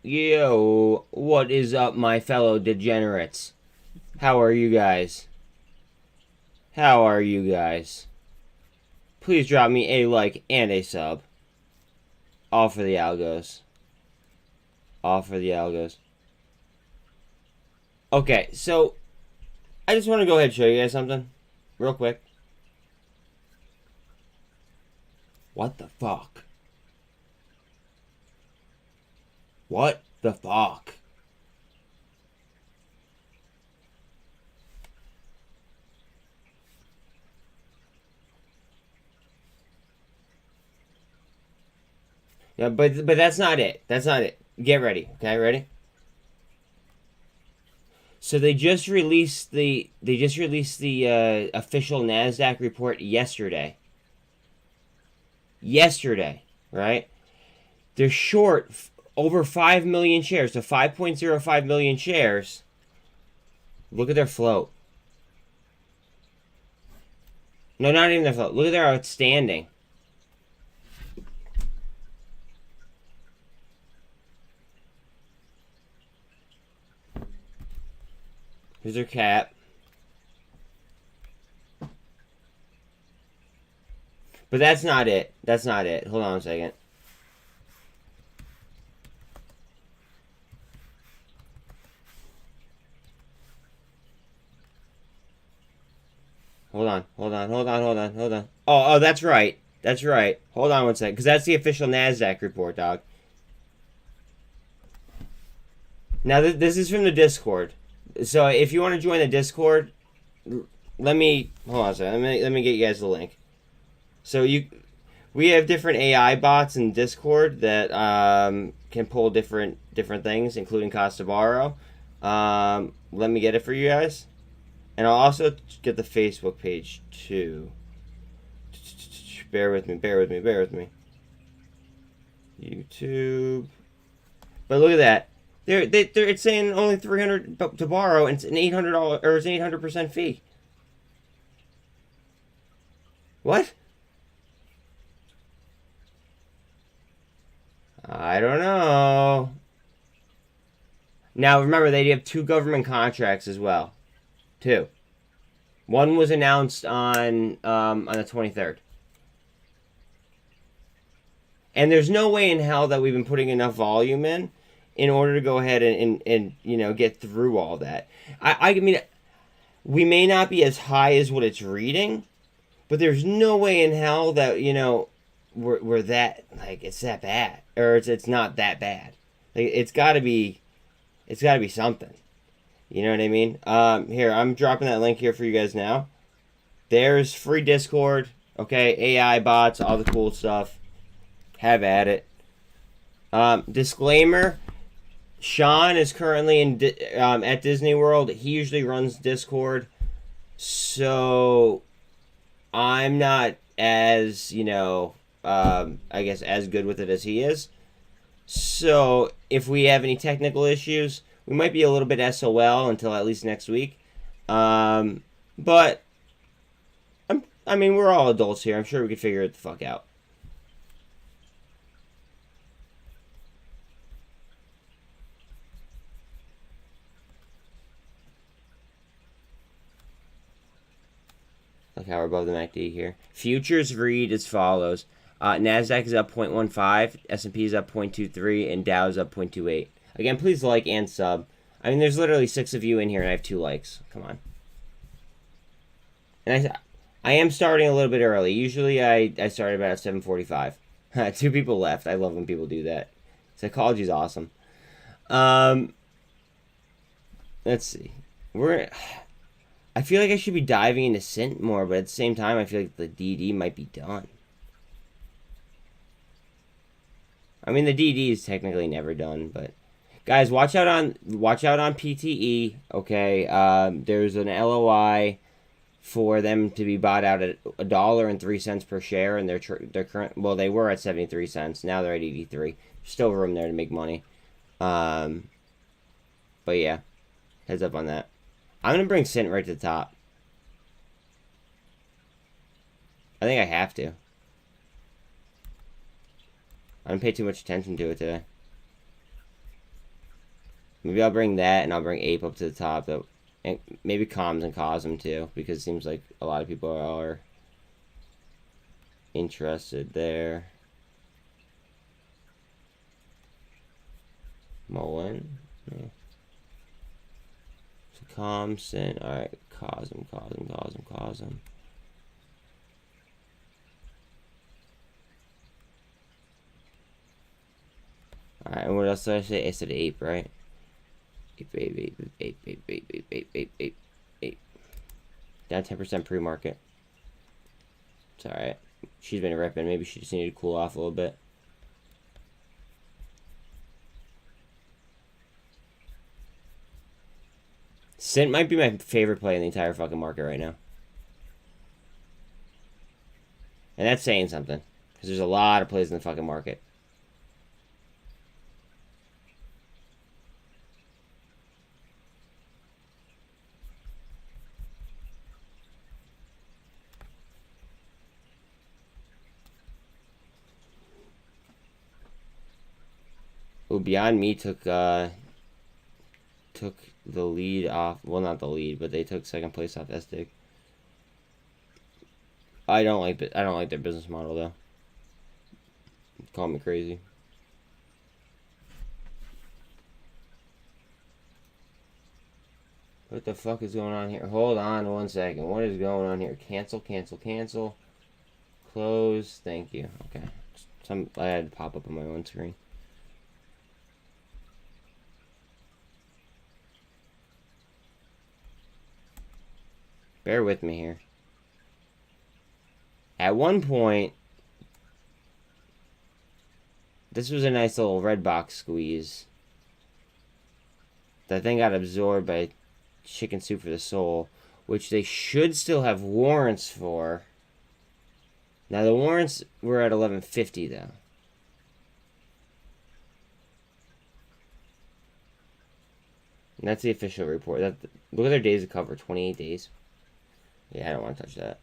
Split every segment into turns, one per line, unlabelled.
Yo. What is up, my fellow degenerates? How are you guys? How are you guys? Please drop me a like and a sub. All for the algos. All for the algos. Okay, so I just want to go ahead and show you guys something. Real quick. What the fuck? What the fuck? Yeah, but that's not it. That's not it. Get ready. Okay, ready? So they just released the official Nasdaq report yesterday. Yesterday, right? They're short over 5 million shares, so 5.05 million shares. Look at their float. No, not even their float. Look at their outstanding. Here's their cap. But that's not it. That's not it. Hold on a second. Hold on. Oh, that's right. That's right. Hold on one second, because that's the official Nasdaq report, dog. Now, this is from the Discord. So, if you want to join the Discord, let me... Hold on a second. Let me get you guys the link. So, we have different AI bots in Discord that can pull different things, including cost to borrow. Let me get it for you guys. And I'll also get the Facebook page too. Bear with me. YouTube. But look at that. It's saying only $300 to borrow, and it's an $800 or it's an 800% fee. What? I don't know. Now remember, they have 2 government contracts as well. 2. One was announced on the 23rd. And there's no way in hell that we've been putting enough volume in order to go ahead and you know, get through all that. I mean, we may not be as high as what it's reading, but there's no way in hell that, you know, we're that, like, it's that bad, or it's not that bad. Like, it's got to be something. You know what I mean? Here, I'm dropping that link here for you guys now. There's free Discord, okay? AI bots, all the cool stuff. Have at it. Disclaimer: Sean is currently at Disney World. He usually runs Discord, so I'm not as, you know, I guess as good with it as he is. So if we have any technical issues, we might be a little bit SOL until at least next week. But I mean, we're all adults here. I'm sure we could figure it the fuck out. Look how we're above the MACD here. Futures read as follows. NASDAQ is up 0.15, S&P is up 0.23, and Dow is up 0.28. Again, please like and sub. I mean, there's literally 6 of you in here, and I have 2 likes. Come on. And I am starting a little bit early. Usually I start about at 7:45. 2 people left. I love when people do that. Psychology is awesome. Let's see. I feel like I should be diving into SINT more, but at the same time, I feel like the DD might be done. I mean, the DD is technically never done, but guys, watch out on PTE. Okay, there's an LOI for them to be bought out at $1.03 per share, and they're current. Well, they were at 73 cents. Now they're at 83. Still room there to make money. But yeah, heads up on that. I'm gonna bring SINT right to the top. I think I have to. I didn't pay too much attention to it today. Maybe I'll bring that, and I'll bring ape up to the top. That, and maybe comms and cosm too, because it seems like a lot of people are interested there. muln. No. So comms, SINT. All right, cosm. Alright, and what else did I say? I said ape, right? Ape. Down 10% pre-market. It's alright. She's been ripping. Maybe she just needed to cool off a little bit. SINT might be my favorite play in the entire fucking market right now. And that's saying something. Because there's a lot of plays in the fucking market. Ooh, Beyond Me took the lead off. Well, not the lead, but they took second place off Estig. I don't like their business model though. Call me crazy. What the fuck is going on here? Hold on 1 second. What is going on here? Cancel. Close. Thank you. Okay. I had to pop up on my own screen. Bear with me here. At one point, this was a nice little red box squeeze. That thing got absorbed by Chicken Soup for the Soul, which they should still have warrants for. Now the warrants were at 1150 though. And that's the official report. Look at their days of cover, 28 days. Yeah, I don't want to touch that.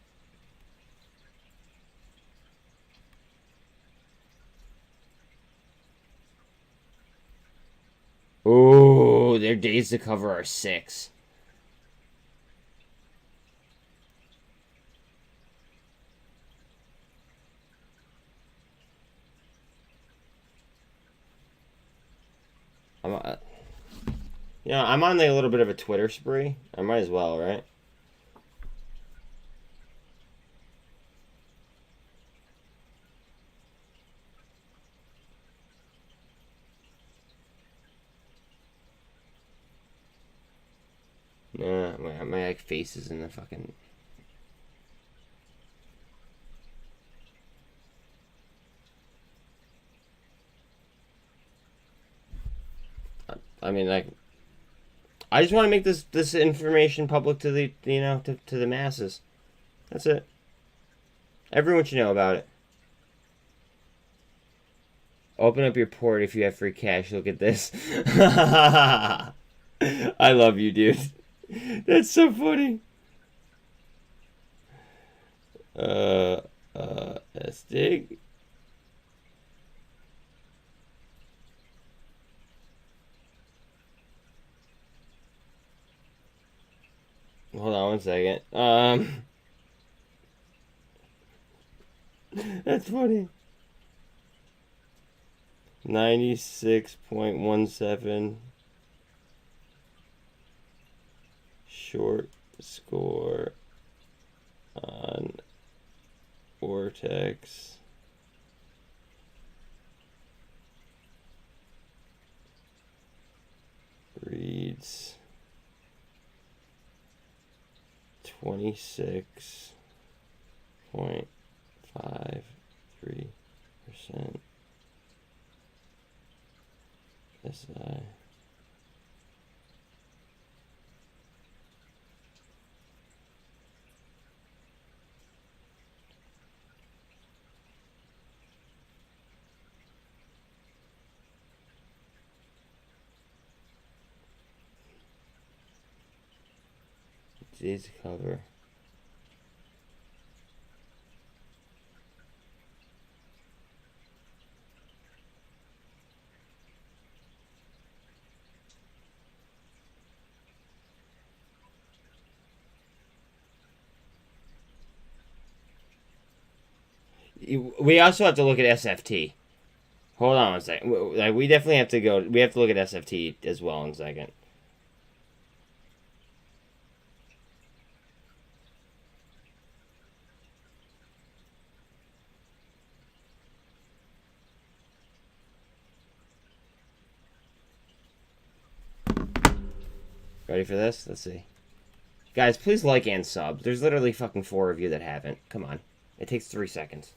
Oh, their days to cover are 6. I'm on a little bit of a Twitter spree. I might as well, right? Yeah, my like face is in the fucking. I mean, like, I just want to make this information public to the to the masses. That's it. Everyone should know about it. Open up your port if you have free cash. Look at this. I love you, dude. That's so funny. Estig. Hold on 1 second. That's funny. 96.17 short score on Vortex. Reads 26.53% SI. Days to cover. We also have to look at SFT. Hold on 1 second. Like, we definitely have to go. We have to look at SFT as well in a second. Ready for this? Let's see. Guys, please like and sub. There's literally fucking 4 of you that haven't. Come on. It takes 3 seconds.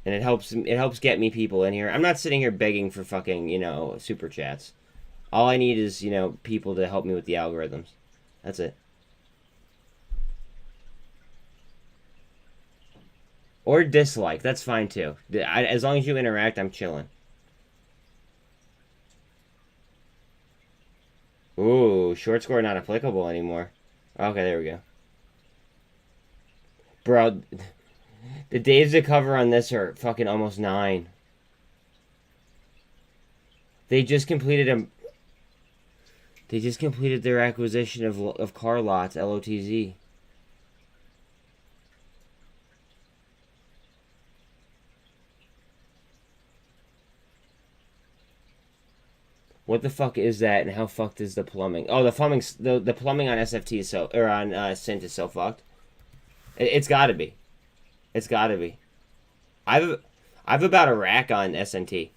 And it helps get me people in here. I'm not sitting here begging for fucking, you know, super chats. All I need is, you know, people to help me with the algorithms. That's it. Or dislike. That's fine too. As long as you interact, I'm chilling. Ooh, short score not applicable anymore. Okay, there we go. Bro, the days to cover on this are fucking almost 9. They just completed their acquisition of car lots, LOTZ. What the fuck is that, and how fucked is the plumbing? Oh, the plumbing on SFT is so, or on SINT is so fucked. It's got to be. It's got to be. I've about a rack on SNT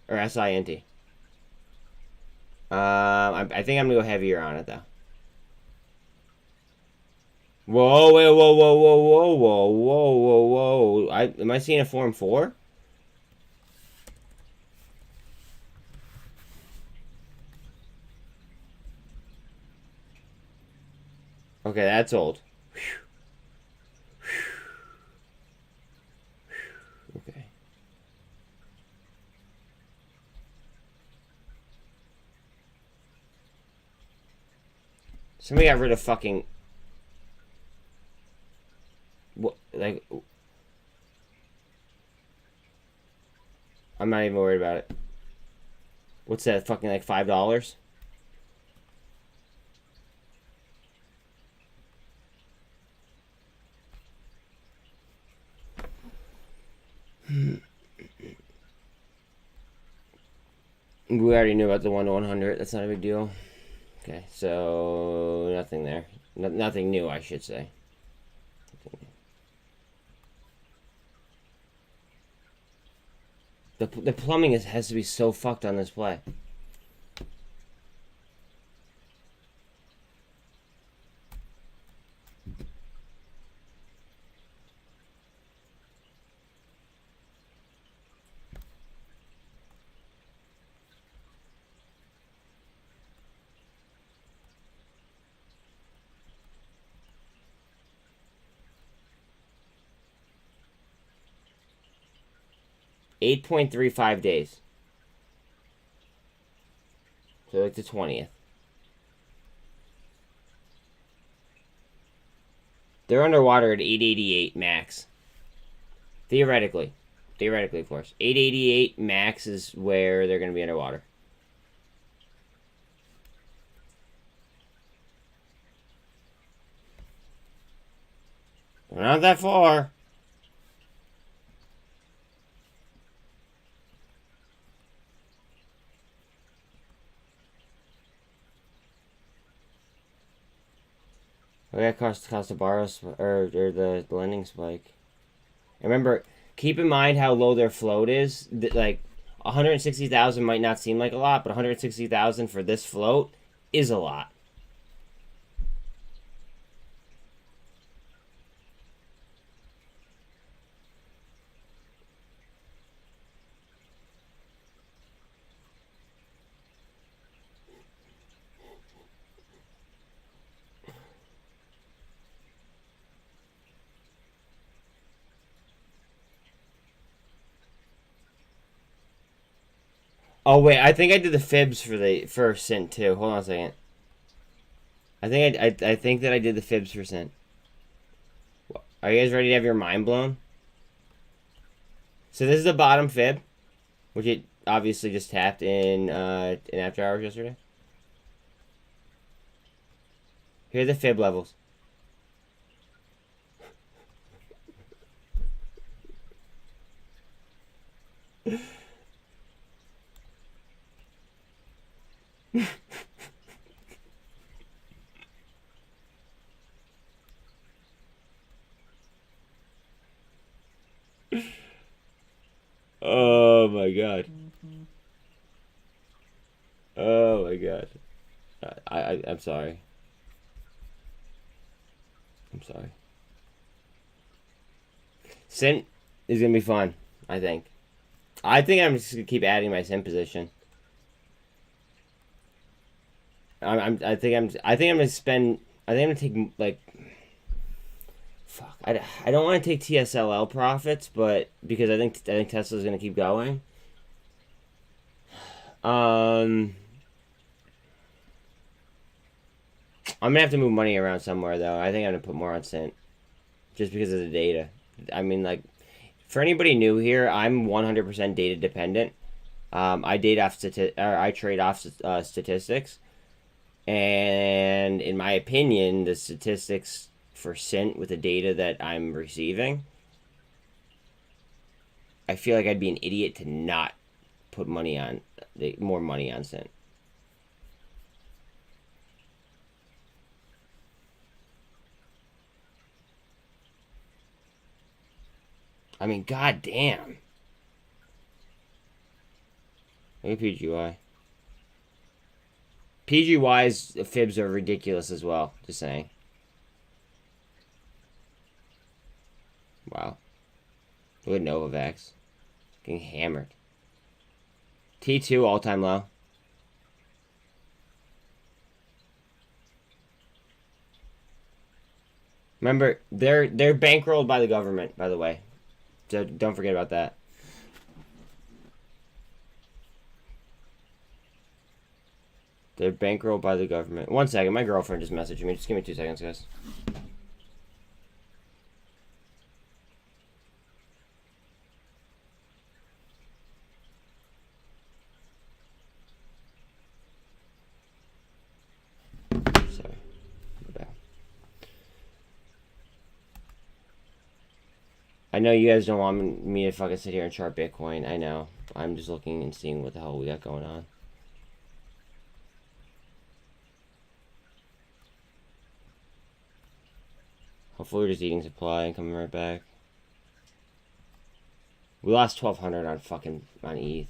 or SINT. I think I'm gonna go heavier on it though. Whoa, whoa, whoa, whoa, whoa, whoa, whoa, whoa, whoa, whoa! Am I seeing a form 4? Okay, that's old. Okay. Somebody got rid of fucking... What, like... I'm not even worried about it. What's that, fucking like $5? We already knew about the 1 to 100. That's not a big deal. Okay, so nothing there. Nothing new, I should say. The plumbing has to be so fucked on this play. $8.35 days. So like the 20th. They're underwater at 888 max. Theoretically. Theoretically, of course. 888 max is where they're going to be underwater. We're not that far. We got cost to borrow or the lending spike. And remember, keep in mind how low their float is. Like 160,000 might not seem like a lot, but 160,000 for this float is a lot. Oh wait, I think I did the fibs for SINT too. Hold on a second. I think that I did the fibs for SINT. Are you guys ready to have your mind blown? So this is the bottom fib, which it obviously just tapped in after hours yesterday. Here are the fib levels. god. Oh my god. I'm sorry. I'm sorry. SINT is gonna be fun, I think. I think I'm just gonna keep adding my SINT position. I think I'm gonna spend. I think I'm gonna take like. Fuck. I don't want to take TSLL profits, but because I think Tesla's gonna keep going. I'm gonna have to move money around somewhere though. I think I'm gonna put more on SINT, just because of the data. I mean, like, for anybody new here, I'm 100% data dependent. I trade off statistics, and in my opinion, the statistics for SINT with the data that I'm receiving, I feel like I'd be an idiot to not put money on more money on SINT. I mean, goddamn. Look at PGY. PGY's fibs are ridiculous as well. Just saying. Wow. Look at Novavax. Getting hammered. T2 all-time low. Remember, they're bankrolled by the government, by the way. So don't forget about that. They're bankrolled by the government. 1 second, my girlfriend just messaged me. Just give me 2 seconds, guys. Sorry. I know you guys don't want me to fucking sit here and chart Bitcoin. I know. I'm just looking and seeing what the hell we got going on. Hopefully we're just eating supply and coming right back. We lost 1,200 on ETH.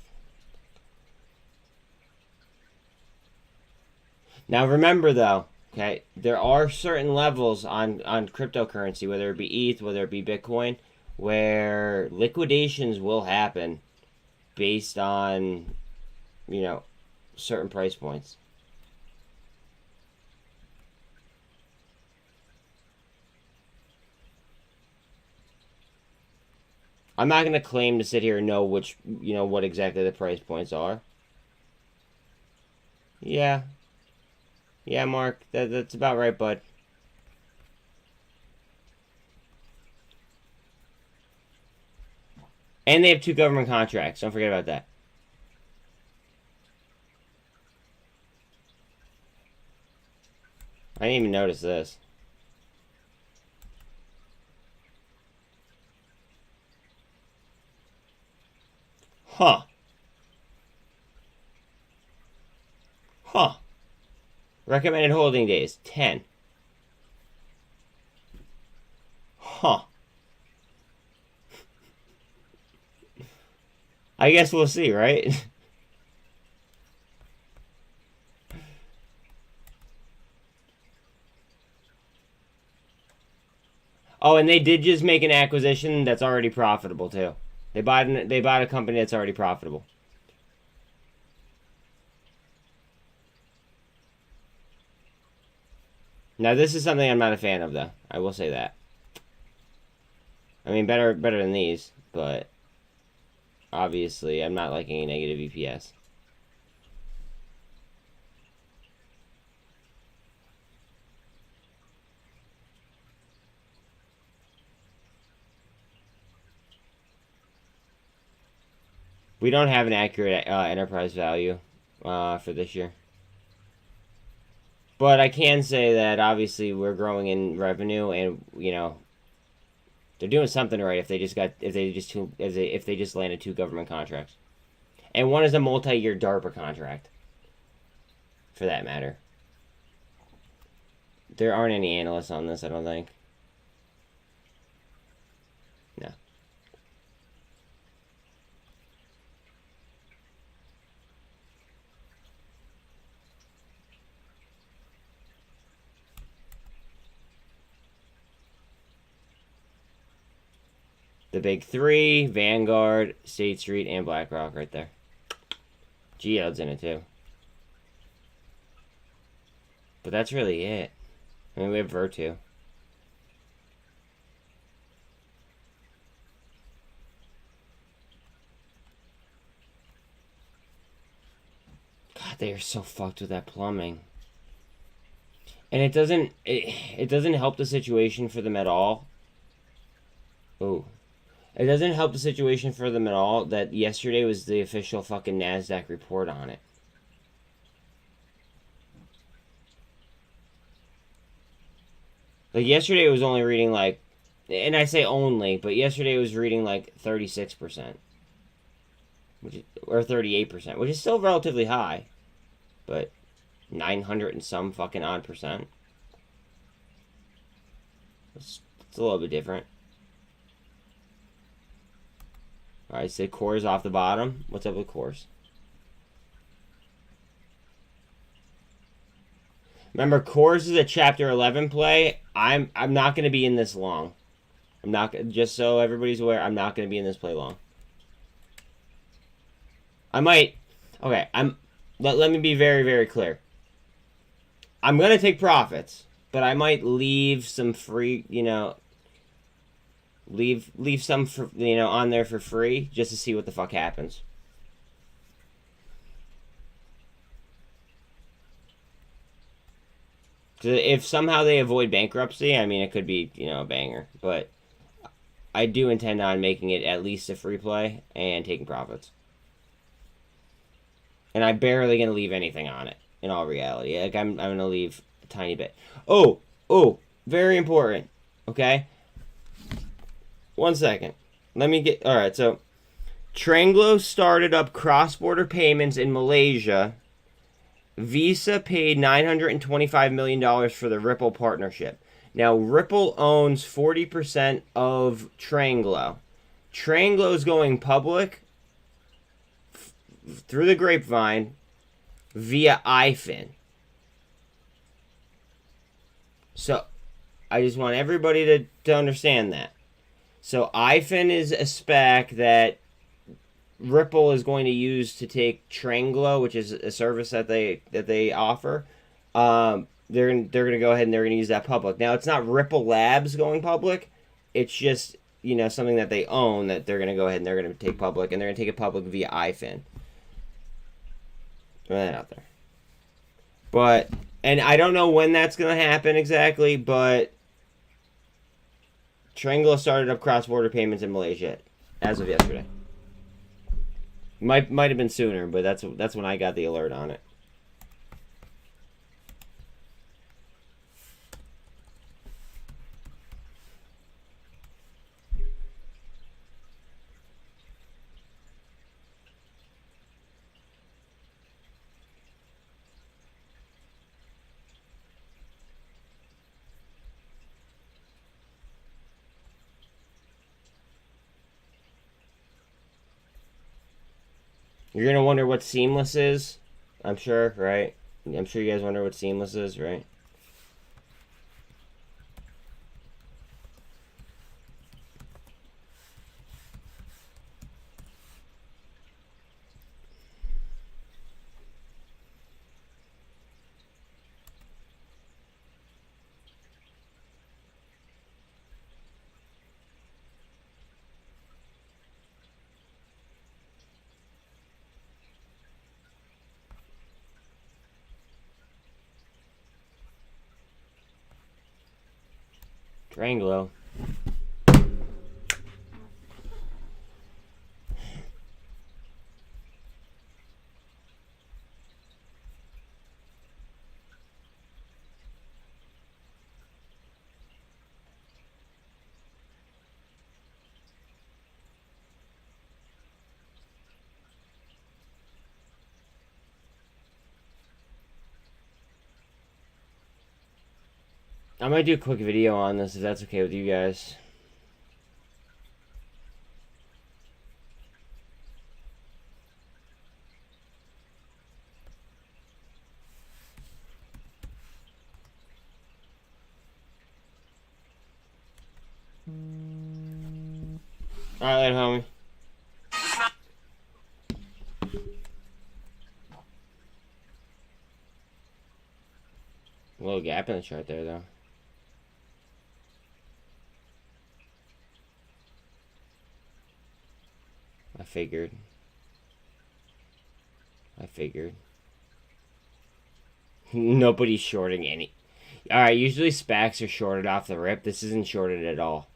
Now remember though, okay, there are certain levels on cryptocurrency, whether it be ETH, whether it be Bitcoin, where liquidations will happen based on, you know, certain price points. I'm not going to claim to sit here and know which, you know, what exactly the price points are. Yeah. Yeah, Mark, that's about right, bud. And they have 2 government contracts. Don't forget about that. I didn't even notice this. Huh. Huh. Recommended holding days, 10. Huh. I guess we'll see, right? Oh, and they did just make an acquisition that's already profitable too. They bought a company that's already profitable. Now this is something I'm not a fan of, though. I will say that. I mean, better than these, but obviously I'm not liking a negative EPS. We don't have an accurate enterprise value for this year. But I can say that obviously we're growing in revenue, and you know they're doing something right if they just landed 2 government contracts, and one is a multi-year DARPA contract. For that matter, there aren't any analysts on this, I don't think. No. The big three, Vanguard, State Street, and BlackRock right there. Geode's in it too. But that's really it. I mean, we have Virtu. God, they are so fucked with that plumbing. And it doesn't help the situation for them at all. Oh. It doesn't help the situation for them at all that yesterday was the official fucking NASDAQ report on it. Like, yesterday it was only reading, like... And I say only, but yesterday it was reading, like, 36%. Or 38%, which is still relatively high. But 900 and some fucking odd percent. It's a little bit different. Alright, so cores off the bottom. What's up with cores? Remember, cores is a chapter 11 play. I'm not going to be in this long. I'm not, just so everybody's aware, I'm not going to be in this play long. I might, okay, let me be very, very clear. I'm going to take profits, but I might leave some free, you know, leave some for, you know, on there for free just to see what the fuck happens. If somehow they avoid bankruptcy, I mean, it could be, you know, a banger. But I do intend on making it at least a free play and taking profits. And I'm barely going to leave anything on it, in all reality. Like, I'm going to leave a tiny bit. Oh, very important, okay? 1 second. Let me get... Alright, so... Tranglo started up cross-border payments in Malaysia. Visa paid $925 million for the Ripple partnership. Now, Ripple owns 40% of Tranglo. Tranglo's going public through the grapevine via IFIN. So, I just want everybody to understand that. So, IFIN is a SPAC that Ripple is going to use to take Tranglo, which is a service that they offer. They're gonna go ahead and they're gonna use that public. Now, it's not Ripple Labs going public. It's just, you know, something that they own that they're gonna go ahead and they're gonna take public, and they're gonna take it public via IFIN. Throw that out there. But, and I don't know when that's gonna happen exactly, but Tranglo started up cross-border payments in Malaysia as of yesterday. Might have been sooner, but that's when I got the alert on it. You're going to wonder what Seamless is, I'm sure, right? I'm sure you guys wonder what Seamless is, right? Tranglo. I might do a quick video on this if that's okay with you guys. Alright, homie. A little gap in the chart there, though. I figured. Nobody's shorting any. Alright, usually SPACs are shorted off the rip. This isn't shorted at all.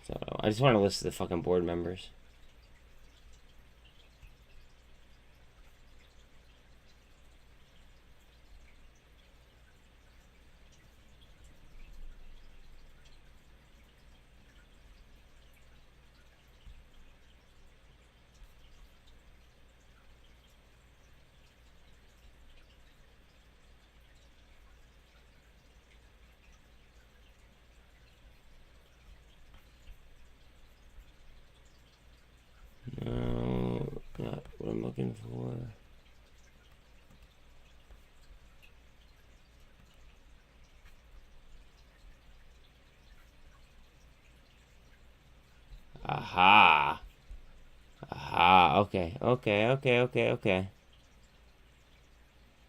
So, I just want to list the fucking board members. No, not what I'm looking for. Aha. Aha. Okay.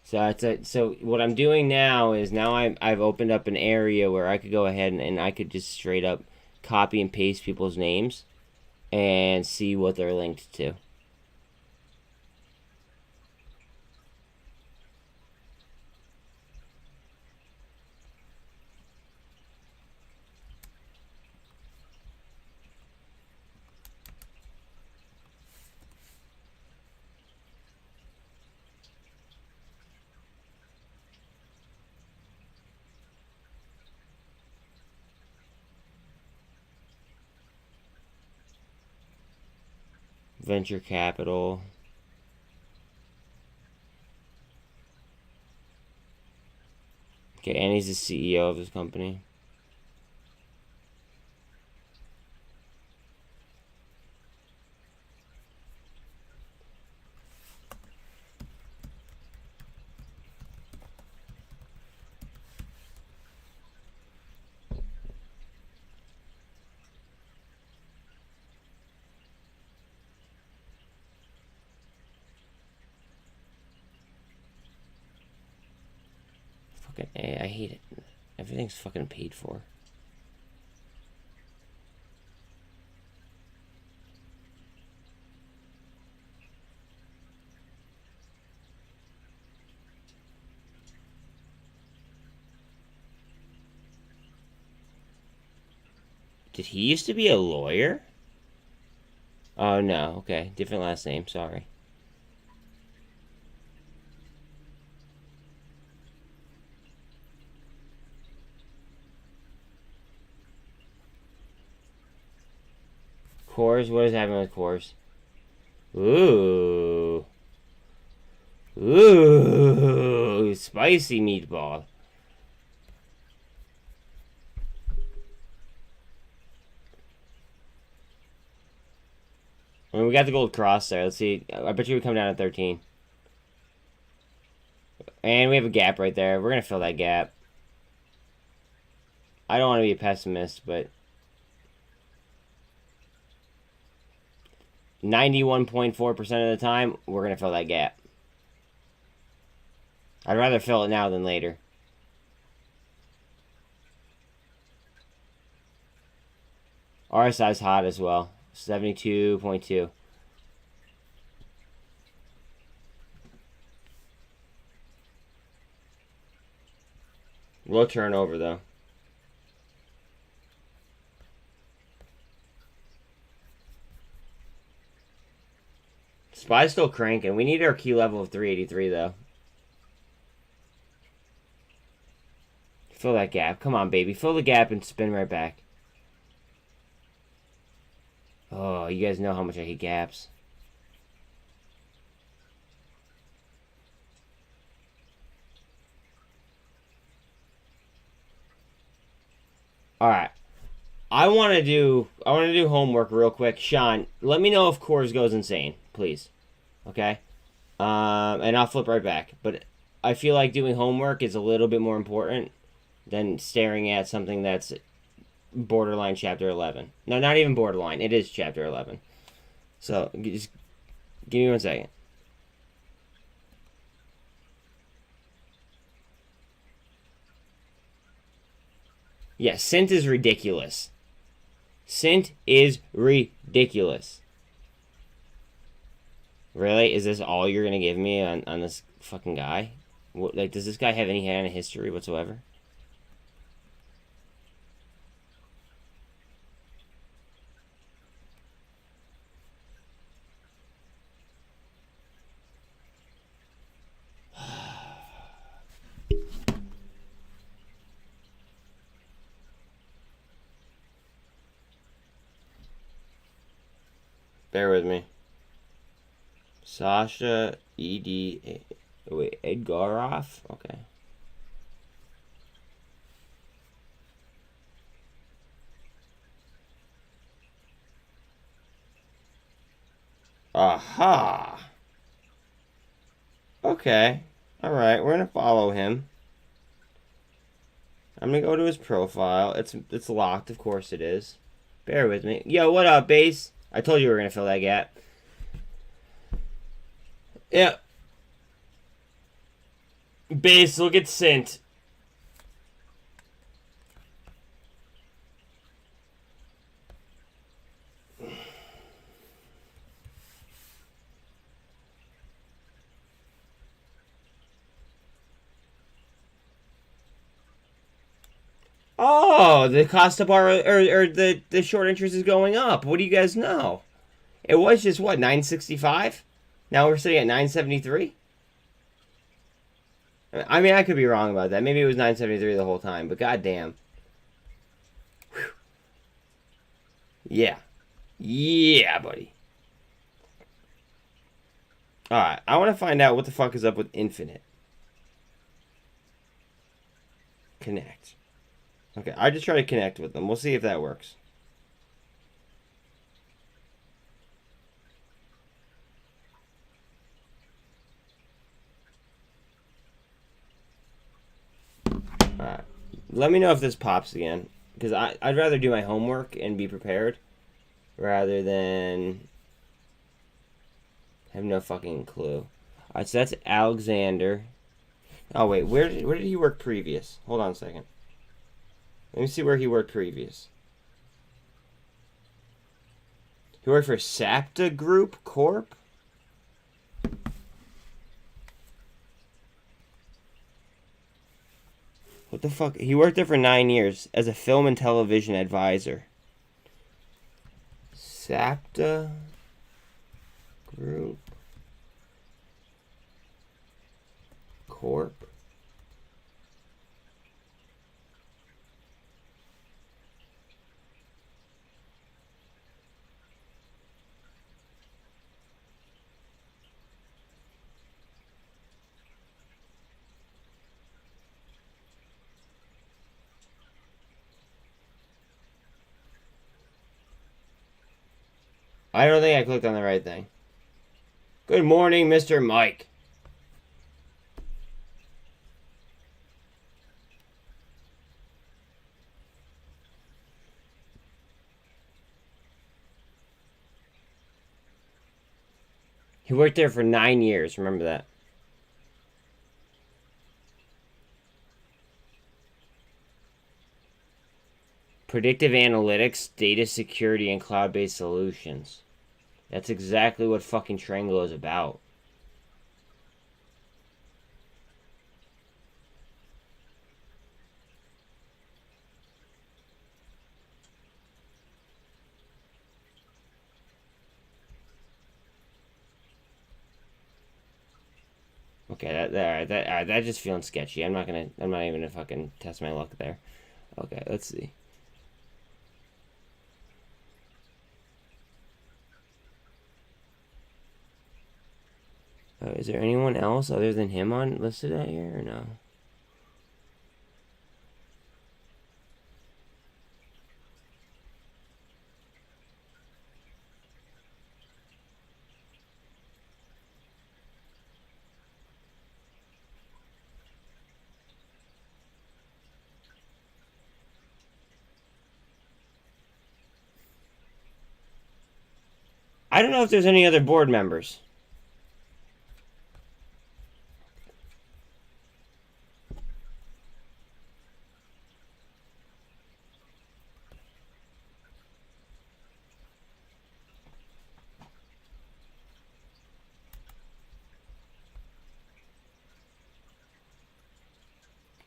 So what I'm doing now is I've opened up an area where I could go ahead and I could just straight up copy and paste people's names and see what they're linked to. Venture capital. Okay, and he's the CEO of this company. Fucking A, I hate it. Everything's fucking paid for. Did he used to be a lawyer? Oh no, okay. Different last name, sorry. Coors? What is happening with Coors? Ooh. Ooh. Spicy meatball. I mean, we got the gold cross there. Let's see. I bet you we come down to 13. And we have a gap right there. We're going to fill that gap. I don't want to be a pessimist, but 91.4% of the time, we're going to fill that gap. I'd rather fill it now than later. RSI's hot as well. 72.2. Low turnover, though. Spy's still cranking. We need our key level of 383, though. Fill that gap. Come on, baby. Fill the gap and spin right back. Oh, you guys know how much I hate gaps. Alright. I want to do homework real quick. Sean, let me know if Coors goes insane, please. Okay? And I'll flip right back. But I feel like doing homework is a little bit more important than staring at something that's borderline chapter 11. No, not even borderline. It is chapter 11. So, just give me 1 second. Yeah, SINT is ridiculous. SINT is ridiculous. Really? Is this all you're going to give me on this fucking guy? What, like, does this guy have any kind of history whatsoever? Bear with me. Sasha Wait, Edgaroff? Okay. Aha. Okay. Alright, we're gonna follow him. I'm gonna go to his profile. It's locked, of course it is. Bear with me. Yo, what up, base? I told you we were gonna fill that gap. Yeah. Base, look at SINT. Oh, the cost of borrow or the short interest is going up. What do you guys know? It was just what, 965? Now we're sitting at 973? I mean, I could be wrong about that. Maybe it was 973 the whole time, but goddamn. Whew. Yeah. Yeah, buddy. Alright, I want to find out what the fuck is up with Infinite. Connect. Okay, I just try to connect with them. We'll see if that works. Alright. Let me know if this pops again. Because I'd rather do my homework and be prepared. Rather than have no fucking clue. Alright, so that's Alexander. Oh, wait. Where did he work previous? Hold on a second. Let me see where he worked previous. He worked for SAPTA Group Corp? What the fuck? He worked there for 9 years as a film and television advisor. SAPTA Group Corp. I don't think I clicked on the right thing. Good morning, Mr. Mike. He worked there for 9 years. Remember that. Predictive analytics, data security, and cloud-based solutions. That's exactly what fucking Triangle is about. Okay, that just feeling sketchy. I'm not even gonna fucking test my luck there. Okay, let's see. Is there anyone else other than him on listed out here or no? I don't know if there's any other board members.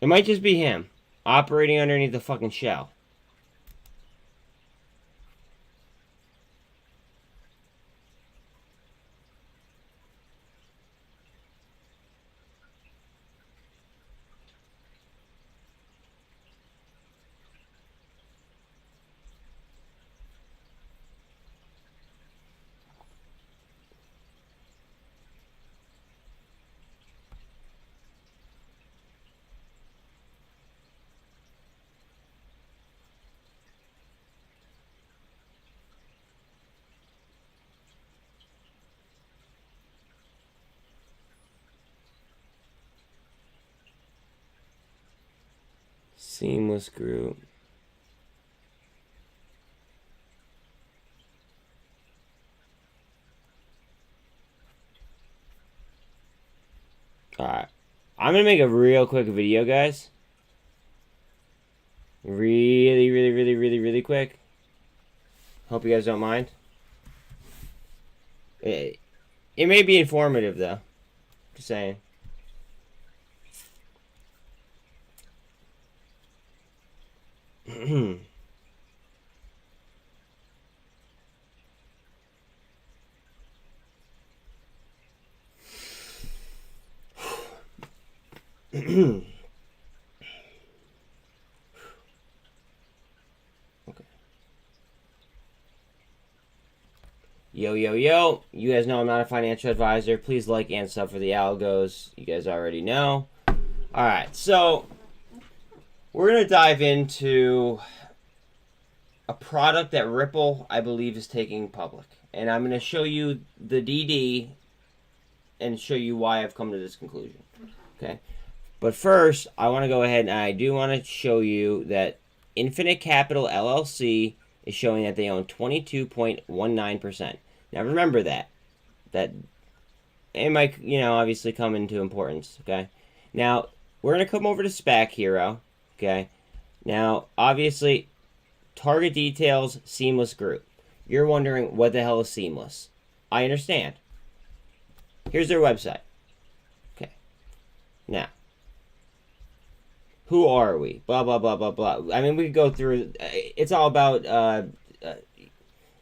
It might just be him operating underneath the fucking shell. Seamless group. Alright. I'm gonna make a real quick video, guys. Really quick. Hope you guys don't mind. It may be informative, though. Just saying. Okay. Yo. You guys know I'm not a financial advisor. Please like and sub for the algos. You guys already know. Alright, so we're going to dive into a product that Ripple, I believe, is taking public. And I'm going to show you the DD and show you why I've come to this conclusion. Okay? But first, I want to go ahead and I do want to show you that Infinite Capital LLC is showing that they own 22.19%. Now remember that. That it might, obviously come into importance, okay? Now, we're going to come over to SPAC Hero, okay? Now, obviously, target details, seamless group. You're wondering, what the hell is seamless? I understand. Here's their website. Okay. Now, who are we? Blah, blah, blah, blah, blah. I mean, we could go through. It's all about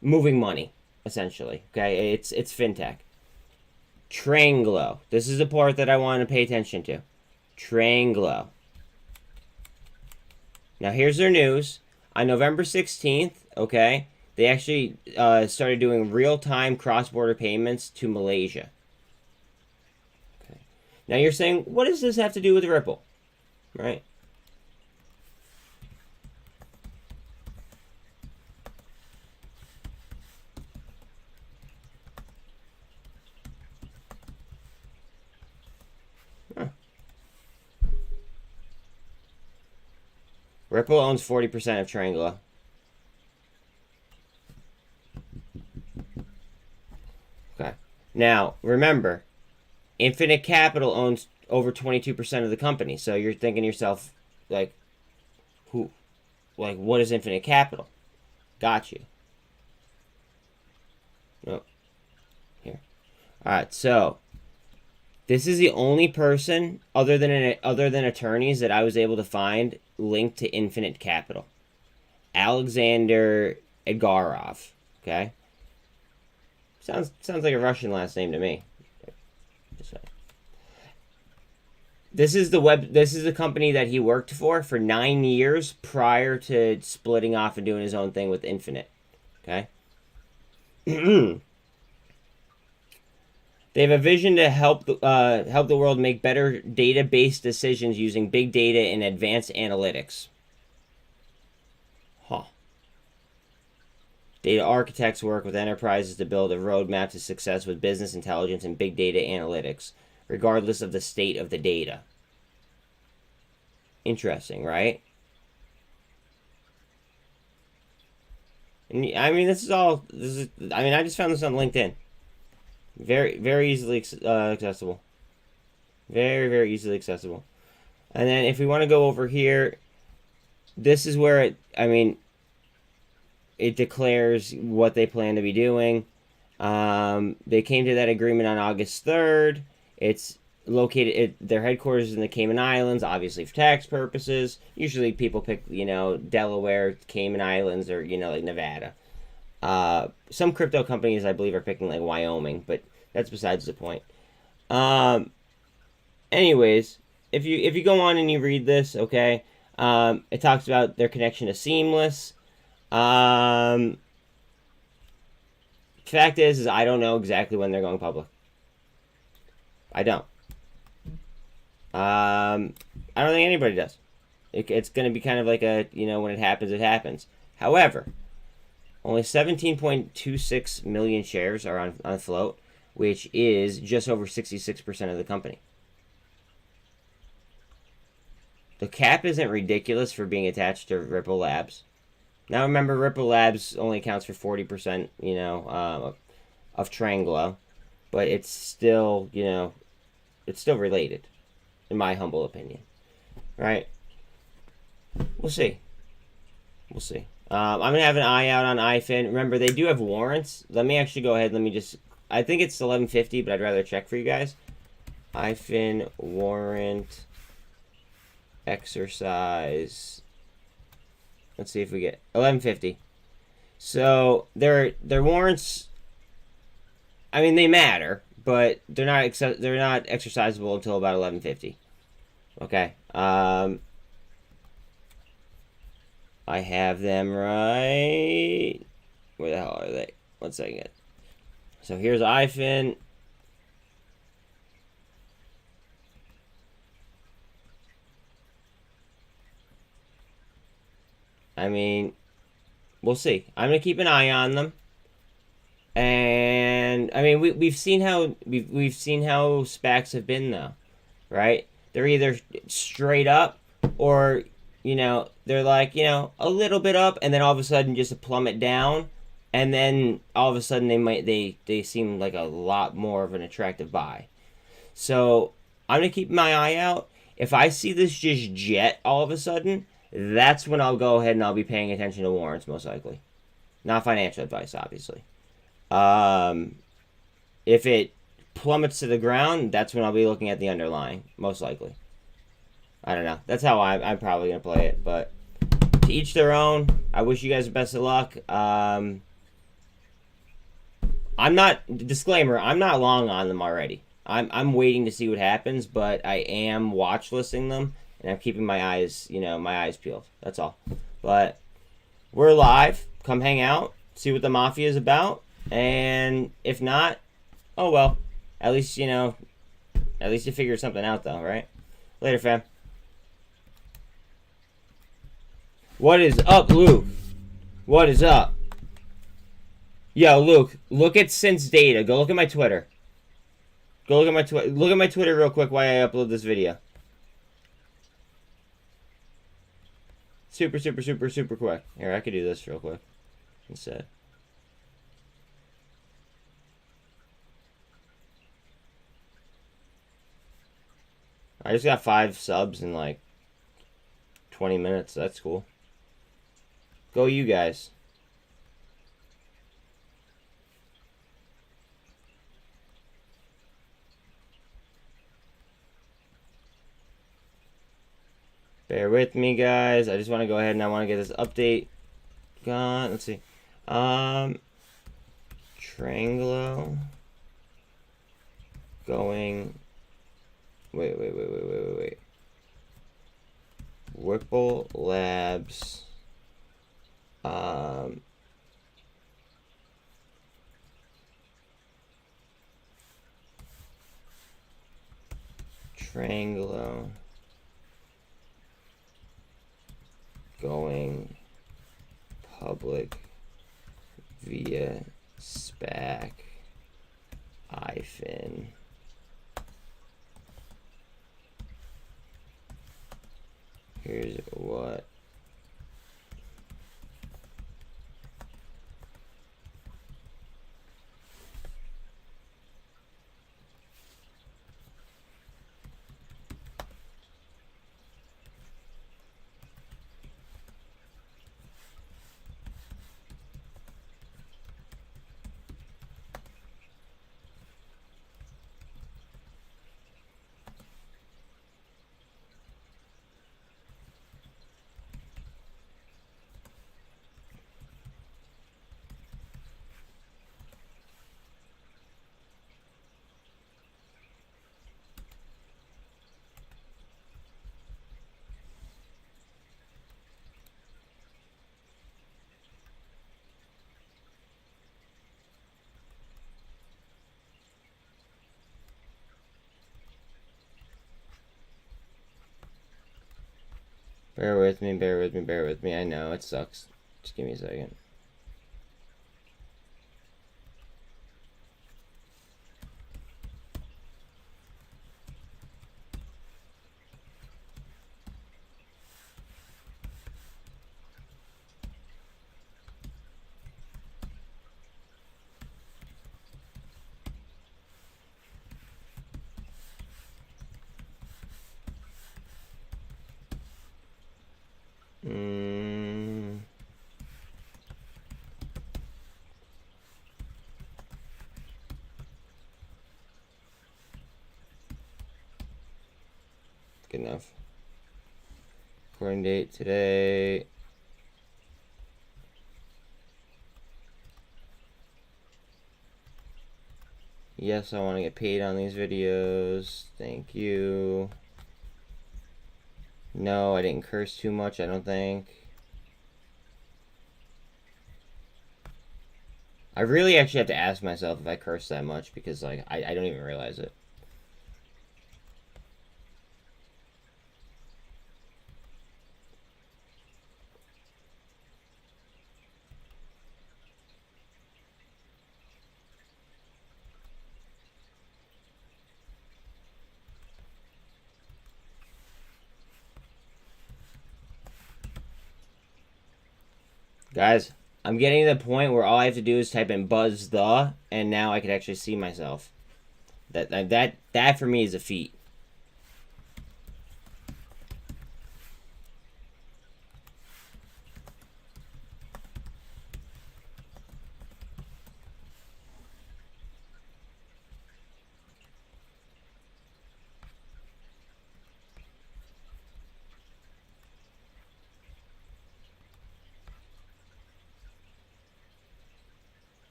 moving money, essentially. Okay? It's fintech. Tranglo. This is the part that I want to pay attention to. Tranglo. Now, here's their news. On November 16th, okay, they actually started doing real-time cross-border payments to Malaysia. Okay. Now, you're saying, what does this have to do with Ripple? Right? Huh. Ripple owns 40% of Tranglo. Okay. Now, remember, Infinite Capital owns over 22% of the company. So you're thinking to yourself, like, what is Infinite Capital? Got you. Oh, here. All right, so this is the only person other than attorneys that I was able to find linked to Infinite Capital. Alexander Edgarov. Okay. Sounds like a Russian last name to me. Just saying. This is the company that he worked for 9 years prior to splitting off and doing his own thing with Infinite. Okay. They have a vision to help the world make better data-based decisions using big data and advanced analytics. Huh. Data architects work with enterprises to build a roadmap to success with business intelligence and big data analytics, regardless of the state of the data. Interesting, right? And I mean, I just found this on LinkedIn. Very easily accessible. Very easily accessible. And then if we want to go over here, this is where it declares what they plan to be doing. They came to that agreement on August 3rd. It's located, their headquarters is in the Cayman Islands, obviously for tax purposes. Usually people pick, Delaware, Cayman Islands, or, like Nevada. Some crypto companies, I believe, are picking like Wyoming, but that's besides the point. Anyways, if you go on and you read this, okay, it talks about their connection to Seamless. Fact is I don't know exactly when they're going public. I don't. I don't think anybody does. It's going to be kind of like a, when it happens, it happens. However, only 17.26 million shares are on float, which is just over 66% of the company. The cap isn't ridiculous for being attached to Ripple Labs. Now remember, Ripple Labs only accounts for 40%, of Tranglo, but it's still, it's still related, in my humble opinion. Right? We'll see. We'll see. I'm going to have an eye out on IFIN. Remember, they do have warrants. Let me actually go ahead. I think it's 1150, but I'd rather check for you guys. IFIN warrant exercise. Let's see if we get 1150. So their warrants, they matter, but they're not exercisable until about 1150. Okay. I have them right. Where the hell are they? 1 second. So here's IFIN. We'll see. I'm gonna keep an eye on them. And we've seen how SPACs have been though, right? They're either straight up or they're like, a little bit up and then all of a sudden just a plummet down, and then all of a sudden they seem like a lot more of an attractive buy. So I'm gonna keep my eye out. If I see this just jet all of a sudden, that's when I'll go ahead and I'll be paying attention to warrants, most likely. Not financial advice, obviously. If it plummets to the ground, that's when I'll be looking at the underlying, most likely. I don't know. That's how I'm probably going to play it. But to each their own. I wish you guys the best of luck. I'm not, disclaimer, I'm not long on them already. I'm waiting to see what happens, but I am watch listing them, and I'm keeping my eyes, my eyes peeled. That's all. But we're live. Come hang out. See what the mafia is about. And if not, oh well. At least, you figured something out, though, right? Later, fam. What is up, Luke? What is up? Yo, Luke, look at SINT's data. Go look at my Twitter. Go look at my Twitter. Look at my Twitter real quick while I upload this video. Super quick. Here, I could do this real quick instead. I just got 5 subs in like 20 minutes. That's cool. Go you guys. Bear with me, guys. I just want to go ahead and I want to get this update gone. Let's see. Tranglo going Wait. Webull Labs. Triangulo. Going public via SPAC IFIN. Here's what Bear with me. I know it sucks. Just give me a second. Good enough. Recording date today. Yes, I want to get paid on these videos. Thank you. No, I didn't curse too much, I don't think. I really actually have to ask myself if I curse that much because, like, I don't even realize it. Guys, I'm getting to the point where all I have to do is type in buzz the, and now I can actually see myself. That for me is a feat.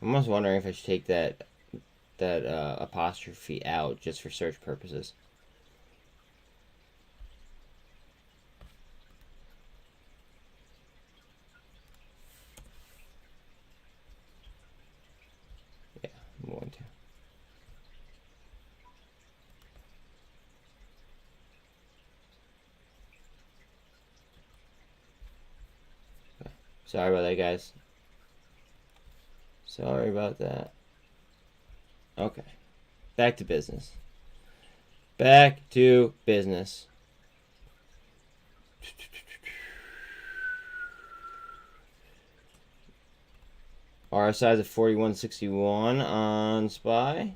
I'm almost wondering if I should take that apostrophe out just for search purposes. Yeah, I'm going to. Okay. Sorry about that, guys. Sorry about that. Okay. Back to business. Back to business. RSI is at 4161 on SPY.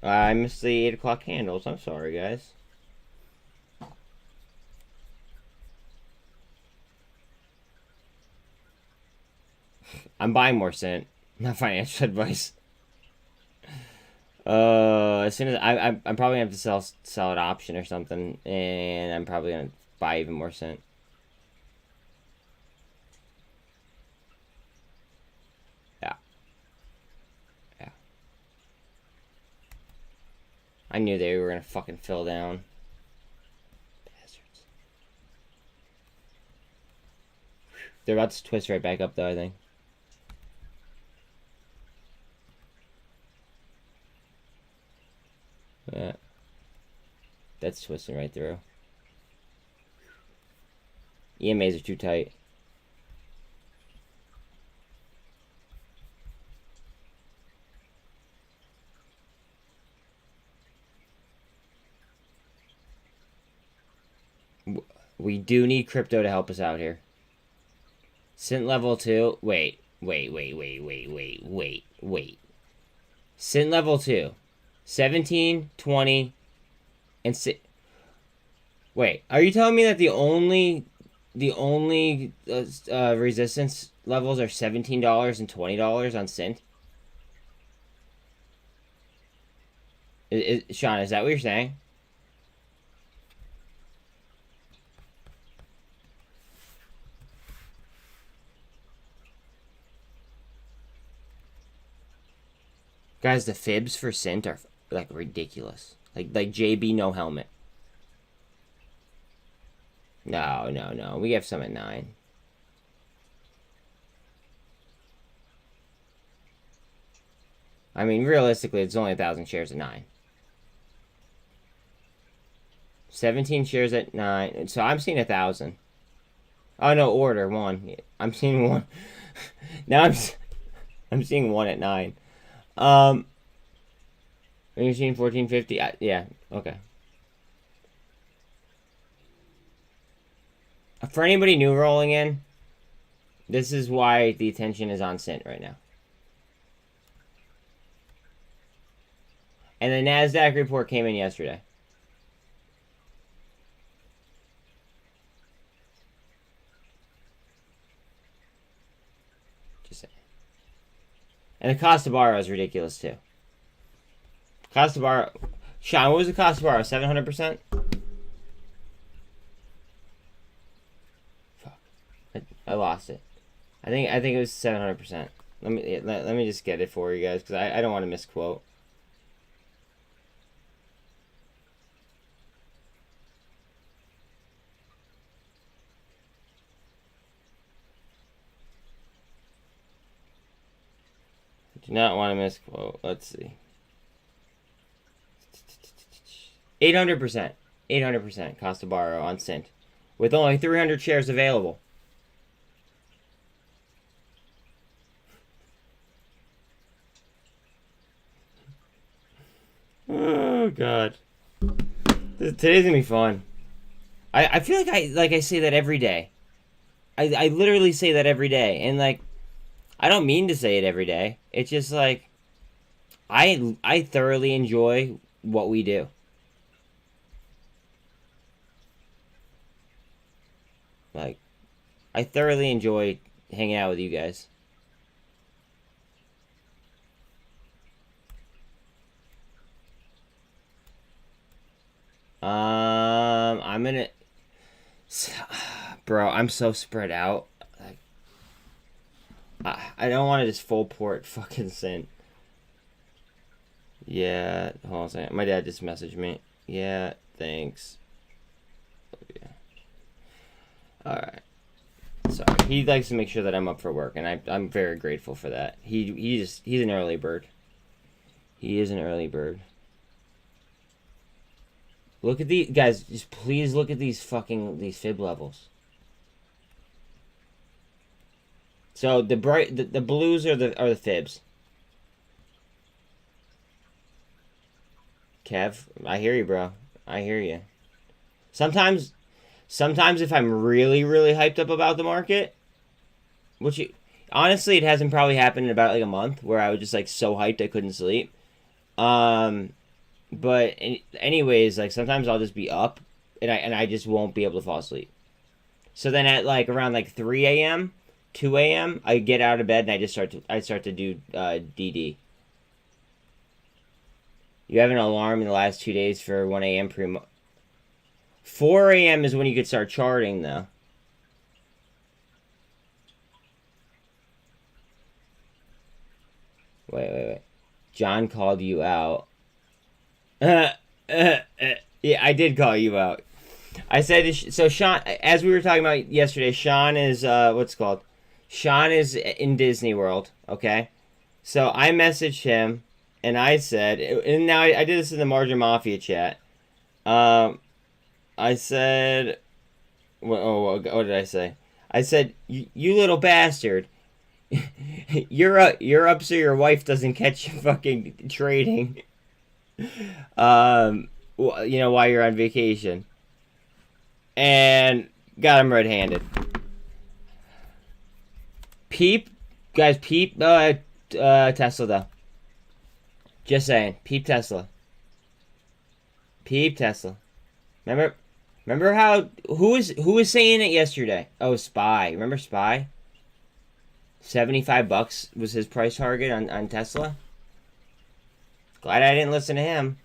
I missed the 8 o'clock candles. I'm sorry, guys. I'm buying more SINT. Not financial advice. As soon as I'm probably gonna have to sell an option or something, and I'm probably gonna buy even more SINT. Yeah. I knew they were gonna fucking fill down. Bastards. They're about to twist right back up though, I think. Yeah. That's twisting right through. EMAs are too tight. We do need crypto to help us out here. SINT level 2. Wait. SINT level 2. 17, 20, and 6. Wait, are you telling me that the only resistance levels are $17 and $20 on SINT? Sean, is that what you're saying? Guys, the fibs for SINT are like ridiculous. Like JB no helmet. No. We have some at 9. I mean, realistically, it's only 1,000 shares at 9. 17 shares at 9. So I'm seeing 1,000. Oh no, order 1. I'm seeing 1. Now I'm seeing 1 at 9. You're seeing 1450. Yeah. Okay. For anybody new rolling in, this is why the attention is on SINT right now. And the NASDAQ report came in yesterday. Just saying. And the cost to borrow is ridiculous too. Cost to borrow. Sean, what was the cost to borrow? 700%? Fuck. I lost it. I think it was 700%. Let me just get it for you guys because I don't want to misquote. Do not want to misquote. Let's see. 800%. 800% cost to borrow on SINT. With only 300 shares available. Oh, God. Today's gonna be fun. I feel like I say that every day. I literally say that every day. And, like, I don't mean to say it every day. It's just, like, I thoroughly enjoy what we do. Like, I thoroughly enjoy hanging out with you guys. I'm gonna... Bro, I'm so spread out. Like, I don't want to just full port fucking SINT. Yeah, hold on a second. My dad just messaged me. Yeah, thanks. Yeah. Alright. Sorry. He likes to make sure that I'm up for work, and I'm very grateful for that. He's an early bird. He is an early bird. Look at these guys, just please look at these fib levels. So the blues are the fibs. Kev, I hear you, bro. I hear you. Sometimes if I'm really hyped up about the market, honestly, it hasn't probably happened in about like a month where I was just like so hyped I couldn't sleep. But anyways, like sometimes I'll just be up and I just won't be able to fall asleep. So then at like around like 3 a.m., 2 a.m., I get out of bed and I start to do DD. You have an alarm in the last 2 days for 1 a.m. 4 a.m. is when you could start charting, though. Wait. John called you out. Yeah, I did call you out. I said so. Sean, as we were talking about yesterday, Sean is what's it called? Sean is in Disney World. Okay, so I messaged him and I said, and now I did this in the Margin Mafia chat. Um, I said, what did I say? I said, you little bastard. You're up so your wife doesn't catch you fucking trading. While you're on vacation, and got him red-handed. Peep, guys, peep Tesla though. Just saying, peep Tesla. Peep Tesla. Remember how who was saying it yesterday? Oh, Spy. Remember Spy? $75 was his price target on Tesla. Glad I didn't listen to him.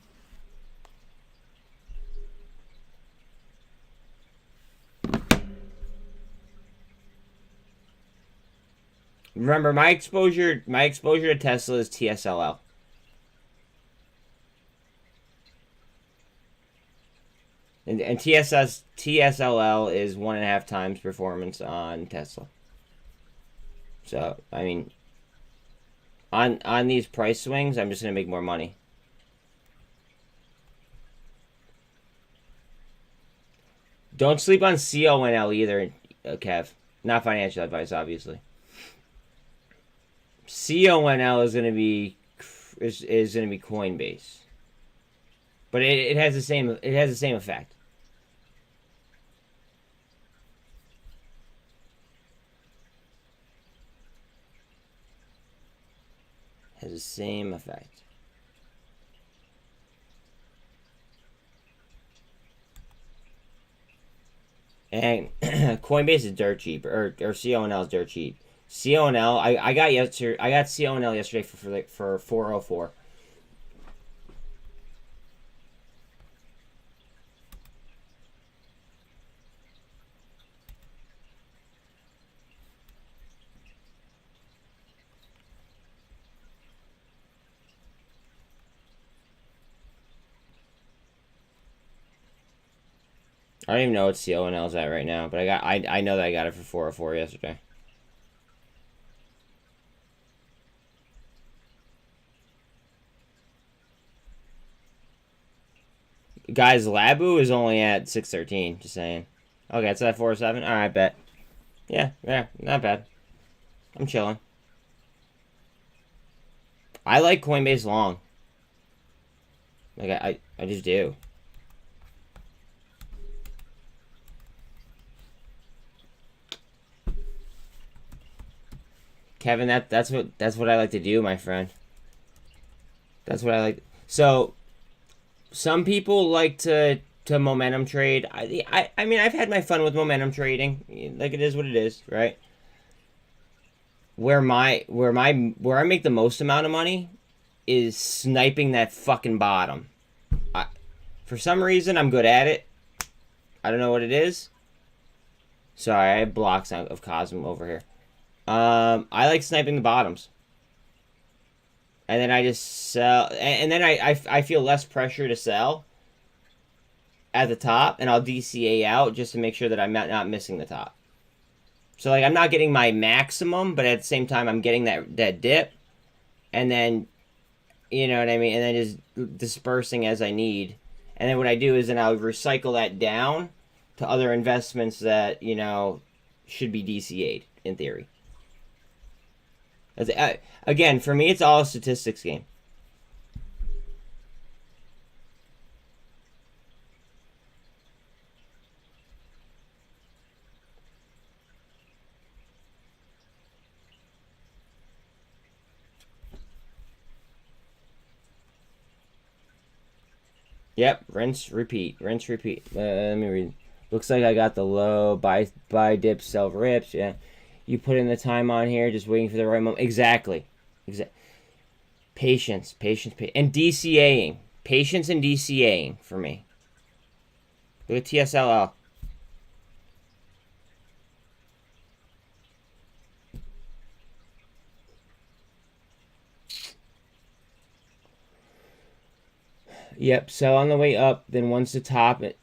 Remember, my exposure to Tesla is TSLL. And TSLL is 1.5 times performance on Tesla. So, I mean, on these price swings, I'm just going to make more money. Don't sleep on CONL either, Kev. Not financial advice, obviously. CONL is going to be Coinbase, but it has the same effect. Has the same effect. And Coinbase is dirt cheap, or CONL is dirt cheap. CONL, I got CONL yesterday for 404. I don't even know what CONL is at right now, but I know that I got it for 404 yesterday. Guys, Labu is only at 613, just saying. Okay, it's at 407. All right, bet. Yeah, not bad. I'm chilling. I like Coinbase long. Like I just do. Kevin, that's what I like to do, my friend. That's what I like. So, some people like to momentum trade. I mean, I've had my fun with momentum trading. Like, it is what it is, right? Where I make the most amount of money is sniping that fucking bottom. For some reason, I'm good at it. I don't know what it is. Sorry, I have blocks of cosm over here. I like sniping the bottoms. And then I just sell, and then I feel less pressure to sell at the top, and I'll DCA out just to make sure that I'm not missing the top. So, like, I'm not getting my maximum, but at the same time, I'm getting that dip, and then, you know what I mean, and then just dispersing as I need. And then what I do is then I'll recycle that down to other investments that, you know, should be DCA'd, in theory. Again, for me, it's all a statistics game. Yep, rinse, repeat, rinse, repeat. Let me read. Looks like I got the low, buy dip, sell rips. Yeah, you put in the time on here, just waiting for the right moment. Exactly. Patience, and DCAing. Patience and DCAing for me. Look at TSLL. Yep, sell on the way up, then once the top it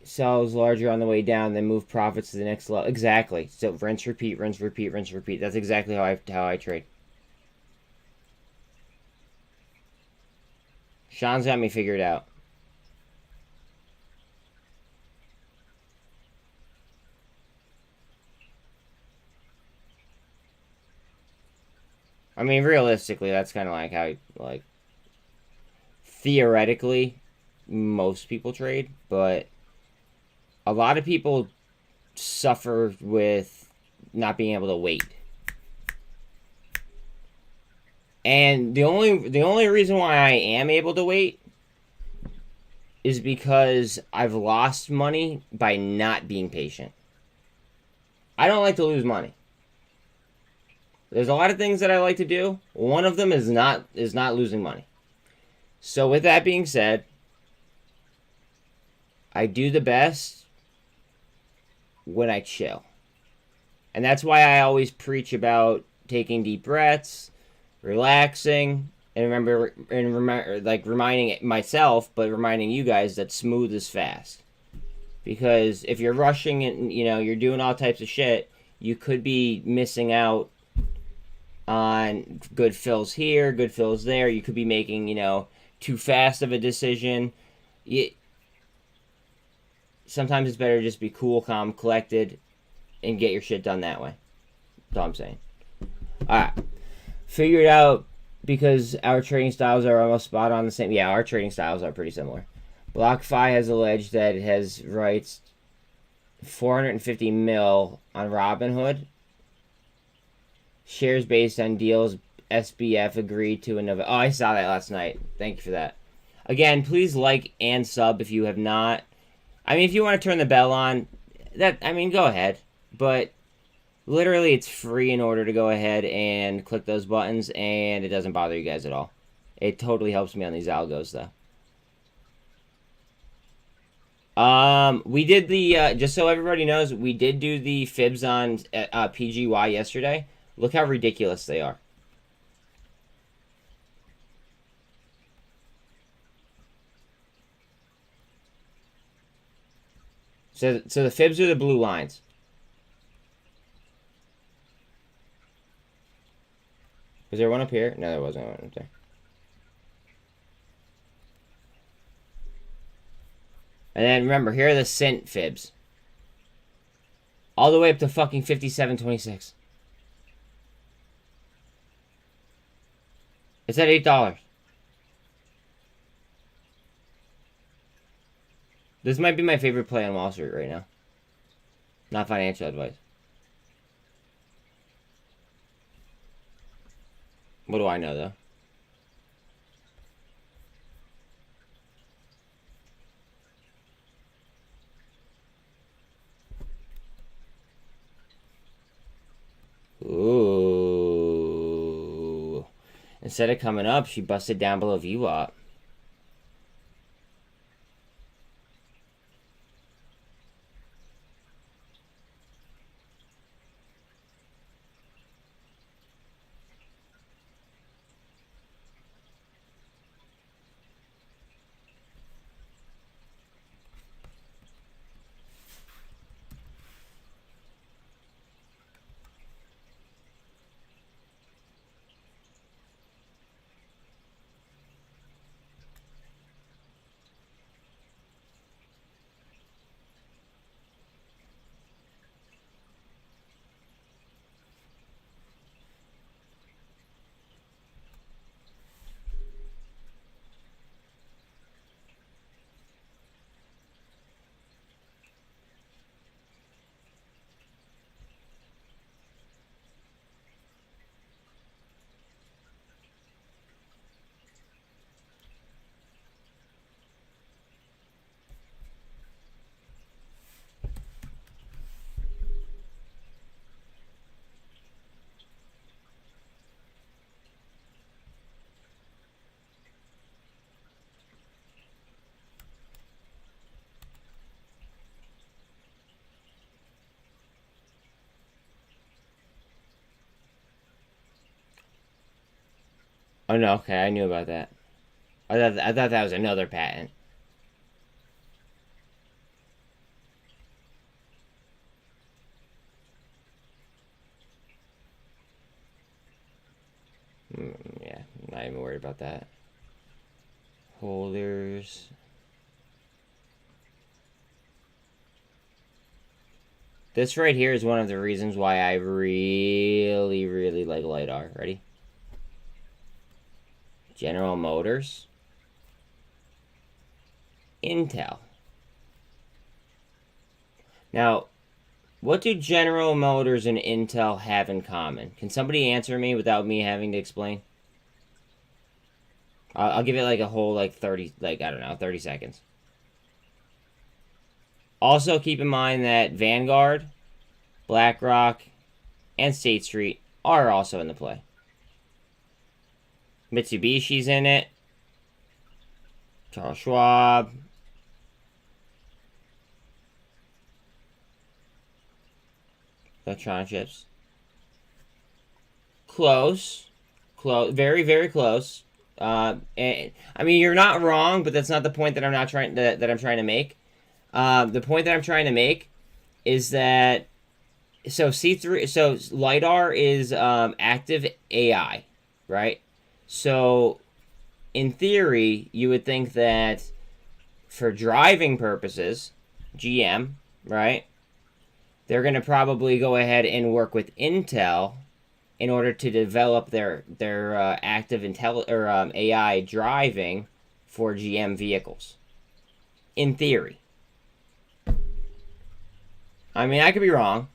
sells larger on the way down, then move profits to the next level. Exactly. So rinse, repeat, rinse, repeat, rinse, repeat. That's exactly how I trade. Sean's got me figured out. I mean, realistically, that's kind of like how, like, theoretically, most people trade, but a lot of people suffer with not being able to wait. And the only reason why I am able to wait is because I've lost money by not being patient. I don't like to lose money. There's a lot of things that I like to do. One of them is not losing money. So with that being said, I do the best when I chill. And that's why I always preach about taking deep breaths, relaxing, and reminding myself, but reminding you guys that smooth is fast. Because if you're rushing and you're doing all types of shit, you could be missing out on good fills here, good fills there. You could be making, too fast of a decision. Sometimes it's better to just be cool, calm, collected, and get your shit done that way. That's all I'm saying. Alright. Figure it out because our trading styles are almost spot on the same. Yeah, our trading styles are pretty similar. BlockFi has alleged that it has rights 450 mil on Robinhood. Shares based on deals SBF agreed to in Novavax. Oh, I saw that last night. Thank you for that. Again, please like and sub if you have not. I mean, if you want to turn the bell on, go ahead. But literally, it's free in order to go ahead and click those buttons, and it doesn't bother you guys at all. It totally helps me on these algos, though. We did the, just so everybody knows, we did do the fibs on PGY yesterday. Look how ridiculous they are. So the fibs are the blue lines. Was there one up here? No, there wasn't one up there. And then remember, here are the SINT fibs. All the way up to fucking 57.26. It's at $8. This might be my favorite play on Wall Street right now. Not financial advice. What do I know, though? Ooh. Instead of coming up, she busted down below VWAP. Oh, no, okay, I knew about that. I thought that was another patent. Yeah, I'm not even worried about that. Holders. This right here is one of the reasons why I really, really like LiDAR. Ready? General Motors. Intel. Now, what do General Motors and Intel have in common? Can somebody answer me without me having to explain? I'll give it like a whole, like 30, like, I don't know, 30 seconds. Also, keep in mind that Vanguard, BlackRock, and State Street are also in the play. Mitsubishi's in it. Charles Schwab. Electron chips. Close. Close. Very, very close. And, I mean, you're not wrong, but that's not the point that I'm not trying that I'm trying to make. The point that I'm trying to make is that so LiDAR is active AI, right? So in theory, you would think that for driving purposes, GM, right? They're going to probably go ahead and work with Intel in order to develop their active AI driving for GM vehicles. In theory. I mean, I could be wrong.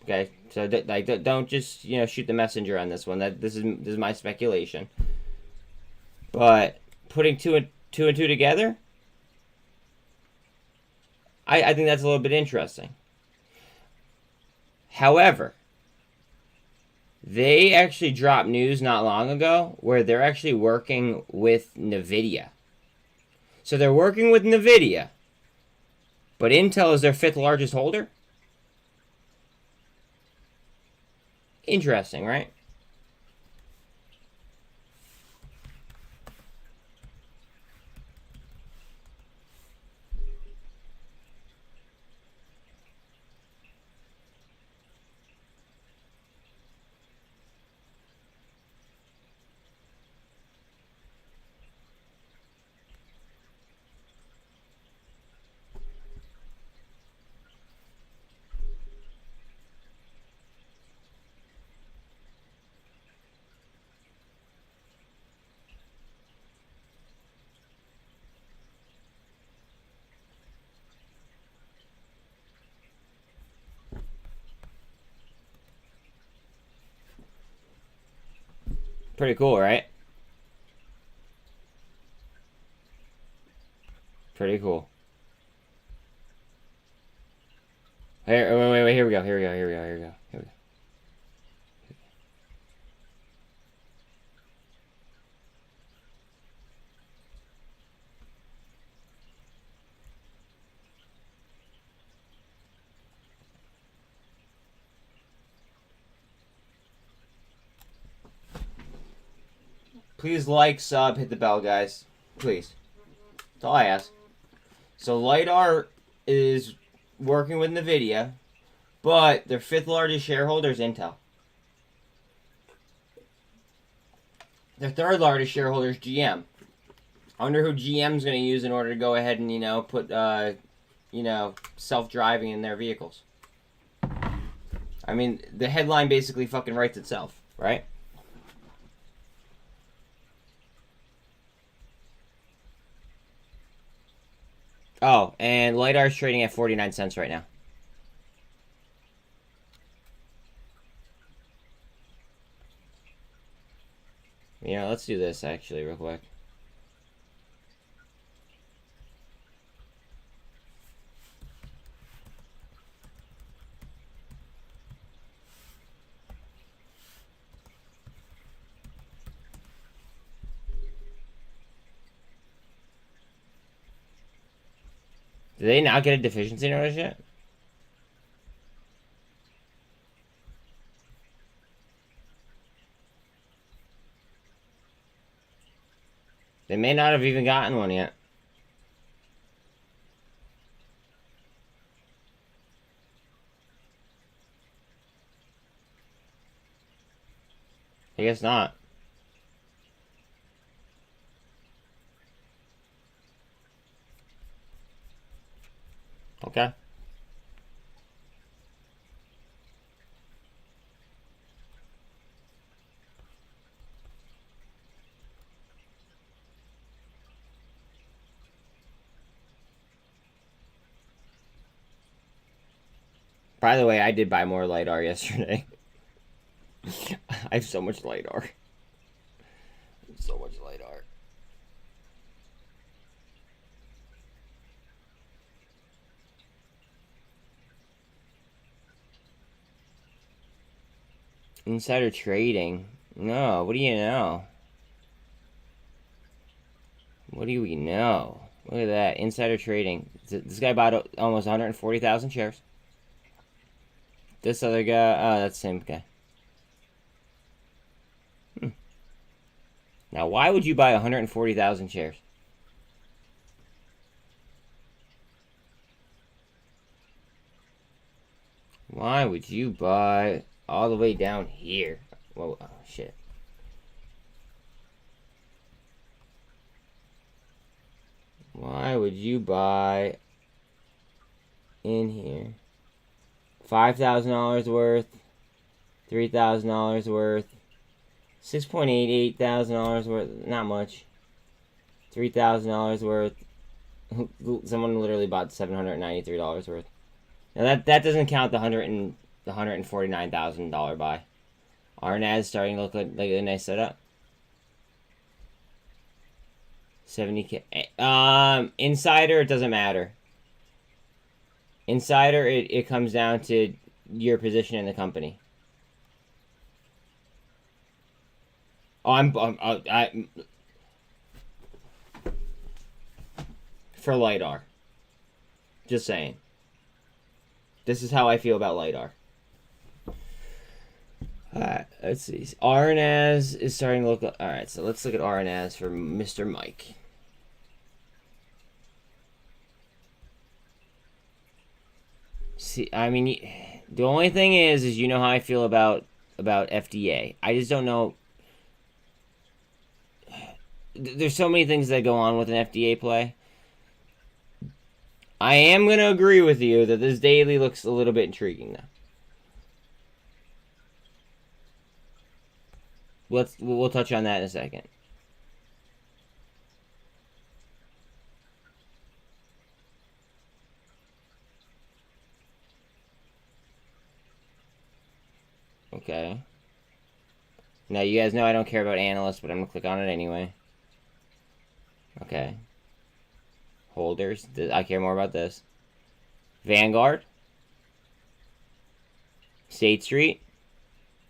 Okay, so don't just shoot the messenger on this one. This is my speculation. But putting two and two together, I think that's a little bit interesting. However, they actually dropped news not long ago where they're actually working with NVIDIA. So they're working with NVIDIA, but Intel is their 5th largest holder? Interesting, right? Pretty cool, right? Pretty cool. Here, wait, here we go. Here we go. Please like, sub, hit the bell, guys. Please. That's all I ask. So LiDAR is working with NVIDIA, but their 5th largest shareholder is Intel. Their 3rd largest shareholder is GM. I wonder who GM's going to use in order to go ahead and, put, self-driving in their vehicles. I mean, the headline basically fucking writes itself, right? Oh, and LiDAR is trading at 49 cents right now. Let's do this actually real quick. Did they not get a deficiency notice yet? They may not have even gotten one yet. I guess not. Okay. By the way, I did buy more LiDAR yesterday. I have so much LiDAR. So much LiDAR. Insider trading? No, what do you know? What do we know? Look at that. Insider trading. This guy bought almost 140,000 shares. This other guy, oh, that's the same guy. Now, why would you buy 140,000 shares? Why would you buy all the way down here? Whoa, oh, shit. Why would you buy in here? $5,000 worth, $3,000 worth, $6,880 worth, not much. $3,000 worth. Someone literally bought $793 worth. Now that doesn't count the $149,000 buy. RNAS starting to look like a nice setup. 70K. Insider, it doesn't matter. Insider, it comes down to your position in the company. Oh, I for LiDAR. Just saying. This is how I feel about LiDAR. Alright, let's see. RNAS is starting to look... Alright, so let's look at RNAS for Mr. Mike. See, I mean, the only thing is you know how I feel about FDA. I just don't know... There's so many things that go on with an FDA play. I am going to agree with you that this daily looks a little bit intriguing, though. We'll touch on that in a second. Okay. Now, you guys know I don't care about analysts, but I'm going to click on it anyway. Okay. Holders. I care more about this. Vanguard. State Street.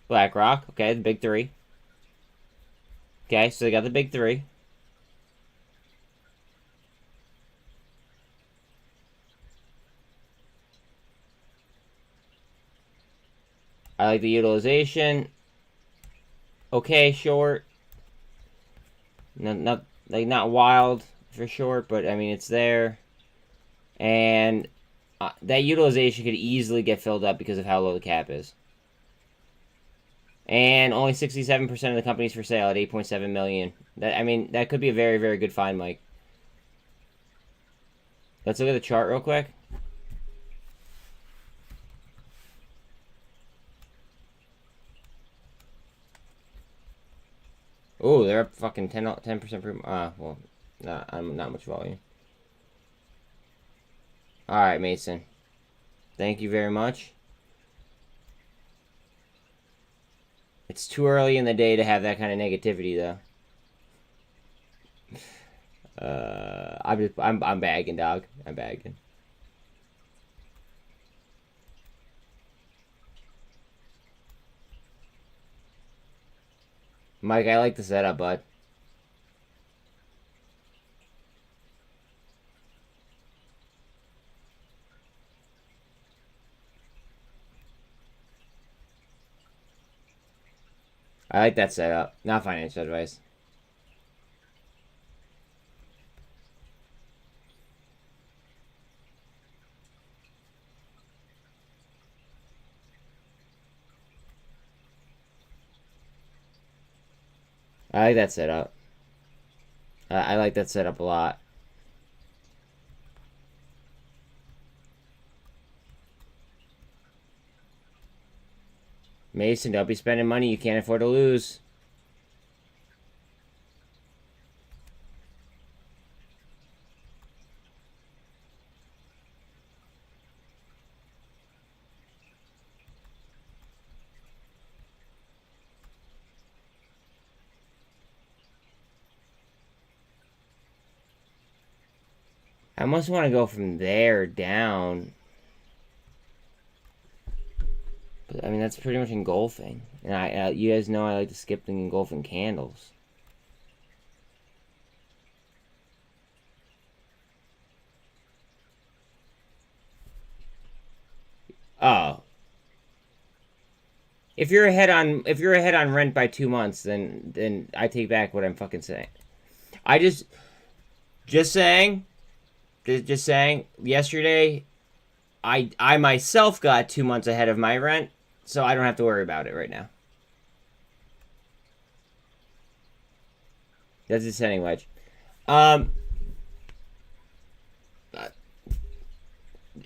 BlackRock. Okay, the big three. Okay, so they got the big three. I like the utilization. Okay, short. Not wild for short, but I mean it's there. And that utilization could easily get filled up because of how low the cap is. And only 67% of the company's for sale at 8.7 million. That could be a very, very good find, Mike. Let's look at the chart real quick. Oh, they're up fucking 10% per... well, not much volume. Alright, Mason. Thank you very much. It's too early in the day to have that kind of negativity, though. I'm bagging, dog. I'm bagging. Mike, I like the setup, bud. I like that setup. Not financial advice. I like that setup. I like that setup a lot. Mason, don't be spending money you can't afford to lose. I almost want to go from there down. But, I mean, that's pretty much engulfing. And you guys know I like to skip the engulfing candles. Oh. If you're ahead on rent by 2 months, then I take back what I'm fucking saying. Just saying, yesterday, I myself got 2 months ahead of my rent, so I don't have to worry about it right now. That's the descending wedge.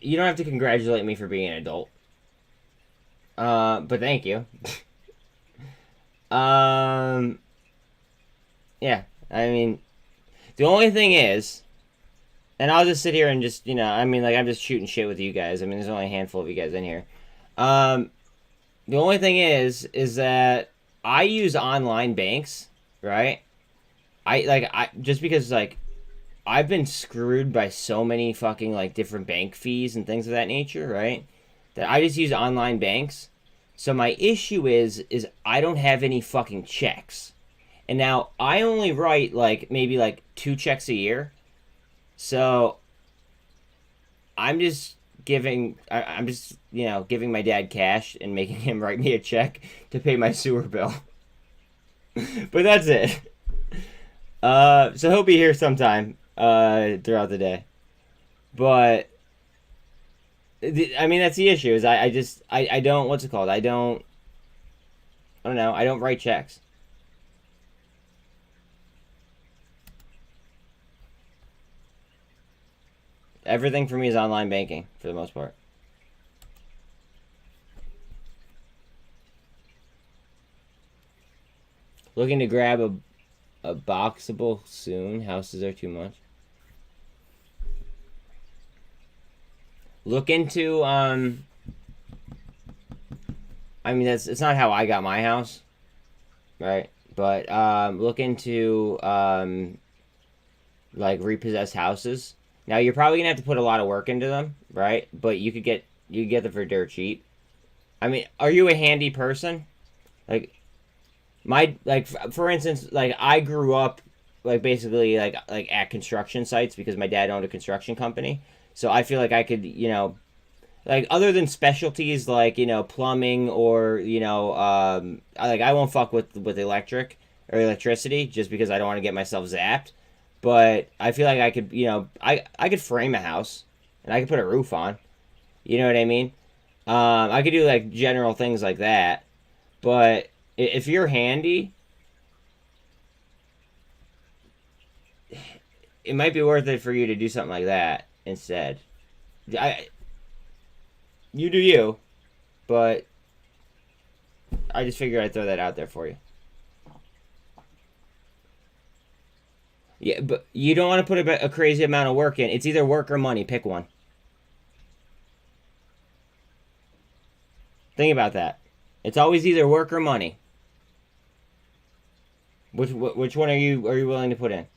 You don't have to congratulate me for being an adult. But thank you. Yeah, I mean, the only thing is, and I'll just sit here and just, I mean, like, I'm just shooting shit with you guys. I mean, there's only a handful of you guys in here. The only thing is that I use online banks, right? Just because, like, I've been screwed by so many fucking, like, different bank fees and things of that nature, right? That I just use online banks. So my issue is I don't have any fucking checks. And now I only write, like, maybe, like, 2 checks a year. So I'm just giving my dad cash and making him write me a check to pay my sewer bill. But that's it. So he'll be here sometime throughout the day. But I mean, that's the issue. Is I don't, what's it called? I don't know. I don't write checks. Everything for me is online banking for the most part. Looking to grab a boxable soon. Houses are too much. Look into I mean, it's not how I got my house, right? But look into like repossessed houses. Now you're probably gonna have to put a lot of work into them, right? But you could get them for dirt cheap. I mean, are you a handy person? Like for instance, like I grew up like basically like at construction sites because my dad owned a construction company. So I feel like I could, like other than specialties like, plumbing or, like I won't fuck with electric or electricity just because I don't want to get myself zapped. But I feel like I could, I could frame a house and I could put a roof on. You know what I mean? I could do like general things like that. But if you're handy, it might be worth it for you to do something like that instead. You do you, but I just figured I'd throw that out there for you. Yeah, but you don't want to put a crazy amount of work in. It's either work or money. Pick one. Think about that. It's always either work or money. Which one are you willing to put in?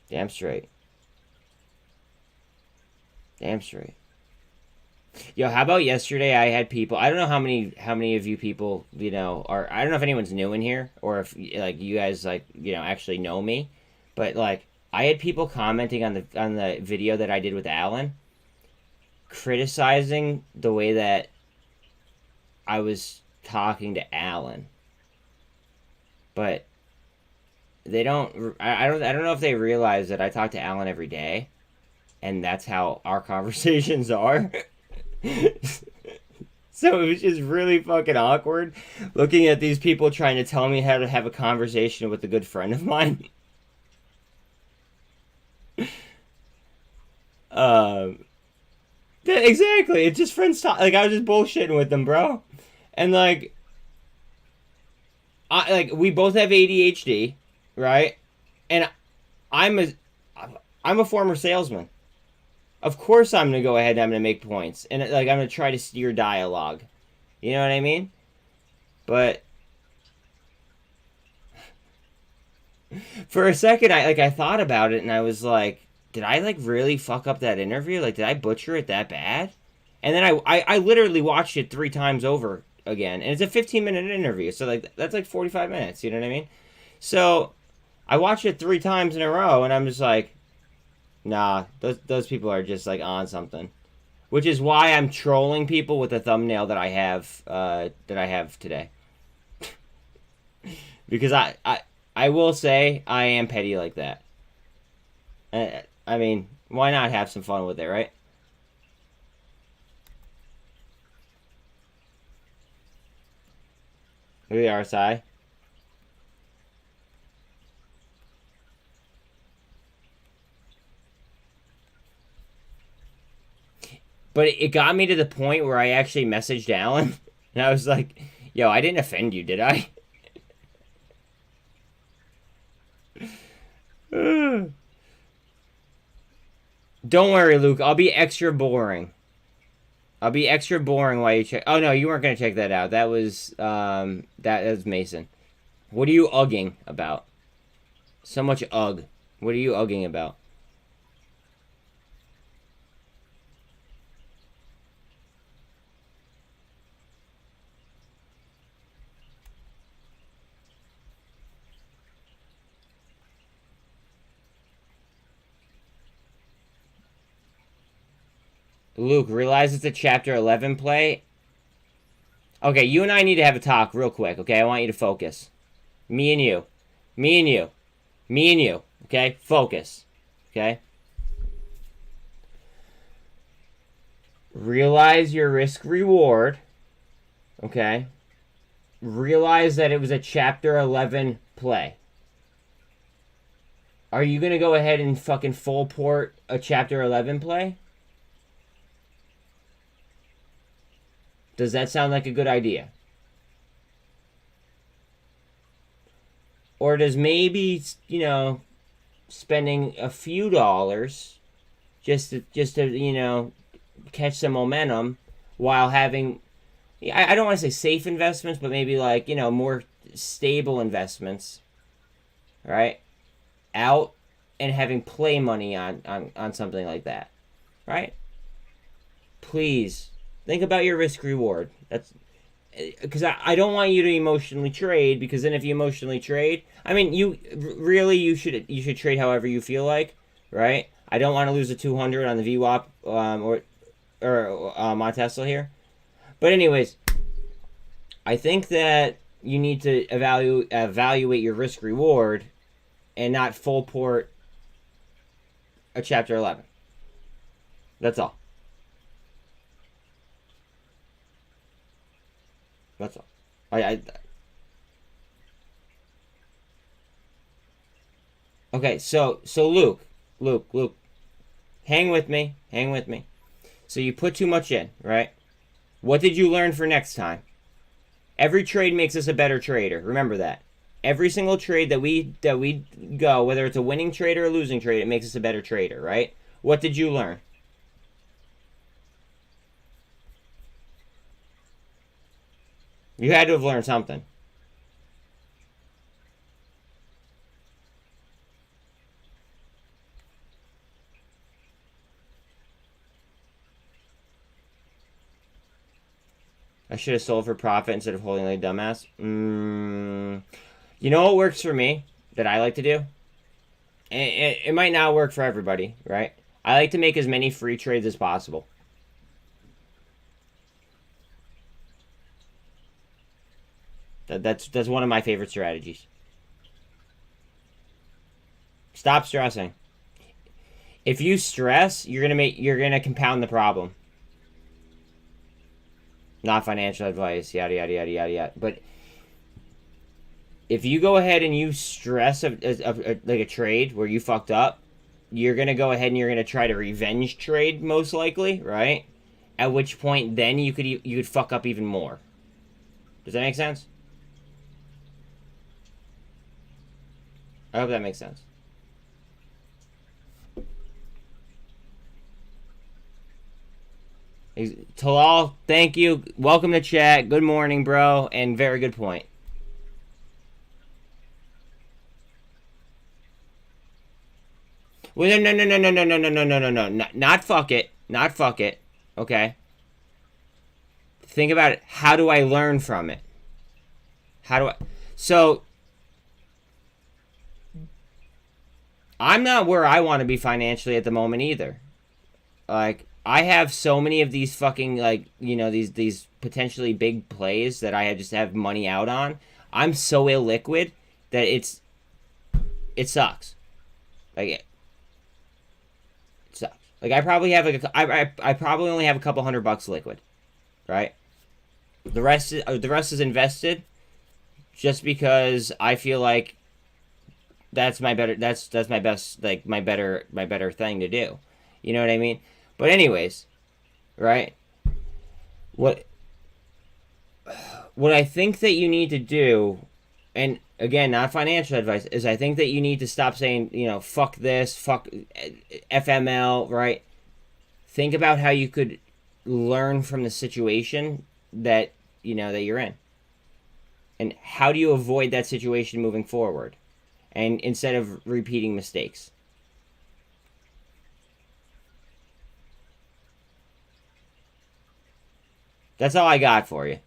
Damn straight. Damn straight. Yo, how about yesterday? I had people. I don't know how many of you people are. I don't know if anyone's new in here or if like you guys like actually know me, but like I had people commenting on the video that I did with Alan, criticizing the way that I was talking to Alan, but they don't. I don't know if they realize that I talk to Alan every day, and that's how our conversations are. So it was just really fucking awkward looking at these people trying to tell me how to have a conversation with a good friend of mine. Um, exactly. It's just friends talk. Like I was just bullshitting with them, bro. And we both have ADHD, right? And I'm a I'm a former salesman. Of course, I'm gonna go ahead and I'm gonna make points, and I'm gonna try to steer dialogue. You know what I mean? But for a second, I thought about it, and I was like, did I really fuck up that interview? Like, did I butcher it that bad? And then I literally watched it 3 times over again, and it's a 15-minute interview, so that's 45 minutes. You know what I mean? So I watched it 3 times in a row, and I'm just like, nah, those people are just on something. Which is why I'm trolling people with the thumbnail that I have today. Because I will say I am petty like that. I mean, why not have some fun with it, right? Look at the RSI. But it got me to the point where I actually messaged Alan. And I was like, yo, I didn't offend you, did I? Don't worry, Luke. I'll be extra boring. I'll be extra boring while you check. Oh, no, you weren't going to check that out. That was Mason. What are you ugging about? So much ugh. What are you ugging about? Luke, realize it's a chapter 11 play. Okay, you and I need to have a talk real quick, okay? I want you to focus. Me and you. Me and you. Me and you. Okay? Focus. Okay? Realize your risk reward. Okay? Realize that it was a chapter 11 play. Are you gonna go ahead and fucking full port a chapter 11 play? Does that sound like a good idea? Or does maybe, spending a few dollars just to catch some momentum while having, I don't want to say safe investments, but maybe more stable investments, right? Out and having play money on something like that, right? Please think about your risk reward. That's because I don't want you to emotionally trade, because then if you emotionally trade, I mean, you should trade however you feel like, right? I don't want to lose a 200 on the VWAP or on Tesla here. But anyways, I think that you need to evaluate your risk reward and not full port a chapter 11. That's all. That's all. Okay, so Luke, hang with me. So you put too much in, right? What did you learn for next time? Every trade makes us a better trader. Remember that. Every single trade that we go, whether it's a winning trade or a losing trade, it makes us a better trader, right? What did you learn? You had to have learned something. I should have sold for profit instead of holding like a dumbass. You know what works for me that I like to do? It might not work for everybody, right? I like to make as many free trades as possible. That's one of my favorite strategies. Stop stressing. If you stress, you're gonna compound the problem. Not financial advice, yada, yada, yada, yada, yada. But if you go ahead and you stress like a trade where you fucked up, you're going to go ahead and you're going to try to revenge trade, most likely, right? At which point, then you could fuck up even more. Does that make sense? I hope that makes sense. Talal, thank you. Welcome to chat. Good morning, bro. And very good point. Well, no. Not fuck it. Not fuck it. Okay. Think about it. How do I learn from it? How do I... So, I'm not where I want to be financially at the moment either. Like, I have so many of these fucking, like, you know, these potentially big plays that I just have money out on. I'm so illiquid that it sucks. Like, it sucks. Like, I probably have, like, I probably only have a couple $100 liquid, right? The rest is invested just because I feel like that's my better, that's my best, like, my better thing to do. You know what I mean? But anyways, right? What I think that you need to do, and again, not financial advice, is I think that you need to stop saying, you know, fuck this, fuck FML, right? Think about how you could learn from the situation that, you know, that you're in. And how do you avoid that situation moving forward? And instead of repeating mistakes. That's all I got for you.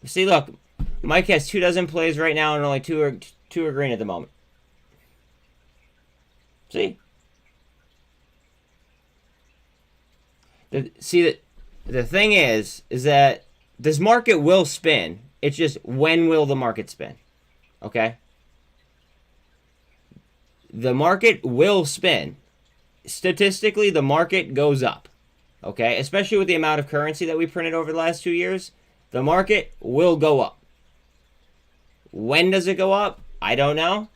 See, look, Mike has 24 plays right now, and only two are green at the moment. See? The thing is that this market will spin. It's just, when will the market spin? Okay? The market will spin. Statistically, the market goes up. Okay? Especially with the amount of currency that we printed over the last 2 years. The market will go up. When does it go up? I don't know.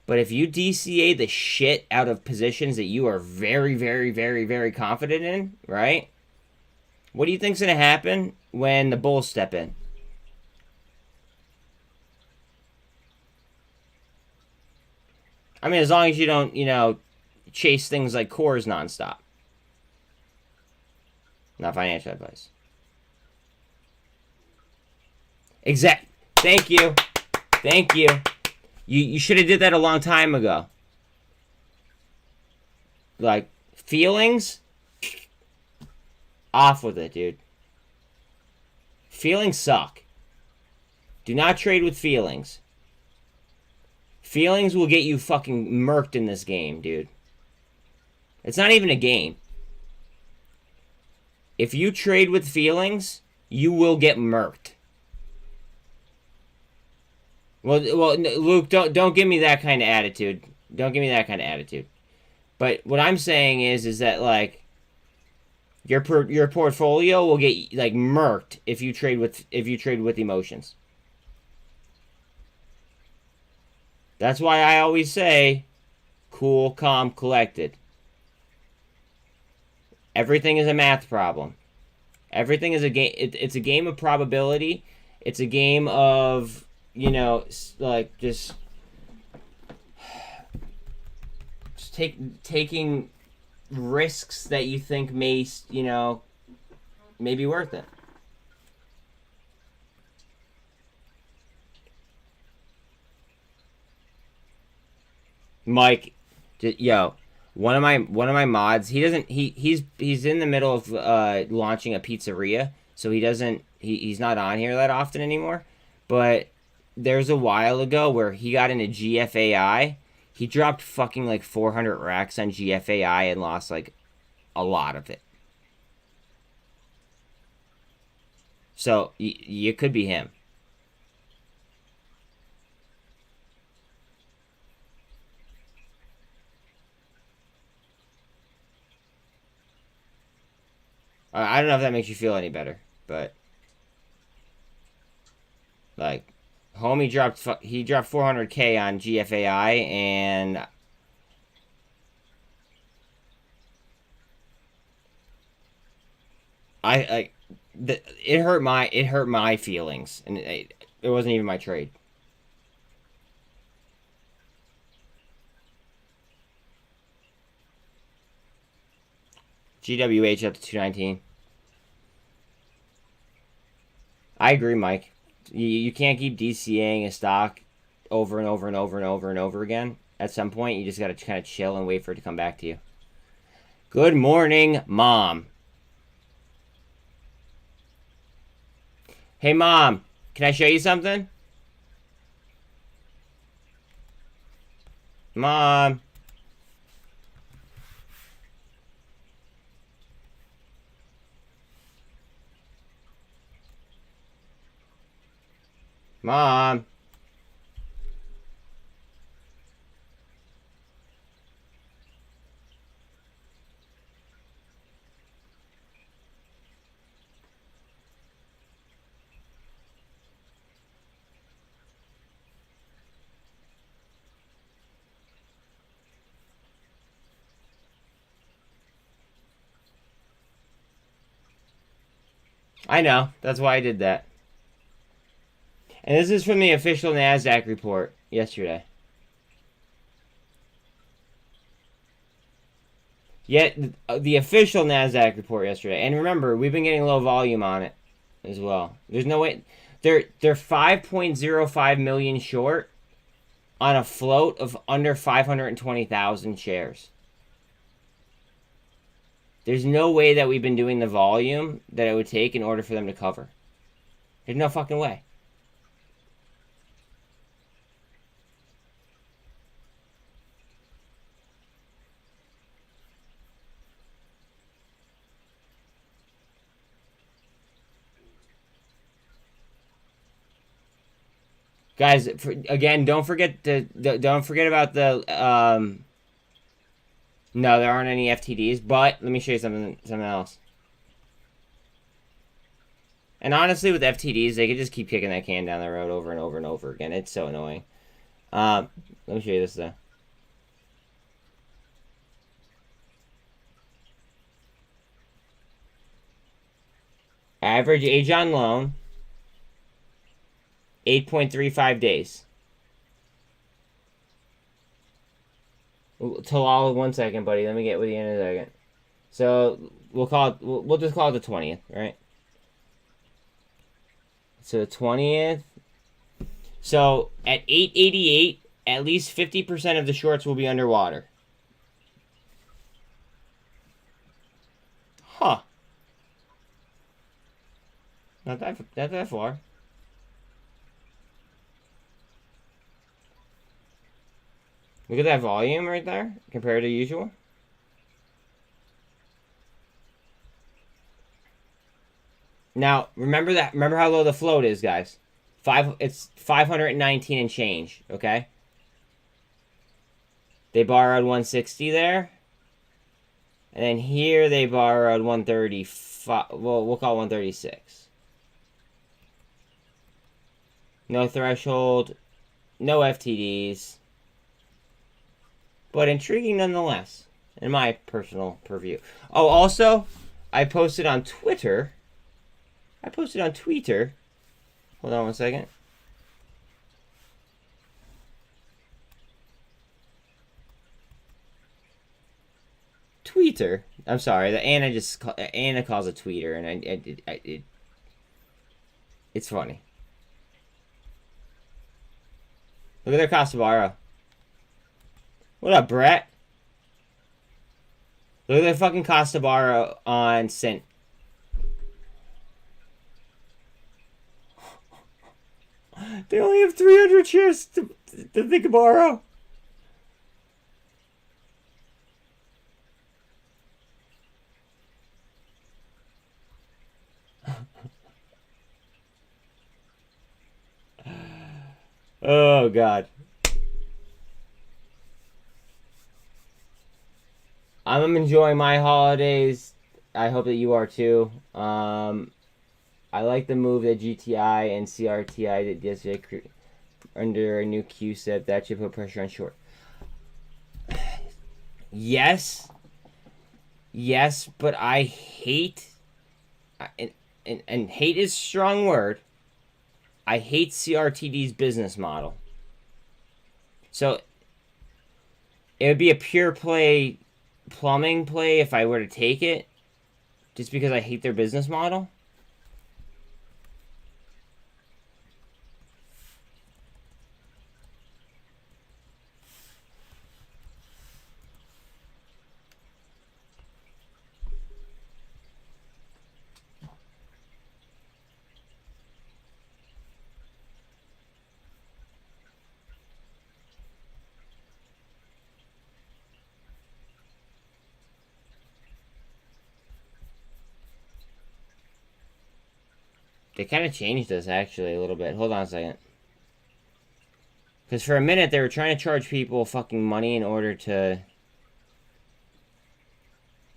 But if you DCA the shit out of positions that you are very, very, very, very confident in, right? What do you think's going to happen when the bulls step in? I mean, as long as you don't, you know, chase things like cores nonstop. Not financial advice. Thank you. Thank you. You should have did that a long time ago. Like, feelings? Off with it, dude. Feelings suck. Do not trade with feelings. Feelings will get you fucking murked in this game, dude. It's not even a game. If you trade with feelings, you will get murked. Well, Luke, don't give me that kind of attitude. Don't give me that kind of attitude. But what I'm saying is that, like, your portfolio will get, like, murked if you trade with emotions. That's why I always say, cool, calm, collected. Everything is a math problem. Everything is a game. It's a game of probability. It's a game of, you know, like, just taking risks that you think may, you know, may be worth it. Mike, yo, one of my mods, he's in the middle of launching a pizzeria, so he's not on here that often anymore. But there's a while ago where he got into GFAI. He dropped fucking like 400 racks on GFAI and lost like a lot of it. So you could be him. I don't know if that makes you feel any better, but like, homie dropped 400K on GFAI, and it hurt my feelings, and it wasn't even my trade. GWH up to 219. I agree, Mike. You can't keep DCAing a stock over and over and over and over and over again. At some point, you just got to kind of chill and wait for it to come back to you. Good morning, Mom. Hey, Mom, can I show you something? Mom. Mom. I know. That's why I did that. And this is from the official NASDAQ report yesterday. Yet, the official NASDAQ report yesterday. And remember, we've been getting low volume on it as well. There's no way. They're 5.05 million short on a float of under 520,000 shares. There's no way that we've been doing the volume that it would take in order for them to cover. There's no fucking way. Guys, again, don't forget about the no, there aren't any FTDs, but let me show you something else. And honestly, with FTDs, they could just keep kicking that can down the road over and over and over again. It's so annoying. Let me show you this though. Average age on loan, 8.35 days. Talal, 1 second, buddy. Let me get with you in a second. So we'll just call it the 20th, right? So the 20th. So at 888, at least 50% of the shorts will be underwater. Huh. Not that far. Look at that volume right there compared to usual. Now, remember how low the float is, guys. It's 519 and change, okay? They borrowed 160 there. And then here they borrowed 135. Well, we'll call it 136. No threshold, no FTDs. But intriguing nonetheless, in my personal purview. Oh, also, I posted on Twitter. Hold on 1 second. Tweeter. I'm sorry. Anna calls it tweeter, and it's funny. Look at their cost to borrow. What up, Brett? Look at their fucking cost to borrow on SINT. They only have 300 shares to they can borrow. Oh, God. I'm enjoying my holidays. I hope that you are too. I like the move that GTI and CRTI did yesterday under a new QSIP. That should put pressure on short. Yes. Yes, but I hate, and hate is a strong word. I hate CRTD's business model. So it would be a pure play plumbing play if I were to take it, just because I hate their business model. They kind of changed this, actually, a little bit. Hold on a second. Because for a minute, they were trying to charge people fucking money in order to...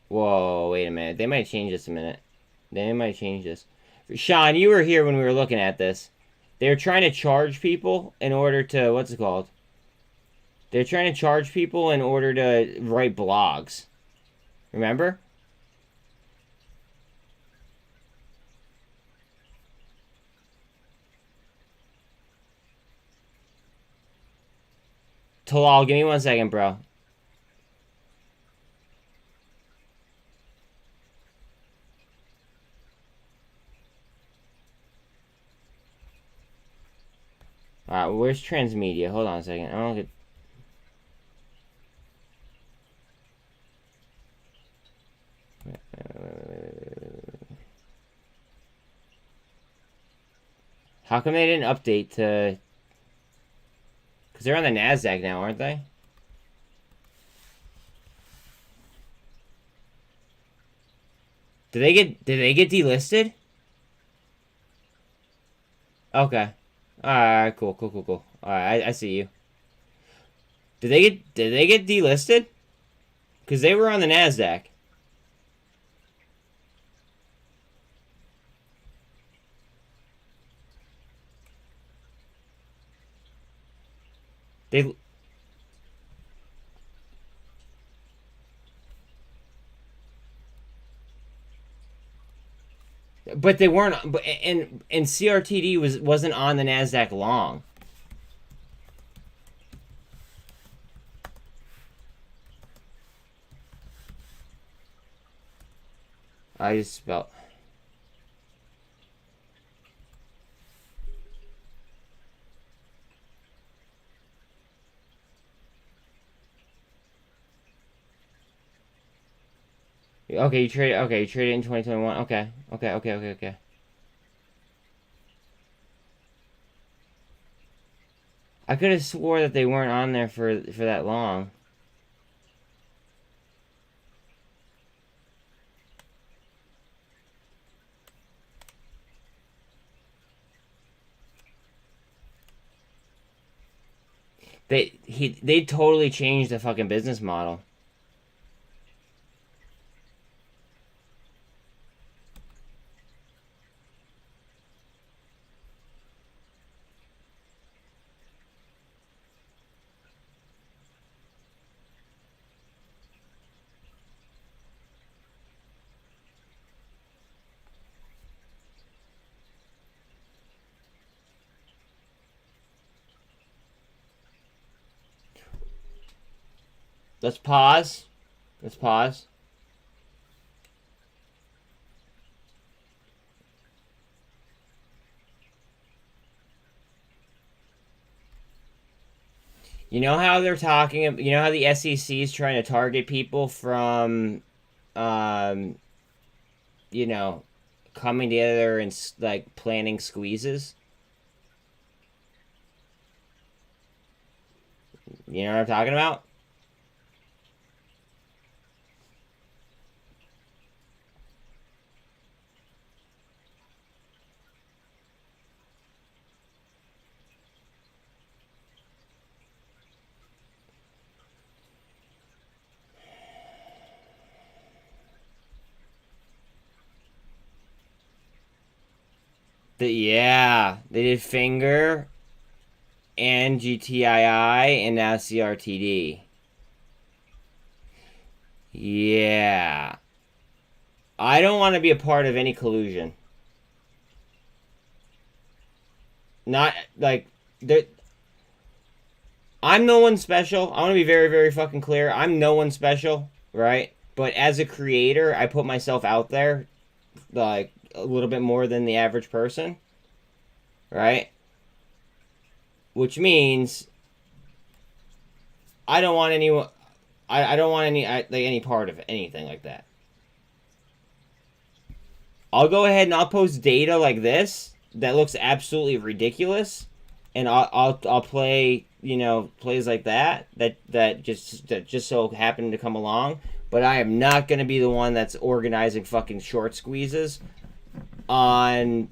Whoa, wait a minute. They might change this a minute. They might change this. Sean, you were here when we were looking at this. They were trying to charge people in order to... What's it called? They're trying to charge people in order to write blogs. Remember? Talal, give me 1 second, bro. Alright, where's transmedia? Hold on a second. I don't get... How come they didn't update to... Because they're on the NASDAQ now, aren't they? Did they get delisted? Okay. Alright, cool. Alright, I see you. Did they get delisted? Because they were on the NASDAQ. They... But they weren't... And CRTD wasn't on the NASDAQ long. I just spelled... Okay, you traded it in 2021. Okay. I could have swore that they weren't on there for that long. They totally changed the fucking business model. Let's pause. You know how they're talking, you know how the SEC is trying to target people from, you know, coming together and, like, planning squeezes? You know what I'm talking about? Yeah, they did finger and GTII and now CRTD. Yeah. I don't want to be a part of any collusion. Not like there. I'm no one special. I want to be very, very fucking clear. I'm no one special, right? But as a creator, I put myself out there like a little bit more than the average person, right? Which means I don't want anyone. I don't want any part of anything like that. I'll go ahead and I'll post data like this that looks absolutely ridiculous, and I'll play plays like that just so happen to come along. But I am not going to be the one that's organizing fucking short squeezes on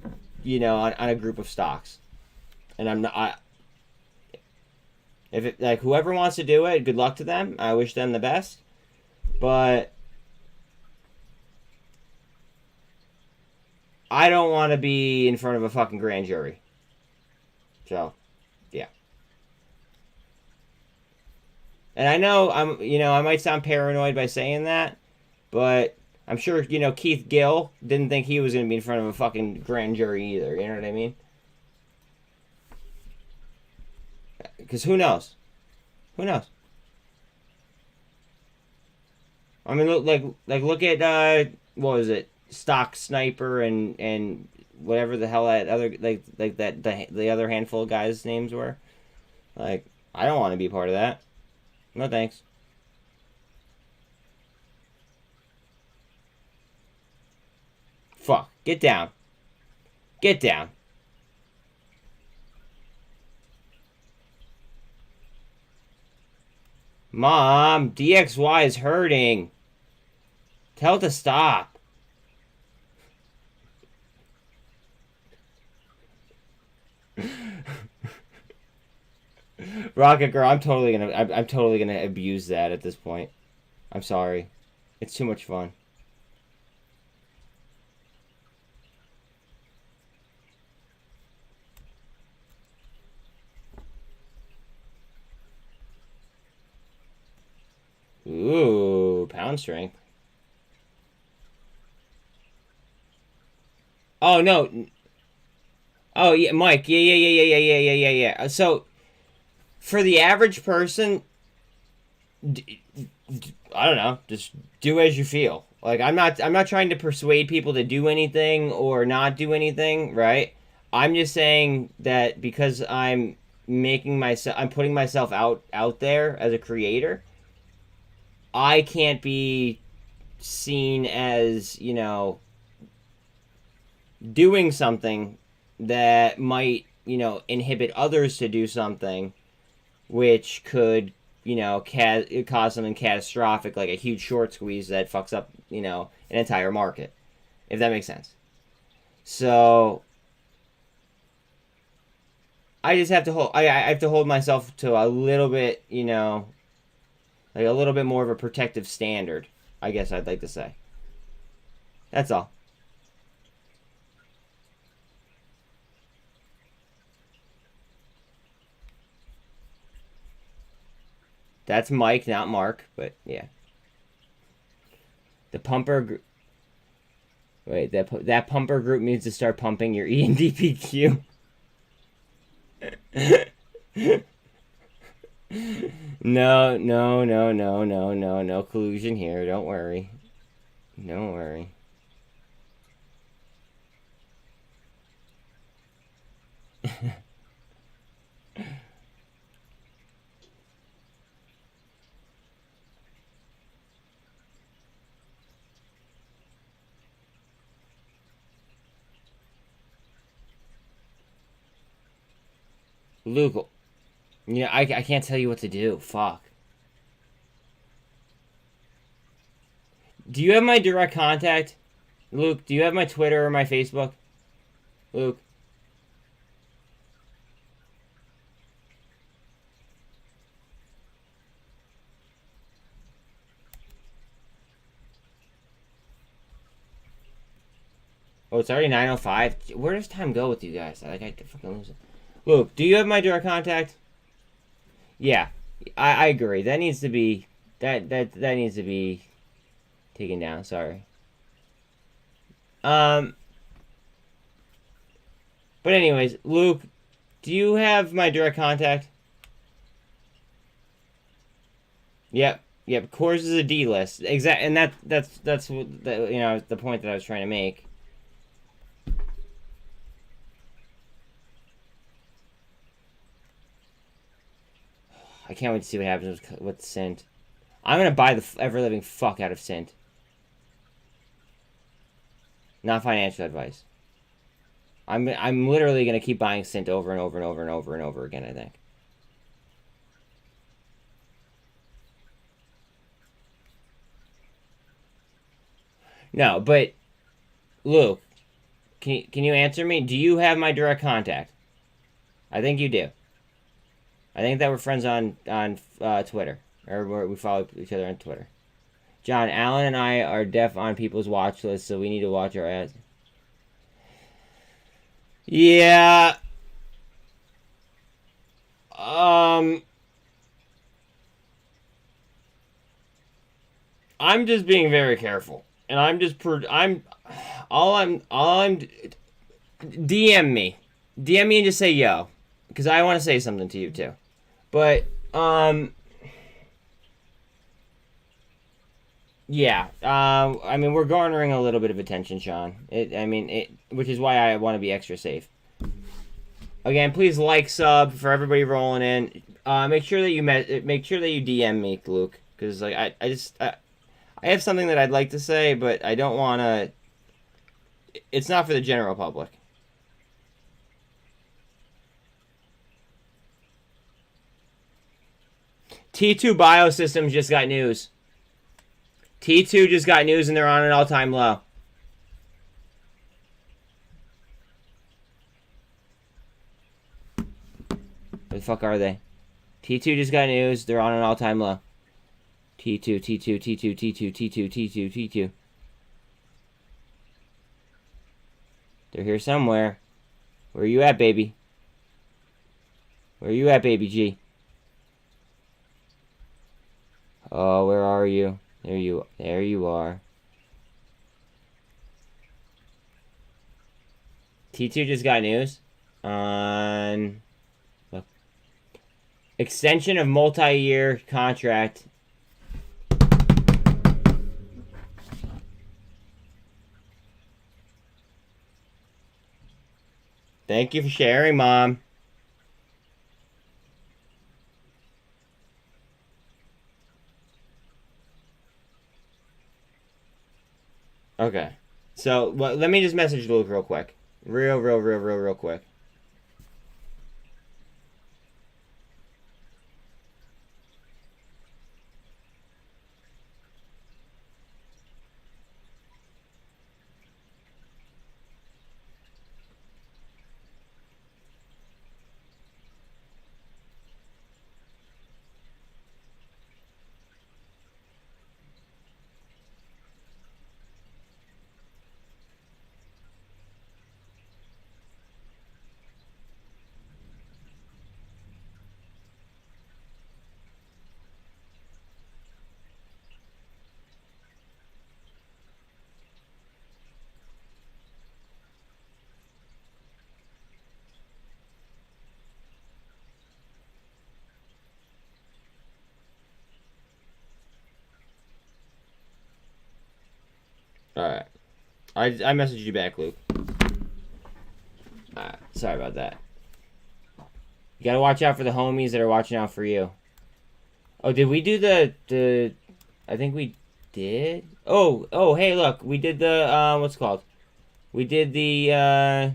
on a group of stocks, and I'm not. If it, like, whoever wants to do it, good luck to them. I wish them the best. But I don't want to be in front of a fucking grand jury. So, yeah. And I know I might sound paranoid by saying that, but I'm sure, Keith Gill didn't think he was going to be in front of a fucking grand jury either. You know what I mean? Because who knows? Who knows? I mean, look at what was it? Stock Sniper and whatever the hell that other the other handful of guys' names were. Like, I don't want to be part of that. No thanks. Fuck. Get down. Get down. Mom, DXY is hurting. Tell it to stop. Rocket Girl, I'm totally gonna abuse that at this point. I'm sorry. It's too much fun. Ooh, pound strength. Oh no. Oh yeah, Mike. Yeah. So, for the average person, I don't know. Just do as you feel. Like, I'm not trying to persuade people to do anything or not do anything, right? I'm just saying that because I'm putting myself out there as a creator. I can't be seen as, doing something that might, inhibit others to do something which could, cause something catastrophic, like a huge short squeeze that fucks up, an entire market, if that makes sense. So I just have to I have to hold myself to a little bit, like a little bit more of a protective standard, I guess I'd like to say. That's all. That's Mike, not Mark, but yeah. The pumper group. Wait, that pumper group needs to start pumping your ENDPQ. No collusion here. Don't worry. Don't worry. Luke, I can't tell you what to do. Fuck. Do you have my direct contact? Luke, do you have my Twitter or my Facebook? Luke? Oh, it's already 9:05. Where does time go with you guys? I fucking lose it. Luke, do you have my direct contact? Yeah, I agree. That needs to be that needs to be taken down. Sorry. But anyways, Luke, do you have my direct contact? Yep. Yep. Coors is a D list. Exact, and that's what the point that I was trying to make. I can't wait to see what happens with SINT. I'm gonna buy the ever living fuck out of SINT. Not financial advice. I'm literally gonna keep buying SINT over and over and over and over and over again. I think. No, but Luke, can you answer me? Do you have my direct contact? I think you do. I think that we're friends on Twitter, or we follow each other on Twitter. John, Allen and I are deaf on people's watch list, so we need to watch our ads. Yeah. I'm just being very careful, and I'm DM me, and just say yo, because I want to say something to you too, but yeah, I mean, we're garnering a little bit of attention, Sean. Which is why I want to be extra safe. Again, please sub for everybody rolling in. Make sure that you DM me, Luke, because like I have something that I'd like to say, but I don't want to. It's not for the general public. T2 Biosystems just got news. T2 just got news and they're on an all-time low. Where the fuck are they? T2 just got news. They're on an all-time low. T2, T2, T2, T2, T2, T2, T2. They're here somewhere. Where are you at, baby? Where are you at, baby G? Oh, where are you? There you are. T2 just got news on extension of multi-year contract. Thank you for sharing, Mom. Okay. So, let me just message Luke real quick. Real quick. Alright. I messaged you back, Luke. Alright. Sorry about that. You gotta watch out for the homies that are watching out for you. Oh, did we do the I think we did? Oh, hey, look. We did the, what's it called? We did the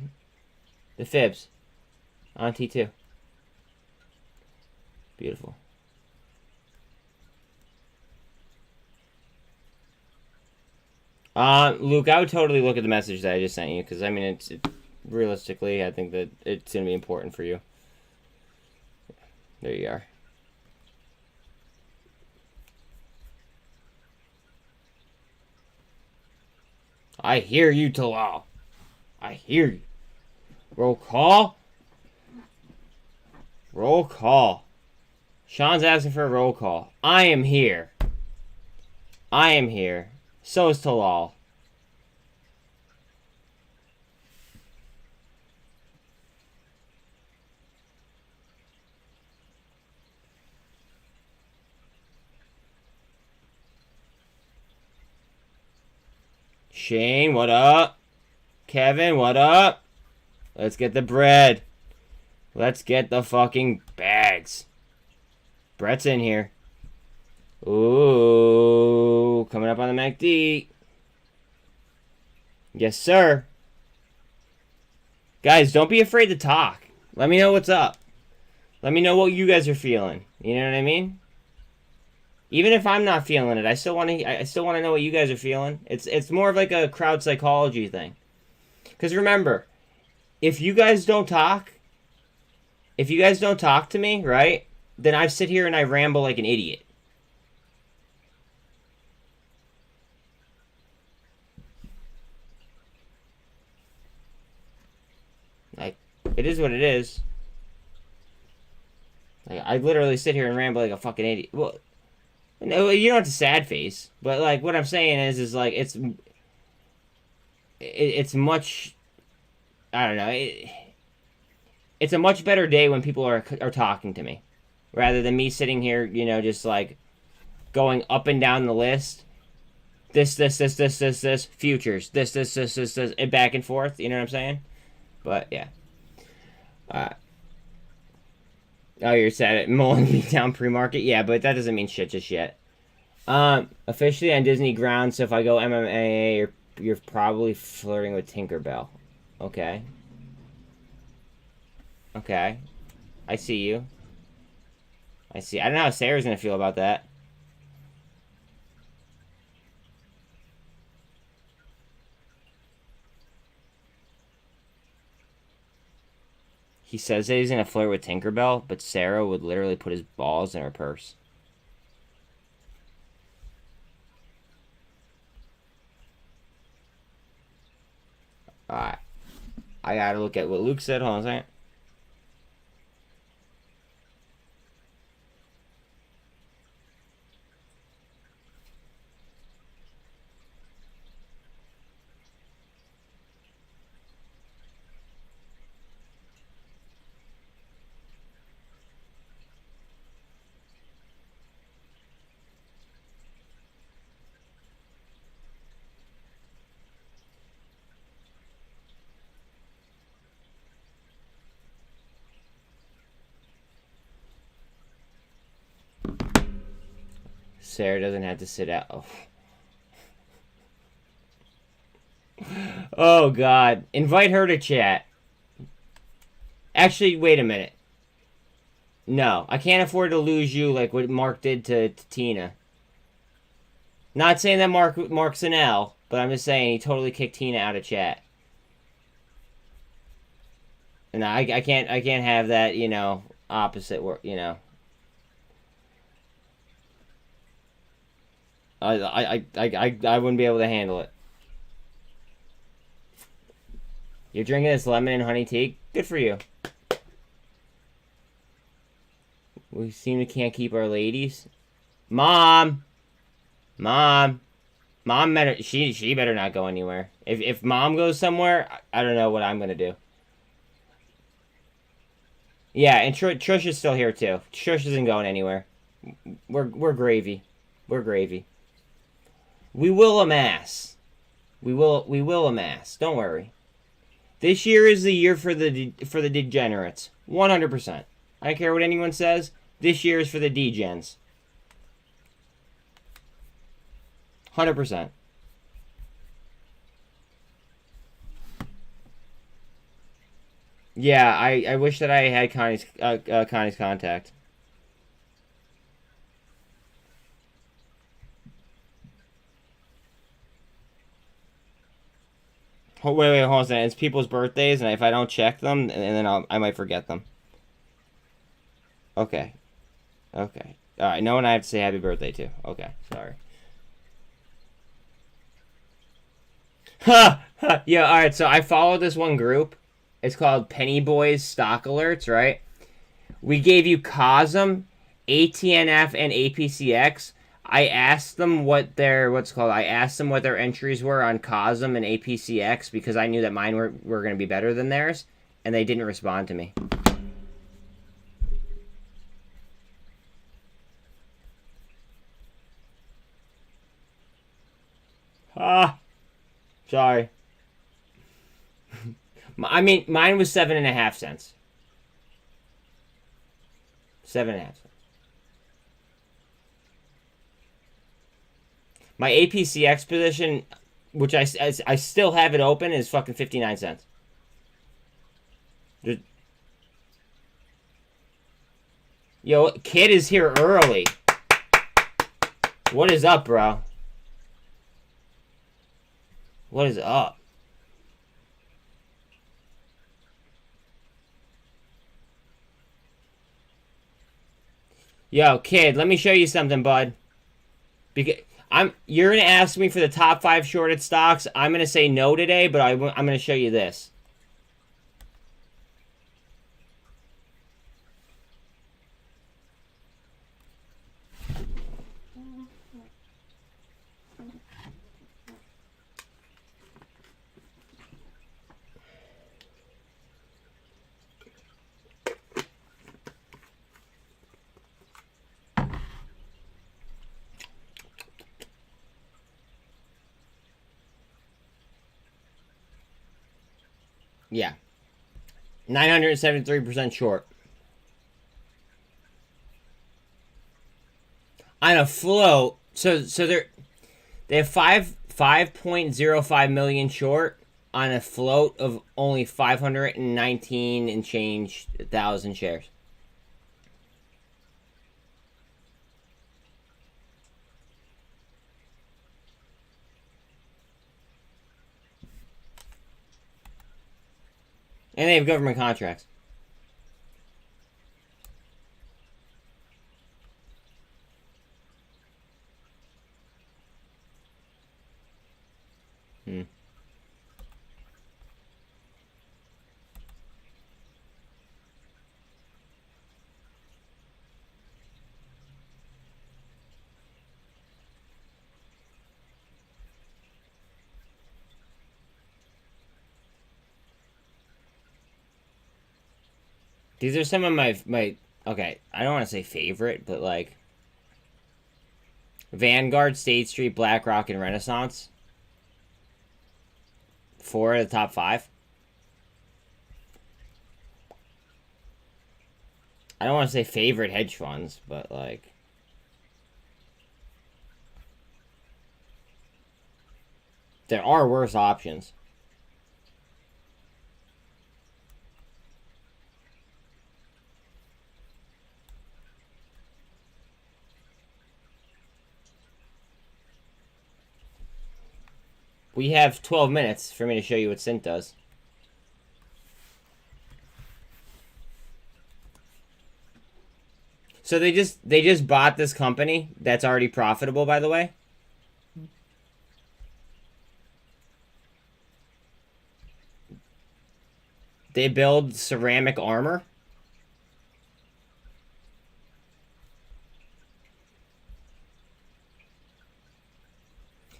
fibs on T2. Beautiful. Luke, I would totally look at the message that I just sent you, because, I mean, realistically, I think that it's going to be important for you. There you are. I hear you, Talal. I hear you. Roll call. Roll call. Sean's asking for a roll call. I am here. I am here. So is Talal. Shane, what up? Kevin, what up? Let's get the bread. Let's get the fucking bags. Brett's in here. Ooh, coming up on the MACD. Yes, sir. Guys, don't be afraid to talk. Let me know what's up. Let me know what you guys are feeling. You know what I mean? Even if I'm not feeling it, I still want to know what you guys are feeling. It's more of like a crowd psychology thing. Because remember, if you guys don't talk to me, right? Then I sit here and I ramble like an idiot. Like, it is what it is. Like, I literally sit here and ramble like a fucking idiot. Well, no, you don't have to sad face, but like what I'm saying is like it's much. I don't know. It's a much better day when people are talking to me, rather than me sitting here, you know, just like going up and down the list. This, futures. This, and back and forth. You know what I'm saying? But yeah. Oh, you're sad at muln being down pre-market? Yeah, but that doesn't mean shit just yet. Officially on Disney grounds, so if I go MMA, you're probably flirting with Tinkerbell. Okay. Okay. I see you. I see. I don't know how Sarah's gonna feel about that. He says that he's gonna flirt with Tinkerbell, but Sarah would literally put his balls in her purse. Alright. I gotta look at what Luke said. Hold on a second. Sarah doesn't have to sit out. Oh. Oh, God. Invite her to chat. Actually, wait a minute. No, I can't afford to lose you like what Mark did to Tina. Not saying that Mark's an L, but I'm just saying he totally kicked Tina out of chat. And I can't have that, you know, opposite work, you know. I wouldn't be able to handle it. You're drinking this lemon and honey tea? Good for you. We seem to can't keep our ladies. Mom, better, she better not go anywhere. If Mom goes somewhere, I don't know what I'm gonna do. Yeah, and Trish is still here too. Trish isn't going anywhere. We're gravy. We're gravy. We will amass. We will amass. Don't worry. This year is the year for the degenerates. 100%. I don't care what anyone says. This year is for the degens. 100%. Yeah, I wish that I had Connie's contact. Wait, hold on a second. It's people's birthdays, and if I don't check them, and then I might forget them. Okay. Okay. Alright, no one I have to say happy birthday to. Okay, sorry. Ha! Yeah, all right. So I follow this one group. It's called Penny Boys Stock Alerts, right? We gave you cosm, ATNF, and APCX. I asked them what their I asked them what their entries were on cosm and APCX because I knew that mine were going to be better than theirs, and they didn't respond to me. Ah, sorry. I mean, mine was 7.5 cents. 7.5 cents. My APCX position, which I still have it open, is fucking 59 cents. Yo, kid is here early. What is up, bro? What is up? Yo, kid, let me show you something, bud. Because you're gonna ask me for the top 5 shorted stocks. I'm gonna say no today, but I'm gonna show you this. Yeah. 973% short. On a float, so they have 5.05 million short on a float of only 519 and change thousand shares. And they have government contracts. These are some of my okay, I don't want to say favorite, but like Vanguard, State Street, BlackRock, and Renaissance. 4 of the top 5. I don't want to say favorite hedge funds, but like there are worse options. We have 12 minutes for me to show you what SINT does. So they just bought this company that's already profitable, by the way. They build ceramic armor.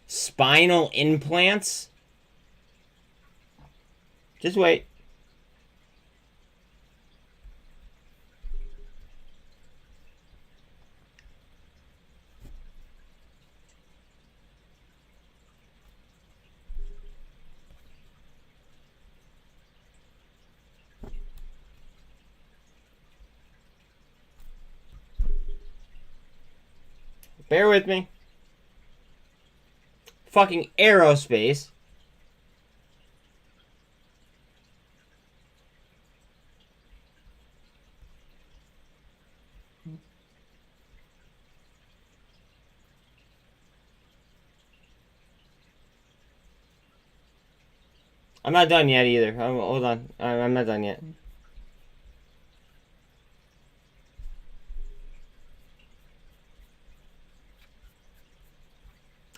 Spinal implants. Just wait. Bear with me. Fucking aerospace. I'm not done yet either. Hold on. I'm not done yet.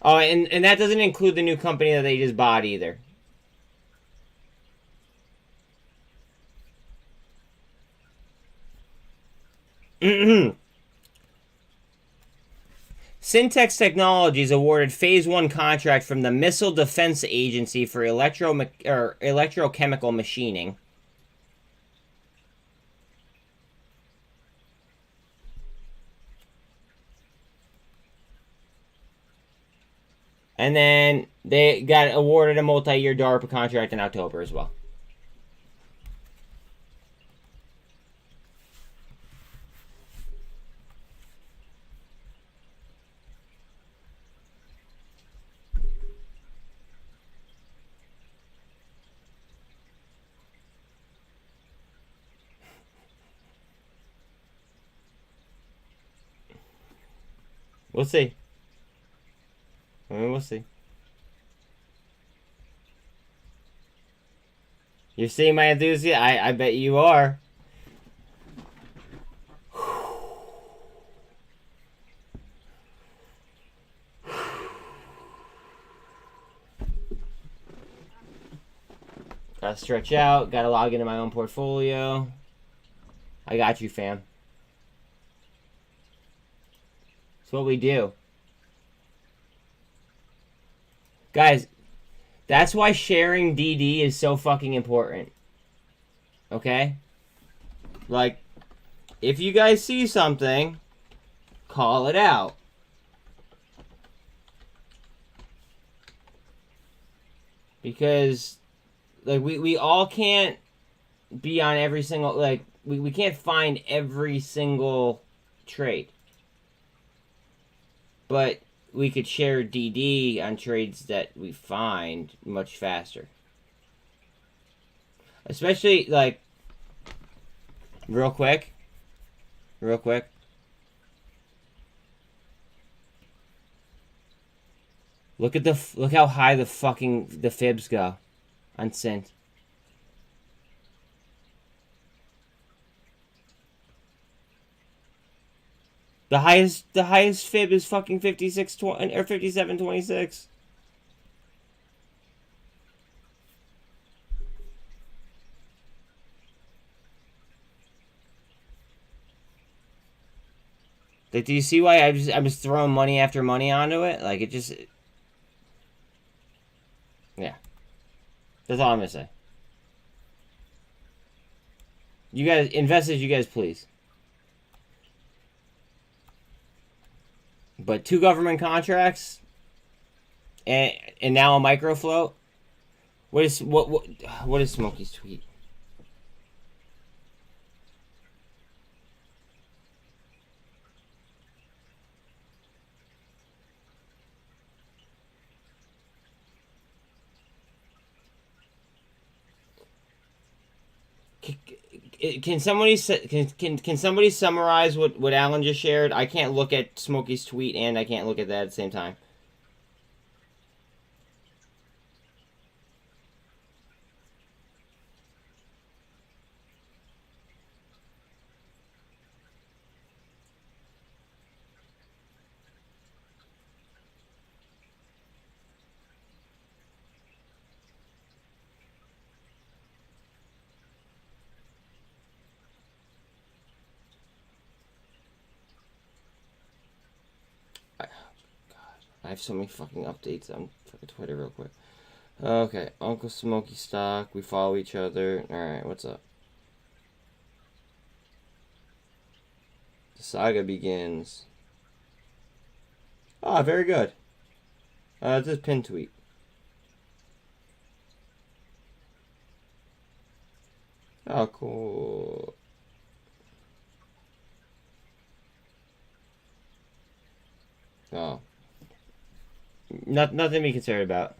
Oh, and that doesn't include the new company that they just bought either. Syntex Technologies awarded Phase 1 contract from the Missile Defense Agency for electrochemical machining. And then they got awarded a multi-year DARPA contract in October as well. We'll see. I mean, we'll see. You're seeing my enthusiasm? I bet you are. Gotta stretch out. Gotta log into my own portfolio. I got you, fam. It's what we do. Guys, that's why sharing DD is so fucking important. Okay? Like, if you guys see something, call it out. Because, like, we all can't be on every single, like, we can't find every single trade. But we could share DD on trades that we find much faster. Especially, like, real quick. Look how high the fibs go on SINT. The highest fib is fucking 56.20 or 57.26. Like, do you see why I'm just throwing money after money onto it? Like, it just, yeah. That's all I'm gonna say. You guys, investors, you guys, please. But 2 government contracts, and now a micro float. What is Smokey's tweet? Can somebody summarize what Alan just shared? I can't look at Smokey's tweet and I can't look at that at the same time. I have so many fucking updates on fucking Twitter real quick. Okay, Uncle Smokey stock. We follow each other. Alright, what's up? The saga begins. Ah, very good. This is pin tweet. Oh, cool. Oh. Nothing to be concerned about.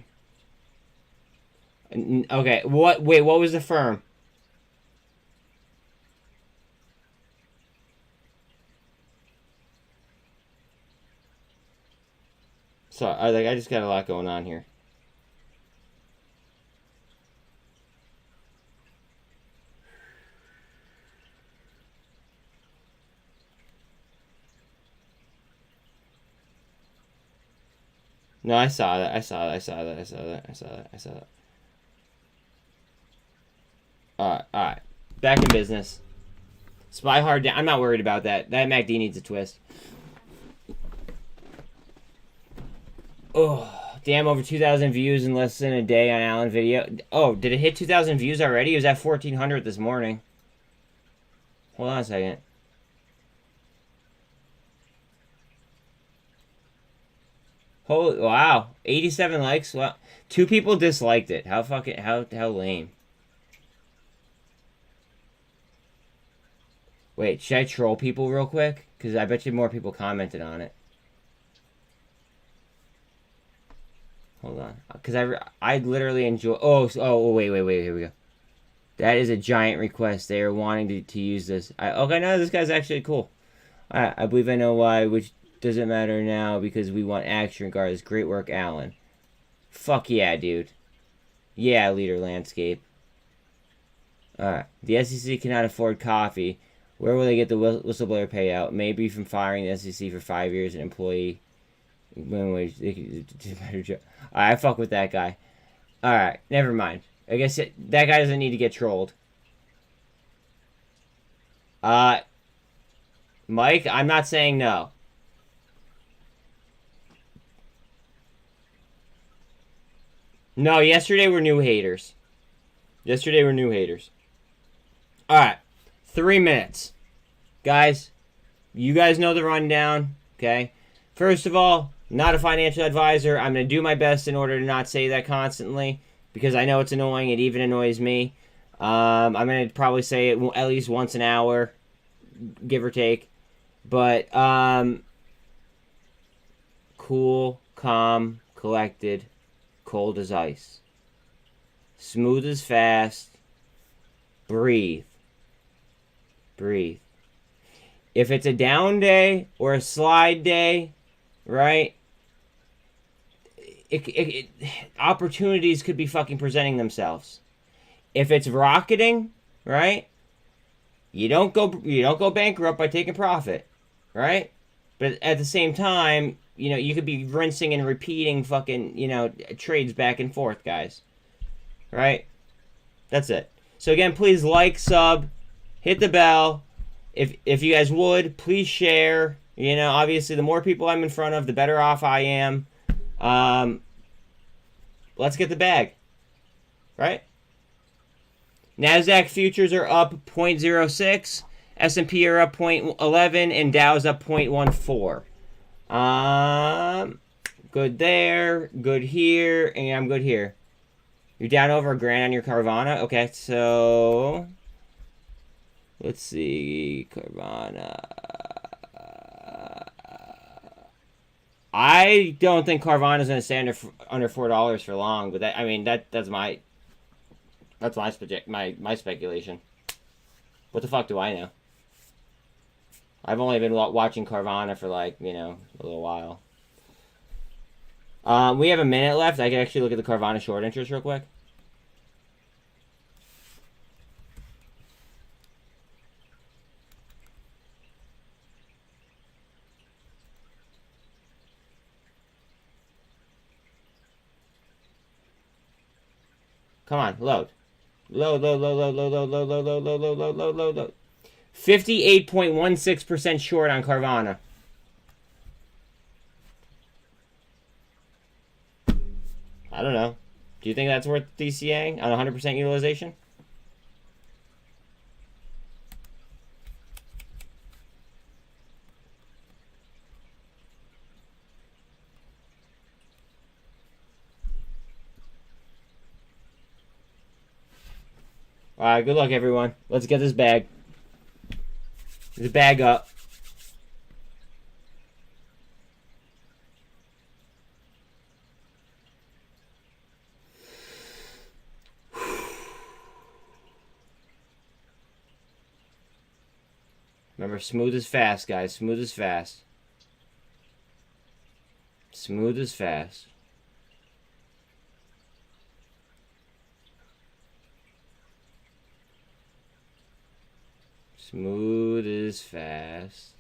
Okay, what was the firm? So, I just got a lot going on here. No, I saw that. Alright. Back in business. Spy hard down. I'm not worried about that. That MACD needs a twist. Oh, damn, over 2,000 views in less than a day on Alan video. Oh, did it hit 2,000 views already? It was at 1,400 this morning. Hold on a second. Holy, wow. 87 likes? Well, 2 people disliked it. How fucking, how lame. Wait, should I troll people real quick? Because I bet you more people commented on it. Hold on. Because I literally enjoy... Oh, wait, here we go. That is a giant request. They are wanting to use this. Okay, no, this guy's actually cool. Alright, I believe I know why, which doesn't matter now because we want action regardless. Great work, Alan. Fuck yeah, dude. Yeah, leader landscape. Alright. The SEC cannot afford coffee. Where will they get the whistleblower payout? Maybe from firing the SEC for 5 years an employee. They could do a better job. Alright, I fuck with that guy. Alright, never mind. I guess that guy doesn't need to get trolled. Mike, I'm not saying no. No, yesterday were new haters. Yesterday were new haters. Alright. 3 minutes. Guys, you guys know the rundown, okay? First of all, not a financial advisor. I'm going to do my best in order to not say that constantly because I know it's annoying. It even annoys me. I'm going to probably say it at least once an hour, give or take. But, cool, calm, collected, cold as ice. Smooth as fast. Breathe. Breathe. If it's a down day or a slide day, right? Opportunities could be fucking presenting themselves. If it's rocketing, right? You don't go bankrupt by taking profit, right? But at the same time, you know, you could be rinsing and repeating fucking, you know, trades back and forth, guys. Right? That's it. So again, please like, sub, hit the bell. If you guys would, please share. You know, obviously, the more people I'm in front of, the better off I am. Let's get the bag. Right? NASDAQ futures are up 0.06. S&P are up 0.11. And Dow's up 0.14. Good there. Good here. And I'm good here. You're down over $1,000 on your Carvana? Okay, so... Let's see, Carvana. I don't think Carvana's going to stay under $4 for long, but that, I mean, that's my speculation. What the fuck do I know? I've only been watching Carvana for like, you know, a little while. We have a minute left. I can actually look at the Carvana short interest real quick. Come on, load. Load. 58.16% short on Carvana. I don't know. Do you think that's worth DCAing on 100% utilization? Alright, good luck, everyone. Let's get this bag. This bag up. Remember, smooth is fast, guys. Smooth is fast. Smooth is fast. Smooth is fast.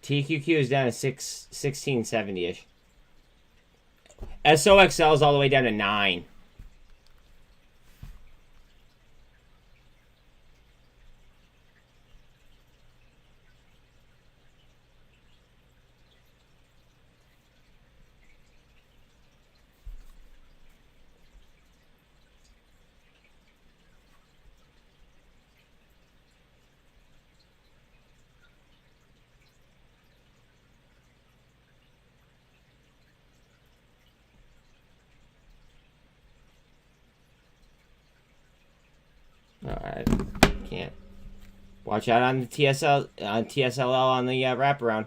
TQQ is down to 1670-ish. SOXL is all the way down to 9. Alright, can't. Watch out on the TSLL on the wraparound.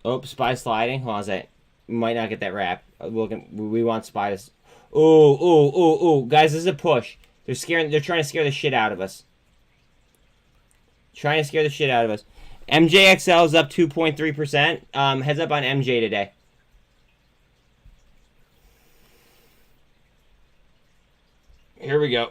Oh, SPY sliding. Hold on a second. We might not get that wrap. We want SPY to... Ooh. Guys, this is a push. They're trying to scare the shit out of us. MJXL is up 2.3%. Heads up on MJ today. Here we go.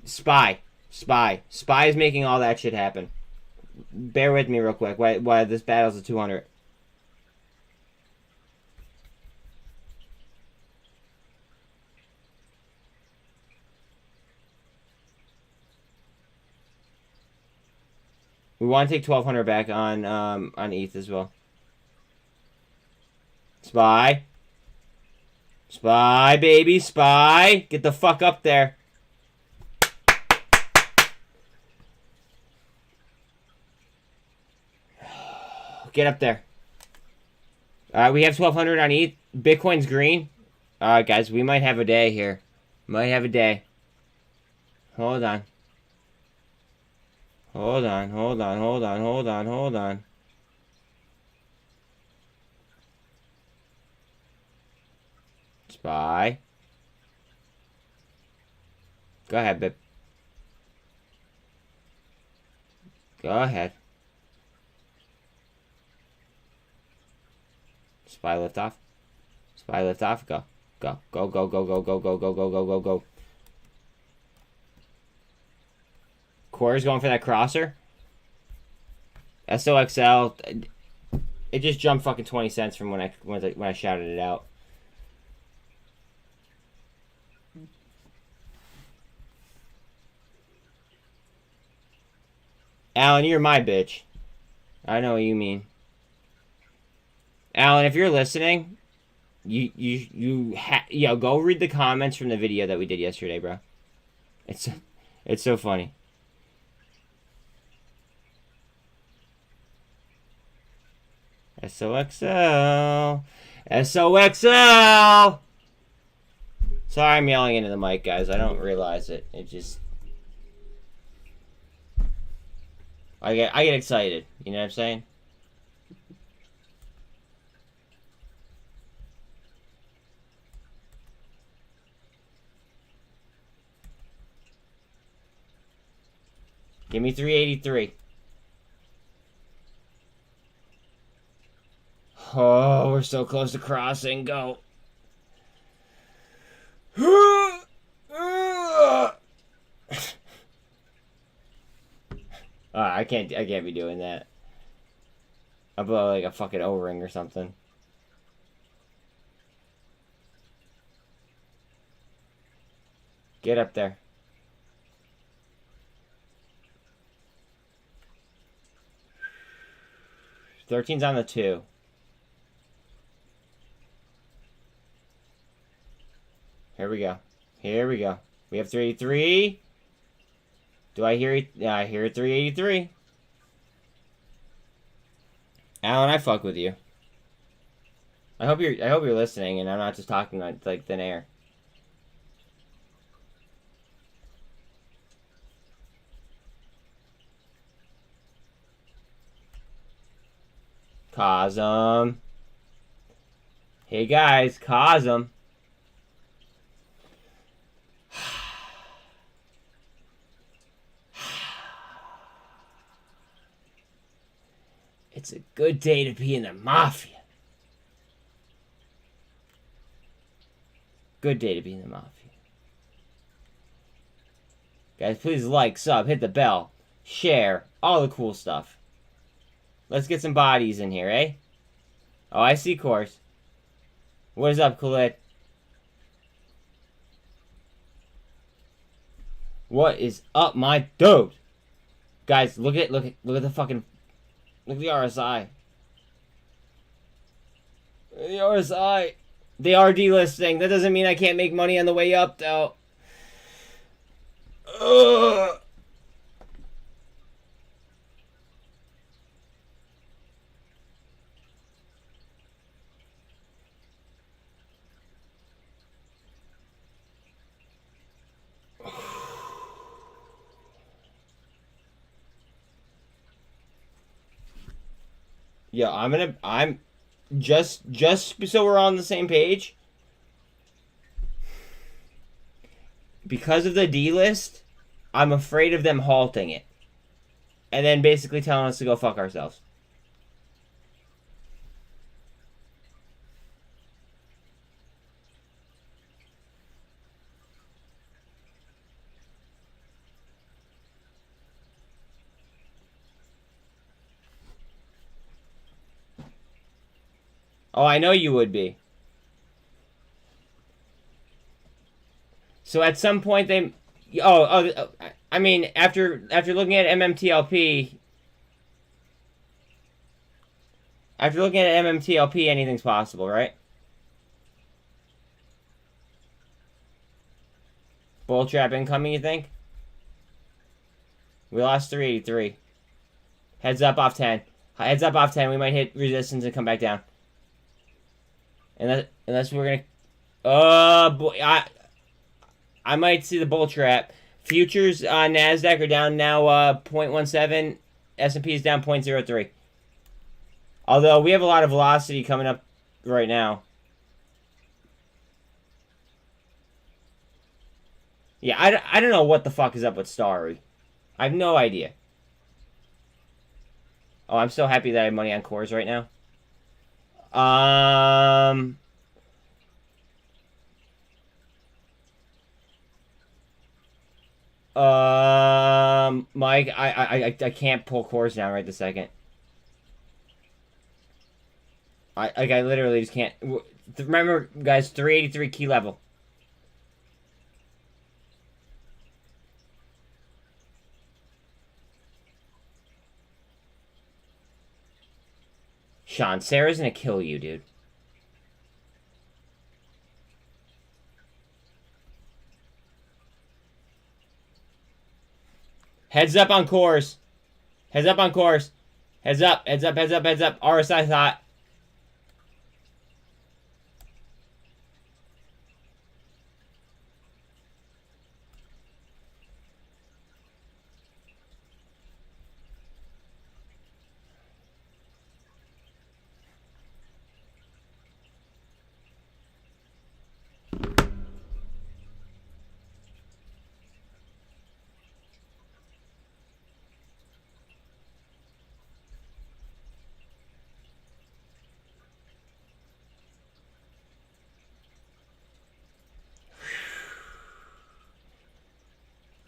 SPY is making all that shit happen. Bear with me real quick. Why this battle's a 200. We want to take 1200 back on ETH as well. SPY, baby, SPY. Get the fuck up there. Get up there. We have 1200 on ETH. Bitcoin's green. Alright, guys, we might have a day here. Hold on. SPY. Go ahead, Bip. Go ahead. SPY lift off. Go. Corey's going for that crosser. SOXL. It just jumped fucking 20 cents from when I shouted it out. Alan, you're my bitch. I know what you mean. Alan, if you're listening, go read the comments from the video that we did yesterday, bro. It's so funny. SOXL. Sorry I'm yelling into the mic, guys. I don't realize it. It just... I get excited. You know what I'm saying? Give me 383. Oh, we're so close to crossing. Go. I can't be doing that. I'll blow like a fucking O-ring or something. Get up there. $13's on the 2. Here we go. We have 383. Do I hear it? Yeah, I hear 383. Alan, I fuck with you. I hope you're listening and I'm not just talking like thin air. Cosm. Hey guys, cosm. It's a good day to be in the mafia. Good day to be in the mafia. Guys, please like, sub, hit the bell, share, all the cool stuff. Let's get some bodies in here, eh? Oh, I see course. What is up, Khalid? What is up, my dude? Guys, look at the fucking, look at the RSI. The RSI. They are delisting. That doesn't mean I can't make money on the way up, though. Ugh. Yeah, I'm just so we're on the same page. Because of the delist, I'm afraid of them halting it. And then basically telling us to go fuck ourselves. Oh, I know you would be. So at some point they... I mean, after looking at MMTLP... After looking at MMTLP, anything's possible, right? Bull trap incoming, you think? We lost 383. Heads up off 10. Heads up off 10. We might hit resistance and come back down. Unless we're gonna... Oh, boy. I might see the bull trap. Futures on NASDAQ are down now 0.17. S&P is down 0.03. Although we have a lot of velocity coming up right now. Yeah, I don't know what the fuck is up with Starry. I have no idea. Oh, I'm so happy that I have money on cores right now. Mike, I can't pull cores down right this second. I literally just can't. Remember, guys, 383 key level. Sean, Sarah's gonna kill you, dude. Heads up on cores. Heads up on cores. Heads up, heads up, heads up, heads up. RSI thought.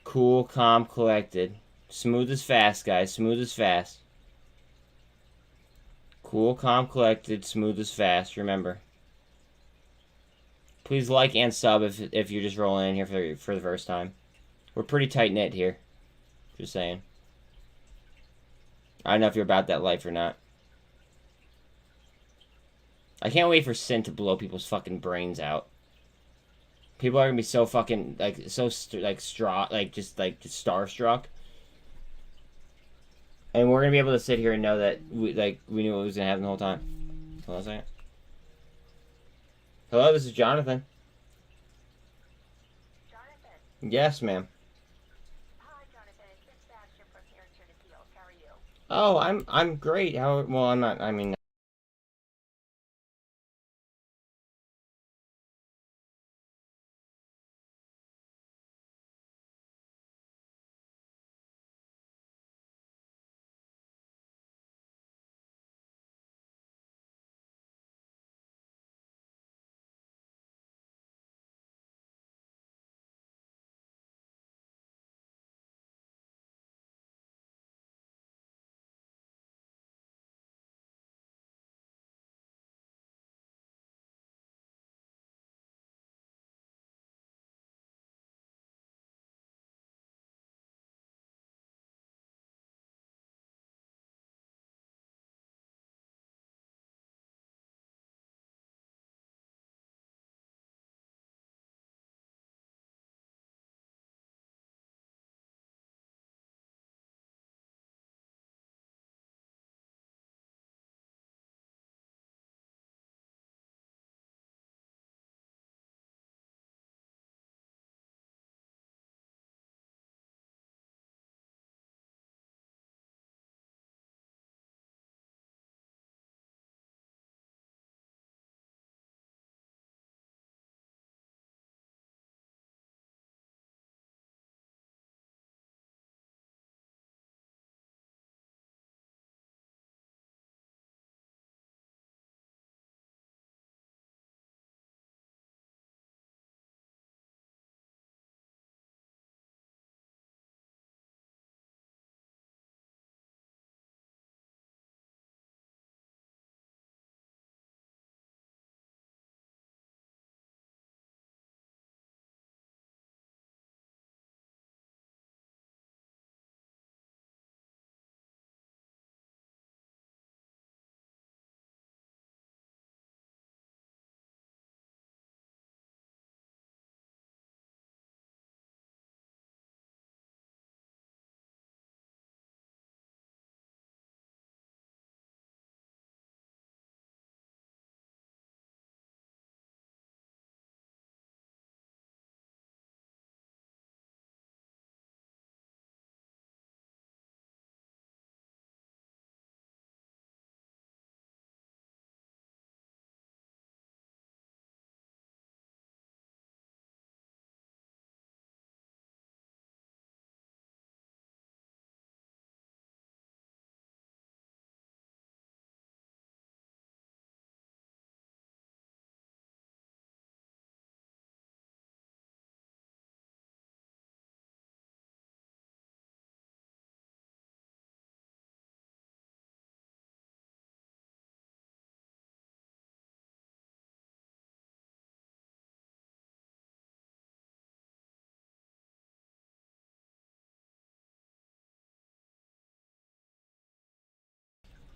Cool, calm, collected. Smooth as fast, guys. Smooth as fast. Cool, calm, collected. Smooth as fast. Remember. Please like and sub if you're just rolling in here for the first time. We're pretty tight-knit here. Just saying. I don't know if you're about that life or not. I can't wait for SINT to blow people's fucking brains out. People are gonna be so fucking just starstruck, and we're gonna be able to sit here and know that we knew what was gonna happen the whole time. Hold on a second. Hello, this is Jonathan. Jonathan. Yes, ma'am. Hi, Jonathan. It's Sebastian from here in Trinity. How are you? Oh, I'm great. How? Well, I'm not. I mean.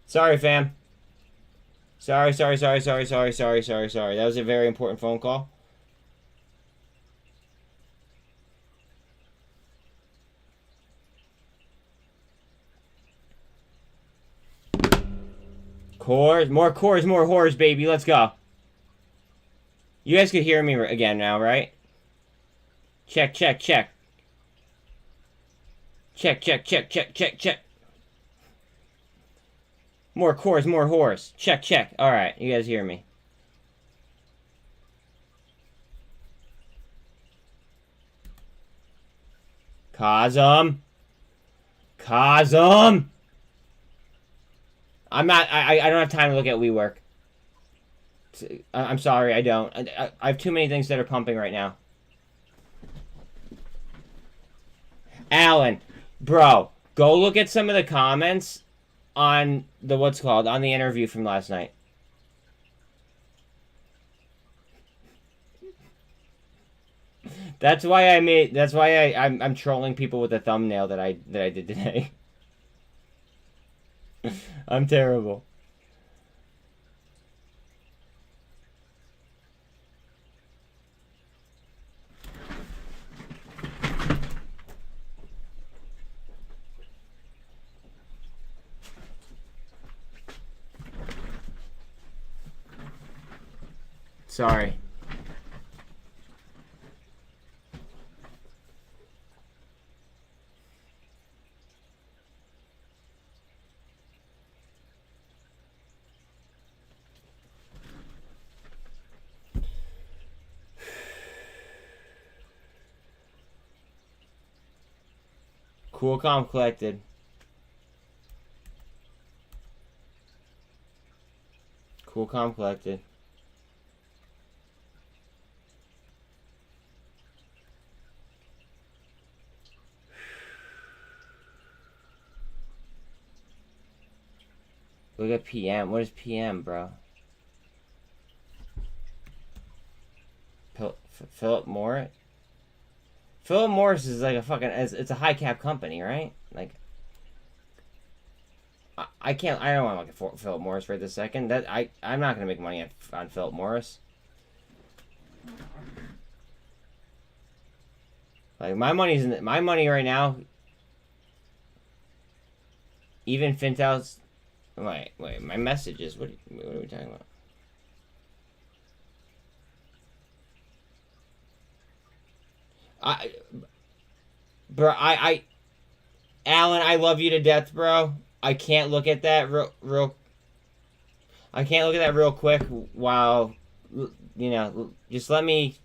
Sorry, fam. Sorry. That was a very important phone call. Cores, more whores, baby. Let's go. You guys could hear me again now, right? Check. Check. More cores, more whores. Check. Alright, you guys hear me. Cosm. I'm not, I don't have time to look at WeWork. I'm sorry, I don't. I have too many things that are pumping right now. Alan, bro, go look at some of the comments on the, on the interview from last night. That's why I'm trolling people with the thumbnail that I did today. I'm terrible. Sorry. Cool, calm, collected. Cool, calm, collected. Look at PM. What is PM, bro? Philip Morris? Philip Morris is like a fucking... It's a high cap company, right? Like... I don't want to look at Philip Morris right this second. I'm not going to make money on Philip Morris. Like, my money right now... Even Fintel's... Wait, my messages. What are we talking about? Alan, I love you to death, bro. I can't look at that I can't look at that real quick while, you know, just let me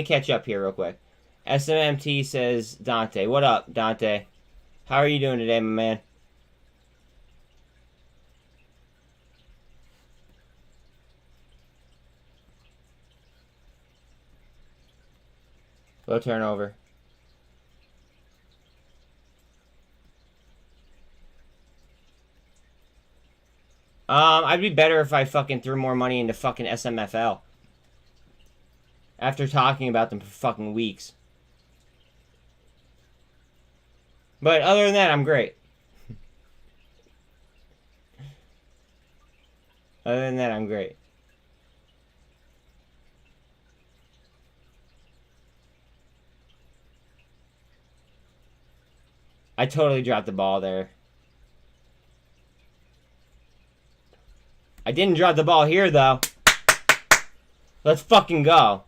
catch up here real quick. SMMT says, Dante. What up, Dante? How are you doing today, my man? Low turnover. I'd be better if I fucking threw more money into fucking SMFL. After talking about them for fucking weeks. But other than that, I'm great. Other than that, I'm great. I totally dropped the ball there. I didn't drop the ball here, though. Let's fucking go.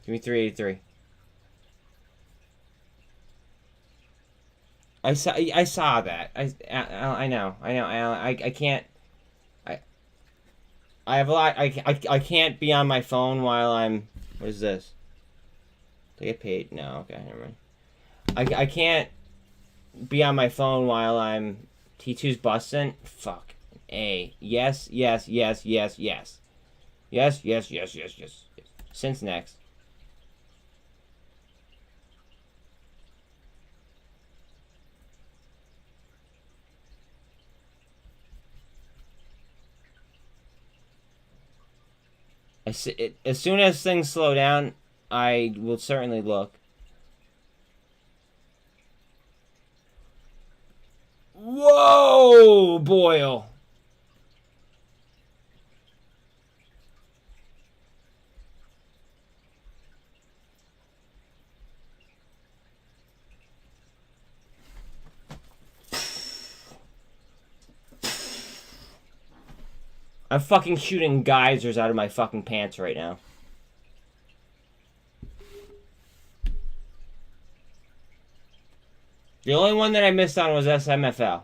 Give me 383. I saw that. I know. I can't. I have a lot. I can't be on my phone while I'm. What is this? Do I get paid? No. Okay, never mind. I can't be on my phone while I'm T2's busting. Fuck. A. Yes. Since next. As soon as things slow down, I will certainly look. Whoa, Boyle. I'm fucking shooting geysers out of my fucking pants right now. The only one that I missed on was SMFL.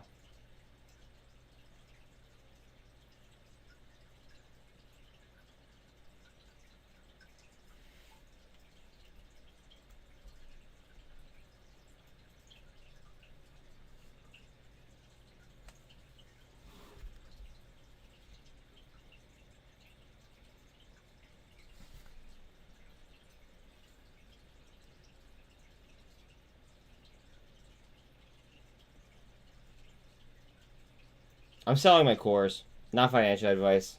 I'm selling my cores, not financial advice.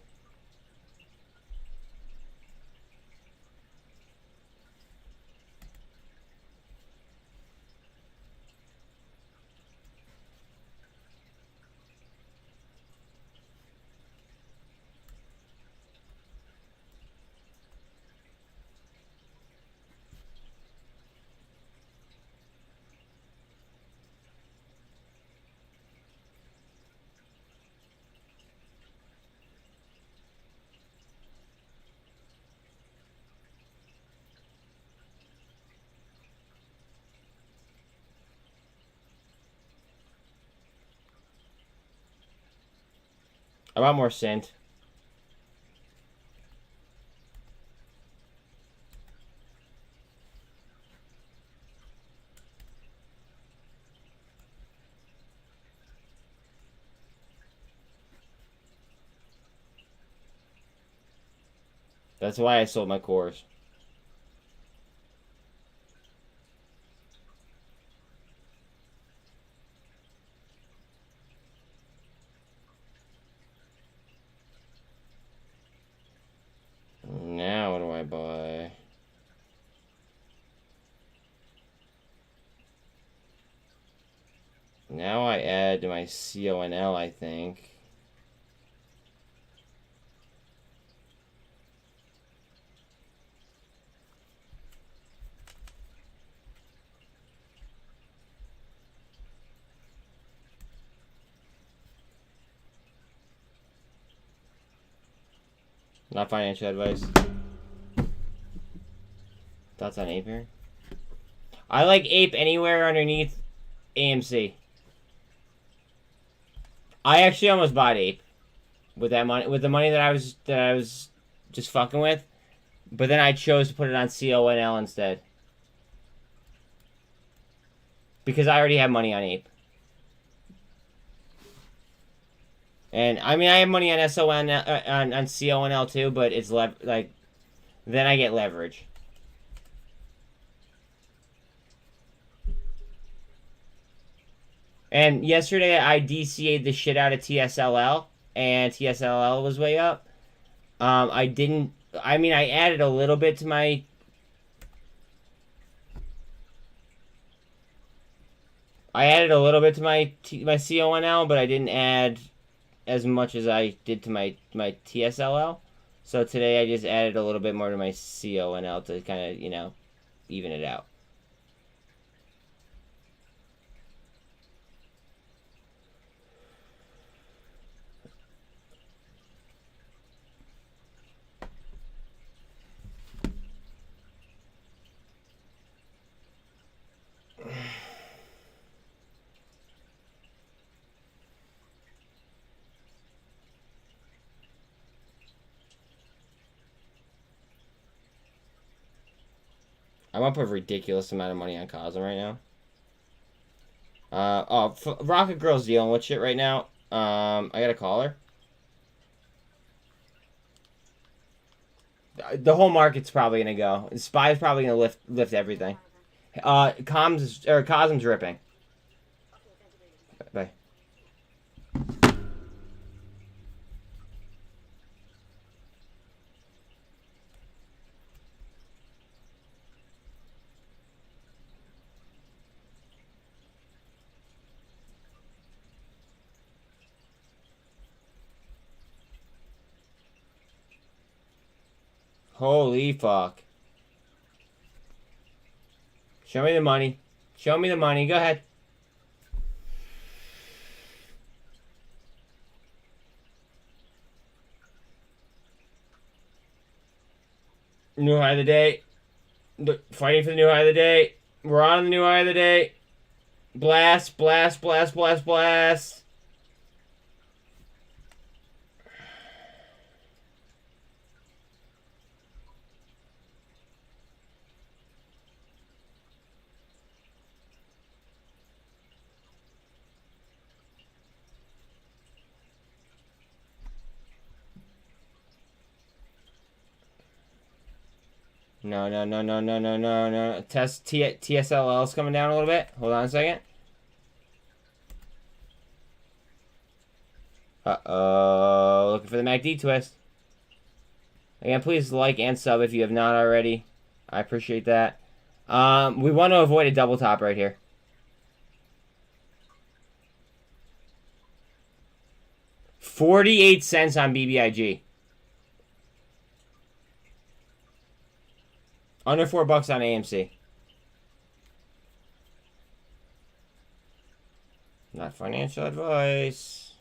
I want more SINT. That's why I sold my cores. Now what do I buy? Now I add to my CONL, I think. Not financial advice. Thoughts on Ape here? I like Ape anywhere underneath AMC. I actually almost bought Ape with that money, with the money that I was just fucking with, but then I chose to put it on CONL instead because I already have money on Ape. And I mean, I have money on SON on CONL too, but it's like then I get leverage. And yesterday I DCA'd the shit out of TSLL, and TSLL was way up. I didn't. I mean, I added a little bit to my. I added a little bit to my CONL, but I didn't add as much as I did to my TSLL. So today I just added a little bit more to my CONL to kind of, you know, even it out. I'm up a ridiculous amount of money on Cosm right now. Rocket Girl's dealing with shit right now. I gotta call her. The whole market's probably gonna go. Spy's probably gonna lift everything. Cosm's ripping. Bye. Holy fuck. Show me the money. Show me the money. Go ahead. New high of the day. Fighting for the new high of the day. We're on the new high of the day. Blast, blast, blast, blast, blast. No, no, no, no, no, no, no, no. TSLL's coming down a little bit. Hold on a second. Uh-oh. Looking for the MACD twist. Again, please like and sub if you have not already. I appreciate that. We want to avoid a double top right here. $0.48 on BBIG. Under $4 on AMC. Not financial advice.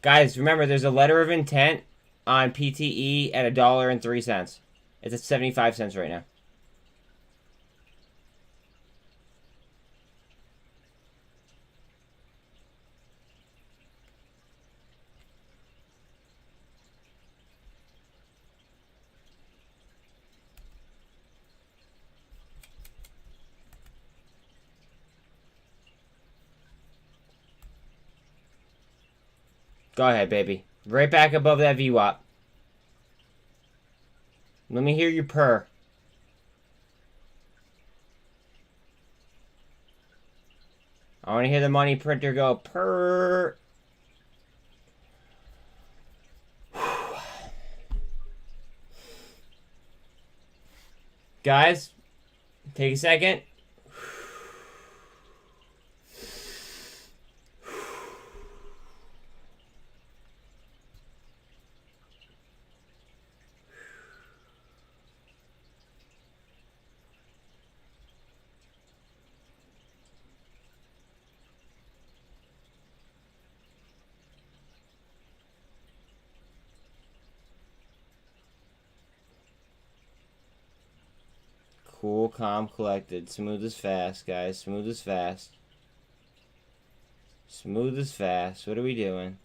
Guys, remember there's a letter of intent on PTE at $1.03. It's at 75 cents right now. Go ahead, baby. Right back above that VWAP. Let me hear you purr. I want to hear the money printer go purr. Guys, take a second. Cool, calm, collected. Smooth as fast, guys. Smooth as fast. Smooth as fast. What are we doing?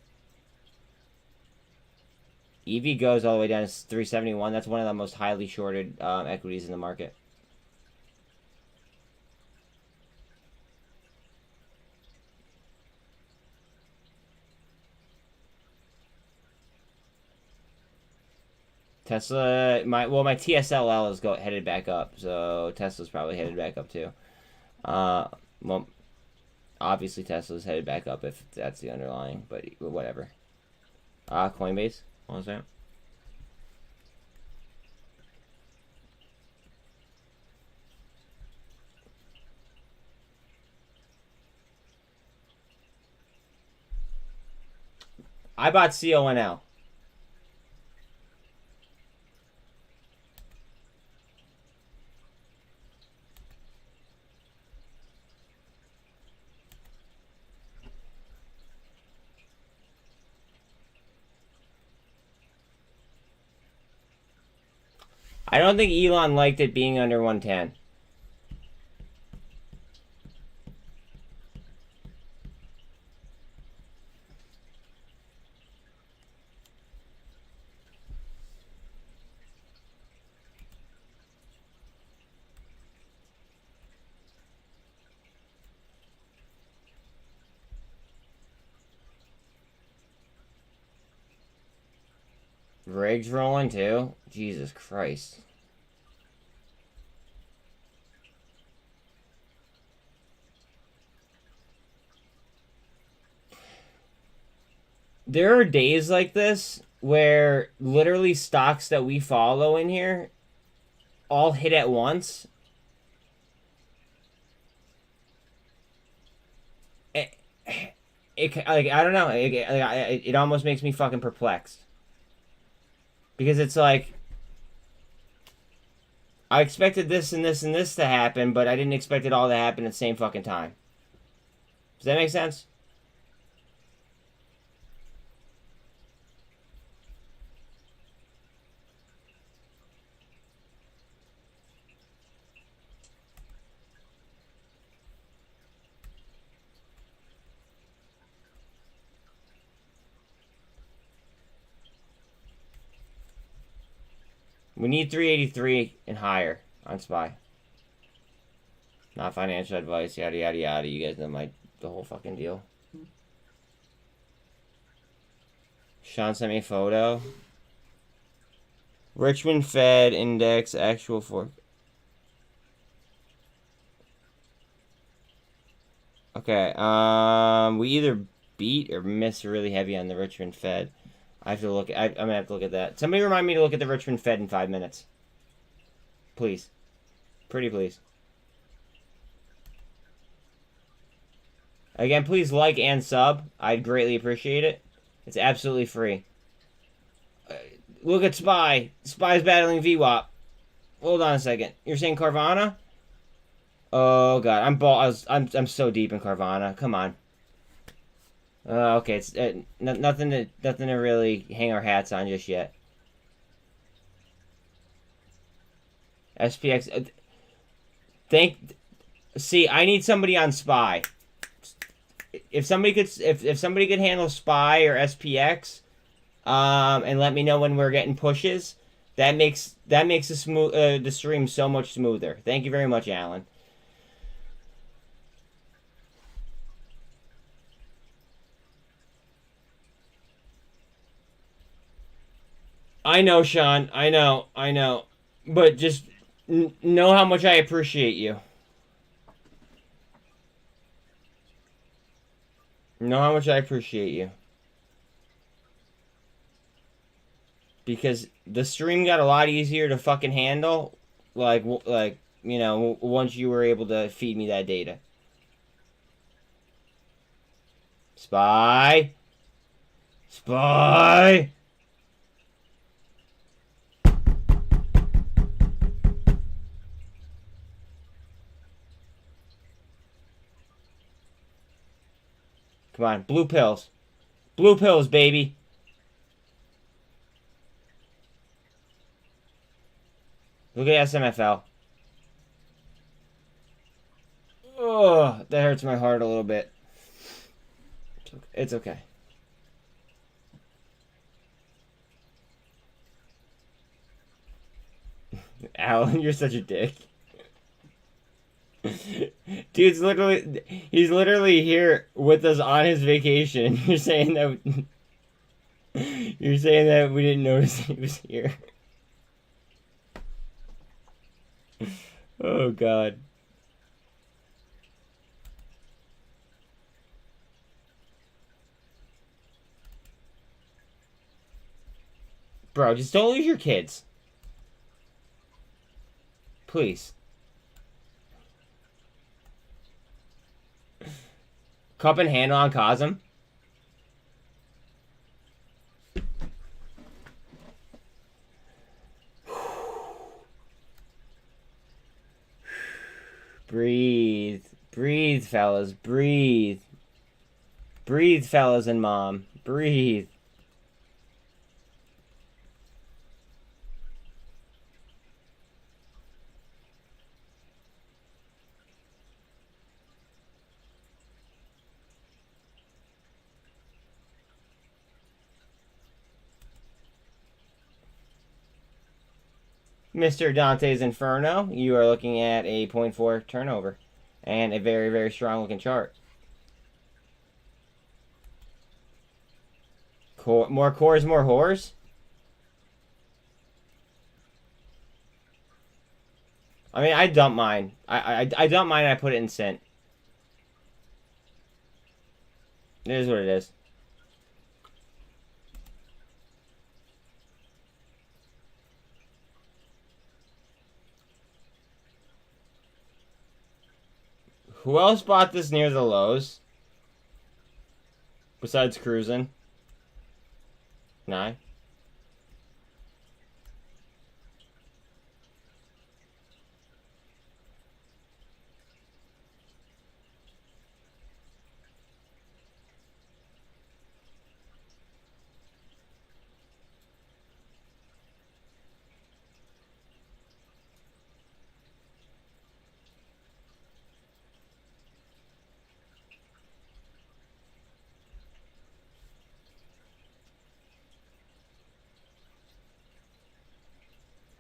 EV goes all the way down to 371. That's one of the most highly shorted equities in the market. Tesla, my TSLL is headed back up, so Tesla's probably headed back up too. Well, obviously Tesla's headed back up if that's the underlying, but whatever. Coinbase, what was that? I bought CONL. I don't think Elon liked it being under 110. Riggs rolling too? Jesus Christ. There are days like this where literally stocks that we follow in here all hit at once. like I don't know. It almost makes me fucking perplexed because it's like I expected this and this and this to happen, but I didn't expect it all to happen at the same fucking time. Does that make sense? We need 383 and higher on SPY. Not financial advice, yada yada yada. You guys know the whole fucking deal. Sean sent me a photo. Richmond Fed Index actual for. Okay, we either beat or miss really heavy on the Richmond Fed. I have to look. I'm gonna have to look at that. Somebody remind me to look at the Richmond Fed in 5 minutes, please. Pretty please. Again, please like and sub. I'd greatly appreciate it. It's absolutely free. Look at SPY. SPY's battling VWAP. Hold on a second. You're saying Carvana? Oh god, I'm so deep in Carvana. Come on. Okay, it's nothing to really hang our hats on just yet. SPX. See, I need somebody on SPY. If somebody could handle SPY or SPX, and let me know when we're getting pushes, that makes the stream so much smoother. Thank you very much, Alan. I know, Sean. I know. But just know how much I appreciate you. Know how much I appreciate you. Because the stream got a lot easier to fucking handle, like you know, once you were able to feed me that data. SPY. Come on, blue pills. Blue pills, baby. Look at SMFL. Oh, that hurts my heart a little bit. It's okay. Alan, you're such a dick. Dude's he's literally here with us on his vacation. You're saying that we didn't notice he was here. Oh god. Bro, just don't lose your kids. Please. Cup and handle on cosm. Breathe. Breathe, fellas. Breathe. Breathe, fellas and mom. Breathe. Mr. Dante's Inferno, you are looking at a 0.4 turnover and a very, very strong looking chart. More cores, more whores? I mean, I dump mine. I dump mine and I put it in SINT. It is what it is. Who else bought this near the lows? Besides cruising. Nah.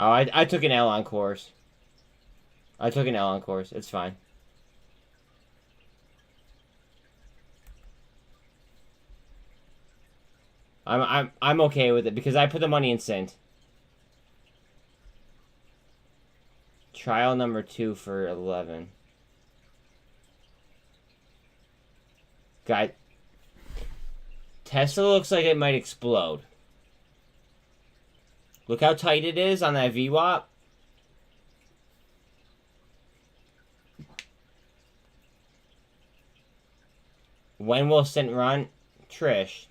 Oh, I took an L on course. I took an L on course. It's fine. I'm okay with it because I put the money in SINT. Trial number 2 for 11. Guy, Tesla looks like it might explode. Look how tight it is on that VWAP. When will SINT run? Trish.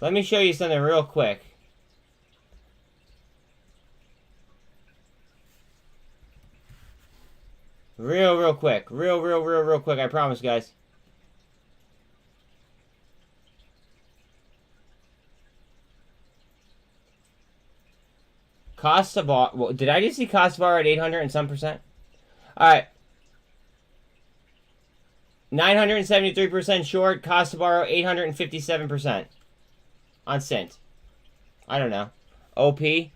Let me show you something real quick. Real quick. Real quick. I promise, guys. Cost to borrow. Well, did I just see cost to borrow at 800 and some percent? Alright. 973% short. Cost to borrow 857%. On SINT. I don't know. OP. They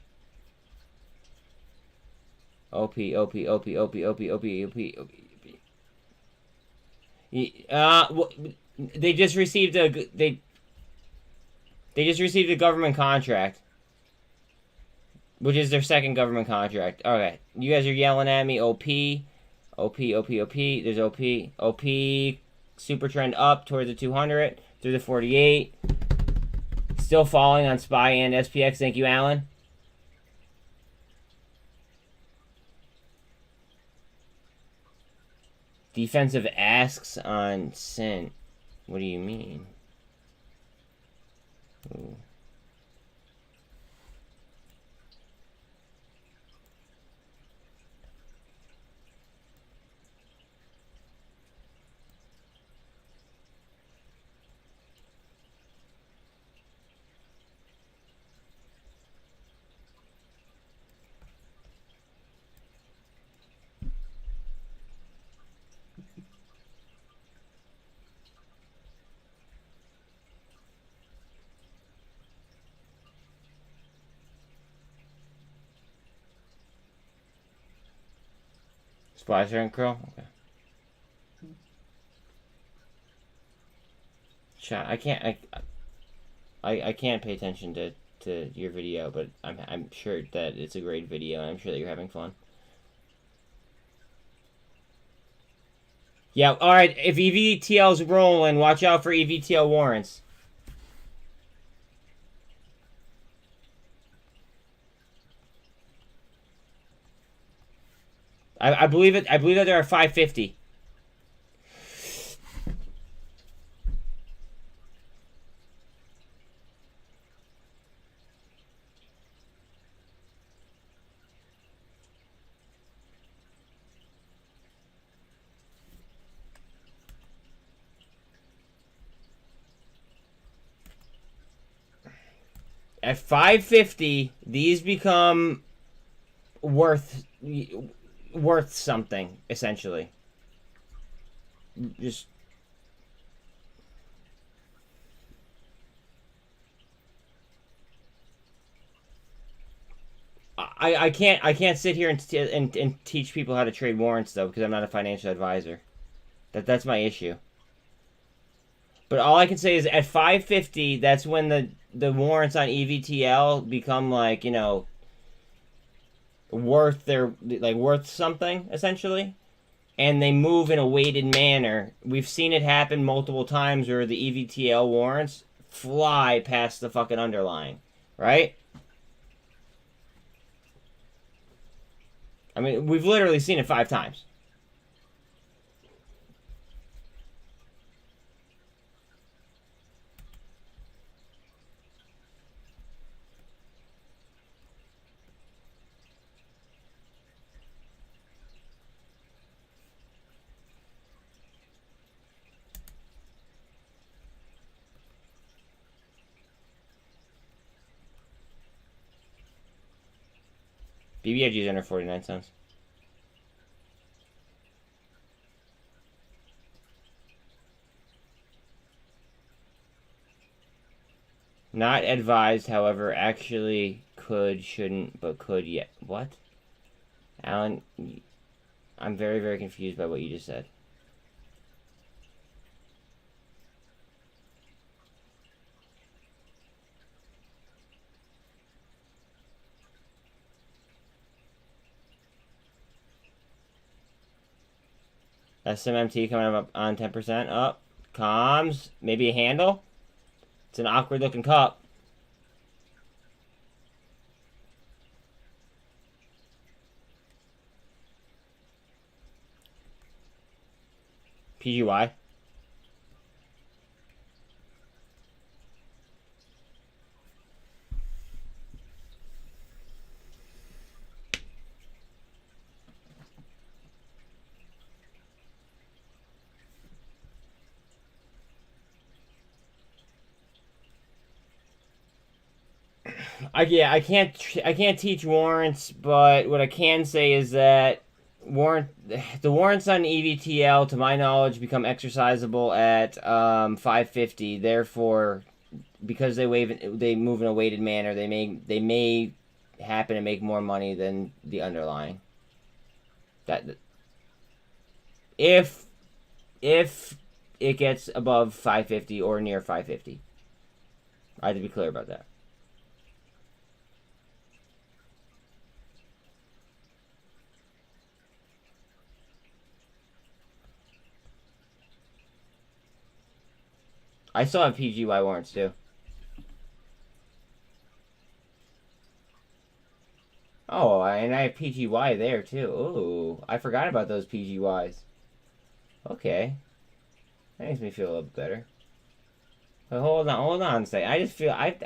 just received a they just received a government contract, which is their second government contract. Okay, you guys are yelling at me. OP. There's OP. Super trend up towards the 200 through the 48. Still falling on SPY and SPX. Thank you, Alan. Defensive asks on SINT. What do you mean? Ooh. Splash and curl? Okay. Chat, I can't pay attention to your video, but I'm sure that it's a great video and I'm sure that you're having fun. Yeah, alright, if EVTL's rolling, watch out for EVTL warrants. I believe it. I believe that there are 550. At 550, these become worth something, essentially. Just I can't sit here and teach people how to trade warrants though, because I'm not a financial advisor. That's my issue. But all I can say is at 550, that's when the warrants on EVTL become like, you know, worth something, essentially. And they move in a weighted manner. We've seen it happen multiple times where the EVTL warrants fly past the fucking underlying, right? I mean, we've literally seen it 5 times. BBIG is under 49 cents. Not advised, however, actually could, shouldn't, but could yet. What? Alan, I'm very, very confused by what you just said. SMMT coming up on 10% up. Comms, maybe a handle. It's an awkward looking cup. PGY. I can't teach warrants, but what I can say is that the warrants on EVTL, to my knowledge, become exercisable at 550. Therefore, because they move in a weighted manner, they may happen to make more money than the underlying. That if it gets above 550 or near 550, I have to be clear about that. I still have PGY warrants too. Oh, and I have PGY there too. Ooh, I forgot about those PGYs. Okay. That makes me feel a little bit better. But hold on a second. I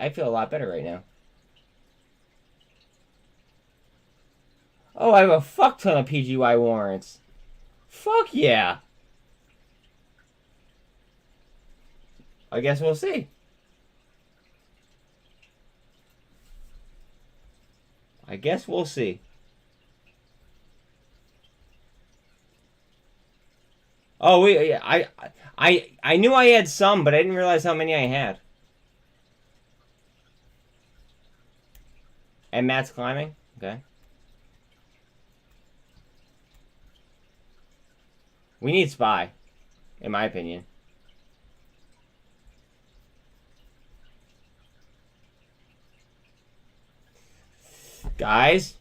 feel a lot better right now. Oh, I have a fuck ton of PGY warrants. Fuck yeah. I guess we'll see. I guess we'll see. Oh, I knew I had some, but I didn't realize how many I had. And Matt's climbing? Okay. We need SPY, in my opinion. Guys,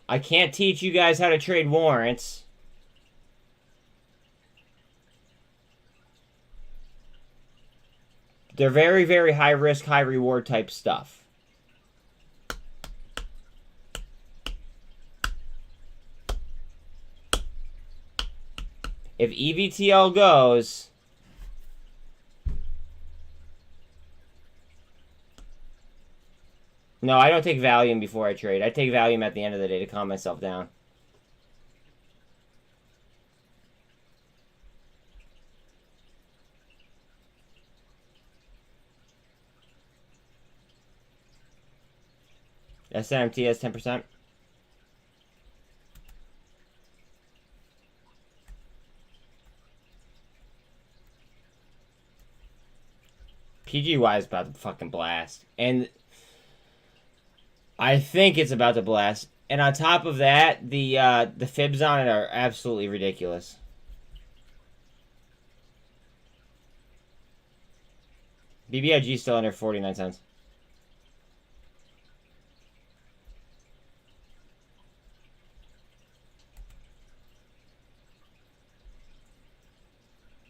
I can't teach you guys how to trade warrants. They're very, very high risk, high reward type stuff. If EVTL goes, no, I don't take Valium before I trade. I take Valium at the end of the day to calm myself down. SMT has 10%. PGY is about to fucking blast. And I think it's about to blast. And on top of that, the fibs on it are absolutely ridiculous. BBIG still under 49 cents.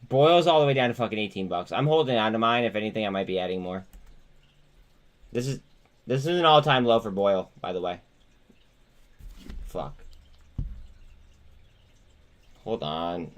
Boils all the way down to fucking 18 bucks. I'm holding on to mine. If anything, I might be adding more. This is an all-time low for Boyle, by the way. Fuck. Hold on.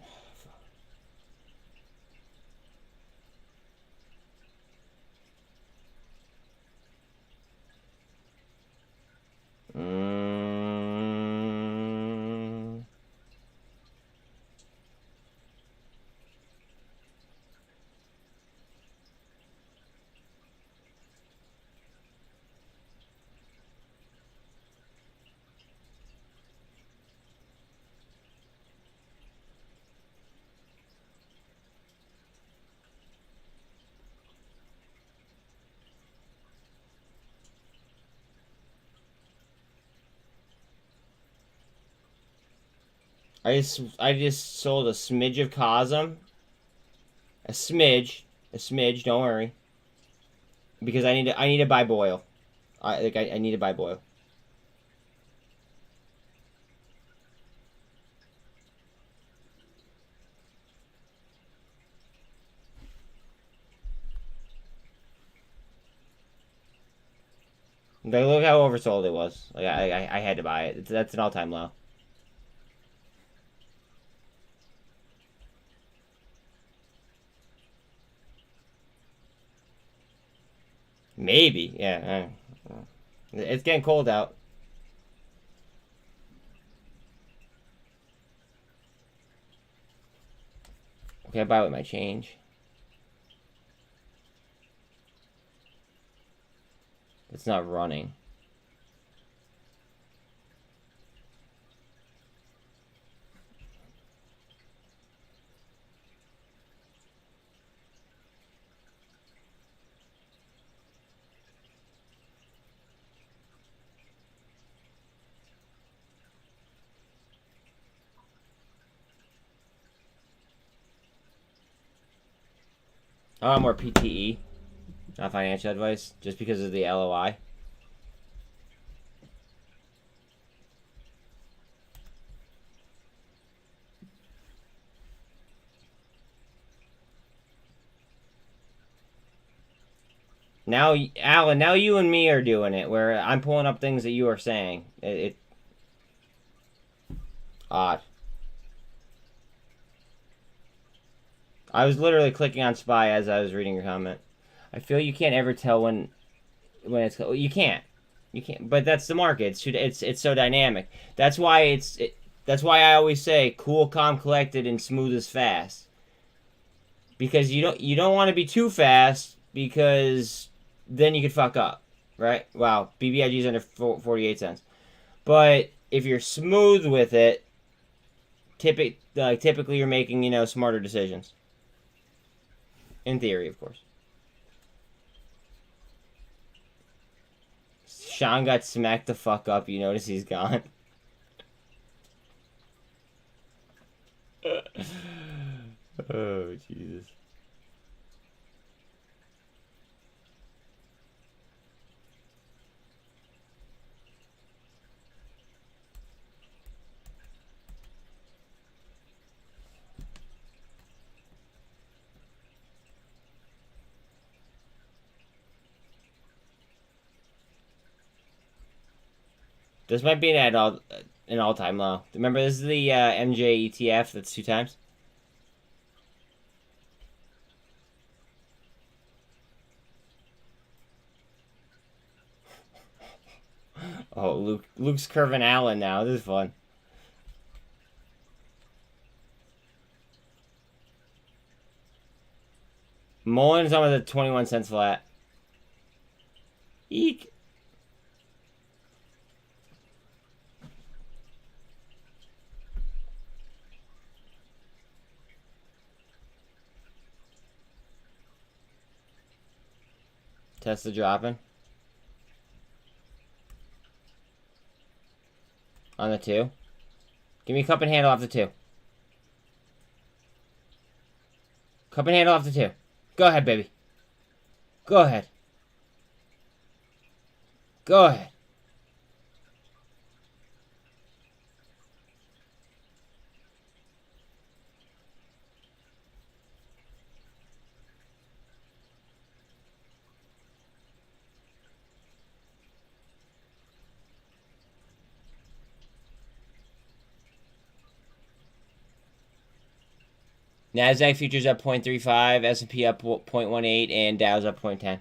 I just sold a smidge of cosm. A smidge. A smidge, don't worry. Because I need to buy boil. I need to buy boil. Like, look how oversold it was. Like I had to buy it. That's an all-time low. Maybe, yeah. It's getting cold out. Okay, I buy with my change. It's not running. I want more PTE, not financial advice, just because of the LOI. Now, Alan, now you and me are doing it, where I'm pulling up things that you are saying. It odd. I was literally clicking on spy as I was reading your comment. I feel you can't ever tell when it's you can't. You can't, but that's the market. It's so dynamic. That's why that's why I always say cool, calm, collected, and smooth as fast. Because you don't want to be too fast because then you could fuck up, right? Wow, BBIG is under 48 cents. But if you're smooth with it, typically you're making smarter decisions. In theory, of course. Sean got smacked the fuck up. You notice he's gone. Oh, Jesus. This might be an all-time low. Remember, this is the MJ ETF. That's 2 times. Oh, Luke's curving Allen now. This is fun. Mullen's on with a 21 cents flat. Eek. Tesla dropping. On the 2. Give me a cup and handle off the 2. Cup and handle off the 2. Go ahead, baby. Go ahead. Go ahead. NASDAQ futures up 0.35, S&P up 0.18, and Dow's up 0.10.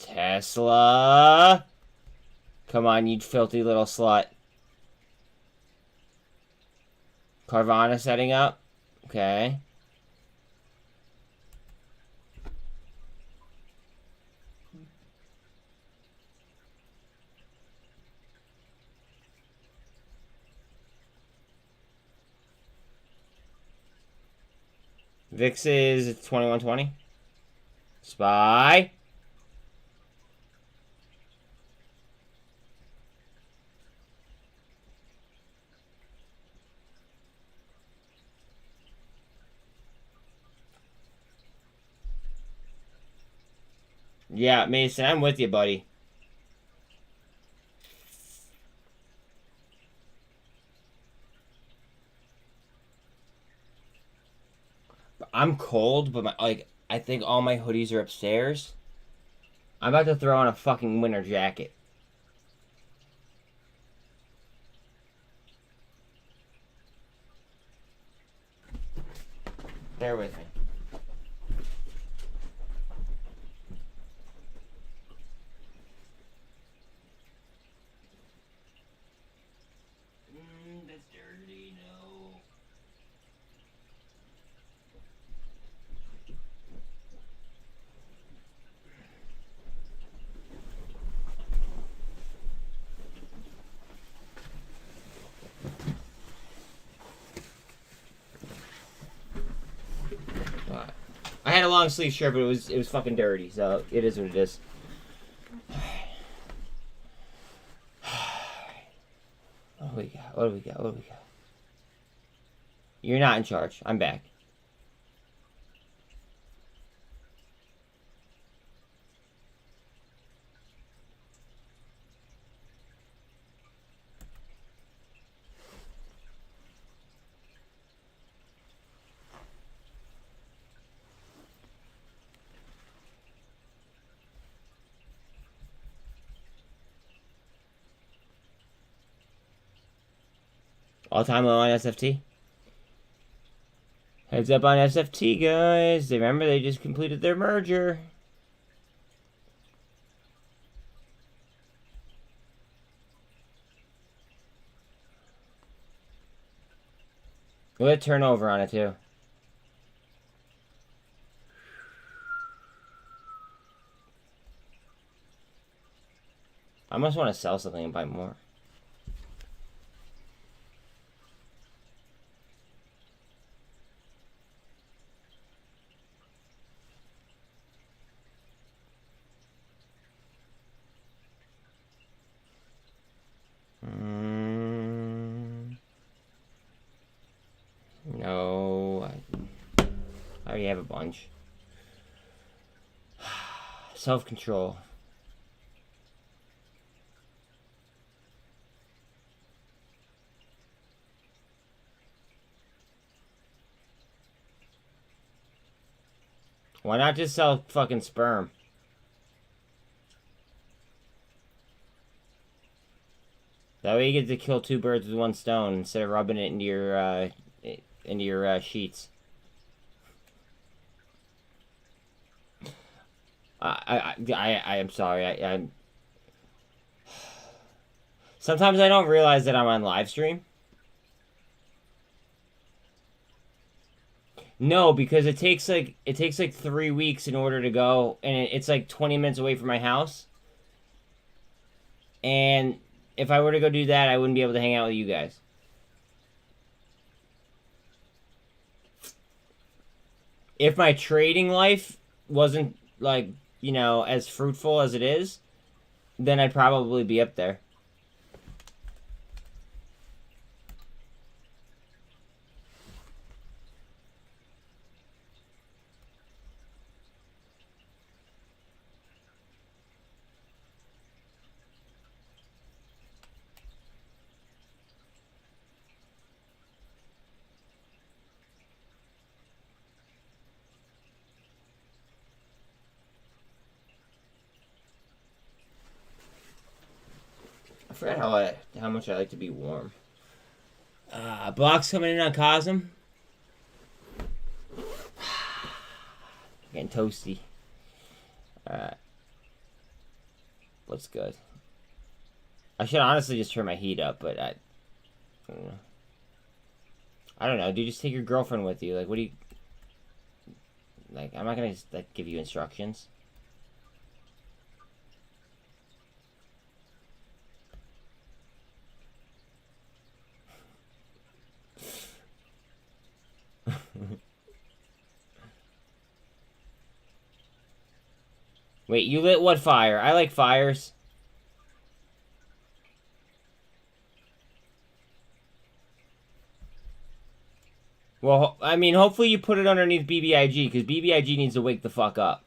Tesla. Come on, you filthy little slut. Carvana setting up. Okay. VIX is 2120. Spy. Yeah, Mason, I'm with you, buddy. I'm cold, but I think all my hoodies are upstairs. I'm about to throw on a fucking winter jacket. Bear with me. That's dirty, no. I had a long sleeve shirt, but it was fucking dirty, so it is what it is. What do we got? What do we got? What do we got? You're not in charge. I'm back. All-time low on SFT. Heads up on SFT, guys. Remember, they just completed their merger. Look at turnover on it, too. I almost want to sell something and buy more. No. I already have a bunch. Self-control. Why not just sell fucking sperm? That way you get to kill two birds with one stone instead of rubbing it into your sheets. I am sorry. I'm. Sometimes I don't realize that I'm on live stream. No, because it takes like 3 weeks in order to go, and it's like 20 minutes away from my house. And if I were to go do that, I wouldn't be able to hang out with you guys. If my trading life wasn't like, you know, as fruitful as it is, then I'd probably be up there. I forgot how much I like to be warm. Blocks coming in on cosm. Getting toasty. Alright. What's good? I should honestly just turn my heat up, but I don't know. I don't know, dude. Just take your girlfriend with you. Like, what do you... Like, I'm not gonna just, like, give you instructions. Wait, you lit what fire? I like fires. Well, I mean, hopefully you put it underneath BBIG, because BBIG needs to wake the fuck up.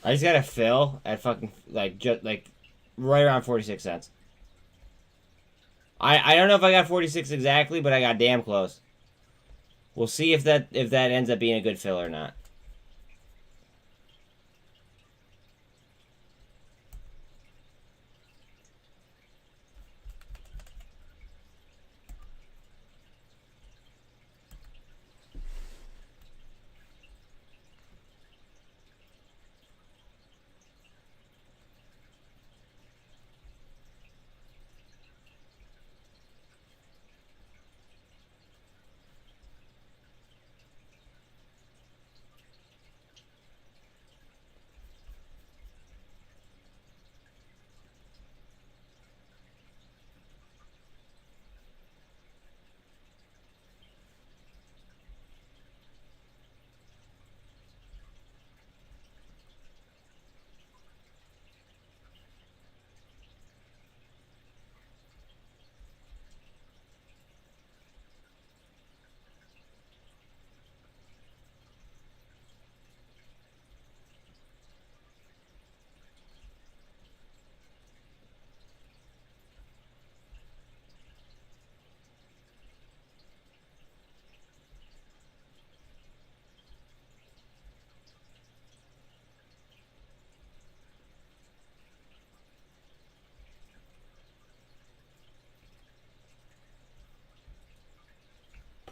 I just gotta fill at fucking, like, just, like, right around 46 cents. I don't know if I got 46 exactly, but I got damn close. We'll see if that ends up being a good fill or not.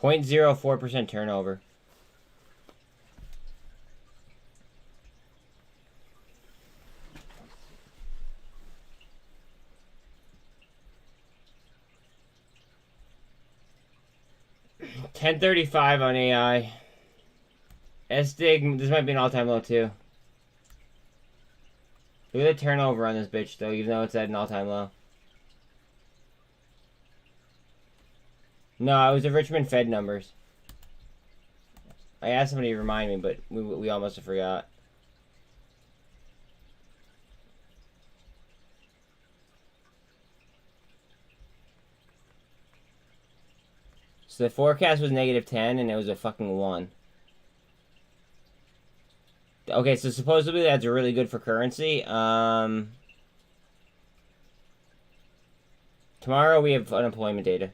.04% turnover. $10.35 on AI. SDIG, this might be an all-time low too. Look at the turnover on this bitch though, even though it's at an all-time low. No, it was the Richmond Fed numbers. I asked somebody to remind me, but we almost forgot. So the forecast was -10 and it was a fucking 1. Okay, so supposedly that's really good for currency. Tomorrow we have unemployment data.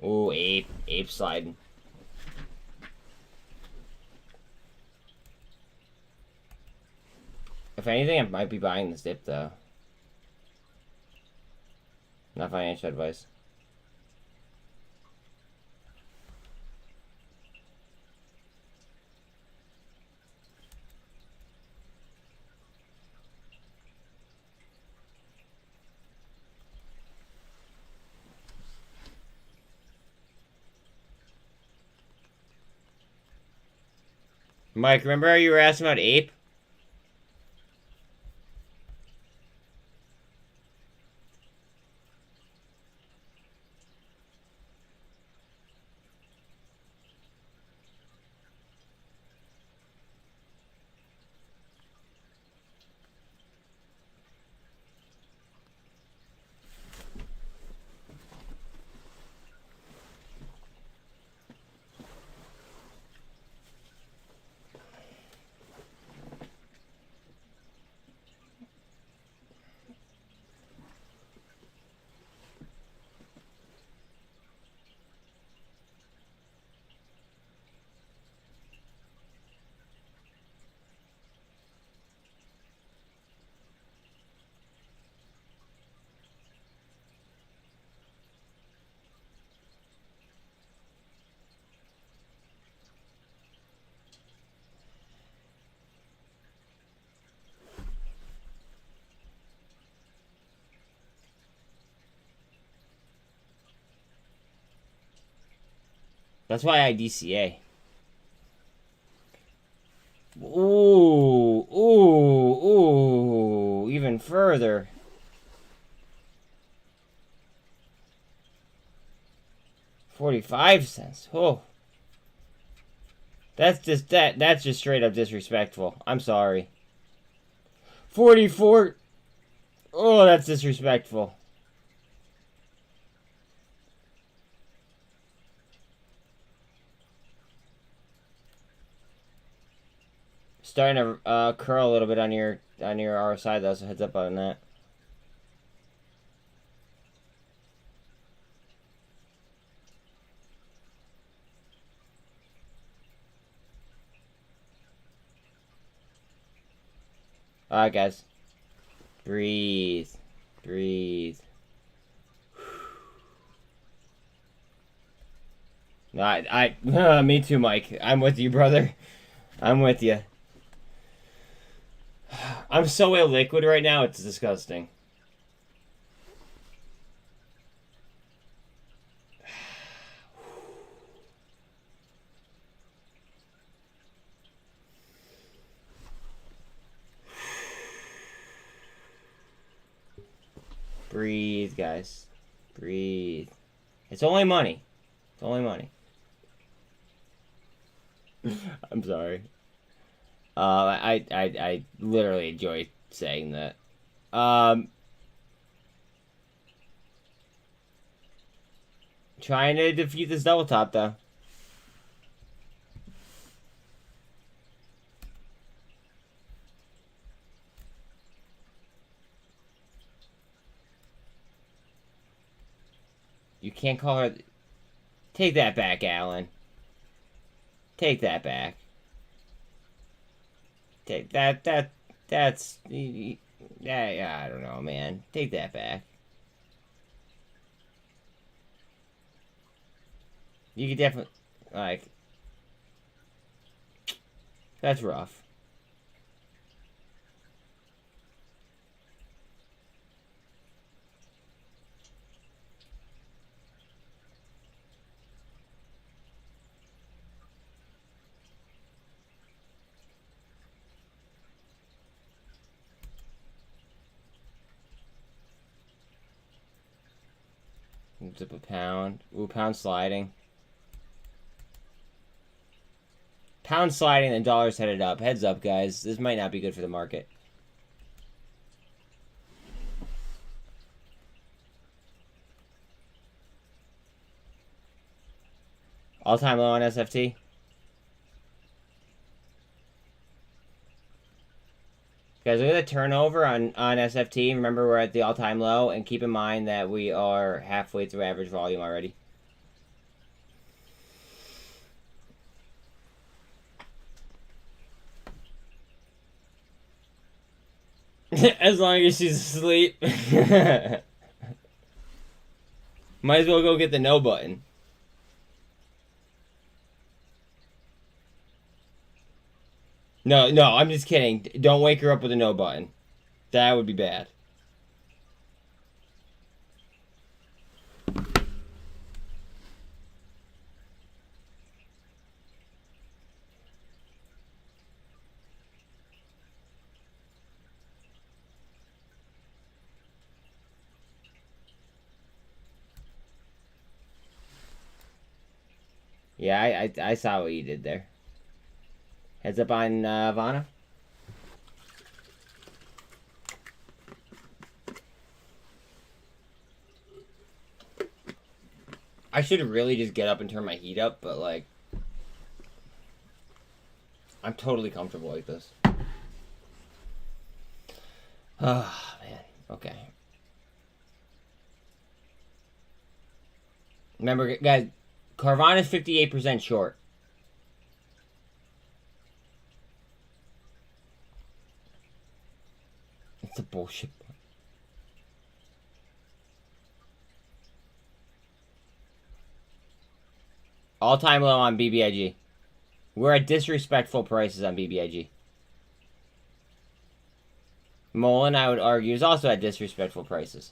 Ooh, ape sliding. If anything, I might be buying this dip though. Not financial advice. Mike, remember how you were asking about ape? That's why I DCA. Ooh, ooh, ooh, even further. 45 cents. Oh. That's just straight up disrespectful. I'm sorry. 44. Oh, that's disrespectful. Starting to curl a little bit on your RSI though, so heads up on that. Alright, guys. Breathe. Breathe. No, me too, Mike. I'm with you, brother. I'm with you. I'm so illiquid right now, it's disgusting. Breathe, guys. Breathe. It's only money. It's only money. I'm sorry. I literally enjoy saying that. Trying to defeat this double top though. You can't call her. Take that back, Alan. Take that back. Take that. That's. Yeah, I don't know, man. Take that back. You could definitely. Like. That's rough. Zip a pound. Ooh, pound sliding. Pound sliding and dollars headed up. Heads up, guys. This might not be good for the market. All-time low on SFT. Guys, look at the turnover on SFT. Remember, we're at the all-time low, and keep in mind that we are halfway through average volume already. As long as she's asleep. Might as well go get the no button. No, I'm just kidding. Don't wake her up with a no button. That would be bad. Yeah, I saw what you did there. Heads up on Vanna. I should really just get up and turn my heat up, but like, I'm totally comfortable like this. Oh, man. Okay. Remember, guys, Carvana is 58% short. It's a bullshit. All-time low on BBIG. We're at disrespectful prices on BBIG. Muln, I would argue, is also at disrespectful prices.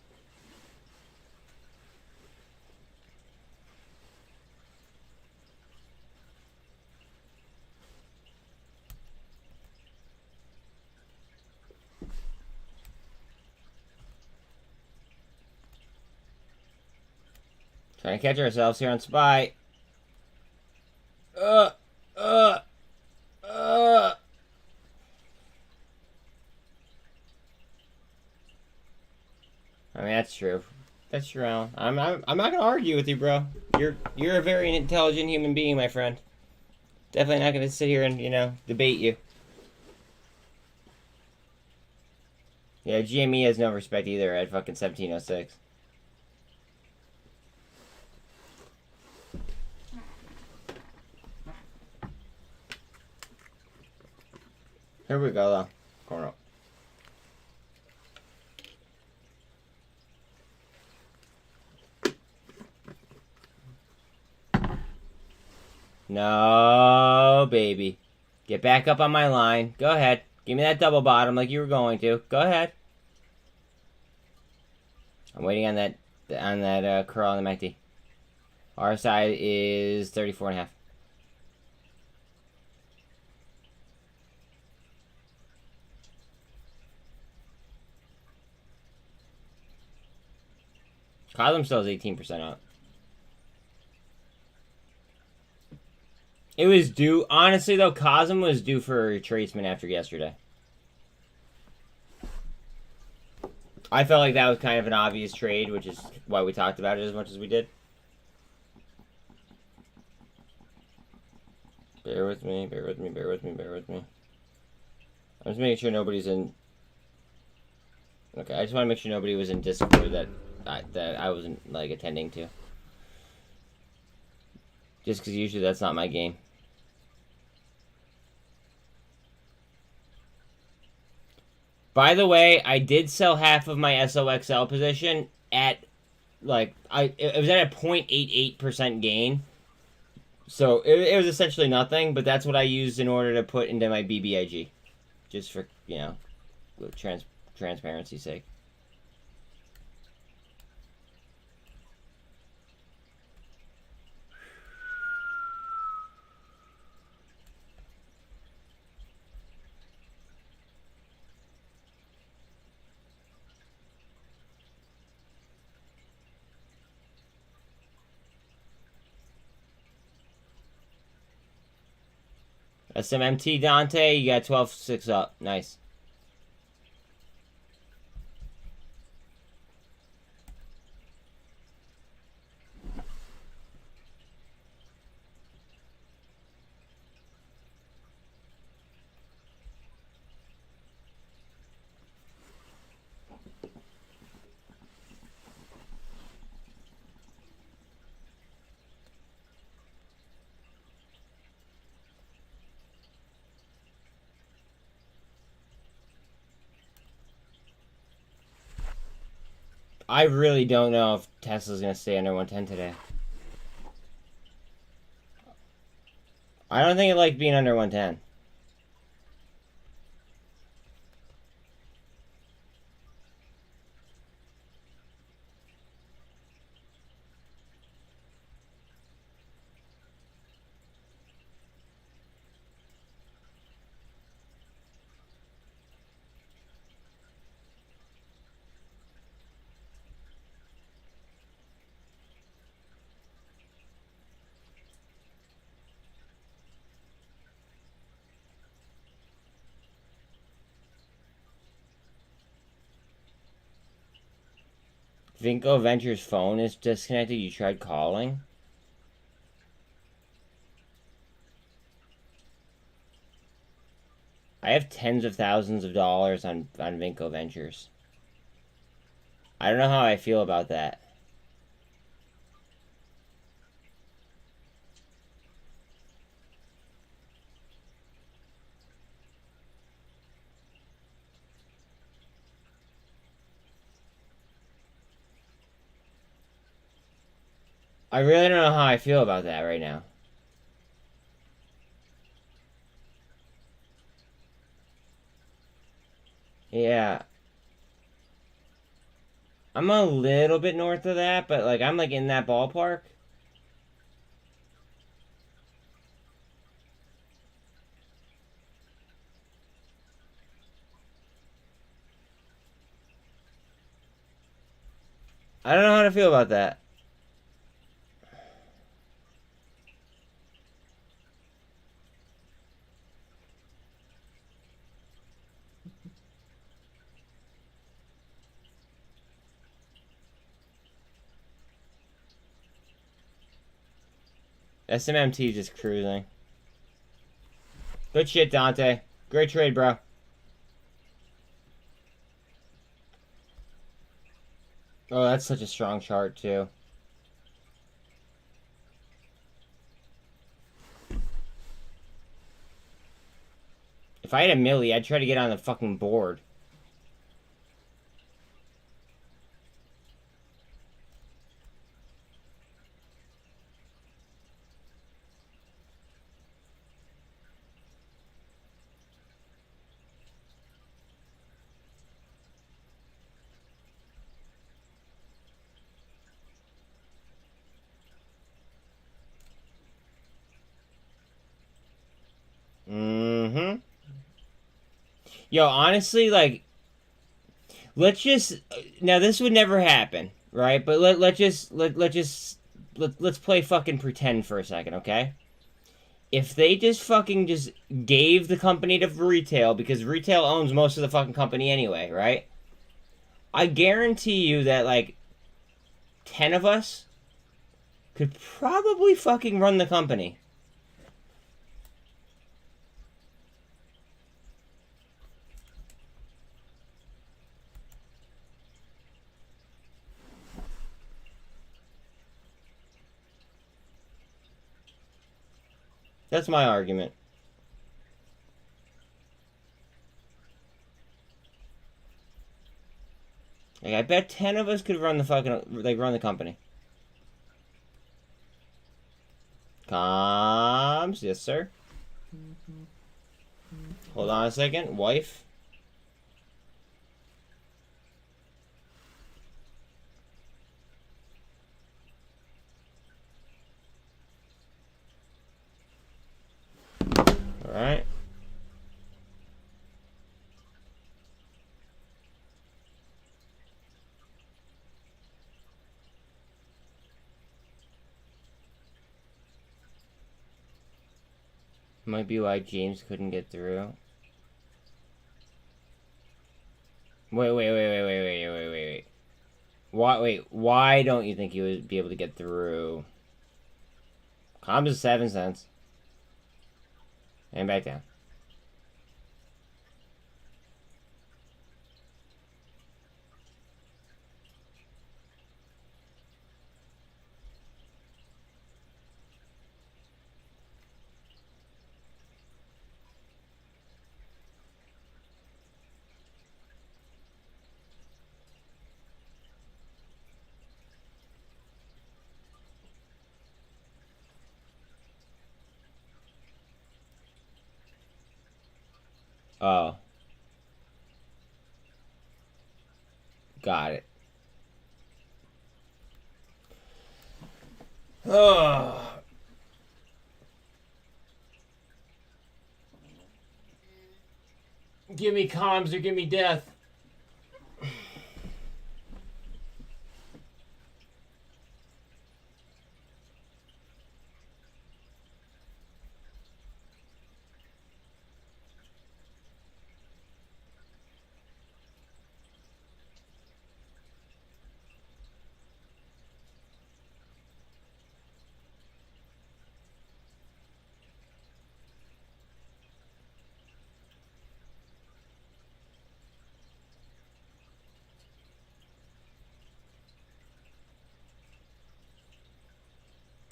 Trying to catch ourselves here on SPY. I mean, that's true. That's true. I'm not gonna argue with you, bro. You're a very intelligent human being, my friend. Definitely not gonna sit here and, you know, debate you. Yeah, GME has no respect either at fucking 1706. Here we go, though. Going up. No, baby. Get back up on my line. Go ahead. Give me that double bottom like you were going to. Go ahead. I'm waiting on that curl on the MACD. Our side is 34.5. Cosm still is 18% up. It was due. Honestly, though, Cosm was due for a retracement after yesterday. I felt like that was kind of an obvious trade, which is why we talked about it as much as we did. Bear with me, bear with me, bear with me, bear with me. I'm just making sure nobody's in... Okay, I just want to make sure nobody was in Discord that I wasn't, like, attending to. Just because usually that's not my game. By the way, I did sell half of my SOXL position at, like, it was at a 0.88% gain. So, it was essentially nothing, but that's what I used in order to put into my BBIG. Just for, you know, transparency's sake. SMMT Dante, you got 12-6 up. Nice. I really don't know if Tesla's gonna stay under 110 today. I don't think it liked being under 110. Vinco Ventures' phone is disconnected. You tried calling? I have tens of thousands of dollars on Vinco Ventures. I don't know how I feel about that. I really don't know how I feel about that right now. Yeah. I'm a little bit north of that, but like I'm like in that ballpark. I don't know how to feel about that. SMMT just cruising. Good shit, Dante. Great trade, bro. Oh, that's such a strong chart, too. If I had a milli, I'd try to get on the fucking board. Mm-hmm. Yo, honestly, like, let's just now this would never happen, right? But let's play fucking pretend for a second, okay? If they just fucking just gave the company to retail, because retail owns most of the fucking company anyway, right? I guarantee you that like 10 of us could probably fucking run the company. That's my argument. Like, I bet 10 of us could run the fucking, like, run the company. Comms, yes, sir. Hold on a second, wife. All right. Might be why James couldn't get through. Wait. Why don't you think he would be able to get through? Comms is 7 cents. And back down. Oh. Got it. Oh. Give me comms or give me death.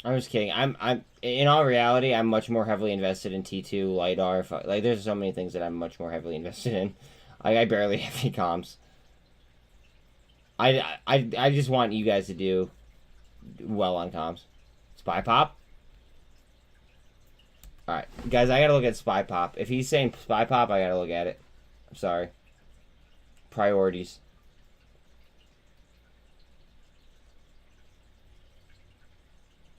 I'm just kidding. I'm in all reality, I'm much more heavily invested in T2 LiDAR. Like, there's so many things that I'm much more heavily invested in. I barely have any comms. I just want you guys to do well on comms. Spy pop. All right, guys, I gotta look at spy pop. If he's saying spy pop, I gotta look at it. I'm sorry. Priorities.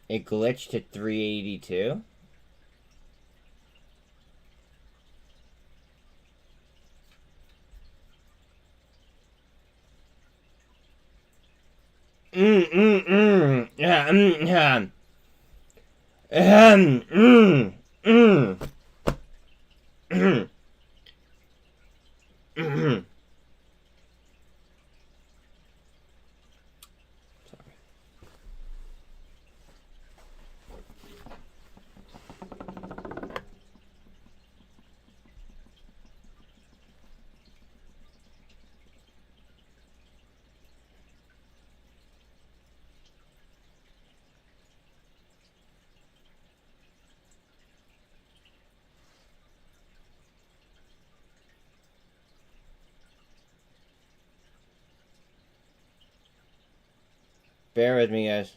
It glitched to 382. Yeah, yeah. Bear with me, guys.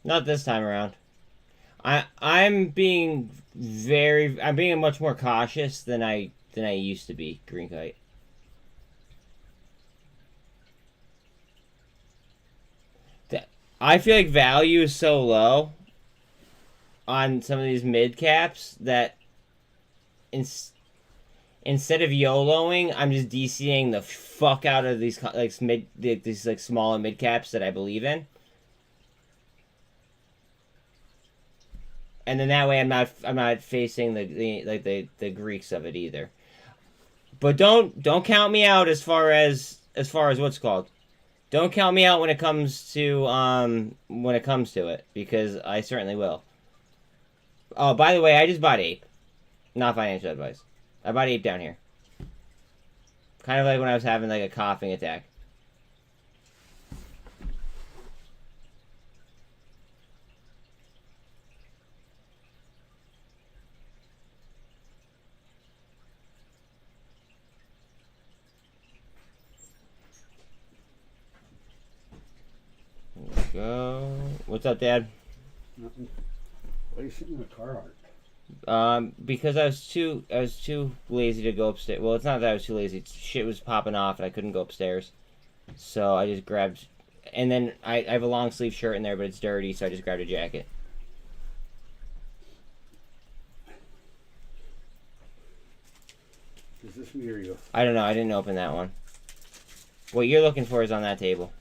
Not this time around. I'm being much more cautious than I used to be, Green Kite. I feel like value is so low on some of these mid caps that instead of YOLOing, I'm just DCing the fuck out of these these like small and mid caps that I believe in. And then that way I'm not facing the Greeks of it either. But don't count me out as far as what's called. Don't count me out when it comes to it, because I certainly will. Oh, by the way, I just bought Ape. Not financial advice. I bought Ape down here. Kind of like when I was having like a coughing attack. Go. What's up, Dad?
Nothing. Why are you sitting in the car?
Because I was too lazy to go upstairs. Well, it's not that I was too lazy. Shit was popping off and I couldn't go upstairs. So I just grabbed, and then I have a long sleeve shirt in there, but it's dirty, so I just grabbed a jacket.
Is this me or you?
I don't know. I didn't open that one. What you're looking for is on that table.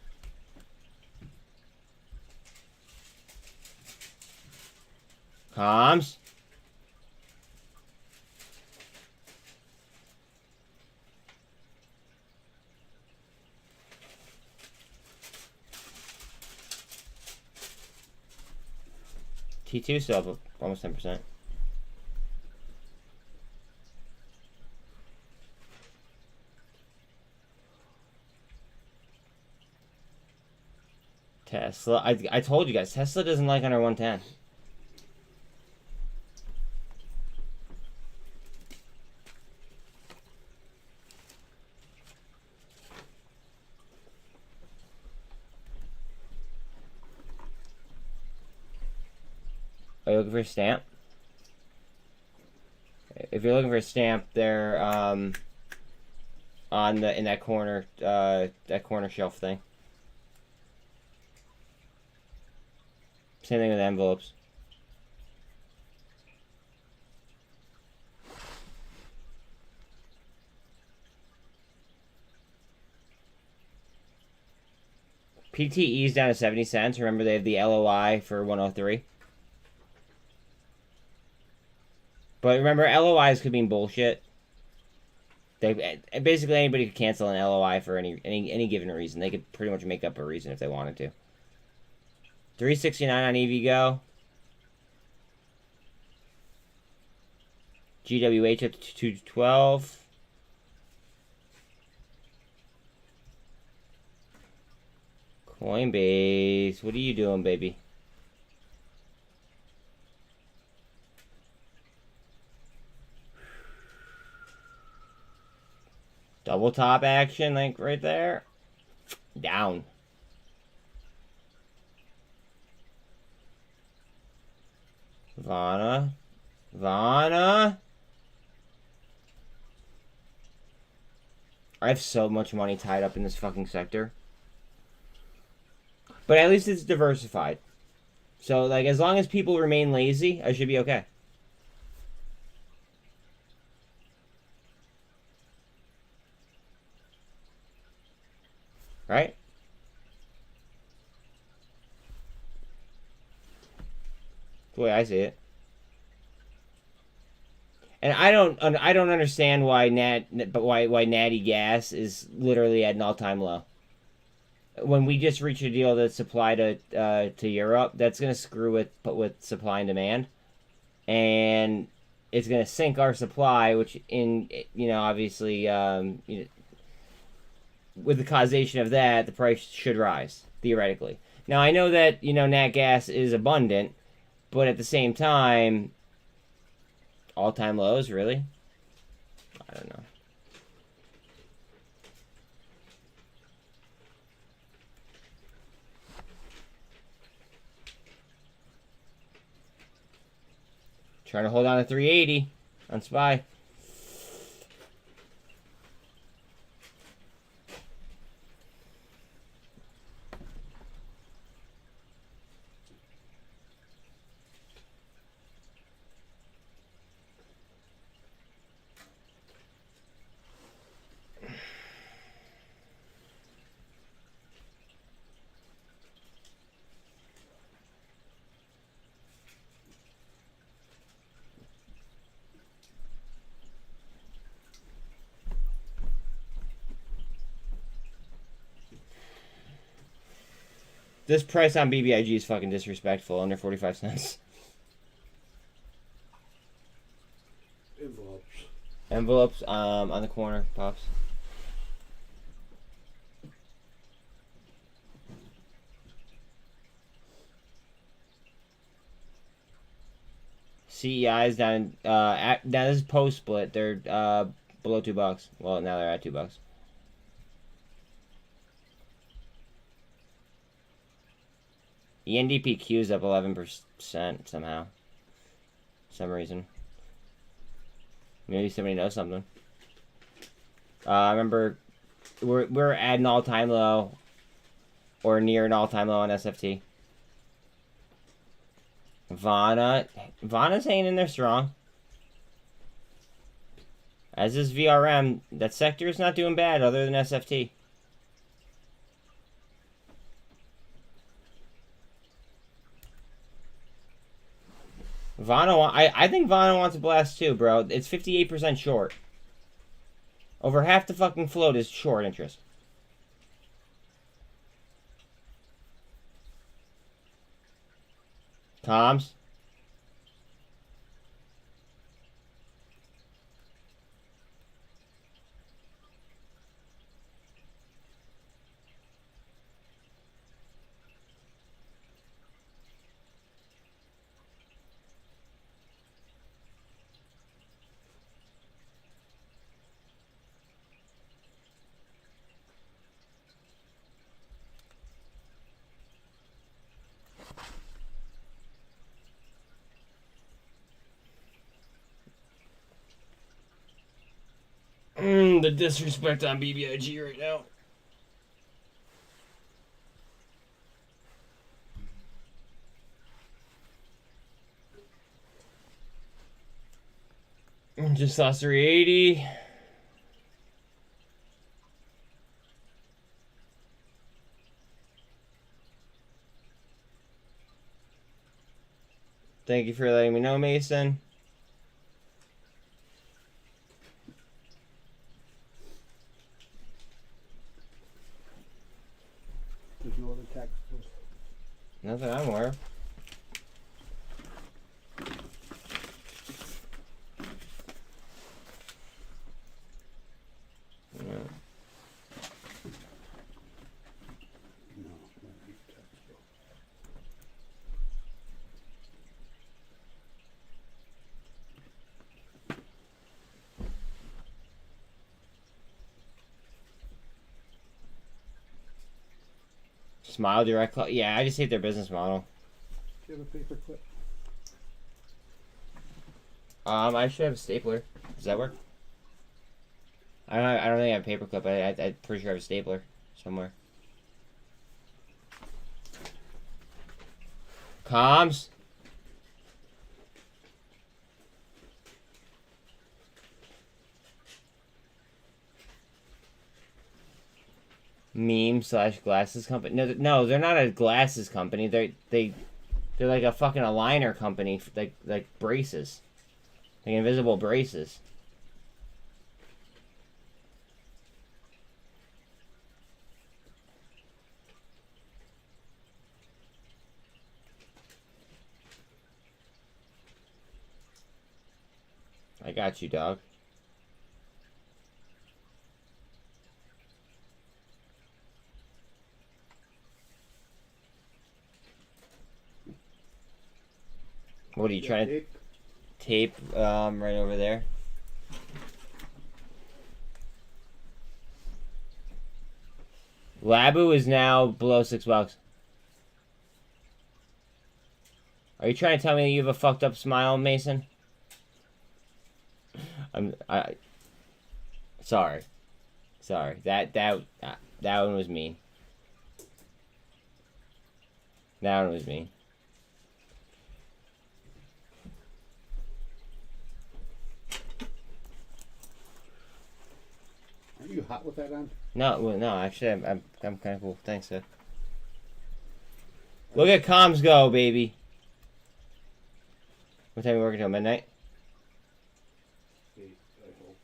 Comms. T2 still up almost 10%. Tesla. I told you guys, Tesla doesn't like under 110. Are you looking for a stamp? If you're looking for a stamp, they're in that corner shelf thing. Same thing with envelopes. PTE is down to 70 cents. Remember, they have the LOI for 103. But remember, LOIs could mean bullshit. They basically anybody could cancel an LOI for any given reason. They could pretty much make up a reason if they wanted to. 369 on EVgo. GWH up to 212. Coinbase, what are you doing, baby? Double top action, like right there. Down. Vana. I have so much money tied up in this fucking sector. But at least it's diversified. So, like, as long as people remain lazy, I should be okay. Right? The way I see it. And I don't understand why why Natty Gas is literally at an all-time low. When we just reach a deal that's supply to Europe, that's gonna screw with supply and demand, and it's gonna sink our supply, which obviously with the causation of that, the price should rise theoretically. Now I know that nat gas is abundant, but at the same time, all-time lows, really? I don't know. Trying to hold on to 380 on SPY. This price on BBIG is fucking disrespectful. Under 45 cents. Envelopes on the corner, pops. CEI is down. Now this is post split. They're below $2. Well, now they're at $2. The NDPQ is up 11% somehow. For some reason. Maybe somebody knows something. Remember, we're at an all-time low, or near an all-time low on SFT. Vana's hanging in there strong. As is VRM. That sector is not doing bad other than SFT. I think Vana wants a blast too, bro. It's 58% short. Over half the fucking float is short interest. Comms. The disrespect on BBIG right now. Just lost 380. Thank you for letting me know, Mason.
There's no other tacticals.
Not that I'm aware of.
No, not tactical.
Smile direct. Yeah, I just hate their business model.
Do you have a paper clip?
I should have a stapler. Does that work? I don't think I have a paperclip. I'm pretty sure I have a stapler somewhere. Comms. Meme / glasses company. No, they're not a glasses company. They're like a fucking aligner company. Like braces, like invisible braces. I got you, dog. What are you trying to tape? Right over there. Labu is now below $6. Are you trying to tell me that you have a fucked up smile, Mason? Sorry. That one was mean. That one was mean.
Are you hot with that on?
No, well, no. Actually, I'm kind of cool. Thanks, sir. Look at comms go, baby. What time are you working till? Midnight?
8, I hope.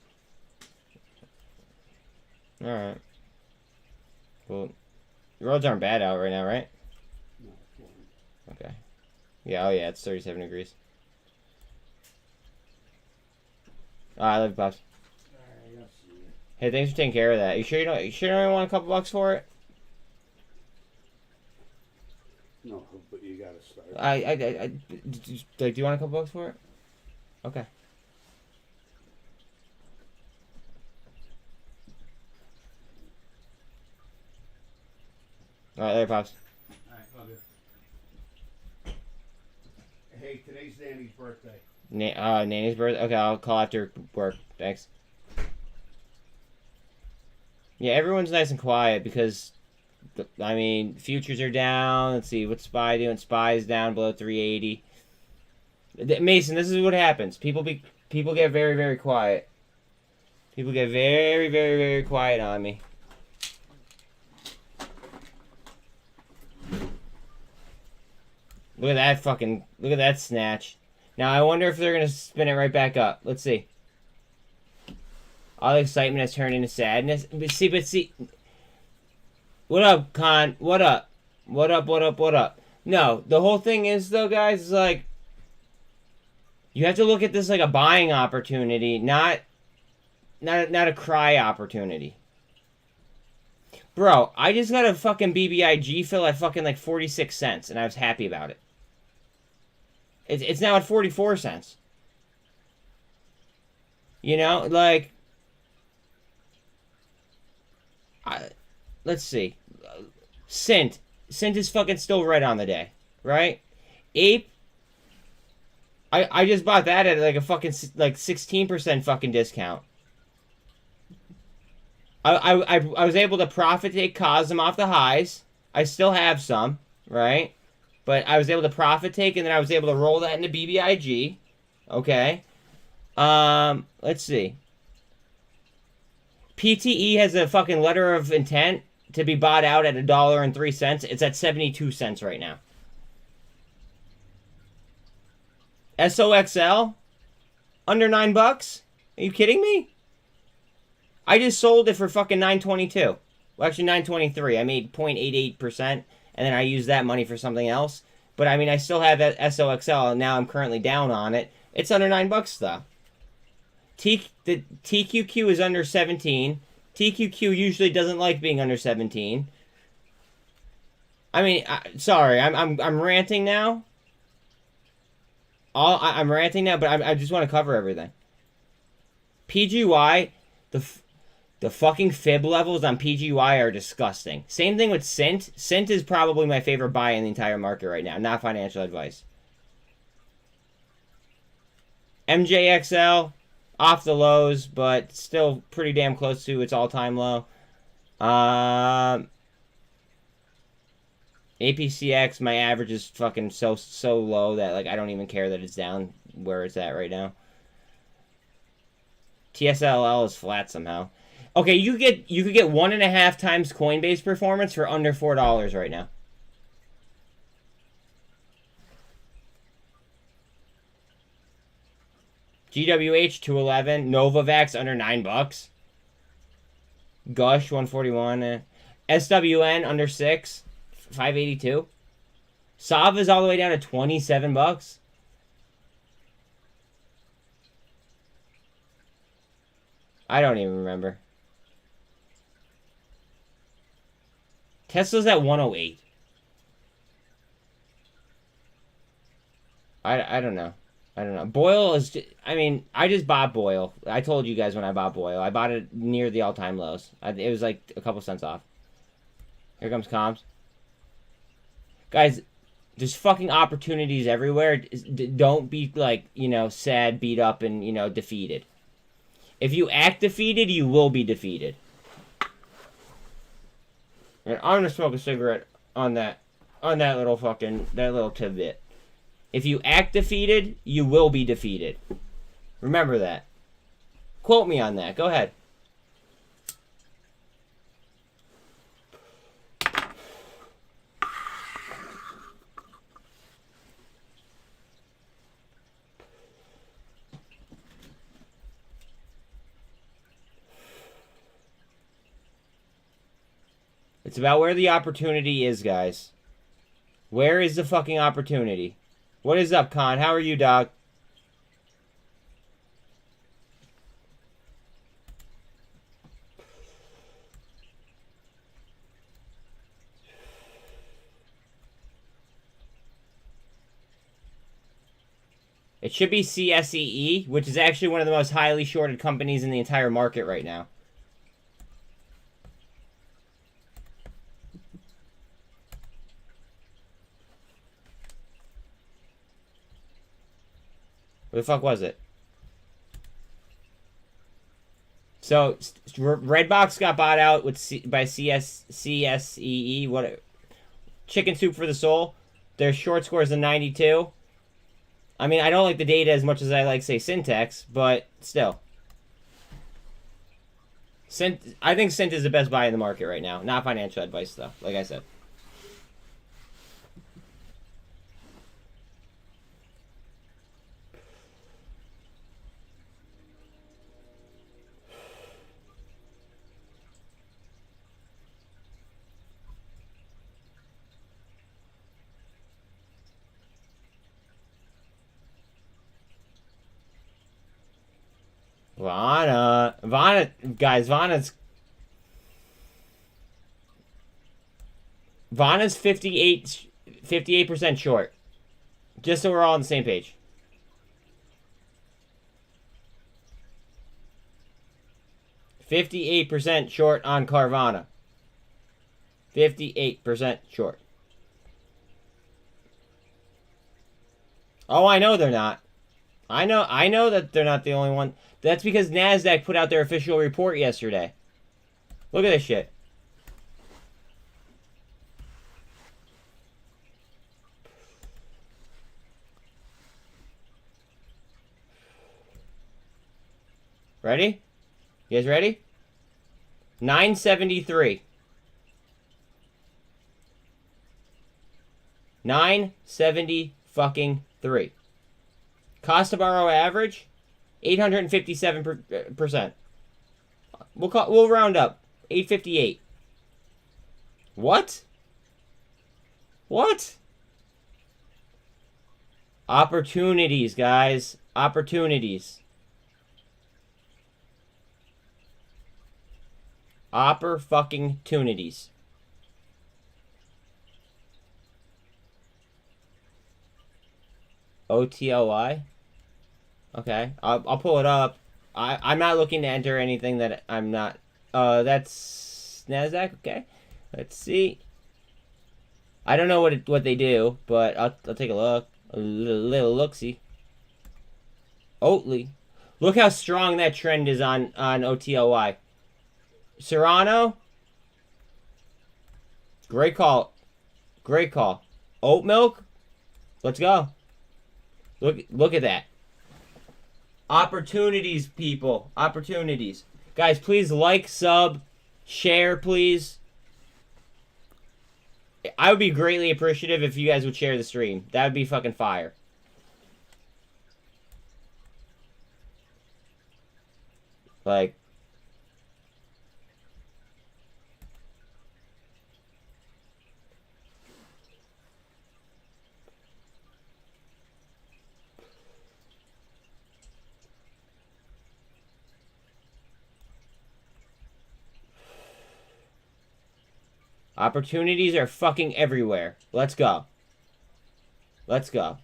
Alright. Well, the roads aren't bad out right now, right?
No, it's warm.
Okay. Yeah, oh yeah, it's 37 degrees. I love you, Pops.
Alright, I'll see you.
Hey, thanks for taking care of that. You sure you don't want a couple bucks for it?
No, but you gotta start.
Do you want a couple bucks for it? Okay. Alright, there, Pops.
Alright, love you. Hey, today's Danny's birthday.
Nanny's birthday? Okay, I'll call after work. Thanks. Yeah, everyone's nice and quiet because, I mean, futures are down. Let's see, what's SPY doing? SPY's down below 380. Mason, this is what happens. People get very, very quiet. People get very, very, very quiet on me. Look at that snatch. Now, I wonder if they're going to spin it right back up. Let's see. All the excitement has turned into sadness. But see. What up, Con? What up? What up? No, the whole thing is, though, guys, is like, you have to look at this like a buying opportunity, not a cry opportunity. Bro, I just got a fucking BBIG fill at fucking like 46 cents, and I was happy about it. It's now at 44 cents. You know, like, let's see. SINT is fucking still red on the day, right? Ape, I just bought that at like a fucking like 16% fucking discount. I was able to profit take cosm off the highs. I still have some, right? But I was able to profit take, and then I was able to roll that into BBIG. Okay. Let's see. PTE has a fucking letter of intent to be bought out at $1.03. It's at 72 cents right now. SOXL under $9. Are you kidding me? I just sold it for fucking $9.22. Well, actually $9.23. I made 0.88%, and then I used that money for something else. But I mean, I still have that SOXL, and now I'm currently down on it. It's under $9 though. The TQQ is under 17. TQQ usually doesn't like being under 17. I mean, sorry, I'm ranting now. I'm ranting now, but I just want to cover everything. PGY, the fucking fib levels on PGY are disgusting. Same thing with SINT. SINT is probably my favorite buy in the entire market right now. Not financial advice. MJXL, off the lows, but still pretty damn close to its all-time low. APCX, my average is fucking so low that like I don't even care that it's down where it's at right now. TSLL is flat somehow. Okay, you could get 1.5 times Coinbase performance for under $4 right now. GWH 211, Novavax under $9. Gush 141, SWN under 6, 582. Sav is all the way down to $27. I don't even remember. Tesla's at 108. I don't know. I don't know. Boyle is just, I mean, I just bought Boyle. I told you guys when I bought Boyle. I bought it near the all-time lows. It was like a couple cents off. Here comes comms. Guys, there's fucking opportunities everywhere. Don't be like, you know, sad, beat up, and, you know, defeated. If you act defeated, you will be defeated. And I'm gonna smoke a cigarette on that little fucking, that little tidbit. If you act defeated, you will be defeated. Remember that. Quote me on that. Go ahead. It's about where the opportunity is, guys. Where is the fucking opportunity? What is up, Con? How are you, dog? It should be CSEE, which is actually one of the most highly shorted companies in the entire market right now. Where the fuck was it? So Redbox got bought out with by CSEE. What? Chicken Soup for the Soul. Their short score is a 92. I mean, I don't like the data as much as I like, say, Syntax, but still. I think SINT is the best buy in the market right now. Not financial advice, though, like I said. Guys, Vana's 58% short. Just so we're all on the same page. %58 short on Carvana. 58% short. Oh, I know they're not. I know that they're not the only one. That's because NASDAQ put out their official report yesterday. Look at this shit. Ready? You guys ready? 973. 973. Cost to borrow average, 857%. We'll round up. 858. What? What? Opportunities, guys. Opportunities. Fucking-tunities. OTLY? Okay. I'll pull it up. I'm not looking to enter anything that I'm not... that's NASDAQ? Okay. Let's see. I don't know what they do, but I'll take a look. A little look-see. Oatly. Look how strong that trend is on OTLY. Serrano. Great call. Great call. Oat milk. Let's go. Look at that. Opportunities, people. Opportunities. Guys, please like, sub, share, please. I would be greatly appreciative if you guys would share the stream. That would be fucking fire. Like... Opportunities are fucking everywhere. Let's go. Let's go.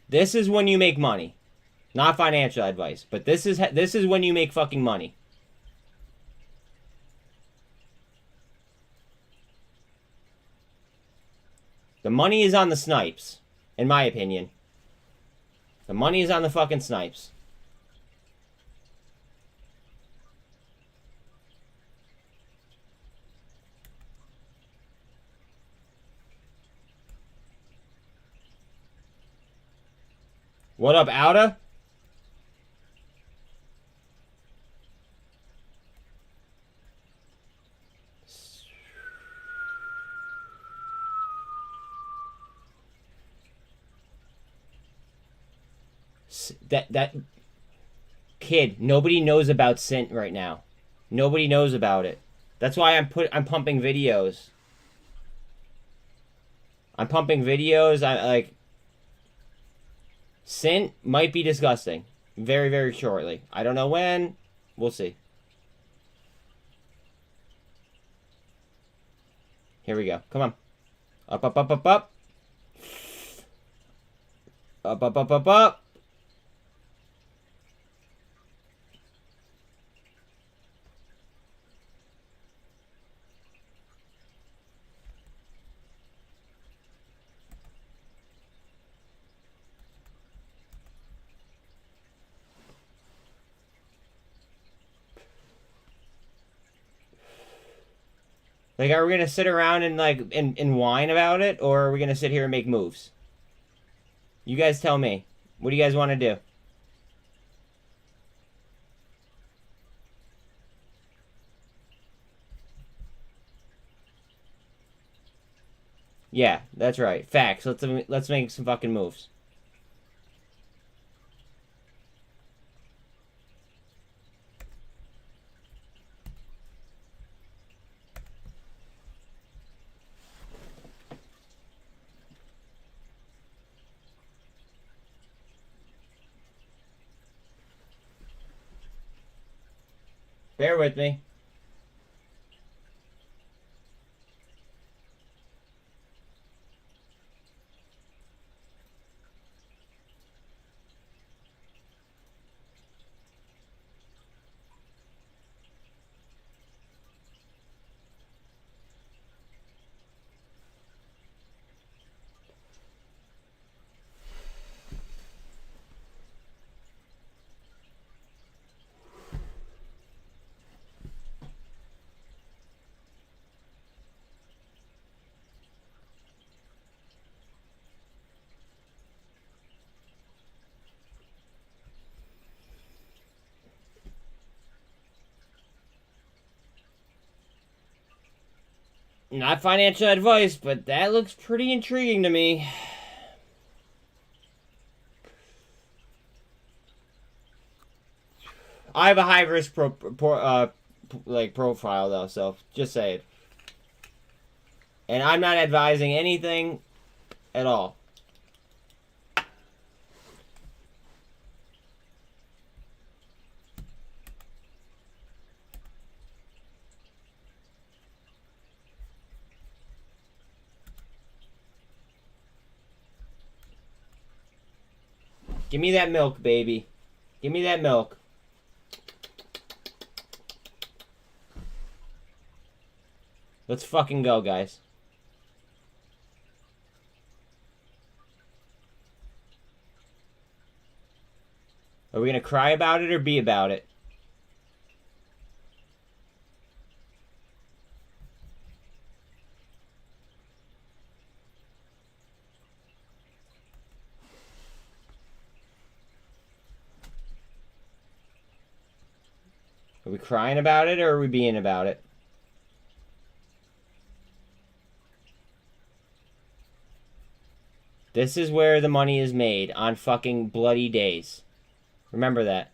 This is when you make money. Not financial advice, but this is when you make fucking money. The money is on the snipes. In my opinion. The money is on the fucking snipes. What up, Outa? That kid, nobody knows about SINT right now. Nobody knows about it. That's why I'm pumping videos. I'm pumping videos. I like SINT might be disgusting very, very shortly. I don't know when. We'll see. Here we go. Come on. Up, up, up, up, up. Up, up, up, up, up. Like, are we gonna sit around and like and whine about it, or are we gonna sit here and make moves? You guys tell me. What do you guys want to do? Yeah, that's right. Facts. Let's make some fucking moves. Bear with me. Not financial advice, but that looks pretty intriguing to me. I have a high risk profile though, so just say it. And I'm not advising anything at all. Give me that milk, baby. Give me that milk. Let's fucking go, guys. Are we gonna cry about it or be about it? Are we crying about it or are we being about it? This is where the money is made, on fucking bloody days. Remember that.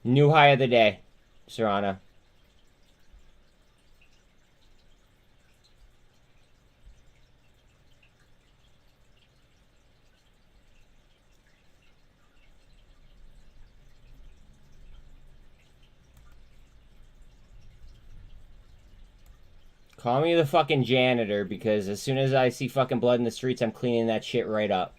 New high of the day, Serrano. Call me the fucking janitor, because as soon as I see fucking blood in the streets, I'm cleaning that shit right up.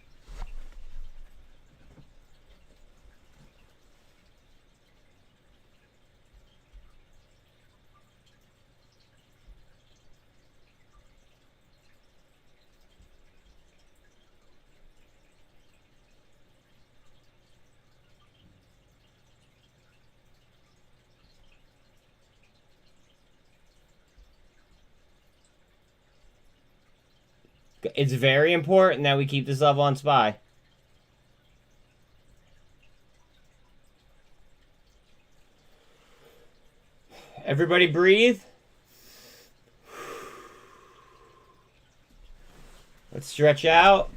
It's very important that we keep this level on SPY. Everybody breathe. Let's stretch out.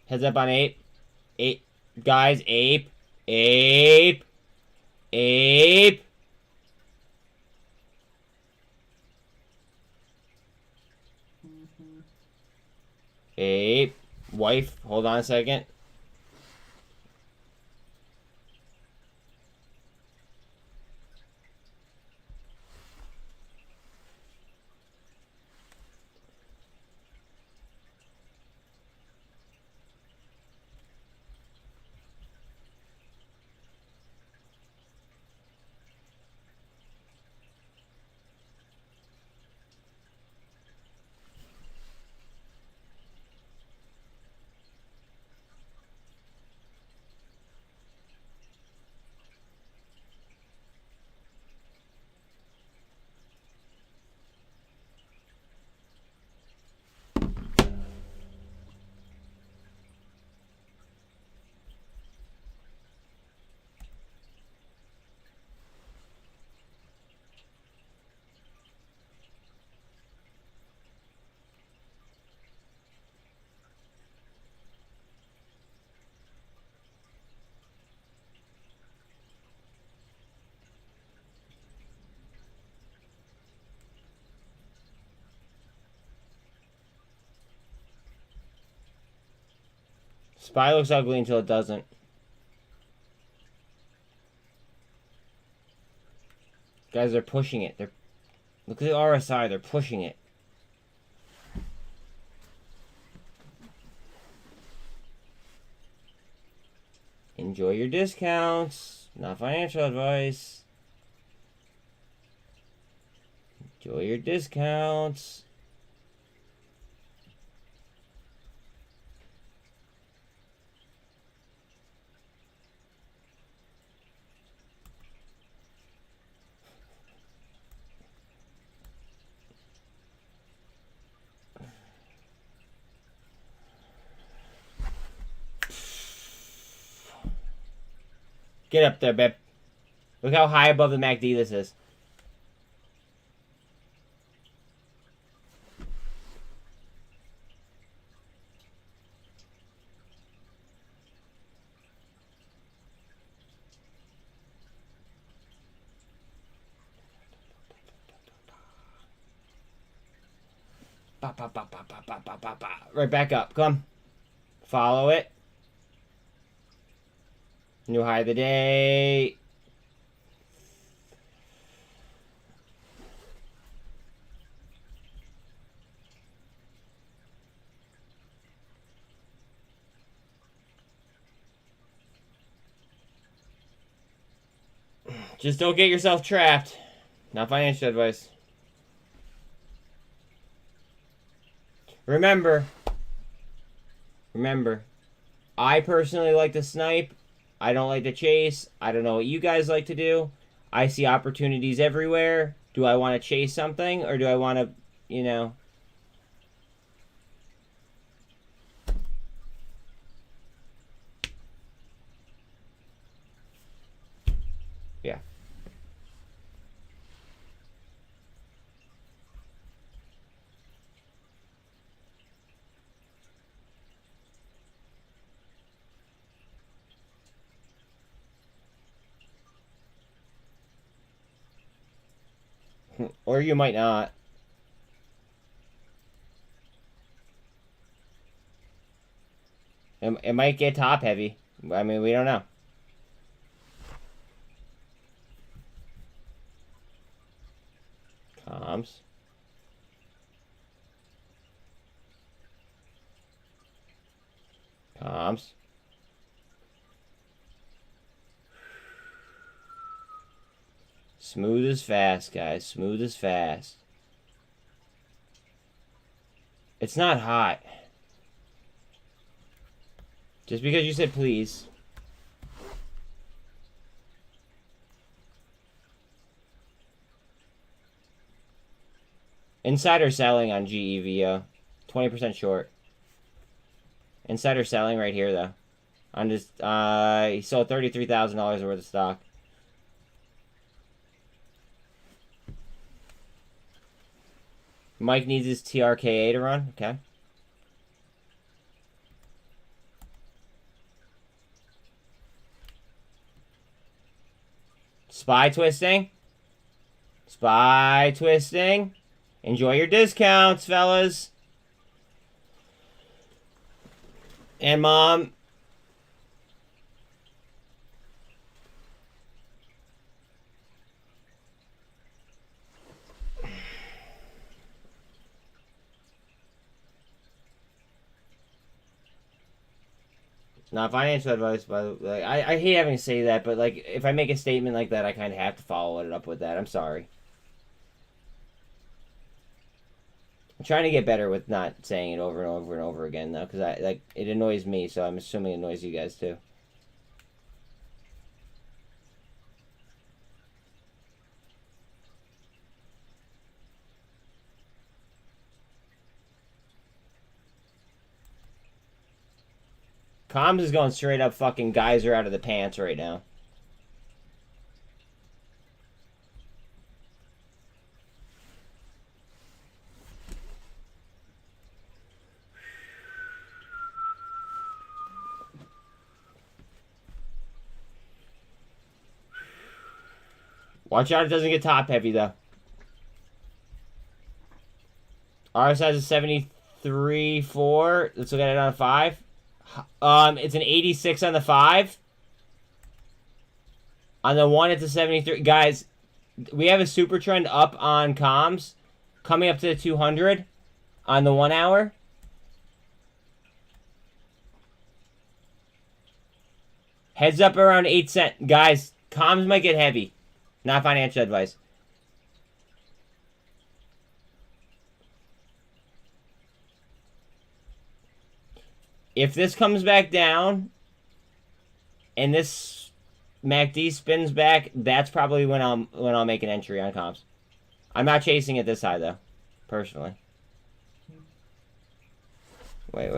Heads up on ape. Ape. Guys, ape. Ape. Ape. Ape. Wife. Hold on a second. SPY looks ugly until it doesn't. Guys, they're pushing it. Look at the RSI. They're pushing it. Enjoy your discounts. Not financial advice. Enjoy your discounts. Get up there, babe. Look how high above the MACD this is. Right back up. Come. Follow it. New high of the day. Just don't get yourself trapped. Not financial advice. Remember, I personally like to snipe. I don't like to chase. I don't know what you guys like to do. I see opportunities everywhere. Do I want to chase something or do I want to, you know... Yeah. Or you might not. It might get top heavy. I mean, we don't know. Comms. Comms. Smooth as fast, guys. Smooth as fast. It's not hot. Just because you said please. Insider selling on GEVO. 20% short. Insider selling right here, though. On just, he sold $33,000 worth of stock. Mike needs his TRKA to run. Okay. Spy twisting. Spy twisting. Enjoy your discounts, fellas. And mom. Not financial advice, by the way. I hate having to say that, but like if I make a statement like that, I kind of have to follow it up with that. I'm sorry. I'm trying to get better with not saying it over and over and over again, though, because it annoys me, so I'm assuming it annoys you guys too. Comms is going straight up fucking geyser out of the pants right now. Watch out it doesn't get top heavy, though. RSI is 73.4. Let's look at it on a 5. It's an 86 on the 5. On the 1, it's a 73. Guys, we have a super trend up on comms. Coming up to the 200 on the 1 hour. Heads up around 8 cent. Guys, comms might get heavy. Not financial advice. If this comes back down and this MACD spins back, that's probably when I'll make an entry on comms. I'm not chasing it this high though, personally. Wait.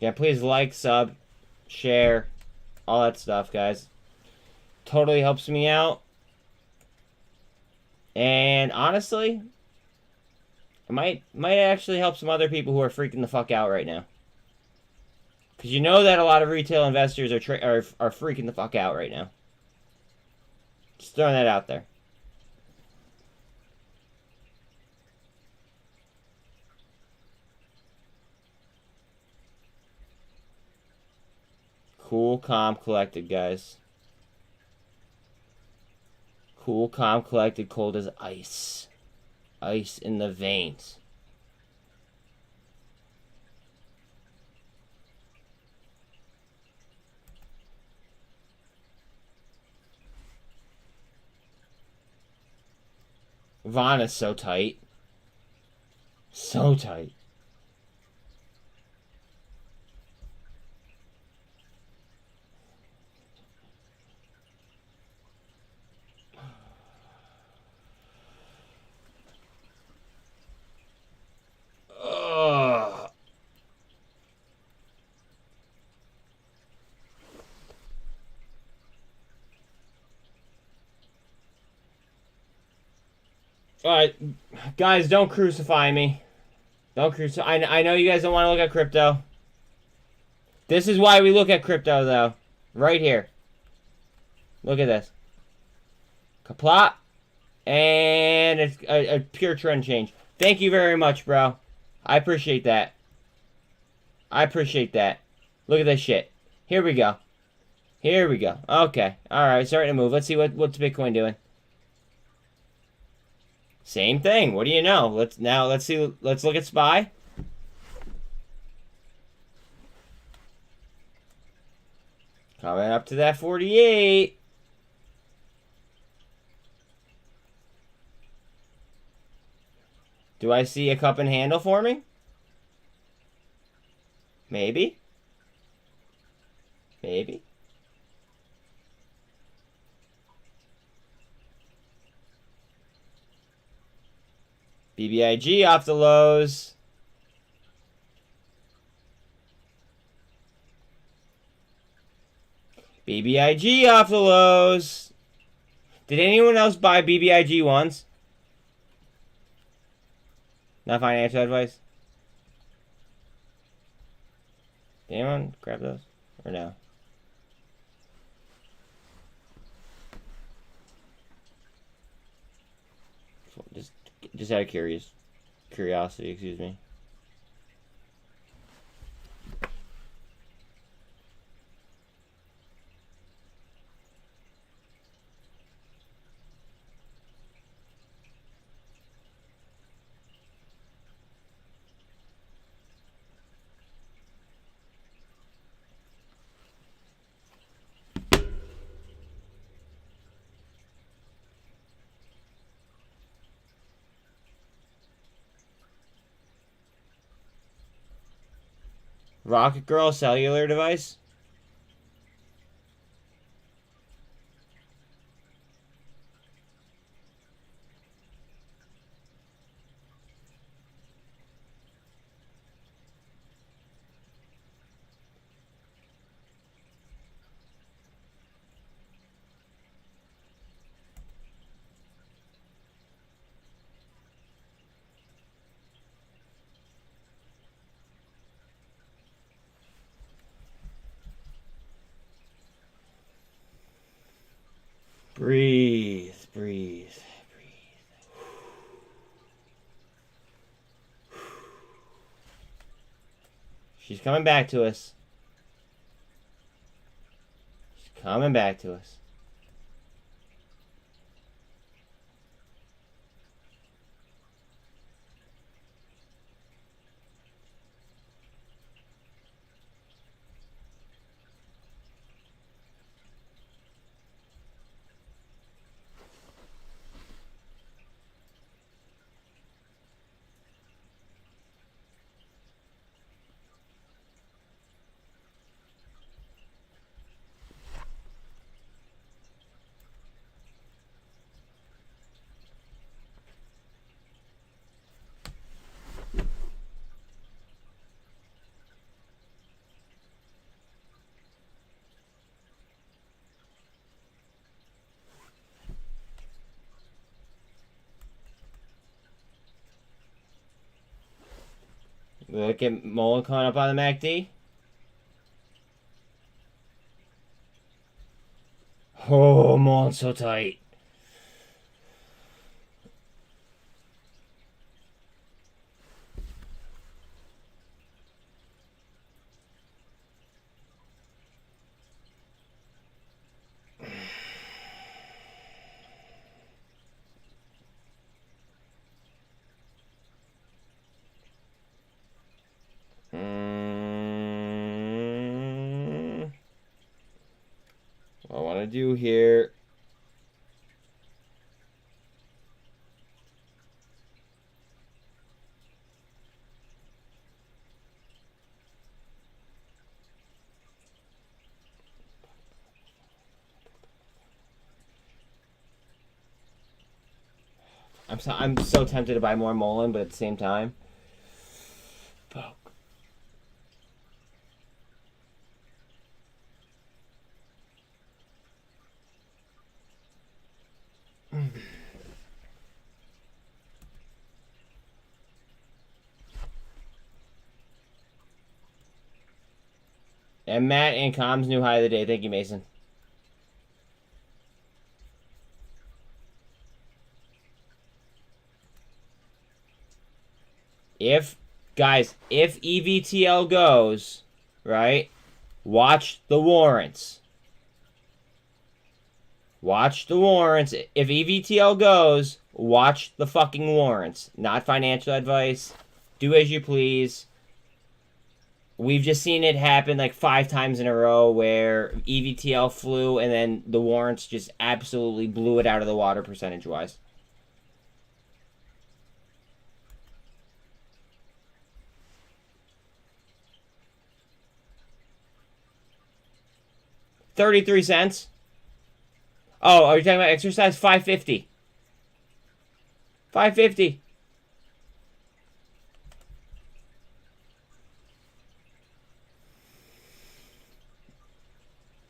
Yeah, please like, sub, share, all that stuff, guys. Totally helps me out. And honestly, it might actually help some other people who are freaking the fuck out right now. Because you know that a lot of retail investors are freaking the fuck out right now. Just throwing that out there. Cool, calm, collected, guys. Cool, calm, collected, cold as ice. Ice in the veins. Vaughn is so tight. So tight. Ugh. Alright, guys, don't crucify me. Don't crucify. I know you guys don't want to look at crypto. This is why we look at crypto, though. Right here. Look at this. Kaplot. And it's a pure trend change. Thank you very much, bro. I appreciate that. I appreciate that. Look at this shit. Here we go. Here we go. Okay. Alright, starting to move. Let's see what's Bitcoin doing. Same thing. What do you know? Let's see. Let's look at SPY. Coming up to that 48. Do I see a cup and handle forming? Maybe. Maybe. BBIG off the lows. BBIG off the lows. Did anyone else buy BBIG once? Not financial advice? Did anyone grab those? Or no? Just out of curiosity, excuse me. Rocket Girl cellular device? Breathe, breathe, breathe. She's coming back to us. She's coming back to us. Look at muln coming up on the MACD. Oh, muln's so tight. What I want to do here. I'm so tempted to buy more muln, but at the same time, fuck. And Matt and Com's new high of the day. Thank you, Mason. If EVTL goes, right, watch the warrants. Watch the warrants. If EVTL goes, watch the fucking warrants. Not financial advice. Do as you please. We've just seen it happen like 5 times in a row where EVTL flew and then the warrants just absolutely blew it out of the water percentage-wise. $0.33. Oh, are you talking about exercise? $5.50. $5.50.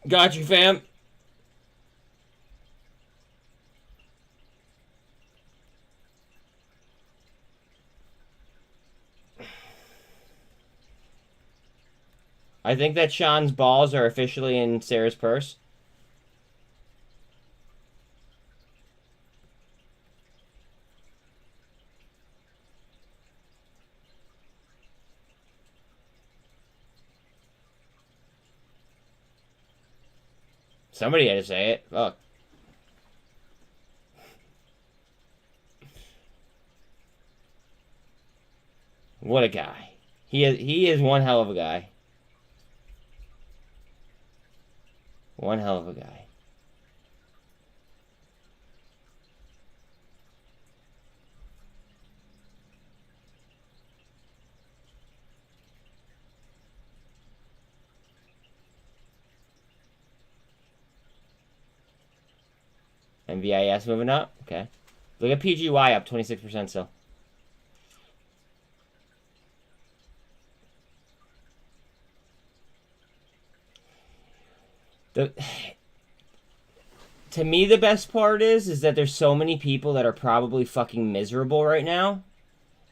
Got you, fam. I think that Sean's balls are officially in Sarah's purse. Somebody had to say it. Fuck. What a guy. He is one hell of a guy. One hell of a guy. MVIS moving up. Okay. Look at PGY up 26% still. To me, the best part is that there's so many people that are probably fucking miserable right now.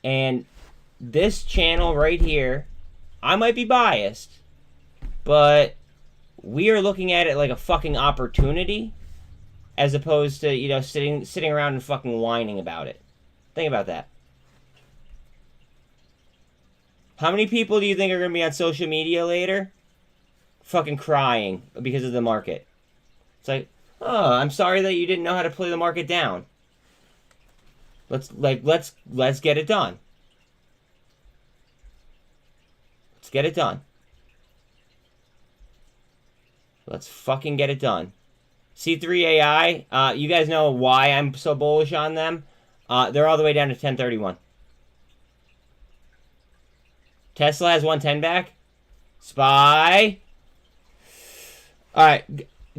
And this channel right here, I might be biased, but we are looking at it like a fucking opportunity. as opposed to, you know, sitting around and fucking whining about it. Think about that. How many people do you think are going to be on social media later fucking crying because of the market? It's like, oh, I'm sorry that you didn't know how to play the market down. Let's get it done. Let's get it done. Let's fucking get it done. C3 AI, you guys know why I'm so bullish on them. They're all the way down to 1031. Tesla has 110 back. SPY. Alright.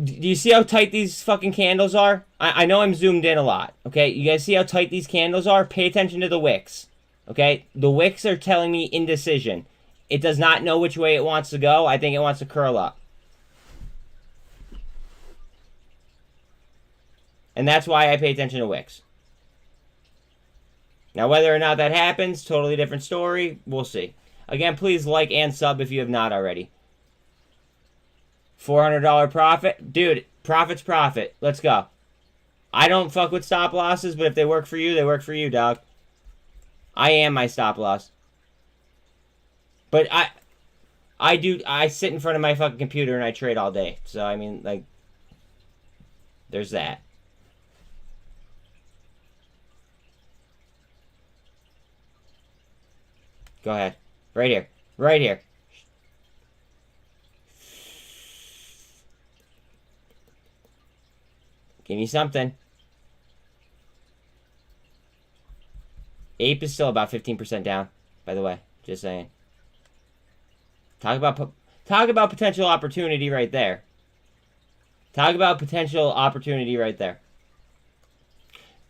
Do you see how tight these fucking candles are? I know I'm zoomed in a lot. Okay? You guys see how tight these candles are? Pay attention to the wicks. Okay? The wicks are telling me indecision. It does not know which way it wants to go. I think it wants to curl up. And that's why I pay attention to wicks. Now, whether or not that happens, totally different story. We'll see. Again, please like and sub if you have not already. $400 profit. Dude, profit's profit. Let's go. I don't fuck with stop losses, but if they work for you, they work for you, dog. I am my stop loss. But I sit in front of my fucking computer and I trade all day. So, I mean, like, there's that. Go ahead. Right here. Right here. Give me something. Ape is still about 15% down, by the way. Just saying. Talk about potential opportunity right there. Talk about potential opportunity right there.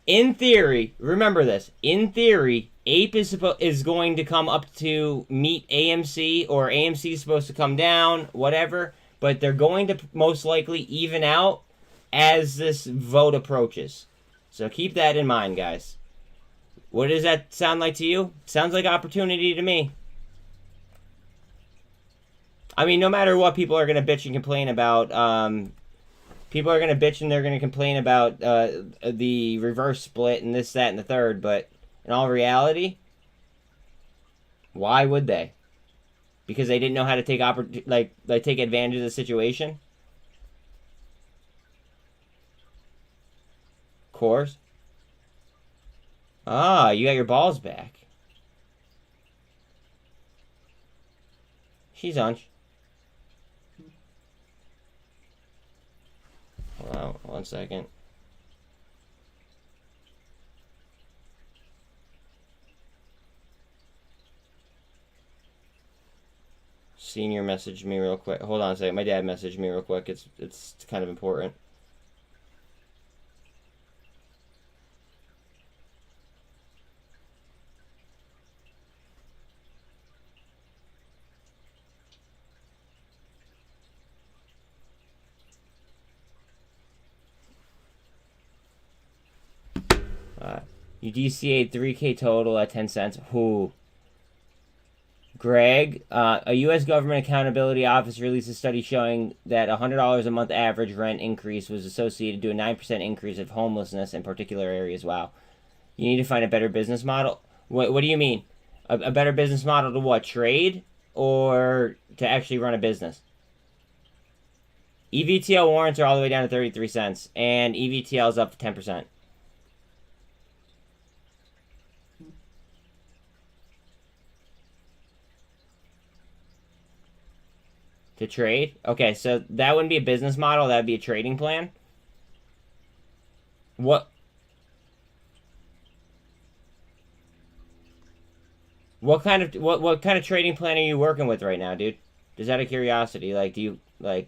In theory, remember this. In theory, Ape is going to come up to meet AMC, or AMC is supposed to come down, whatever. But they're going to most likely even out as this vote approaches. So keep that in mind, guys. What does that sound like to you? Sounds like opportunity to me. I mean, no matter what, people are going to bitch and complain about. People are going to bitch and they're going to complain about the reverse split and this, that, and the third. But in all reality, why would they? Because they didn't know how to take take advantage of the situation. Course. Ah, you got your balls back. She's on. Hold on 1 second. Senior messaged me real quick. Hold on a second. My dad messaged me real quick. It's kind of important. You DCA'd 3K total at 10 cents. Who? Greg, a U.S. government accountability office released a study showing that $100 a month average rent increase was associated to a 9% increase of homelessness in particular areas. Wow. You need to find a better business model? What do you mean? A better business model to what? Trade? Or to actually run a business? EVTL warrants are all the way down to 33 cents. And EVTL is up 10%. To trade? Okay, so that wouldn't be a business model. That would be a trading plan. What kind of trading plan are you working with right now, dude? Just out of curiosity, like, do you like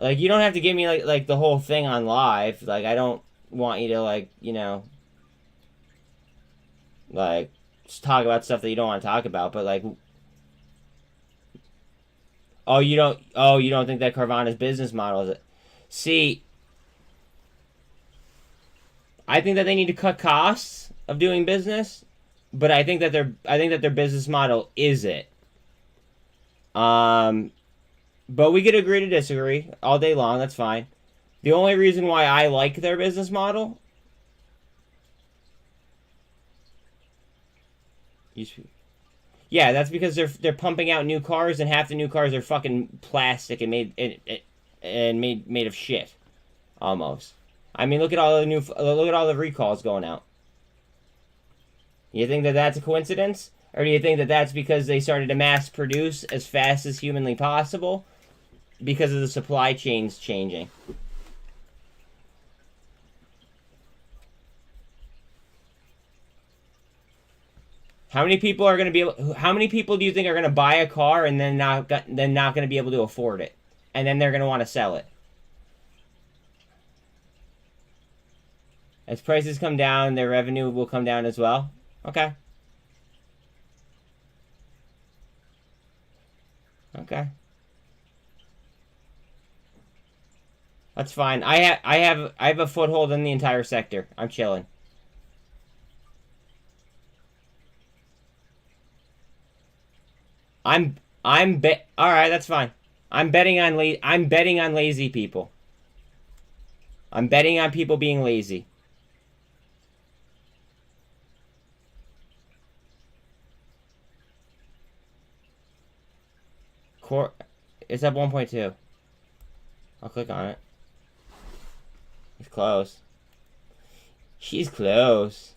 you don't have to give me like the whole thing on live. Like, I don't want you to like just talk about stuff that you don't want to talk about, but like. Oh, you don't think that Carvana's business model is it? See, I think that they need to cut costs of doing business, but I think that their business model is it. But we could agree to disagree all day long, that's fine. The only reason why I like their business model. Yeah, that's because they're pumping out new cars, and half the new cars are fucking plastic and made of shit, almost. I mean, look at all the recalls going out. You think that that's a coincidence, or do you think that that's because they started to mass produce as fast as humanly possible because of the supply chains changing? How many people are going to be able, how many people do you think are going to buy a car and then not going to be able to afford it, and then they're going to want to sell it? As prices come down, their revenue will come down as well. Okay. Okay. That's fine. I have a foothold in the entire sector. I'm chilling. All right, that's fine. I'm betting on lazy people. I'm betting on people being lazy. It's up 1.2. I'll click on it. It's close. She's close.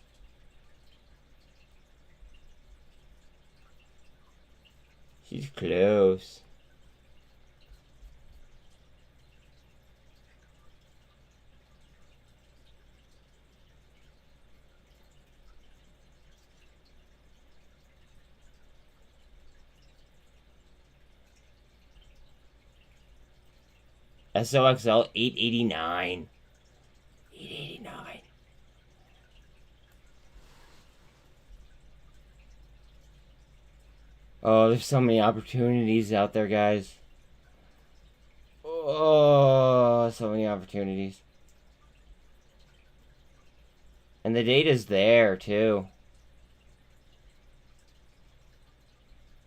She's close. SOXL 889. 889. Oh, there's so many opportunities out there, guys. Oh, so many opportunities. And the data's there, too.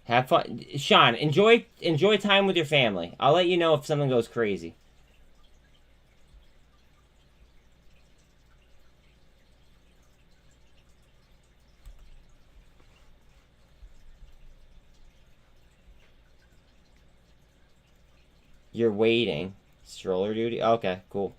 Have fun. Sean, enjoy time with your family. I'll let you know if something goes crazy. You're waiting. Stroller duty? Okay, cool.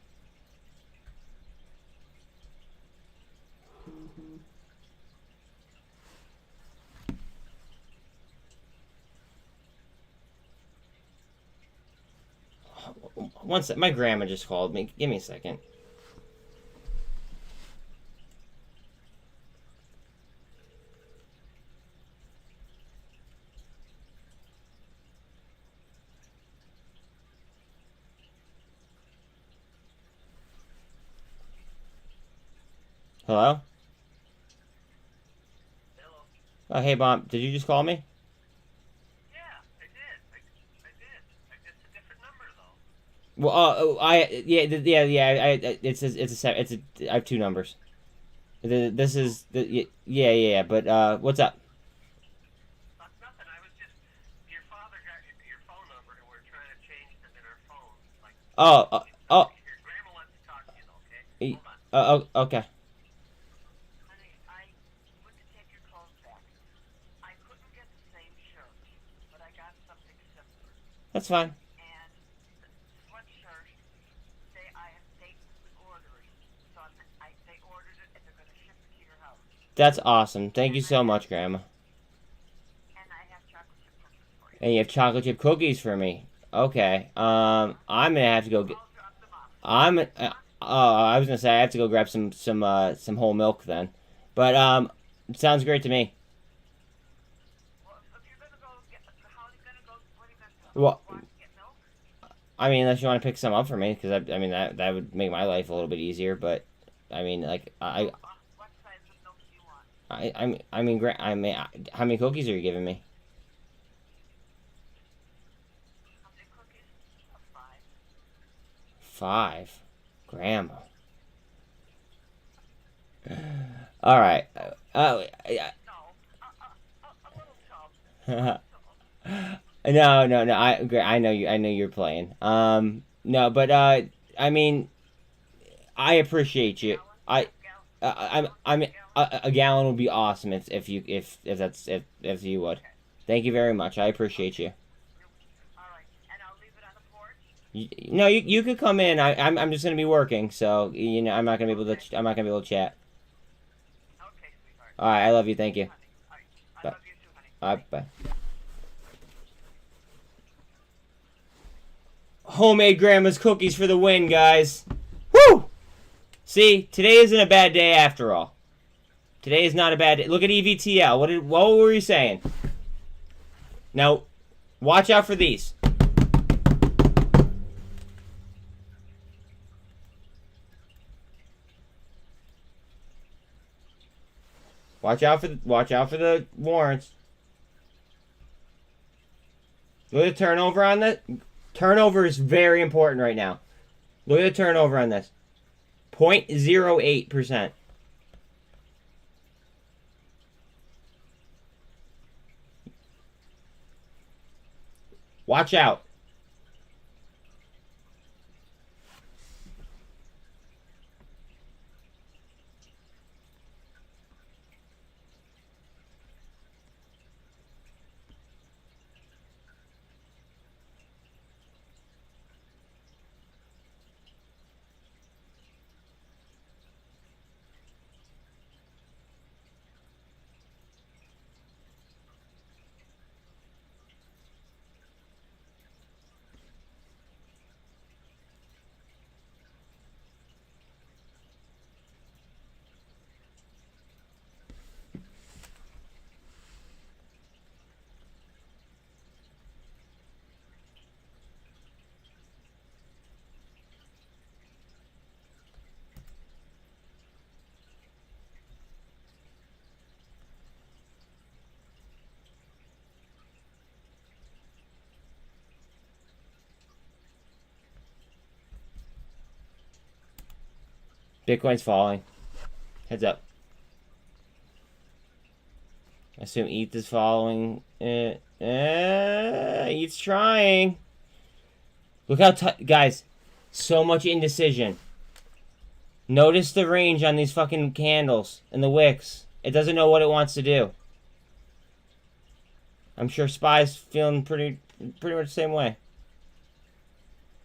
One sec. My grandma just called me. Give me a second. Hello?
Hello.
Oh, hey, Mom. Did you just call me?
Yeah, I did. I did. It's a different number though.
Well, I have two numbers. This is yeah. But what's up?
Nothing. I was just your father got your phone number, and we're trying to change them in our phones. Like,
Oh,
your grandma wants to talk to you, though, okay? Hold on.
Okay.
Honey, I went to take your clothes back. I couldn't get the same shirt, but I got something simpler.
That's fine.
And the sweatshirt, they ordered it. So they ordered it, and they're going to ship it to your house.
That's awesome. Thank you so much, Grandma.
And I have chocolate chip cookies for you.
And you have chocolate chip cookies for me. Okay. I'm gonna have to go get.
I'll drop them off.
I was gonna say I have to go grab some whole milk then, but it sounds great to me.
Well, if you're gonna go get, how are you gonna go? What are you gonna do?
Well,
Walk to get milk?
I mean, unless you want to pick some up for me, because I mean that would make my life a little bit easier. But I mean, like
What size of milk do you want?
how many cookies are you giving me?
How many cookies? 5.
5, Grandma. All right.
No, a little tub.
No. I know you. I know you're playing. No, but I mean, I appreciate you. A gallon would be awesome if you would. Thank you very much. I appreciate you.
All right, and I'll leave it on the porch.
No, you could come in. I'm just gonna be working, so I'm not gonna be able to chat.
Okay, sweetheart.
All right, I love you. Thank you.
Honey. All right. I
Bye.
love you too, honey.
All right, bye. Homemade grandma's cookies for the win, guys. Woo! See, today isn't a bad day after all. Today is not a bad day. Look at EVTL. What were you saying? Now, watch out for these. Watch out for the warrants. Look at the turnover on this. Turnover is very important right now. Look at the turnover on this. 0.08%. Watch out. Bitcoin's falling. Heads up. I assume ETH is following. ETH's trying. Look how guys, so much indecision. Notice the range on these fucking candles and the wicks. It doesn't know what it wants to do. I'm sure SPY's feeling pretty much the same way.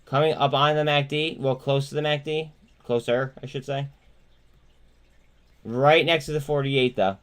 Coming up on the MACD, well, close to the MACD. Closer, I should say. Right next to the 48, though.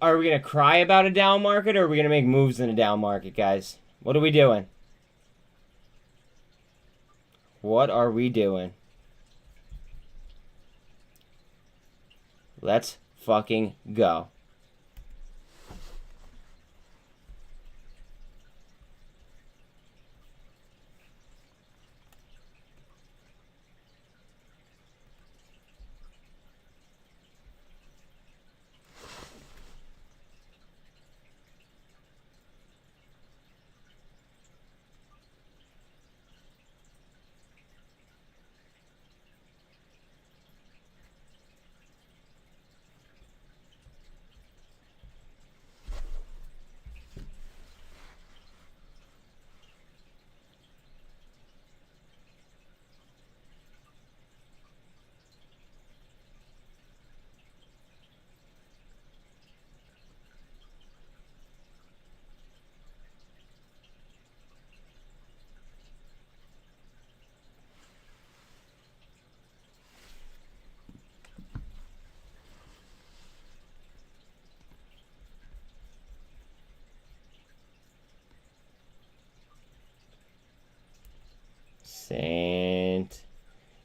Are we going to cry about a down market, or are we going to make moves in a down market, guys? What are we doing? What are we doing? Let's fucking go.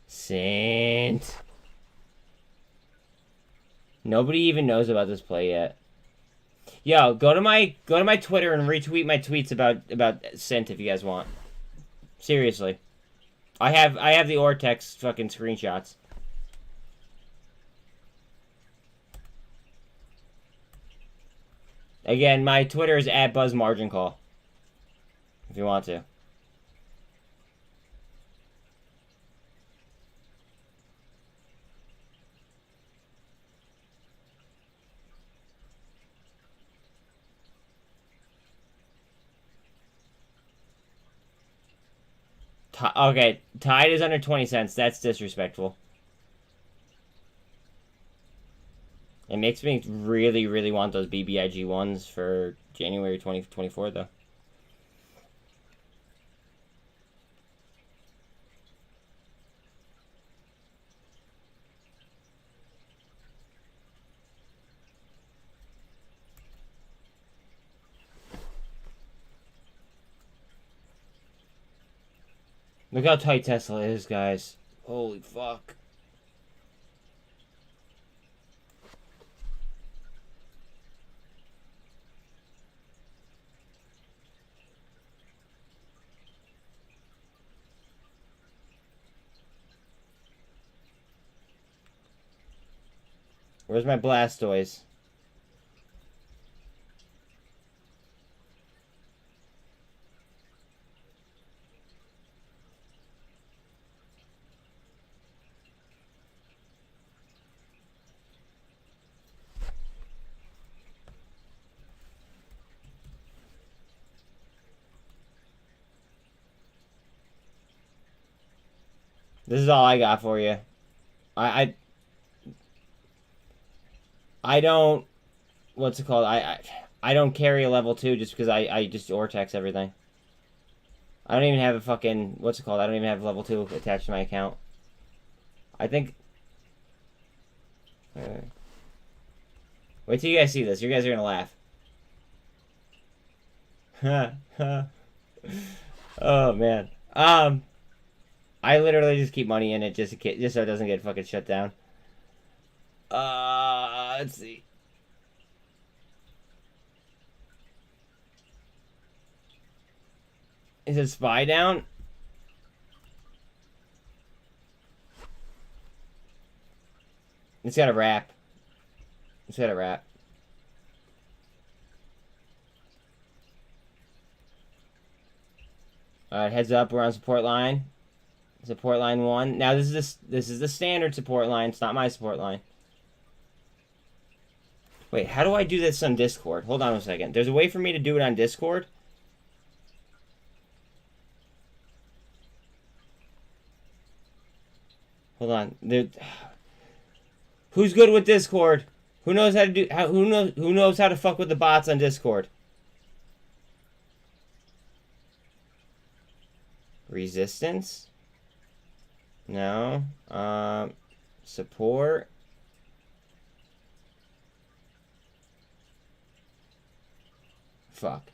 SINT. Nobody even knows about this play yet. Yo, go to my Twitter and retweet my tweets about SINT if you guys want. Seriously. I have the Ortex fucking screenshots. Again, my Twitter is @BuzzMarginCall. If you want to. Okay, Tide is under 20 cents. That's disrespectful. It makes me really, really want those BBIG ones for January 2024, though. Look how tight Tesla is, guys. Holy fuck. Where's my Blastoise? This is all I got for you. I don't, what's it called? I don't carry a level 2 just because I just Ortex everything. I don't even have a fucking, what's it called? I don't even have level 2 attached to my account. I think, wait till you guys see this. You guys are gonna laugh. Oh man. I literally just keep money in it just so it doesn't get fucking shut down. Let's see. Is it spy down? It's got a wrap. It's got a wrap. Alright, heads up, we're on support line. Support line 1. Now this is the standard support line. It's not my support line. Wait, how do I do this on Discord? Hold on a second. There's a way for me to do it on Discord. Hold on. Who's good with Discord? Who knows how to do? Who knows how to fuck with the bots on Discord? Resistance? No. Support. Fuck.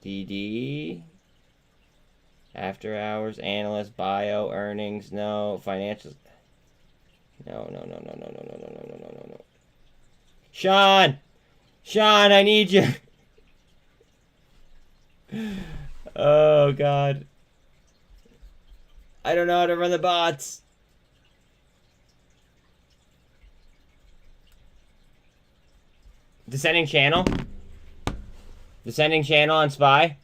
DD. After hours, analyst, bio, earnings, no. Financials. No. Sean! Sean, I need you! Oh, God. I don't know how to run the bots. Descending channel. Descending channel on spy.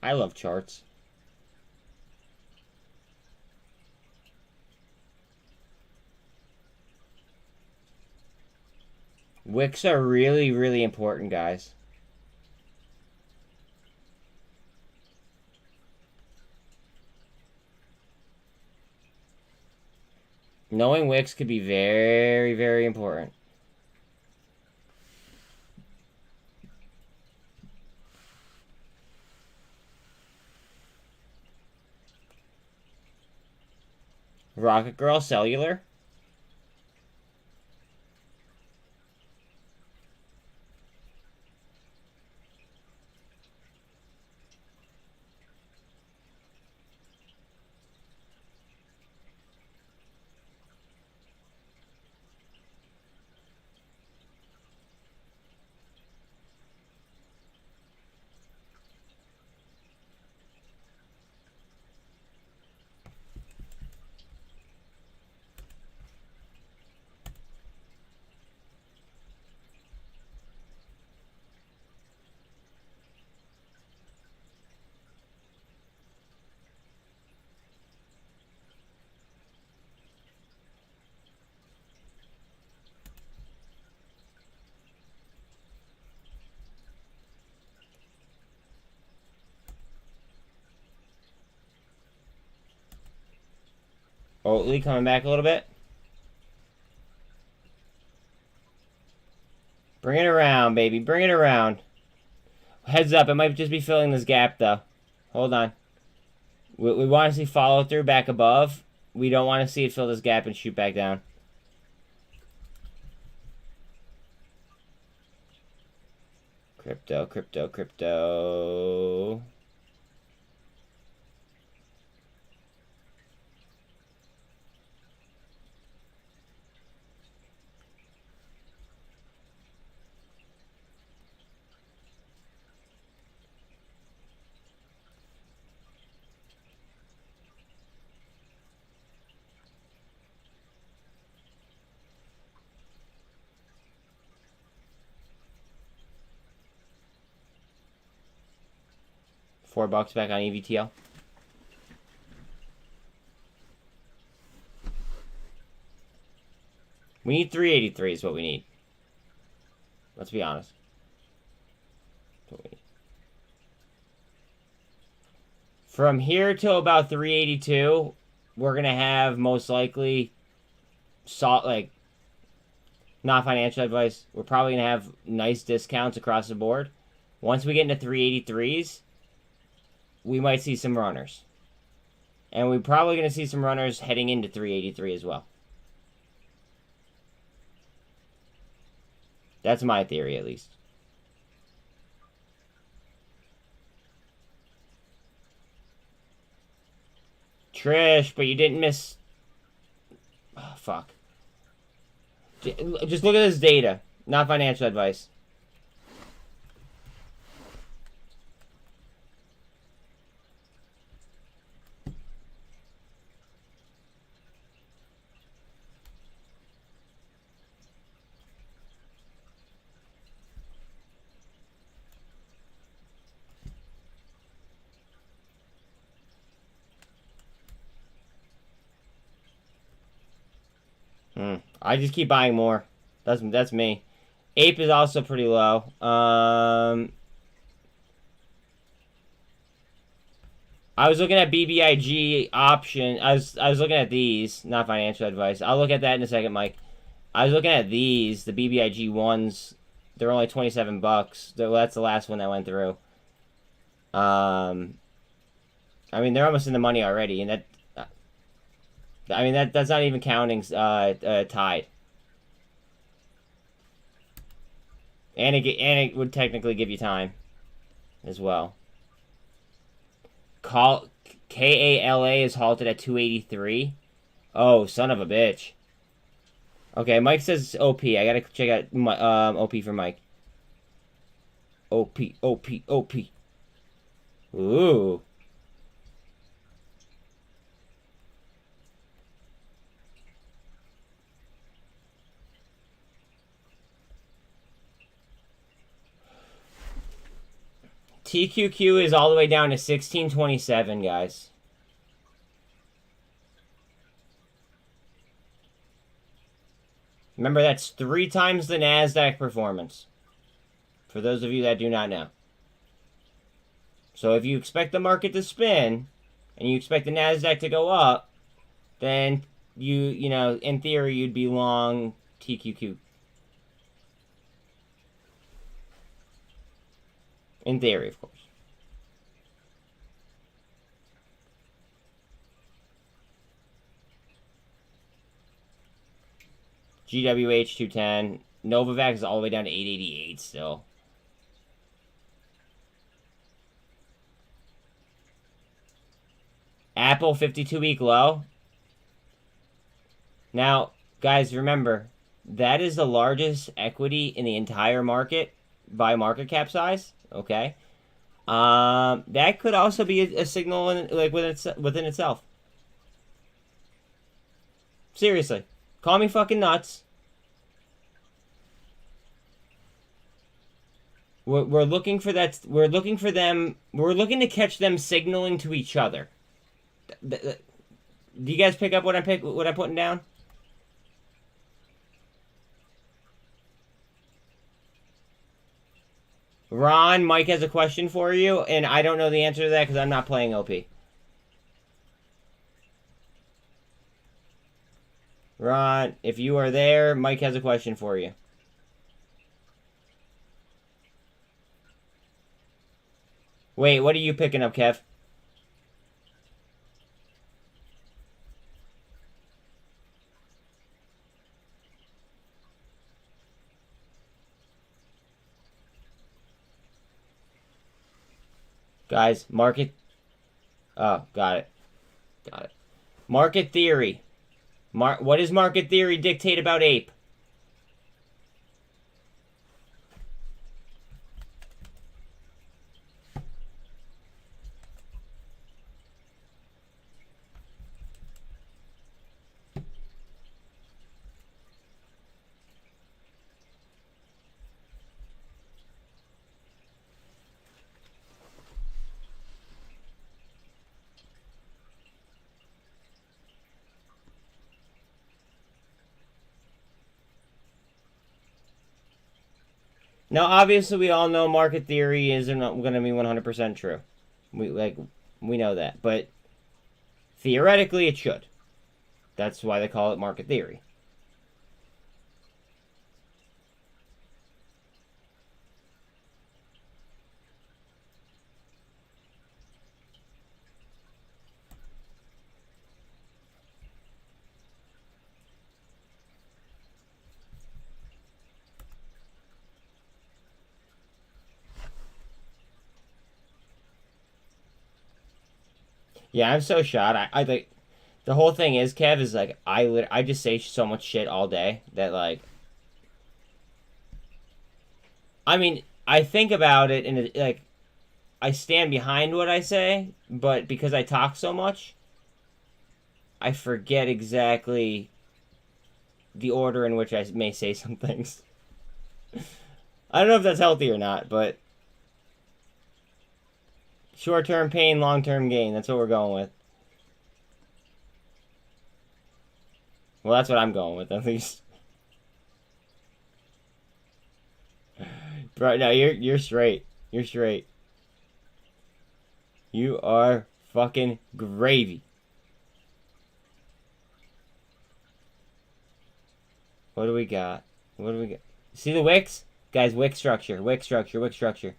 I love charts. Wicks are really, really important, guys. Knowing wicks could be very, very important. Rocket Girl Cellular. Oatly coming back a little bit. Bring it around, baby. Bring it around. Heads up, it might just be filling this gap, though. Hold on. We want to see follow through back above. We don't want to see it fill this gap and shoot back down. Crypto, crypto, crypto. $4 back on EVTL. We need 383 is what we need. Let's be honest. That's what we need. From here till about 382, we're gonna have most likely like not financial advice. We're probably gonna have nice discounts across the board. Once we get into 383s, we might see some runners. And we're probably going to see some runners heading into 383 as well. That's my theory, at least. Trish, but you didn't miss... Oh, fuck. Just look at this data. Not financial advice. I just keep buying more. That's me. Ape is also pretty low. I was looking at BBIG option. I was looking at these, not financial advice. I'll look at that in a second, Mike. I was looking at these, the BBIG ones. They're only $27. That's the last one that went through. I mean, they're almost in the money already, and that's not even counting Tide. And it would technically give you time as well. KALA is halted at 283. Oh, son of a bitch. Okay, Mike says OP. I gotta check out OP for Mike. OP. Ooh. TQQ is all the way down to 1627, guys. Remember, that's 3 times the NASDAQ performance. For those of you that do not know. So if you expect the market to spin, and you expect the NASDAQ to go up, then you know, in theory, you'd be long TQQ. In theory, of course. GWH 210. Novavax is all the way down to 888 still. Apple 52-week low. Now, guys, remember, that is the largest equity in the entire market by market cap size. Okay, that could also be a signal within itself. Seriously, call me fucking nuts. We're looking for that. We're looking for them. We're looking to catch them signaling to each other. Do you guys pick up what I'm putting down? Ron, Mike has a question for you, and I don't know the answer to that because I'm not playing OP. Ron, if you are there, Mike has a question for you. Wait, what are you picking up, Kev? Guys, market... Oh, got it. Got it. Market theory. What does market theory dictate about ape? Now, obviously, we all know market theory isn't going to be 100% true. We know that, but theoretically, it should. That's why they call it market theory. Yeah, I'm so shot. I think the whole thing is, Kev, is like I just say so much shit all day that like, I mean, I think about it and like I stand behind what I say, but because I talk so much, I forget exactly the order in which I may say some things. I don't know if that's healthy or not, but short-term pain, long-term gain. That's what we're going with. Well, that's what I'm going with, at least. Bro, no, you're straight. You're straight. You are fucking gravy. What do we got? What do we got? See the wicks? Guys, wick structure, wick structure, wick structure.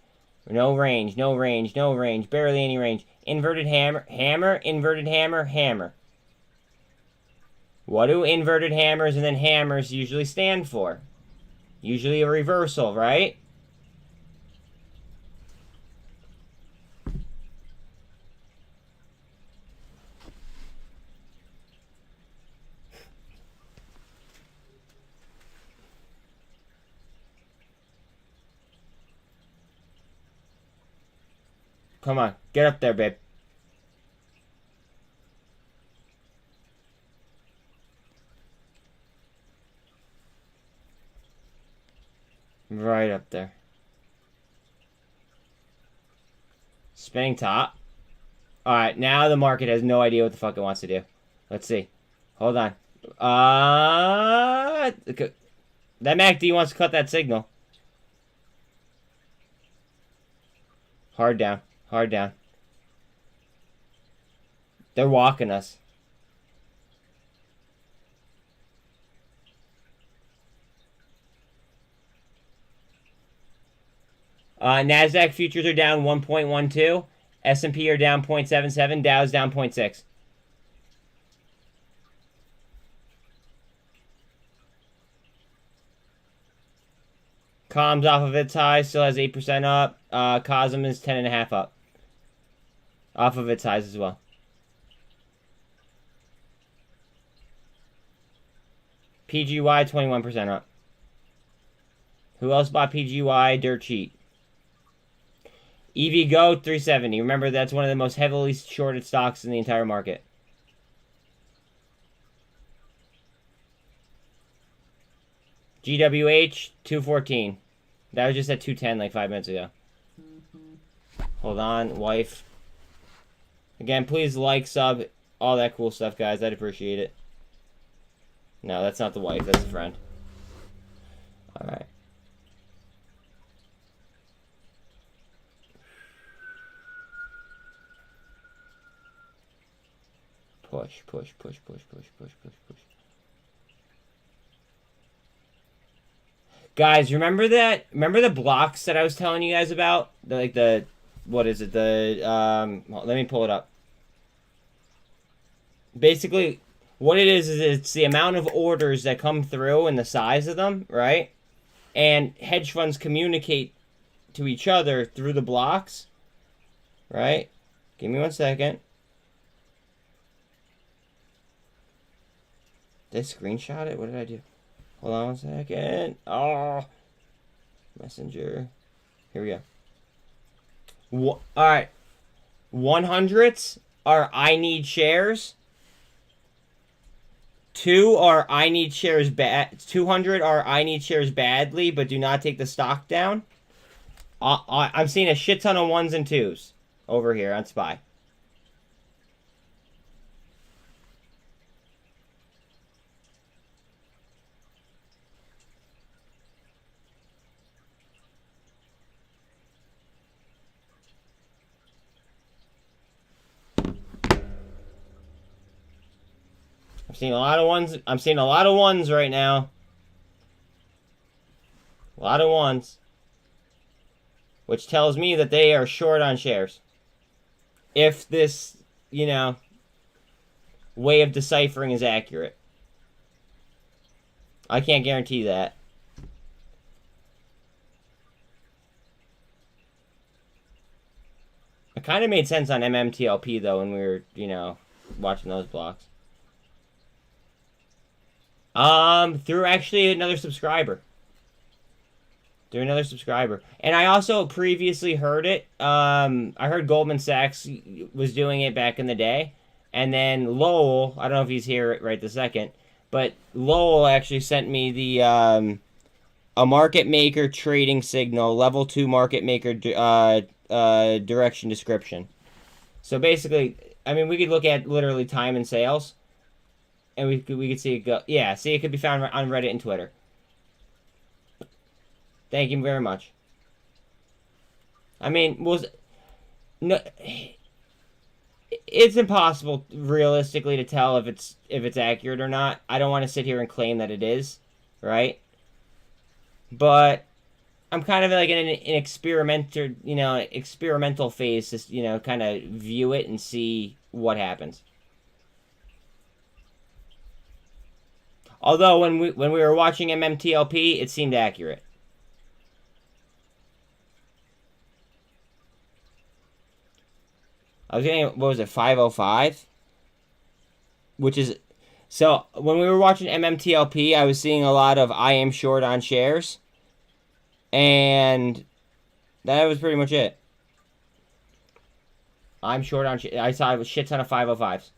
No range, no range, no range, barely any range. Inverted hammer, hammer, inverted hammer, hammer. What do inverted hammers and then hammers usually stand for? Usually a reversal, right? Come on, get up there, babe. Right up there. Spinning top. Alright, now the market has no idea what the fuck it wants to do. Let's see. Hold on. That MACD wants to cut that signal. Hard down. Hard down. They're walking us. NASDAQ futures are down 1.12. S&P are down 0.77. Dow's down 0.6. Com's off of its high, still has 8% up. Cosm is 10.5 up. Off of its highs as well. PGY 21% up. Who else bought PGY? Dirt cheap. EVgo 370. Remember, that's one of the most heavily shorted stocks in the entire market. GWH 214. That was just at 210 like 5 minutes ago. Hold on, wife. Again, please like, sub, all that cool stuff, guys. I'd appreciate it. No, that's not the wife. That's a friend. All right. Push, push, push, push, push, push, push, push. Guys, remember that? Remember the blocks that I was telling you guys about? What is it? Let me pull it up. Basically, what it is it's the amount of orders that come through and the size of them, right? And hedge funds communicate to each other through the blocks, right? Give me 1 second. Did I screenshot it? What did I do? Hold on 1 second. Oh, Messenger. Here we go. All right. 100s are I need shares. 2 are I need shares bad. 200 are I need shares badly, but do not take the stock down. I'm seeing a shit ton of 1s and 2s over here on SPY. I'm seeing a lot of 1s. I'm seeing a lot of 1s right now. A lot of 1s. Which tells me that they are short on shares. If this, way of deciphering is accurate. I can't guarantee that. It kind of made sense on MMTLP, though, when we were, watching those blocks. Through actually another subscriber. And I also previously heard it. I heard Goldman Sachs was doing it back in the day. And then Lowell, I don't know if he's here right this second, but Lowell actually sent me the a market maker trading signal, level 2 market maker direction description. So basically, I mean, we could look at literally time and sales. And we could see it go. Yeah, see, it could be found on Reddit and Twitter. Thank you very much. I mean, it's impossible realistically to tell if it's accurate or not. I don't want to sit here and claim that it is, right? But I'm kind of like in an experimental phase to kind of view it and see what happens. Although when we were watching MMTLP, it seemed accurate. I was getting, what was it, 505? Which is, so when we were watching MMTLP, I was seeing a lot of I am short on shares. And that was pretty much it. I'm short on shares. I saw a shit ton of 505s.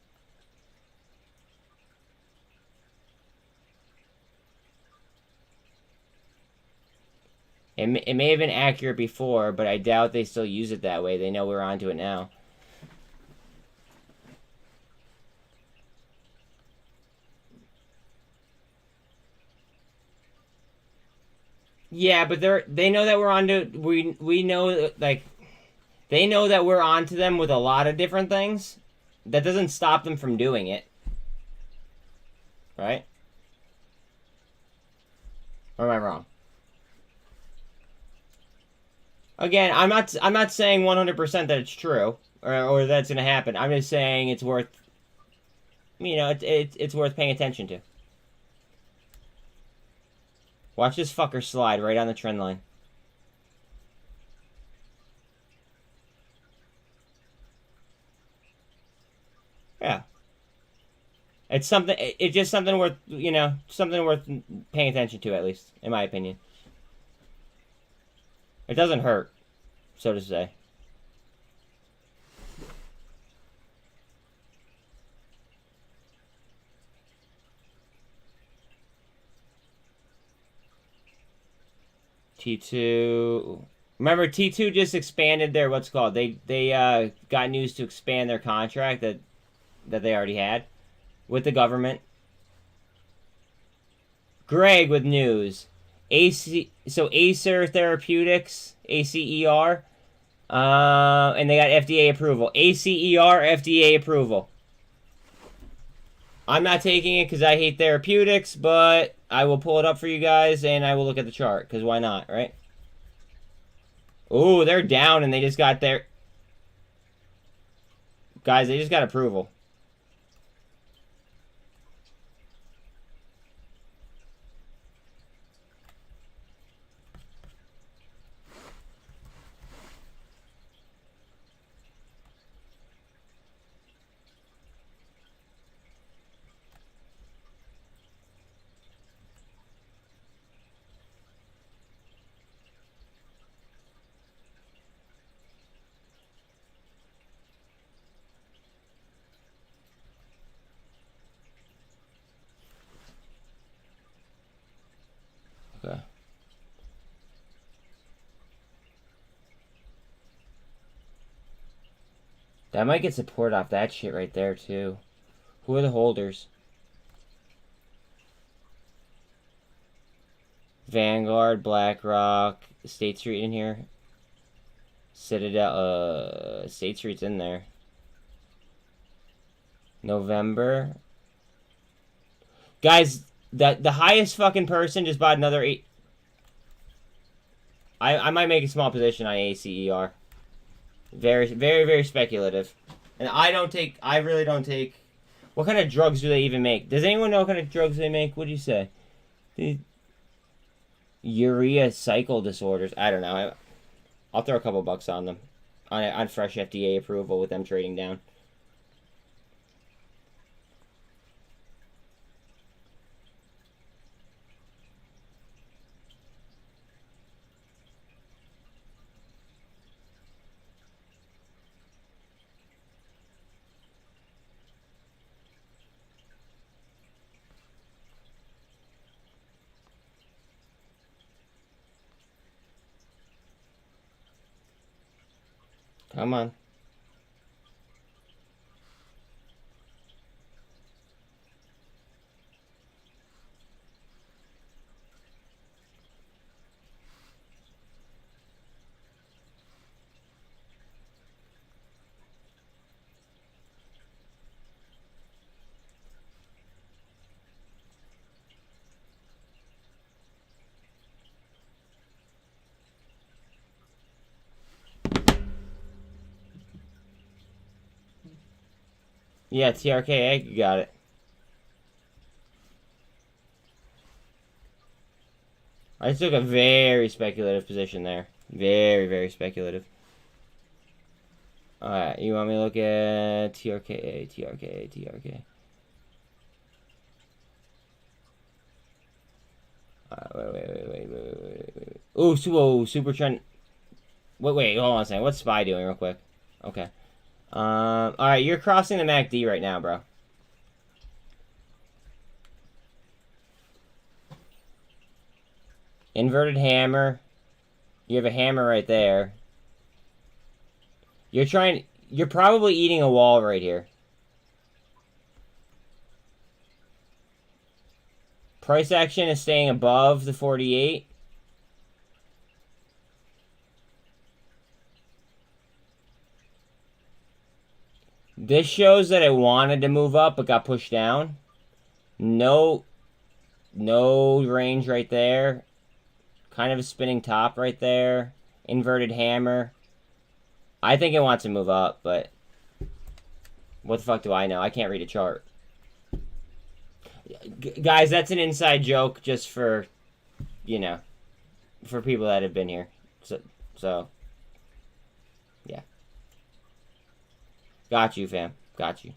It may have been accurate before, but I doubt they still use it that way. They know we're onto it now. Yeah, but they know that we're onto we know like they know that we're onto them with a lot of different things. That doesn't stop them from doing it. Right? Or am I wrong? Again, I'm not saying 100% that it's true or that's gonna happen. I'm just saying it's worth, you know, it's worth paying attention to. Watch this fucker slide right on the trend line. Yeah. It's something. It's just something worth, you know, something worth paying attention to, at least in my opinion. It doesn't hurt, so to say. T2. Remember, T2 just expanded their what's called. They got news to expand their contract that they already had with the government. Greg with news. Acer Therapeutics, ACER, and they got FDA approval. ACER FDA approval. I'm not taking it because I hate therapeutics, but I will pull it up for you guys and I will look at the chart because why not, right? Oh, they're down and they just got their... Guys, they just got approval. Okay. That might get support off that shit right there, too. Who are the holders? Vanguard, BlackRock, State Street in here. Citadel, State Street's in there. November. Guys, the highest fucking person just bought another 8. I might make a small position on ACER. Very, very, very speculative. And I really don't take... What kind of drugs do they even make? Does anyone know what kind of drugs they make? What do you say? Urea cycle disorders. I don't know. I'll throw a couple bucks on them. On fresh FDA approval with them trading down. Come on. Yeah, TRK, you got it. I took a very speculative position there. Very, very speculative. Alright, you want me to look at TRK. Wait. Ooh, super trend. Wait, hold on a second. What's SPY doing real quick? Okay. Alright, you're crossing the MACD right now, bro. Inverted hammer. You have a hammer right there. You're probably eating a wall right here. Price action is staying above the 48. This shows that it wanted to move up but got pushed down. No range right there. Kind of a spinning top right there. Inverted hammer. I think it wants to move up, but what the fuck do I know? I can't read a chart. Guys, that's an inside joke just for, you know, for people that have been here. So yeah. Got you, fam. Got you.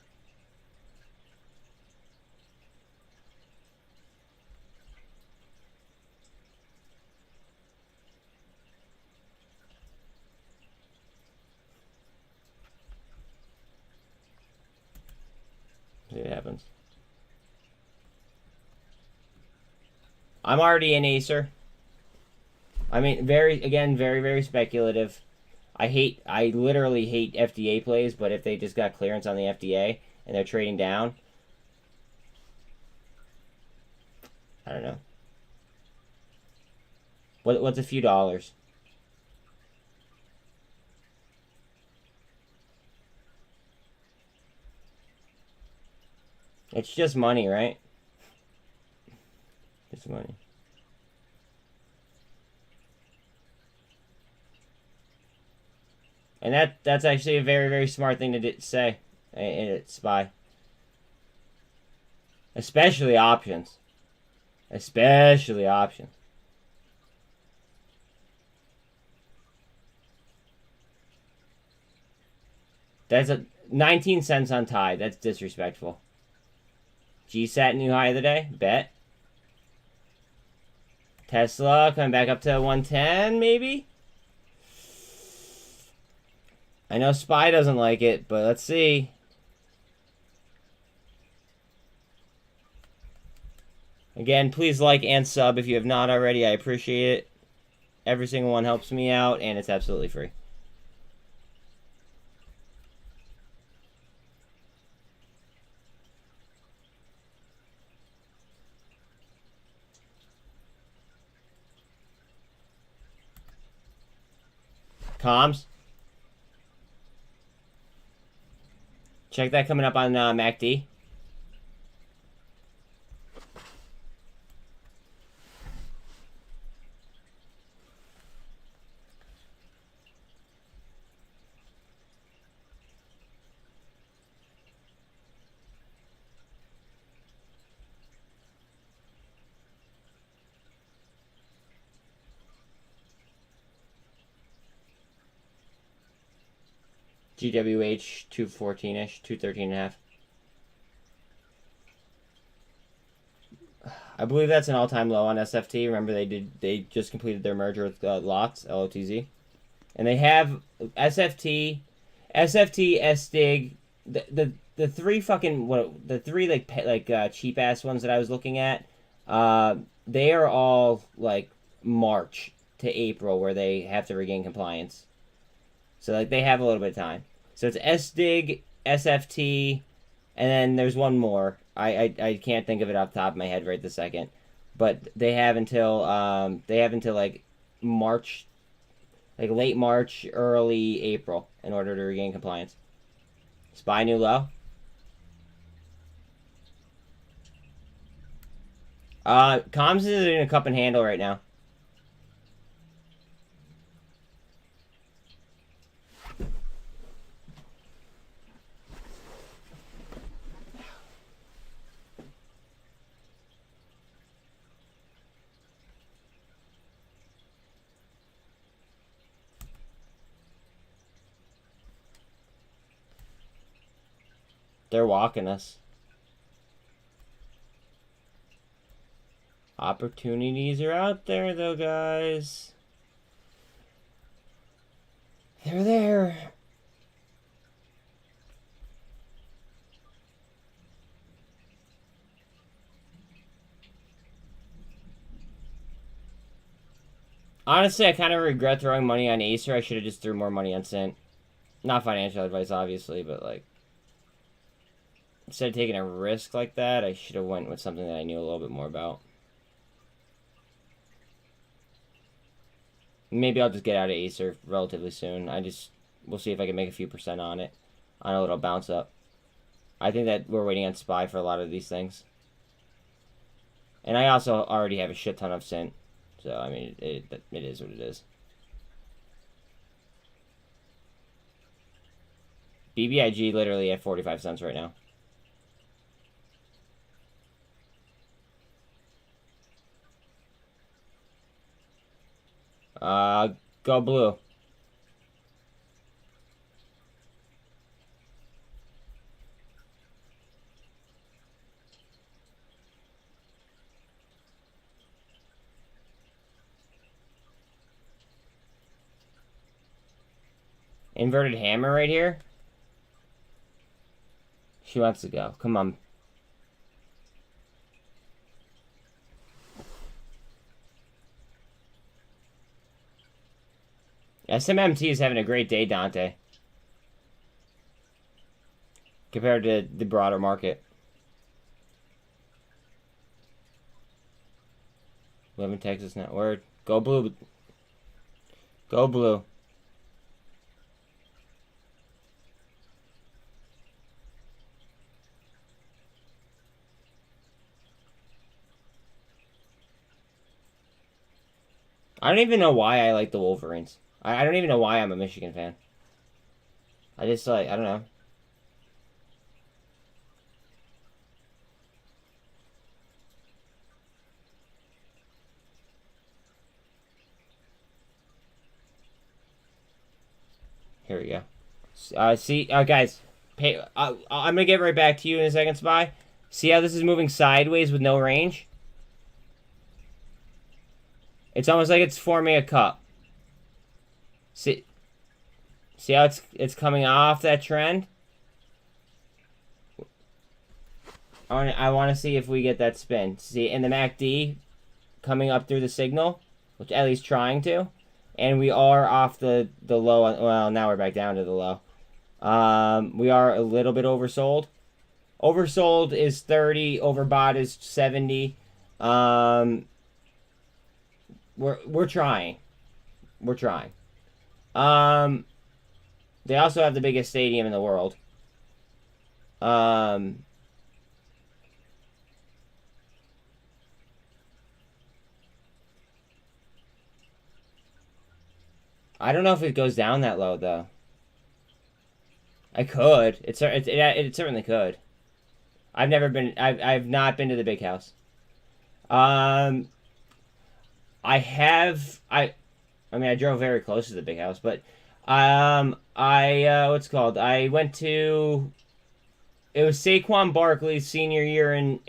See what happens. I'm already in Acer. I mean, very speculative. I literally hate FDA plays, but if they just got clearance on the FDA and they're trading down, I don't know. What's a few dollars? It's just money, right? Just money. And that's actually a very smart thing to say in SPY. Especially options. Especially options. That's a 19 cents on Tide. That's disrespectful. GSAT new high of the day. Bet. Tesla coming back up to 110 maybe? I know SPY doesn't like it, but let's see. Again, please like and sub if you have not already. I appreciate it. Every single one helps me out, and it's absolutely free. Comms. Check that coming up on MACD. GWH 214-ish, 213.5. I believe that's an all-time low on SFT. Remember, they just completed their merger with LOTZ, LOTZ, and they have SFT, SDIG, the three fucking the three like cheap ass ones that I was looking at. They are all like March to April where they have to regain compliance. So like they have a little bit of time. So it's SDIG, SFT, and then there's one more. I can't think of it off the top of my head right this second. But they have until like March, like late March, early April in order to regain compliance. SPY new low. Comms is in a cup and handle right now. They're walking us. Opportunities are out there, though, guys. They're there. Honestly, I kind of regret throwing money on Acer. I should have just threw more money on SINT. Not financial advice, obviously, but like, instead of taking a risk like that, I should have went with something that I knew a little bit more about. Maybe I'll just get out of Acer relatively soon. We'll see if I can make a few percent on it, on a little bounce up. I think that we're waiting on SPY for a lot of these things. And I also already have a shit ton of SINT. So, I mean, it is what it is. BBIG literally at 45 cents right now. Go blue. Inverted hammer right here. She wants to go. Come on. SMMT is having a great day, Dante. Compared to the broader market. 11 Texas net word. Go blue. Go blue. I don't even know why I like the Wolverines. I don't even know why I'm a Michigan fan. I just like, I don't know. Here we go. See, guys, I'm gonna get right back to you in a second, Spy. See how this is moving sideways with no range? It's almost like it's forming a cup. See how it's coming off that trend? I want to see if we get that spin. See, in the MACD coming up through the signal, which at least trying to. And we are off the low. Well, now we're back down to the low. We are a little bit oversold. Oversold is 30. Overbought is 70. We're trying. We're trying. They also have the biggest stadium in the world. I don't know if it goes down that low though. I could. It certainly could. I've never been. I've not been to the big house. I have. I mean, I drove very close to the big house, but what's it called? I went to. It was Saquon Barkley's senior year in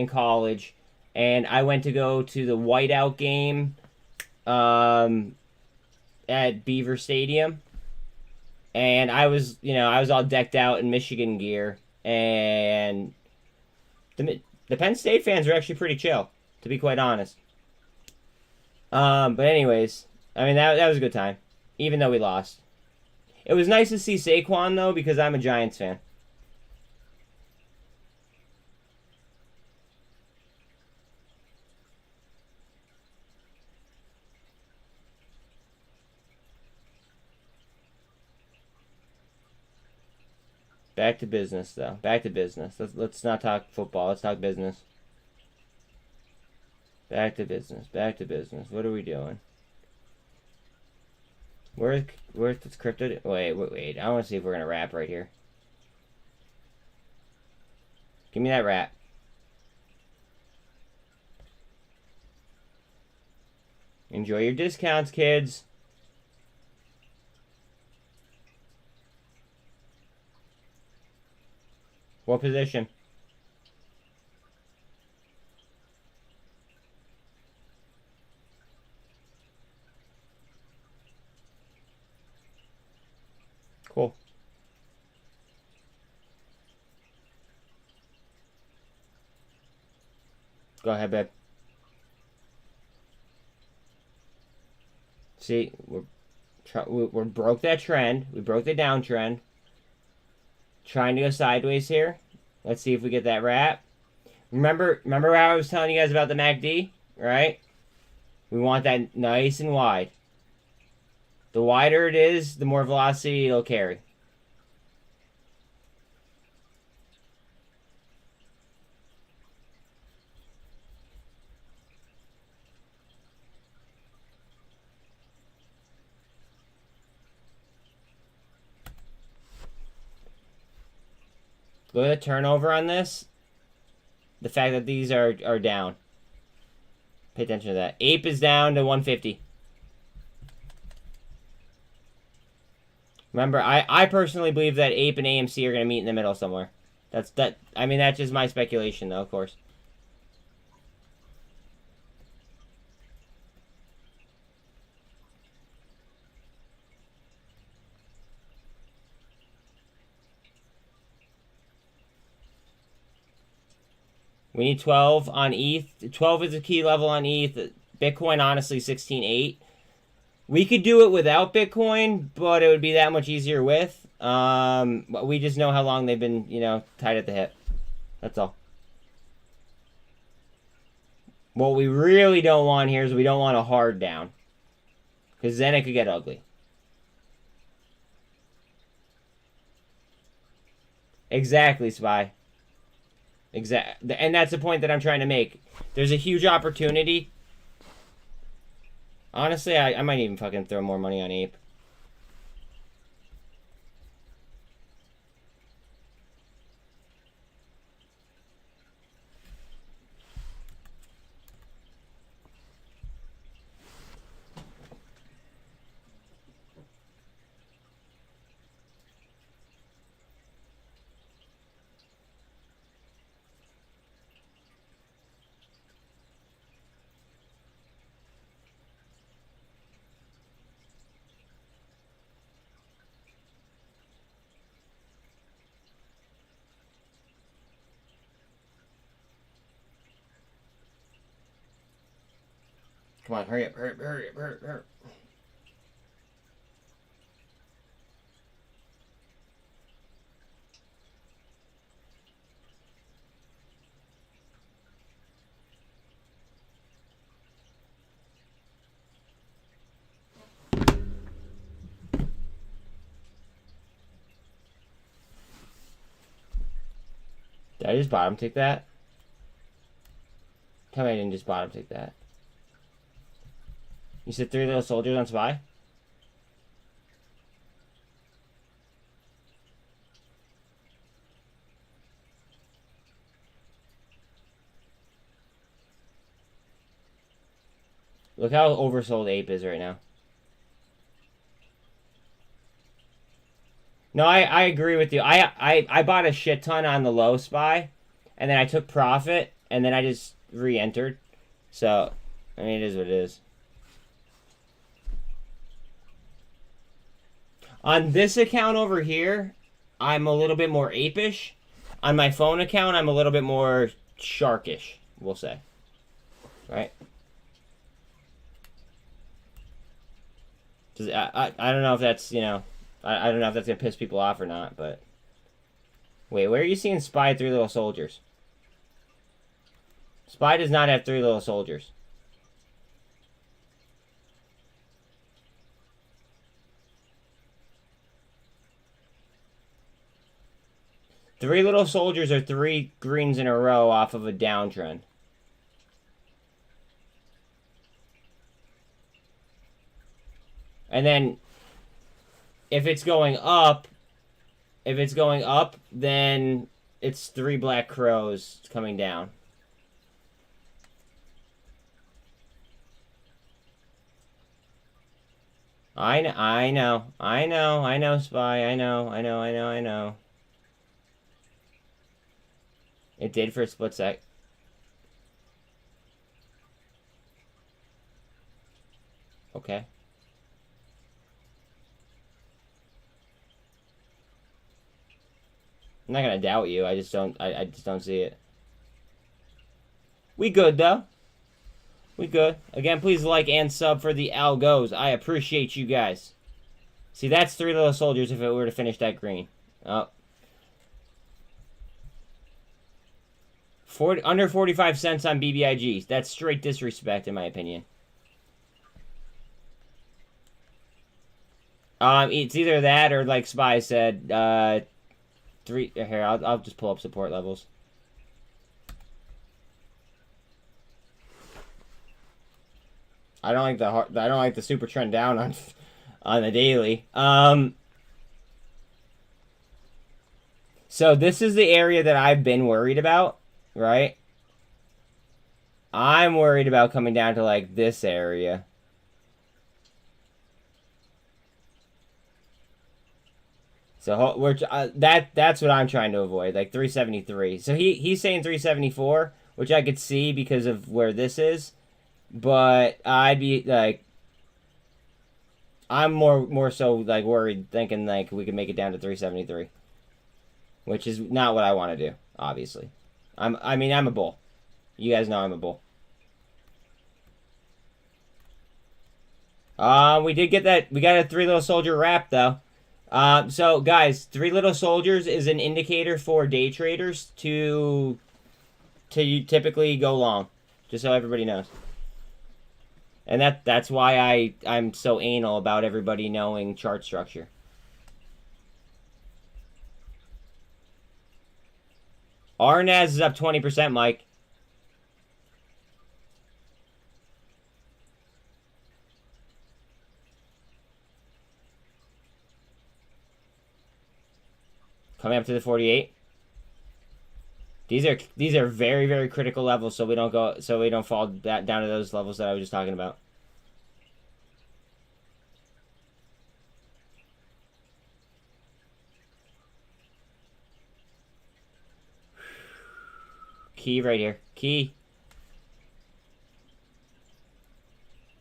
college, and I went to go to the whiteout game. At Beaver Stadium, and I was all decked out in Michigan gear, and the Penn State fans were actually pretty chill, to be quite honest. But anyways, I mean that was a good time, even though we lost. It was nice to see Saquon though, because I'm a Giants fan. Back to business, though. Back to business. Let's not talk football. Let's talk business. Back to business. Back to business. What are we doing? Where's this crypto? Wait. I want to see if we're gonna wrap right here. Give me that wrap. Enjoy your discounts, kids. What position? Cool. Go ahead, babe. See, we broke that trend. We broke the downtrend. Trying to go sideways here. Let's see if we get that wrap. Remember how I was telling you guys about the MACD, right? We want that nice and wide. The wider it is, the more velocity it'll carry. Go to the turnover on this. The fact that these are down. Pay attention to that. Ape is down to 150. Remember, I personally believe that Ape and AMC are going to meet in the middle somewhere. I mean, that's just my speculation, though, of course. We need 12 on ETH. 12 is a key level on ETH. Bitcoin, honestly, 16.8. We could do it without Bitcoin, but it would be that much easier with. We just know how long they've been, you know, tied at the hip. That's all. What we really don't want here is we don't want a hard down. Because then it could get ugly. Exactly, Spy. Exactly. And that's the point that I'm trying to make. There's a huge opportunity. Honestly, I might even fucking throw more money on Ape. Come on, hurry up, hurry up, hurry up, hurry up, hurry up. Did I just bottom tick that? Tell me I didn't just bottom tick that. You said 3 little soldiers on Spy? Look how oversold Ape is right now. No, I agree with you. I bought a shit ton on the low Spy, and then I took profit, and then I just re-entered. So, I mean, it is what it is. On this account over here, I'm a little bit more apish. On my phone account, I'm a little bit more sharkish, we'll say. Right? I don't know if that's, you know, I don't know if that's going to piss people off or not, but... Wait, where are you seeing Spy 3 little soldiers? Spy does not have 3 little soldiers. Three little soldiers are 3 greens in a row off of a downtrend. And then, if it's going up, then it's 3 black crows coming down. I know, Spy, I know. It did for a split sec. Okay. I'm not gonna doubt you. I just don't see it. We good though. We good. Again, please like and sub for the algos. I appreciate you guys. See, that's 3 little soldiers if it were to finish that green. Oh. Under 45 cents on BBIG. That's straight disrespect, in my opinion. It's either that or, like Spy said, 3... Here, I'll just pull up support levels. I don't like the super trend down on the daily. So this is the area that I've been worried about, right? I'm worried about coming down to like this area. So we're that's what I'm trying to avoid, like 373. So he's saying 374, which I could see because of where this is, but I'd be like, I'm more so like worried, thinking like we could make it down to 373, which is not what I want to do. Obviously, I'm a bull. You guys know I'm a bull. We did get that. We got a 3 little soldier wrap though. So guys, 3 little soldiers is an indicator for day traders to typically go long, just so everybody knows. And that's why I'm so anal about everybody knowing chart structure. RNAS is up 20%, Mike. Coming up to the 48. These are very, very critical levels, so we don't fall down to those levels that I was just talking about. Key right here. Key.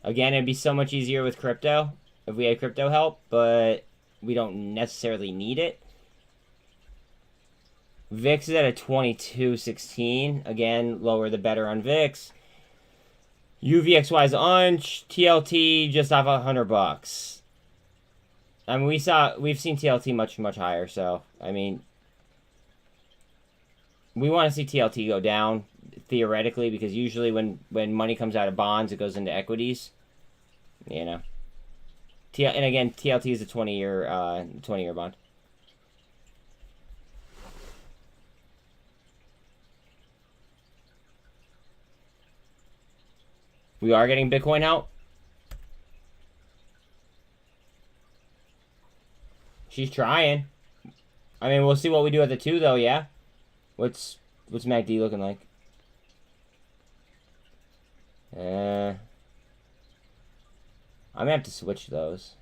Again, it'd be so much easier with crypto if we had crypto help, but we don't necessarily need it. VIX is at a 22.16. Again, lower the better on VIX. UVXY is unch. TLT just off $100. I mean, we've seen TLT much higher. So I mean, we want to see TLT go down theoretically, because usually when money comes out of bonds, it goes into equities. You know. And again, TLT is a 20-year bond. We are getting Bitcoin out. She's trying. I mean, we'll see what we do at the 2, though, yeah? What's MACD looking like? I'm gonna have to switch those.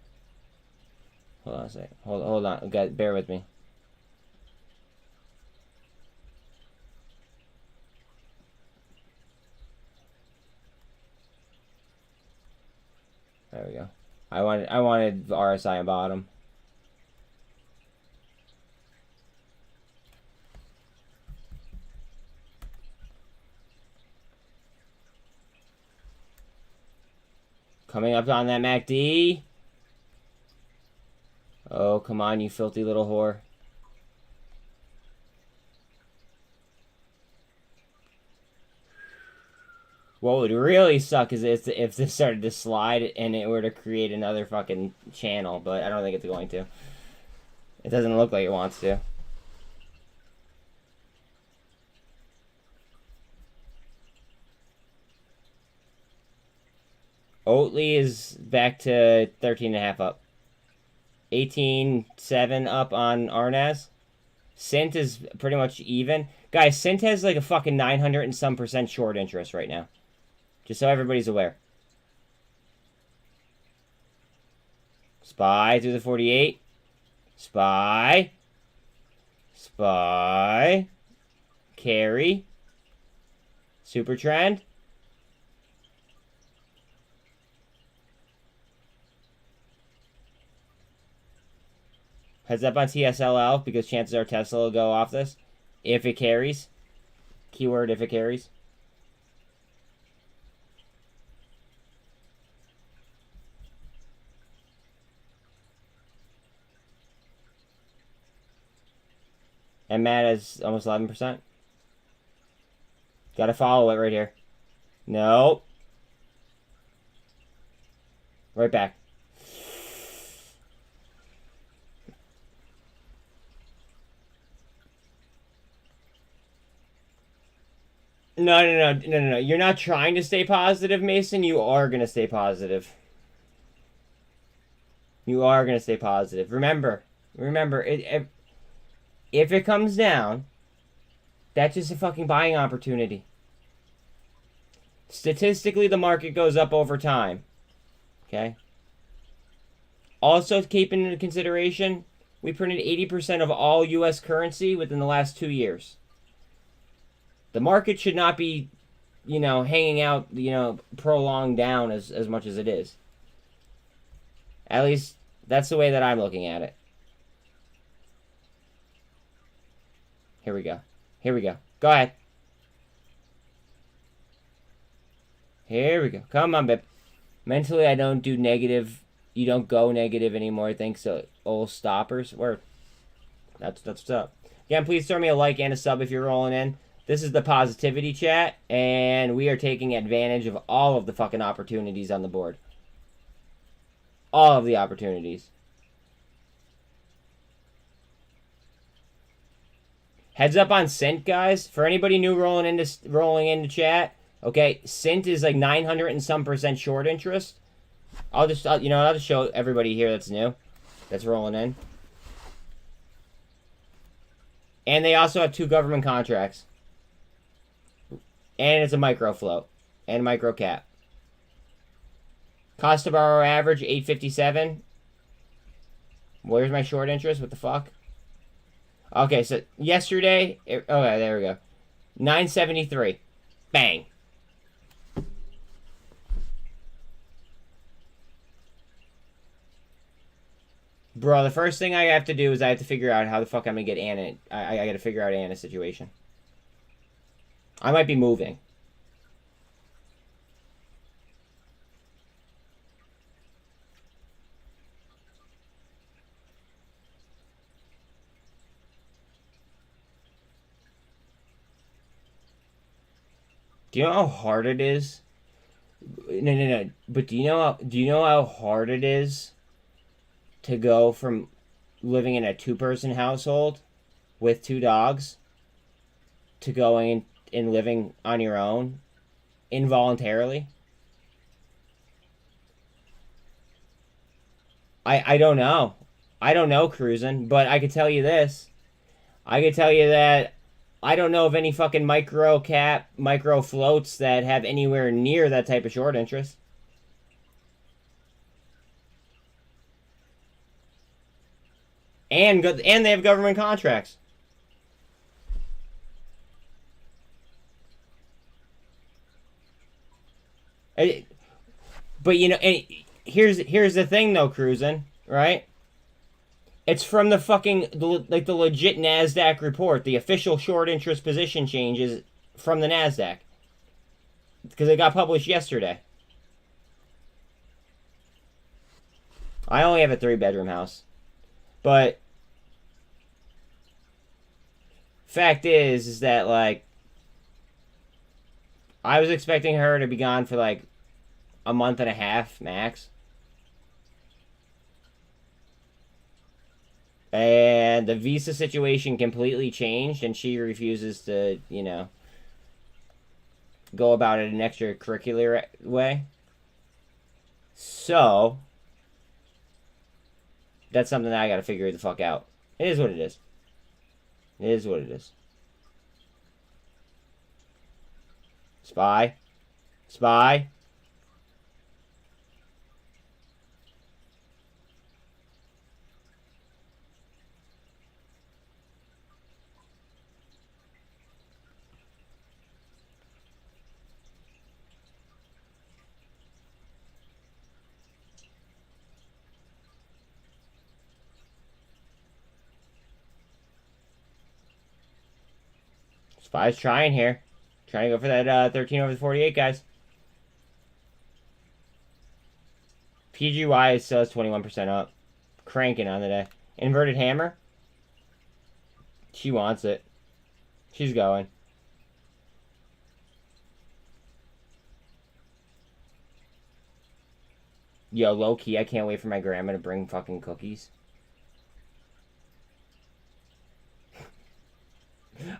Hold on a sec. Hold on. Guys, bear with me. There we go. I wanted RSI on bottom. Coming up on that MACD. Oh, come on, you filthy little whore. What would really suck is if this started to slide and it were to create another fucking channel, but I don't think it's going to. It doesn't look like it wants to. Oatly is back to 13.5 up. 18.7 up on RNAS. SINT is pretty much even. Guys, SINT has like a fucking 900 and some % short interest right now. Just so everybody's aware. SPY through the 48. SPY. SPY. Carry. Super trend. Heads up on TSLL, because chances are Tesla will go off this. If it carries. Keyword, if it carries. MMat is almost 11%. Gotta follow it right here. Nope. Right back. No. You're not trying to stay positive, Mason. You are going to stay positive. You are going to stay positive. Remember, If it comes down, that's just a fucking buying opportunity. Statistically, the market goes up over time. Okay? Also, keeping into consideration, we printed 80% of all U.S. currency within the last 2 years. The market should not be, hanging out, prolonged down as much as it is. At least, that's the way that I'm looking at it. Here we go. Here we go. Go ahead. Here we go. Come on, babe. Mentally, I don't do negative. You don't go negative anymore, thanks to old stoppers. Word. That's what's up. Again, please throw me a like and a sub if you're rolling in. This is the positivity chat, and we are taking advantage of all of the fucking opportunities on the board. All of the opportunities. Heads up on SINT, guys. For anybody new rolling into chat, okay, SINT is like 900 and some % short interest. I'll just show everybody here that's new, that's rolling in. And they also have 2 government contracts. And it's a micro float and micro cap. Cost to borrow average 857. Where's my short interest? What the fuck? Okay, so yesterday, okay, there we go. 973. Bang. Bro, the first thing I have to do is I have to figure out how the fuck I'm gonna get Anna. I gotta figure out Anna's situation. I might be moving. Do you know how hard it is? No. But do you know how hard it is to go from living in a 2-person household with 2 dogs to going and living on your own involuntarily? I don't know. I don't know, cruising, but I could tell you this. I could tell you that I don't know of any fucking micro cap, micro floats that have anywhere near that type of short interest. And they have government contracts. But here's the thing though, cruising, right? It's from the fucking the legit NASDAQ report. The official short interest position changes from the NASDAQ because it got published yesterday. I only have a 3-bedroom house, but fact is that like I was expecting her to be gone for like a month and a half max. And the visa situation completely changed, and she refuses to, go about it an extracurricular way. So, that's something that I gotta figure the fuck out. It is what it is. It is what it is. Spy. Spy. Spy's trying here. Trying to go for that 13 over the 48, guys. PGY still has 21% up. Cranking on the day. Inverted hammer. She wants it. She's going. Yo, low-key, I can't wait for my grandma to bring fucking cookies.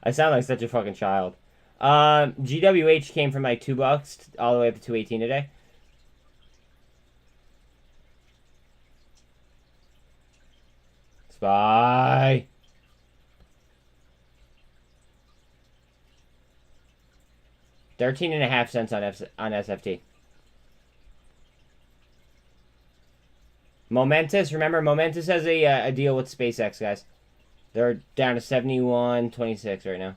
I sound like such a fucking child. GWH came from like $2 all the way up to 218 today. Spy. 13.5 cents on SFT. Momentous, remember, Momentous has a deal with SpaceX, guys. They're down to 71.26 right now.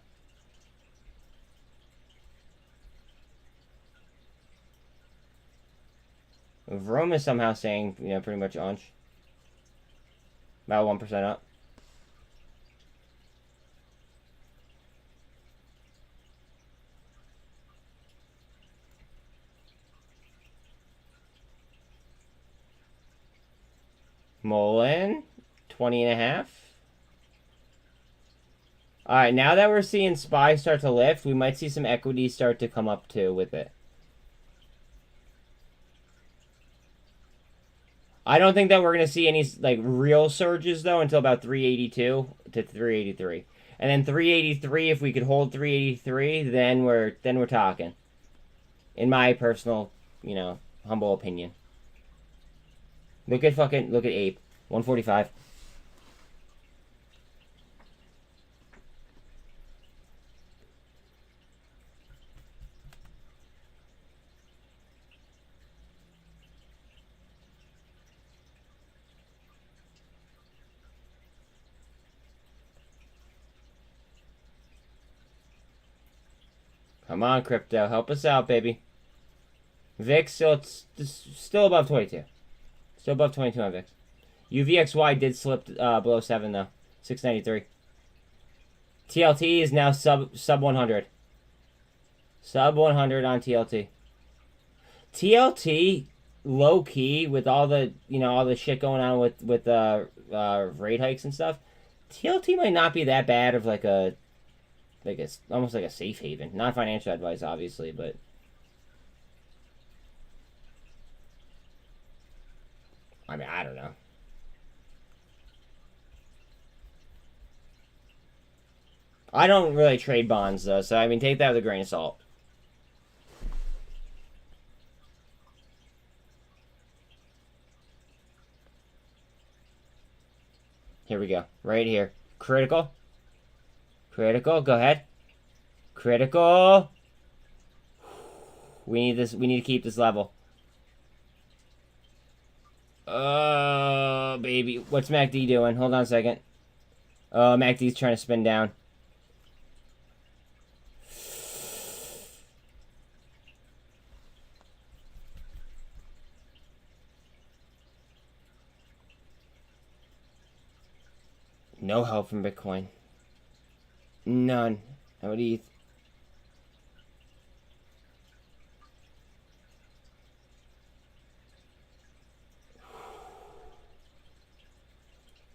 Rome is somehow saying, you know, pretty much onch. About 1% up. Muln, 20.5. Alright, now that we're seeing SPY start to lift, we might see some equity start to come up too with it. I don't think that we're going to see any like real surges though until about 382 to 383. And then 383, if we could hold 383, then we're talking. In my personal, you know, humble opinion. Look at Ape. 145. Come on, crypto. Help us out, baby. VIX still above 22. Still above 22 on VIX. UVXY did slip below 7, though. 693. TLT is now sub 100. Sub 100 on TLT. TLT, low-key, with all the, you know, all the shit going on with rate hikes and stuff, TLT might not be that bad of like a almost like a safe haven. Not financial advice, obviously, but I mean, I don't know. I don't really trade bonds, though, so I mean, take that with a grain of salt. Here we go. Right here. Critical. Critical. Go ahead. Critical. We need this. We need to keep this level. Baby. What's MACD doing? Hold on a second. MACD's trying to spin down. No help from Bitcoin. None. How about ETH?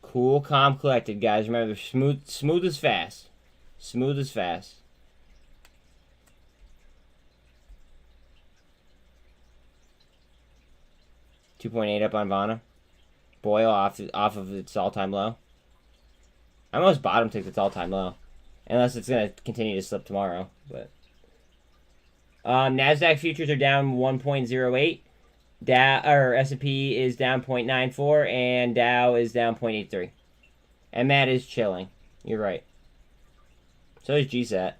Cool, calm, collected, guys. Remember, smooth is fast. Smooth is fast. $2.8 up on Vana. Boil off of its all-time low. I almost bottom ticked its all-time low. Unless it's going to continue to slip tomorrow. But NASDAQ futures are down 1.08. S&P is down 0.94. And Dow is down 0.83. MMAT is chilling. You're right. So is GSAT.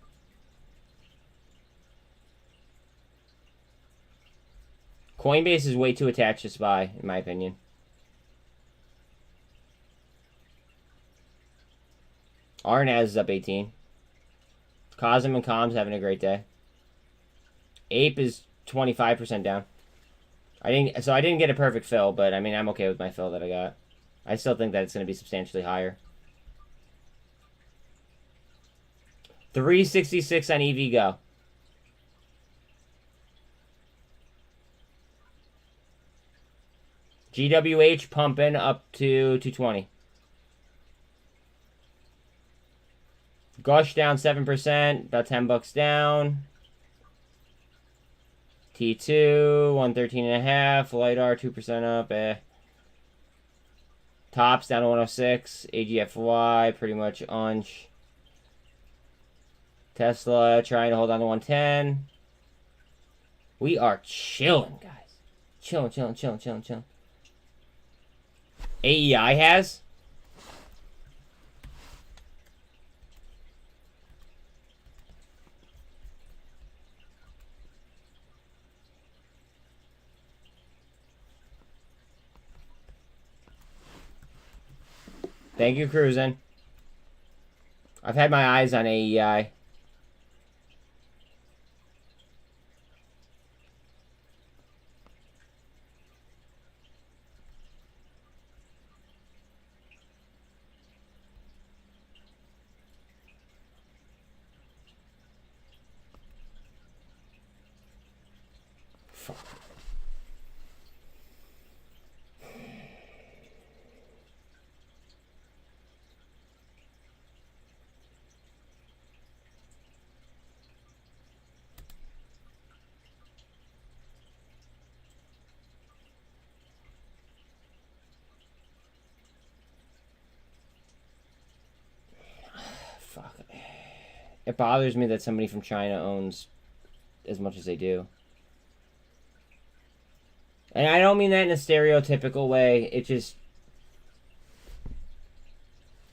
Coinbase is way too attached to SPY, in my opinion. RNAS is up 18. Cosm and Com's having a great day. Ape is 25% down. I didn't get a perfect fill, but I mean, I'm okay with my fill that I got. I still think that it's going to be substantially higher. 366 on EV Go. GWH pumping up to 220. Gush down 7%, about $10 down. T2, 113.5. LiDAR, 2% up. Tops down to 106. AGFY, pretty much unch. Tesla trying to hold on to 110. We are chilling, guys. Chilling. AEI has. Thank you, Cruisin'. I've had my eyes on AEI. Fuck. Fuck. It bothers me that somebody from China owns as much as they do. And I don't mean that in a stereotypical way. It just...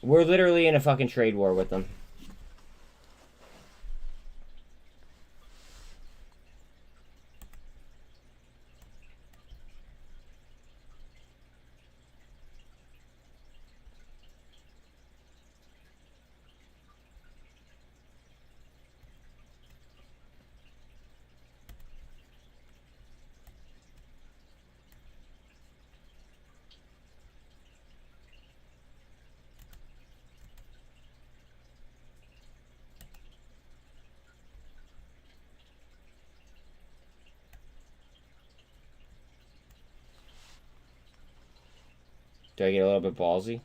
We're literally in a fucking trade war with them. Do I get a little bit ballsy?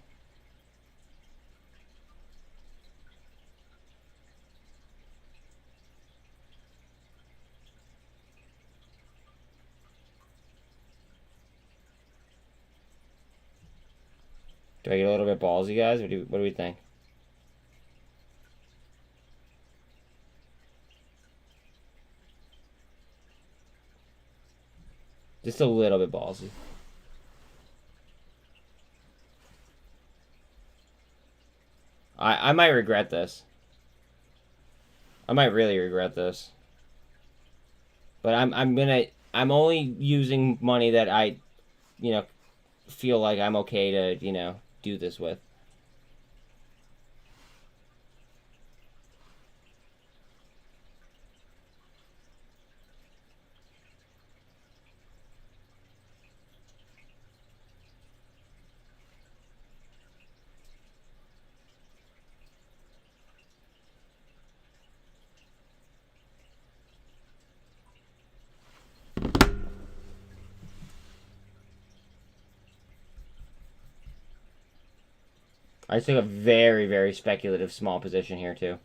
Do I get a little bit ballsy, guys? What do we think? Just a little bit ballsy. I might regret this. I might really regret this. But I'm only using money that I, feel like I'm okay to, do this with. I took a very, very speculative small position here, too.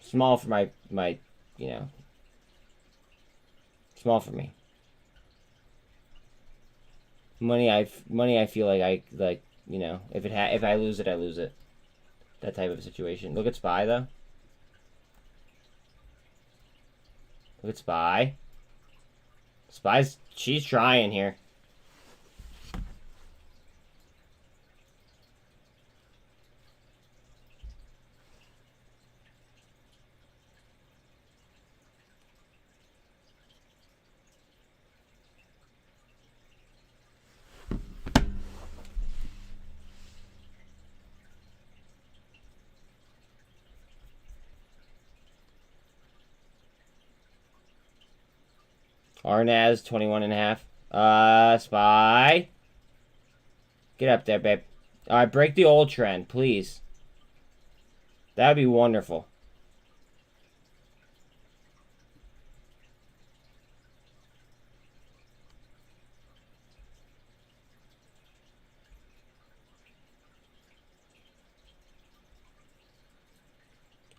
Small for my small for me. Money I feel like if I lose it, I lose it. That type of situation. Look at SPY, though. Look at SPY. She's trying here. RNAS 21.5. SPY. Get up there, babe. Alright, break the old trend, please. That would be wonderful.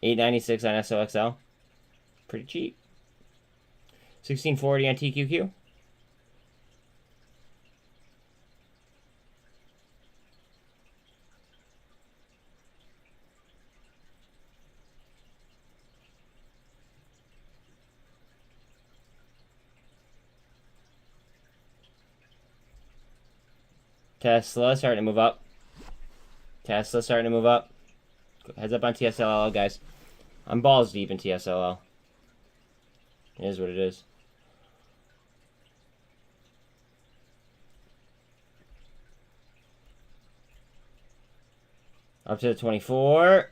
$8.96 on SOXL. Pretty cheap. 1640 on TQQ. Tesla starting to move up. Tesla starting to move up. Heads up on TSLL, guys. I'm balls deep in TSLL. It is what it is. Up to the 24.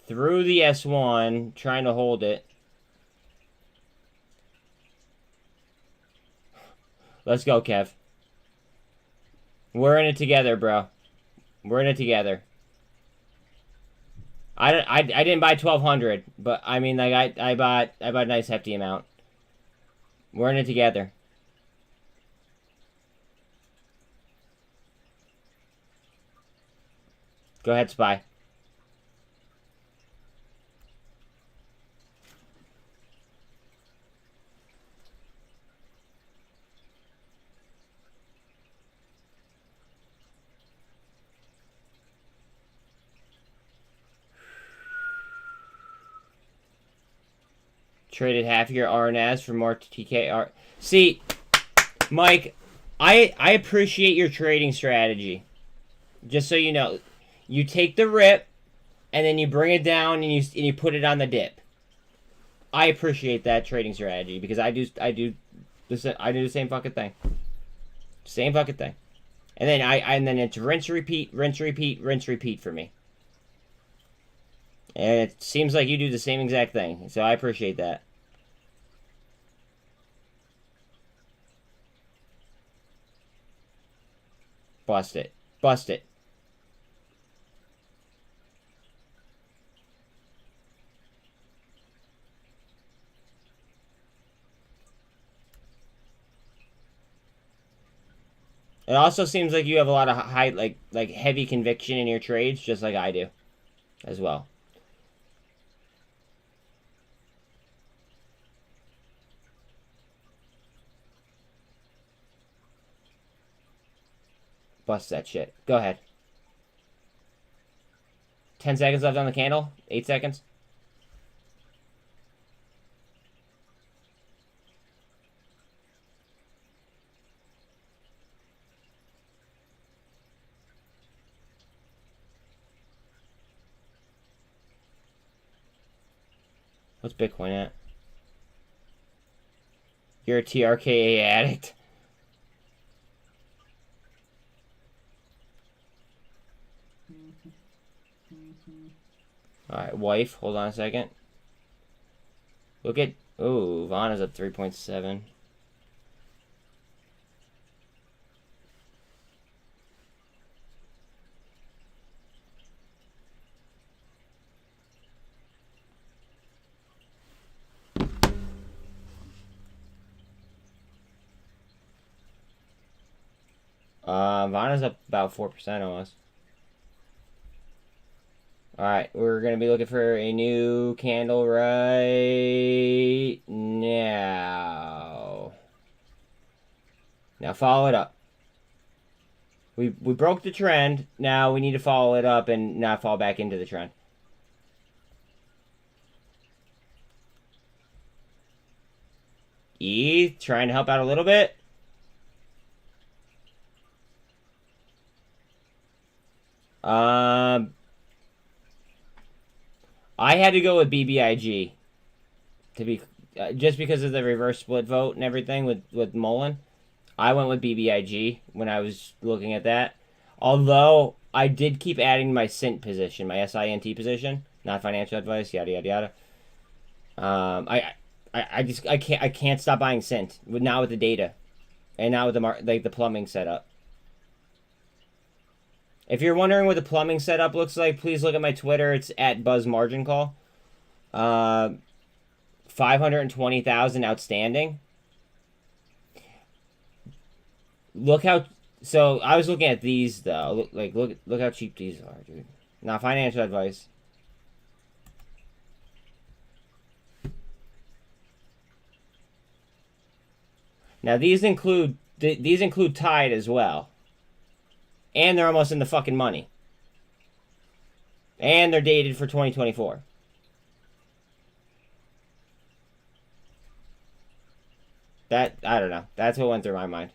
Through the S1, trying to hold it. Let's go, Kev. We're in it together, bro. We're in it together. I didn't buy 1,200, but I mean, like, I bought a nice hefty amount. We're in it together. Go ahead, Spy. Traded half your RNAs for more TKR. See, Mike, I appreciate your trading strategy. Just so you know, you take the rip, and then you bring it down and you put it on the dip. I appreciate that trading strategy because I do the same fucking thing. Same fucking thing. And then it's rinse repeat, rinse repeat, rinse repeat for me. And it seems like you do the same exact thing. So I appreciate that. Bust it. Bust it. It also seems like you have a lot of high, like heavy conviction in your trades, just like I do, as well. Bust that shit. Go ahead. 10 seconds left on the candle. 8 seconds. What's Bitcoin at? You're a TRKA addict. Alright, wife, hold on a second. Look at... Oh, Vaughn is up 3.7. Vaughn is up about 4% almost. Alright, we're going to be looking for a new candle right now. Now follow it up. We broke the trend. Now we need to follow it up and not fall back into the trend. ETH, trying to help out a little bit. I had to go with BBIG to be just because of the reverse split vote and everything with muln. I went with BBIG when I was looking at that. Although I did keep adding my SINT position, my SINT position, not financial advice, yada yada yada. I can't stop buying SINT now with the data, and now with the plumbing setup. If you're wondering what the plumbing setup looks like, please look at my Twitter. It's at BuzzMarginCall. 520,000 outstanding. Look how... So, I was looking at these, though. Look how cheap these are, dude. Not financial advice. Now, these include Tide as well. And they're almost in the fucking money. And they're dated for 2024. That, I don't know. That's what went through my mind.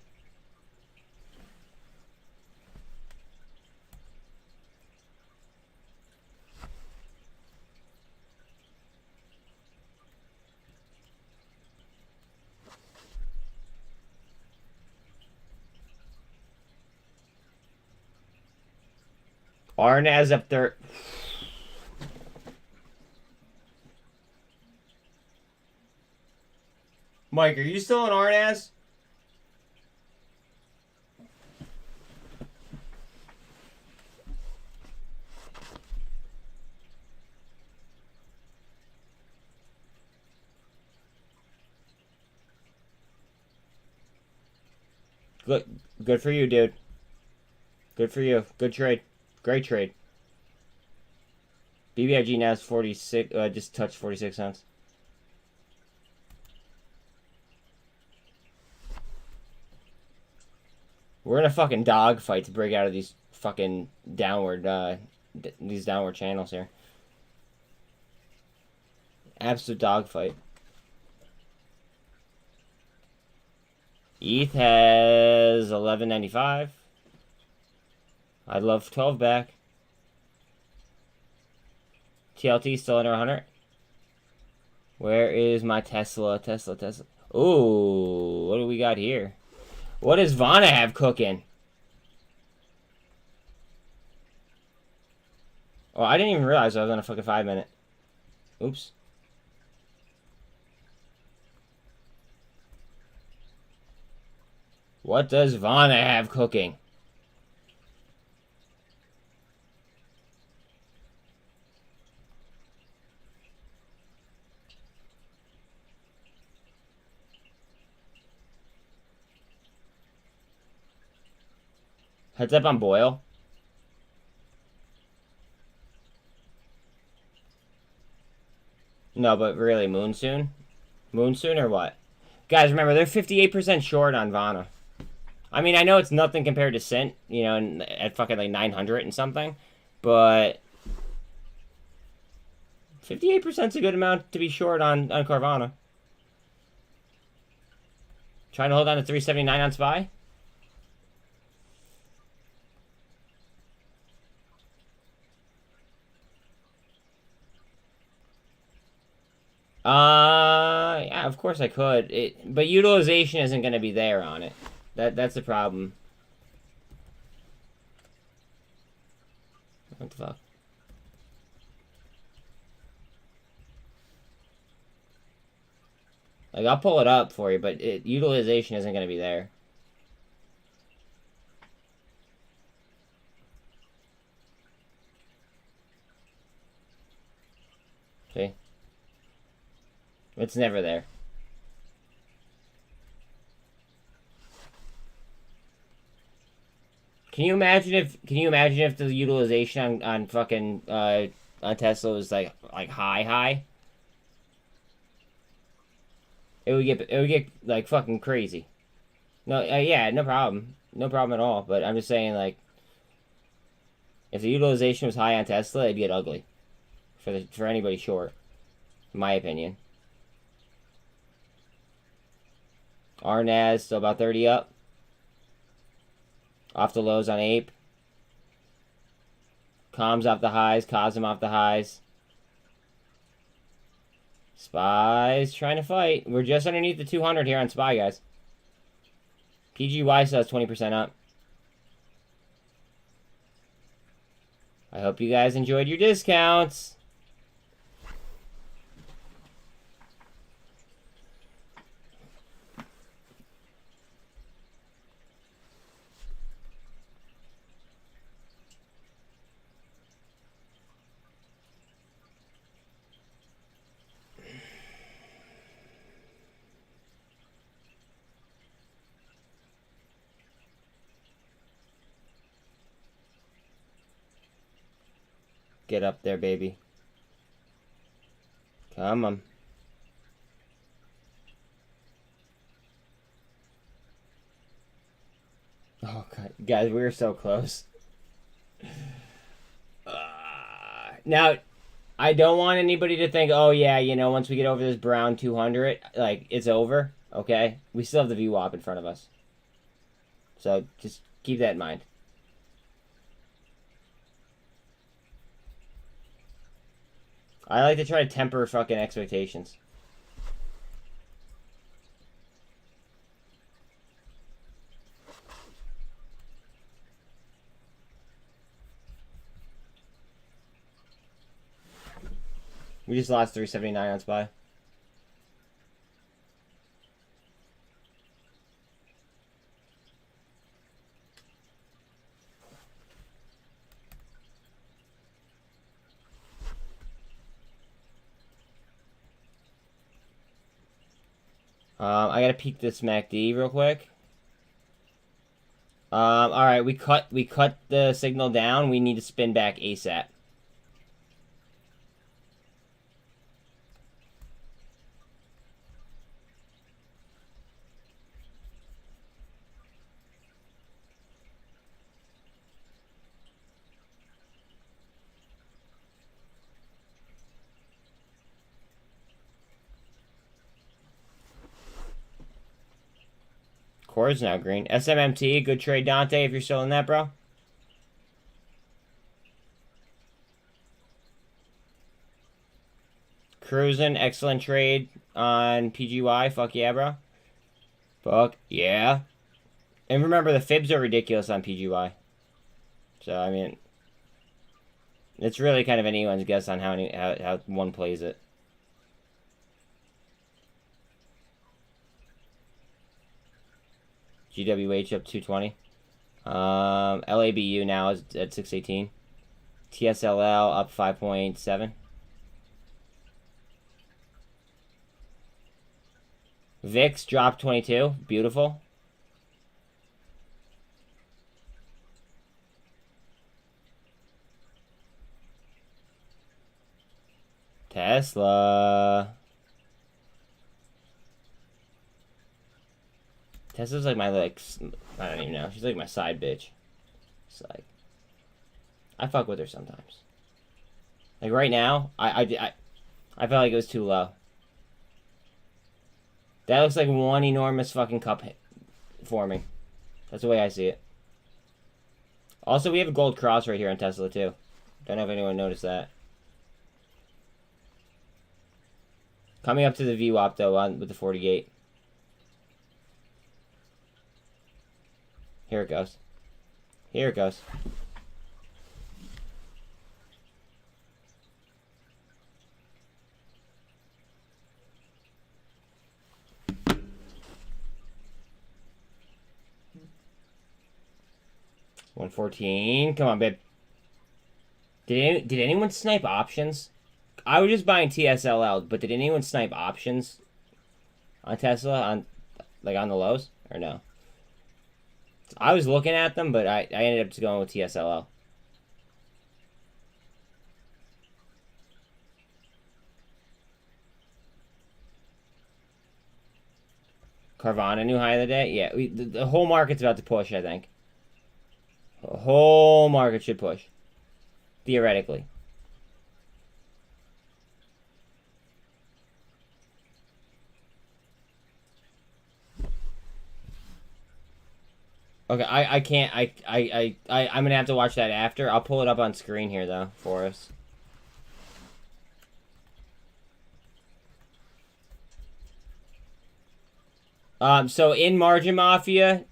Arnaz up there. Mike, are you still in Arnaz? Good for you, dude. Good for you. Good trade. Great trade. BBIG now is 46. Just touched 46 cents. We're in a fucking dogfight to break out of these fucking downward, these downward channels here. Absolute dogfight. ETH has 11.95. I'd love 12 back. TLT still under 100. Where is my Tesla? Tesla. Ooh, what do we got here? What does Vana have cooking? Oh, I didn't even realize I was on a fucking 5-minute. Oops. What does Vana have cooking? Heads up on Boyle. No, but really, Moon soon? Moon soon or what? Guys, remember, they're 58% short on Vana. I mean, I know it's nothing compared to SINT, you know, at fucking like 900 and something, but 58% is a good amount to be short on Carvana. Trying to hold on to 379 on SPY? Yeah, of course I could. But utilization isn't going to be there on it. That's the problem. What the fuck? Like, I'll pull it up for you, but utilization isn't going to be there. See? It's never there. Can you imagine if the utilization on fucking on Tesla was like high? It would get like fucking crazy. No, yeah, no problem. No problem at all, but I'm just saying, like, if the utilization was high on Tesla, it'd get ugly for anybody short, in my opinion. Arnaz still about 30 up. Off the lows on Ape. Comms off the highs. Cosm off the highs. SPY's trying to fight. We're just underneath the 200 here on SPY, guys. PGY still has 20% up. I hope you guys enjoyed your discounts. Get up there, baby. Come on. Oh, God. Guys, we were so close. Now, I don't want anybody to think, oh, yeah, you know, once we get over this brown 200, like, it's over, okay? We still have the VWAP in front of us. So, just keep that in mind. I like to try to temper fucking expectations. We just lost 379 on SPY. I gotta peek this MACD real quick. All right, we cut the signal down. We need to spin back ASAP. Core's now green. SMMT, good trade, Dante, if you're still in that, bro. Cruising, excellent trade on PGY. Fuck yeah, bro. Fuck yeah. And remember, the fibs are ridiculous on PGY. So, I mean, it's really kind of anyone's guess on how one plays it. GWH up 220. LABU now is at 618. TSLL up 5.7. VIX dropped 22. Beautiful. Tesla. Tesla's like my, like, I don't even know. She's like my side bitch. It's like, I fuck with her sometimes. Like right now, I felt like it was too low. That looks like one enormous fucking cup forming. That's the way I see it. Also, we have a gold cross right here on Tesla too. Don't know if anyone noticed that. Coming up to the VWAP though with the 48. Here it goes. Here it goes. $114. Come on, babe. Did anyone snipe options? I was just buying TSLL, but did anyone snipe options on Tesla on the lows or no? I was looking at them, but I ended up just going with TSLL. Carvana new high of the day? Yeah, the whole market's about to push, I think. The whole market should push. Theoretically. Okay, I can't, I'm gonna have to watch that after. I'll pull it up on screen here, though, for us. So in Margin Mafia,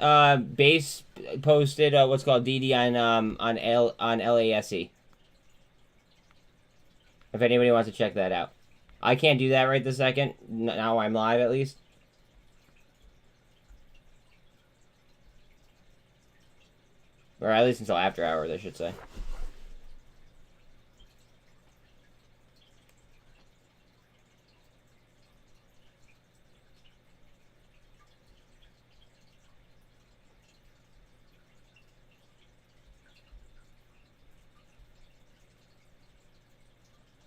Base posted what's called DD on LASE. If anybody wants to check that out. I can't do that right this second. Now I'm live, at least. Or at least until after hours, I should say.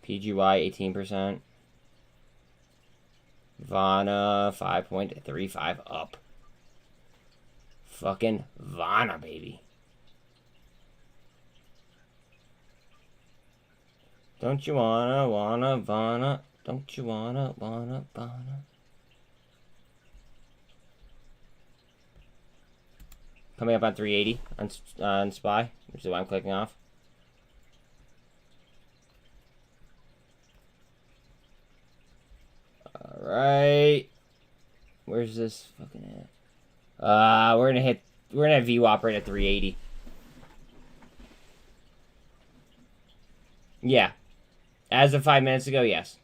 PGY 18%. Vana 5.35 up. Fucking Vana, baby. Don't you wanna, Vana? Don't you wanna, Vana? Coming up on 380 on SPY, which is what I'm clicking off. Alright. Where's this fucking at? We're gonna have VWAP right at 380. Yeah. As of 5 minutes ago, yes.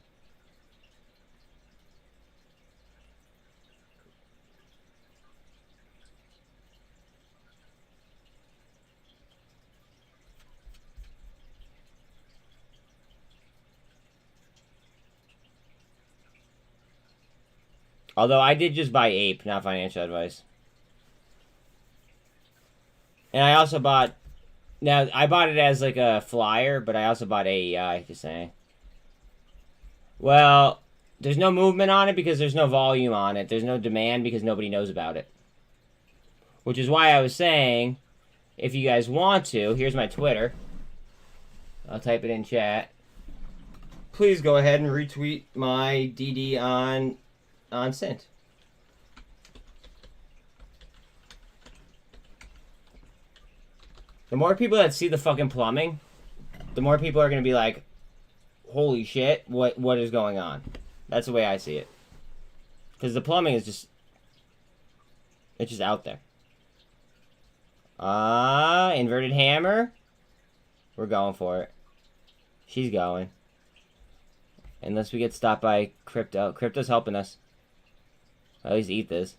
Although I did just buy Ape, not financial advice. And I also bought... Now, I bought it as like a flyer, but I also bought AEI, just saying. Well, there's no movement on it because there's no volume on it. There's no demand because nobody knows about it. Which is why I was saying, if you guys want to, here's my Twitter. I'll type it in chat. Please go ahead and retweet my DD on SINT. The more people that see the fucking plumbing, the more people are going to be like, holy shit, what is going on? That's the way I see it. Because the plumbing is just... It's just out there. Inverted hammer. We're going for it. She's going. Unless we get stopped by crypto. Crypto's helping us. At least eat this.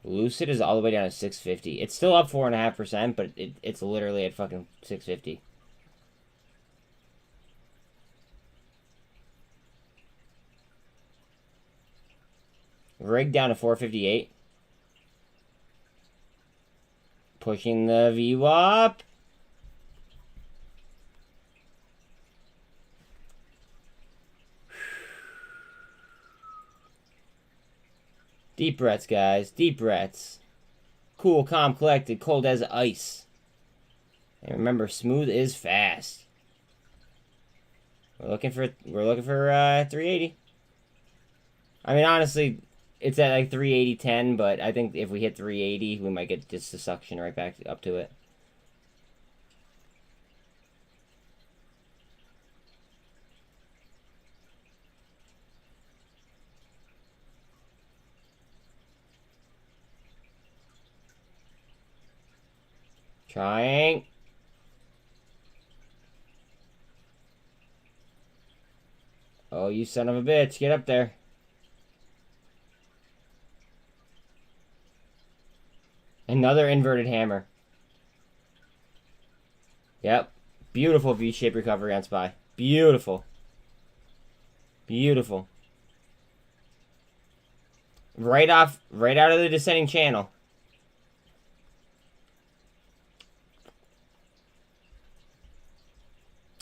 Lucid is all the way down to 650. It's still up 4.5%, but it's literally at fucking 650. Rig down to 458. Pushing the VWAP. Deep breaths, guys. Deep breaths. Cool, calm, collected, cold as ice. And remember, smooth is fast. We're looking for 380. I mean, honestly, it's at like 380.10, but I think if we hit 380, we might get just a suction right back up to it. Trying. Oh, you son of a bitch. Get up there. Another inverted hammer. Yep. Beautiful V-shaped recovery on SPY. Beautiful. Beautiful. Right out of the descending channel.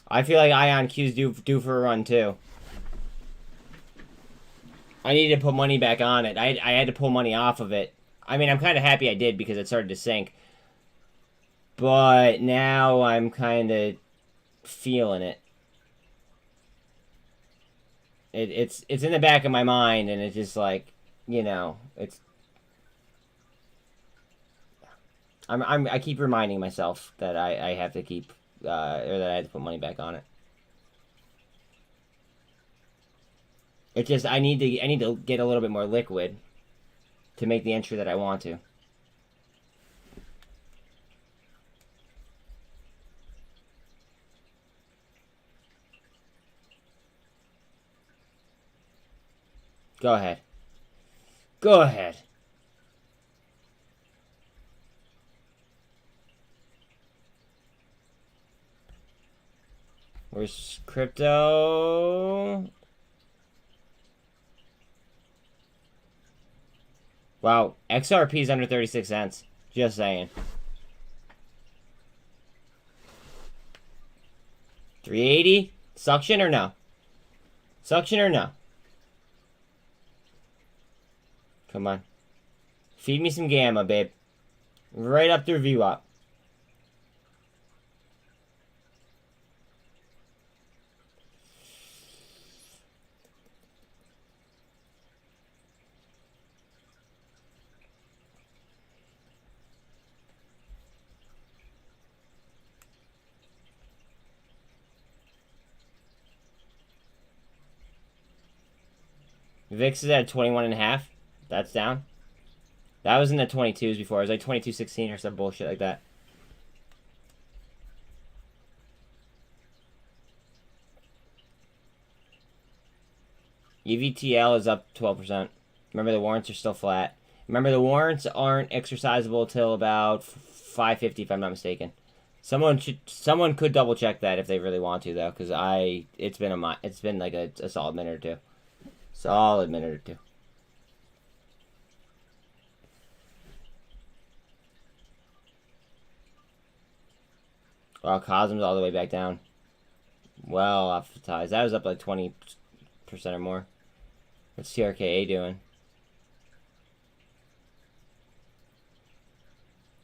I feel like IonQ's due for a run too. I need to put money back on it. I had to pull money off of it. I mean, I'm kind of happy I did because it started to sink. But now I'm kind of feeling it. It's in the back of my mind, and it's just like, you know, it's. I keep reminding myself that I have to keep, or that I have to put money back on it. It's just I need to get a little bit more liquid to make the entry that I want to. Go ahead. Go ahead. Where's crypto? Wow, XRP is under 36 cents. Just saying. 380? Suction or no? Suction or no? Come on. Feed me some gamma, babe. Right up through VWAP. VIX is at 21.5. That's down. That was in the 22s before. It was like 22.16 or some bullshit like that. EVTL is up 12%. Remember, the warrants are still flat. Remember, the warrants aren't exercisable till about 5:50, if I'm not mistaken. Someone could double check that if they really want to, though, because it's been like a solid minute or two. Solid minute or two. Well, Cosm's all the way back down. Well, off the ties. That was up like 20% or more. What's TRKA doing?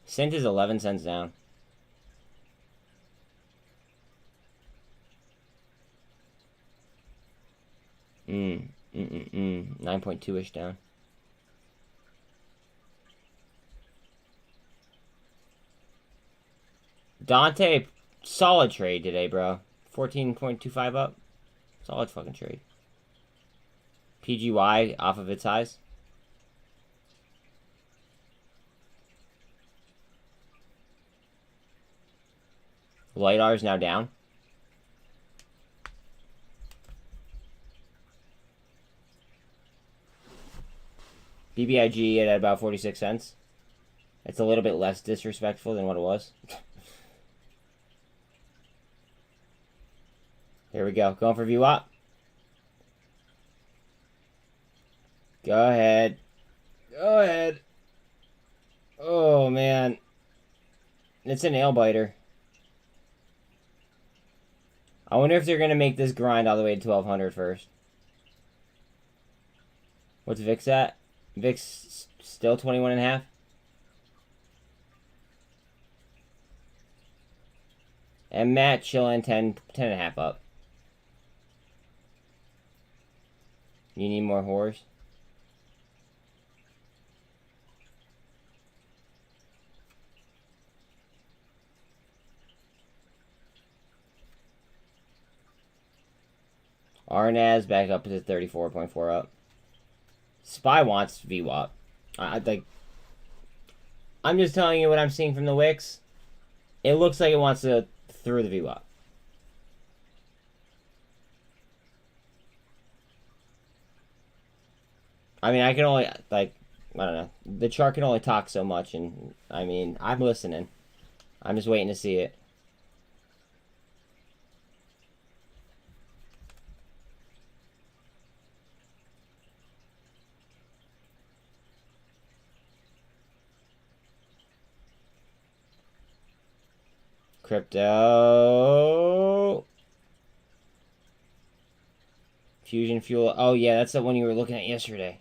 SINT is 11 cents down. 9.2-ish down. Dante, solid trade today, bro. 14.25 up. Solid fucking trade. PGY off of its highs. LiDAR is now down. BBIG at about 46 cents. It's a little bit less disrespectful than what it was. Here we go. Going for VWAP. Go ahead. Go ahead. Oh, man. It's a nail biter. I wonder if they're going to make this grind all the way to 1200 first. What's VIX at? VIX still 21.5. MMat chilling 10.5 up. You need more whores? RNAS back up to 34.4 up. SPY wants VWAP. I think. I'm just telling you what I'm seeing from the wicks. It looks like it wants to through the VWAP. I mean, I can only, like, I don't know. The chart can only talk so much, and, I mean, I'm listening. I'm just waiting to see it. Crypto. Fusion fuel. Oh, yeah, that's the one you were looking at yesterday.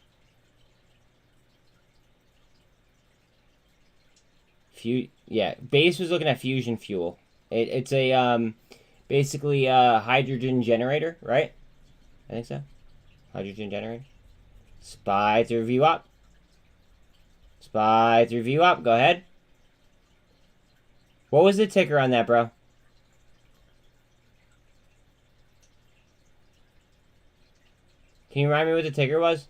Yeah, Base was looking at fusion fuel. It's a basically a hydrogen generator, right? I think so. Hydrogen generator. SPY through VWAP. SPY through VWAP. Go ahead. What was the ticker on that, bro? Can you remind me what the ticker was?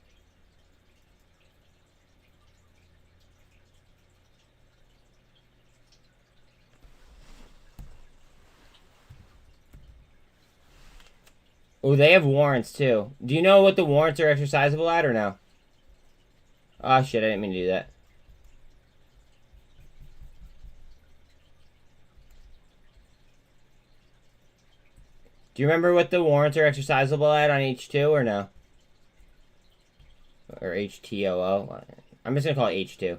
Oh, they have warrants, too. Do you know what the warrants are exercisable at, or no? Oh, shit, I didn't mean to do that. Do you remember what the warrants are exercisable at on H2, or no? Or HTOO? I'm just going to call it H2.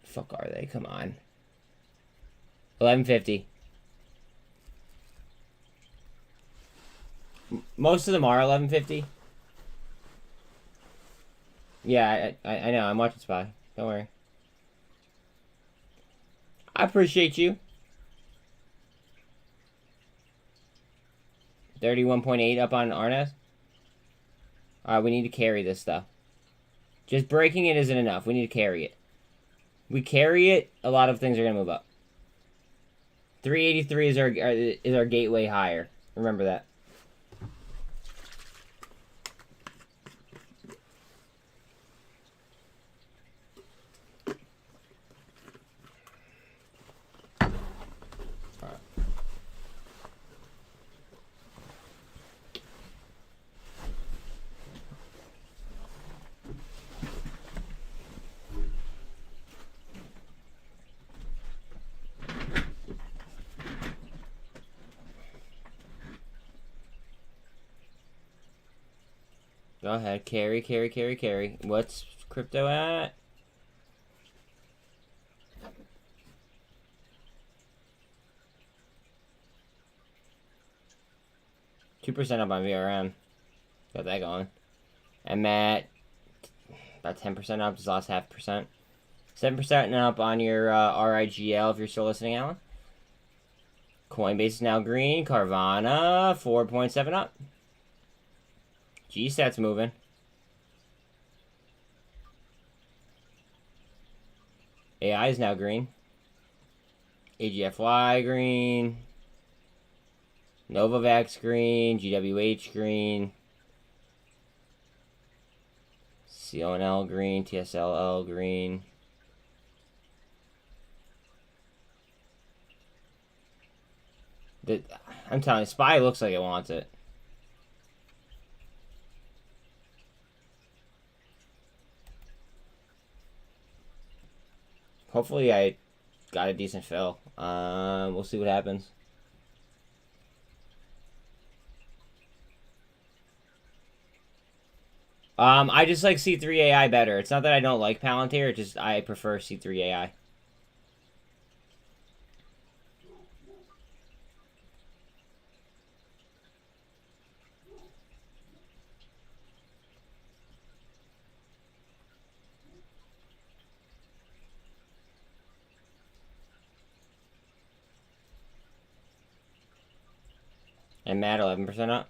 Fuck are they? Come on. 1150. Most of them are 1150. Yeah, I know. I'm watching Spy. Don't worry. I appreciate you. 31.8 up on Arnes. Alright, we need to carry this stuff. Just breaking it isn't enough. We need to carry it. We carry it, a lot of things are going to move up. 383 is our gateway higher. Remember that. Go ahead. Carry. What's crypto at? %2 up on VRM. Got that going. mmat, about 10% up. Just lost 0.5%. 7% up on your RIGL if you're still listening, Alan. Coinbase is now green. Carvana, 4.7 up. GSAT's moving. AI is now green. AGFY green. Novavax green. GWH green. CONL green. TSLL green. I'm telling you, SPY looks like it wants it. Hopefully I got a decent fill. We'll see what happens. I just like C3AI better. It's not that I don't like Palantir, it's just I prefer C3AI. And mmat 11% up.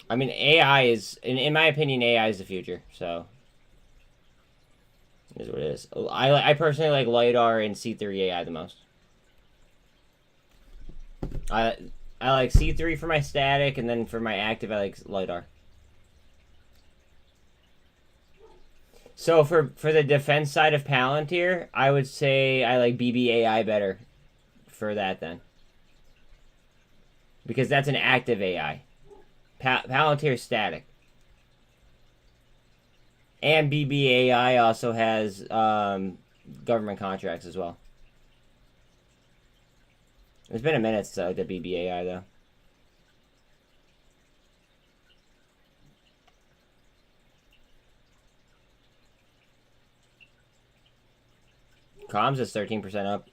I mean, AI is, in my opinion, AI is the future. So, is what it is. I personally like LiDAR and C3AI the most. I like C3 for my static, and then for my active, I like LiDAR. So for the defense side of Palantir, I would say I like BBAI better for that then. Because that's an active AI. Palantir is static. And BBAI also has government contracts as well. It's been a minute since I looked at BBAI though. Comms is 13% up.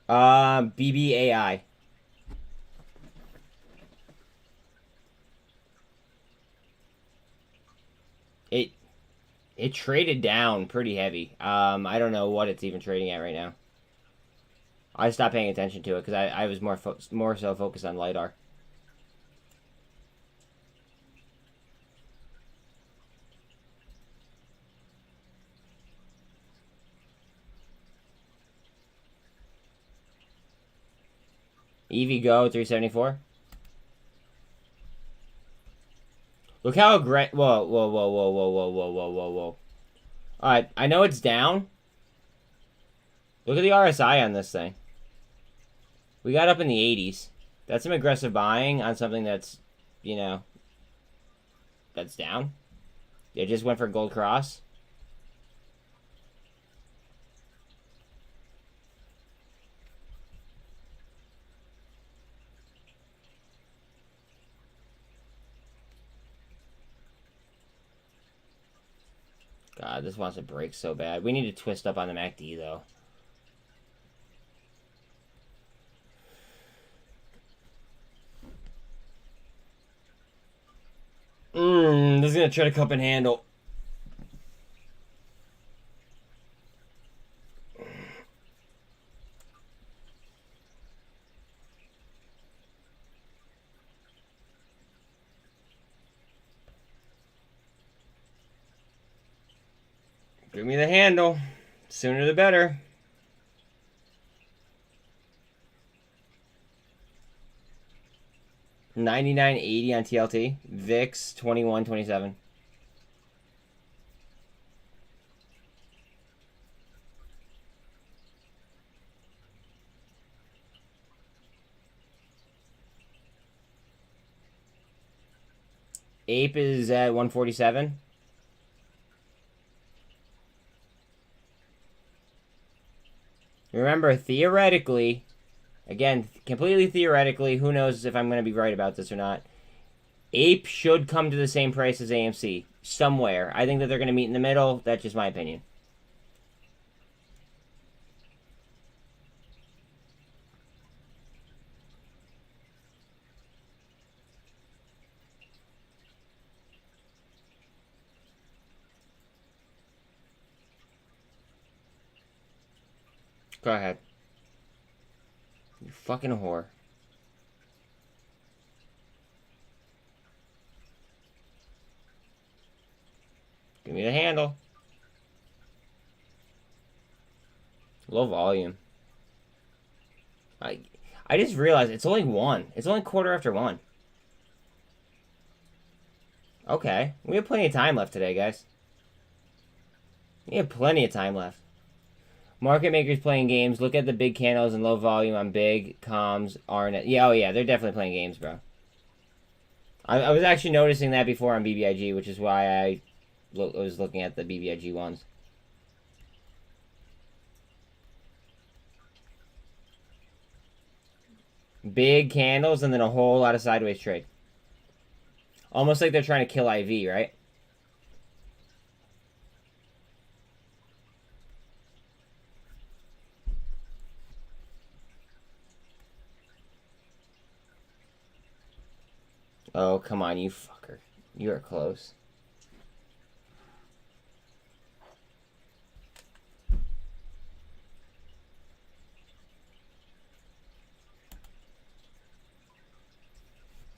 BBAI. It traded down pretty heavy. I don't know what it's even trading at right now. I stopped paying attention to it because I was more so focused on LiDAR. EVgo 374. Look how aggressive. Whoa. Alright, I know it's down. Look at the RSI on this thing. We got up in the 80s. That's some aggressive buying on something that's, you know, that's down. It just went for gold cross. God, this wants to break so bad. We need to twist up on the MACD, though. was gonna try to cup and handle. Give me the handle. Sooner the better. $99.80 on TLT. VIX 21.27. Ape is at 147. Remember, theoretically, again, completely theoretically, who knows if I'm going to be right about this or not, Ape should come to the same price as AMC somewhere. I think that they're going to meet in the middle. That's just my opinion. Go ahead. You fucking whore. Give me the handle. Low volume. I just realized it's only 1. It's only quarter after 1. Okay. We have plenty of time left today, guys. We have plenty of time left. Market makers playing games. Look at the big candles and low volume on big comms. RNet. Yeah, oh yeah, they're definitely playing games, bro. I was actually noticing that before on BBIG, which is why I was looking at the BBIG ones. Big candles and then a whole lot of sideways trade. Almost like they're trying to kill IV, right? Oh, come on, you fucker. You are close.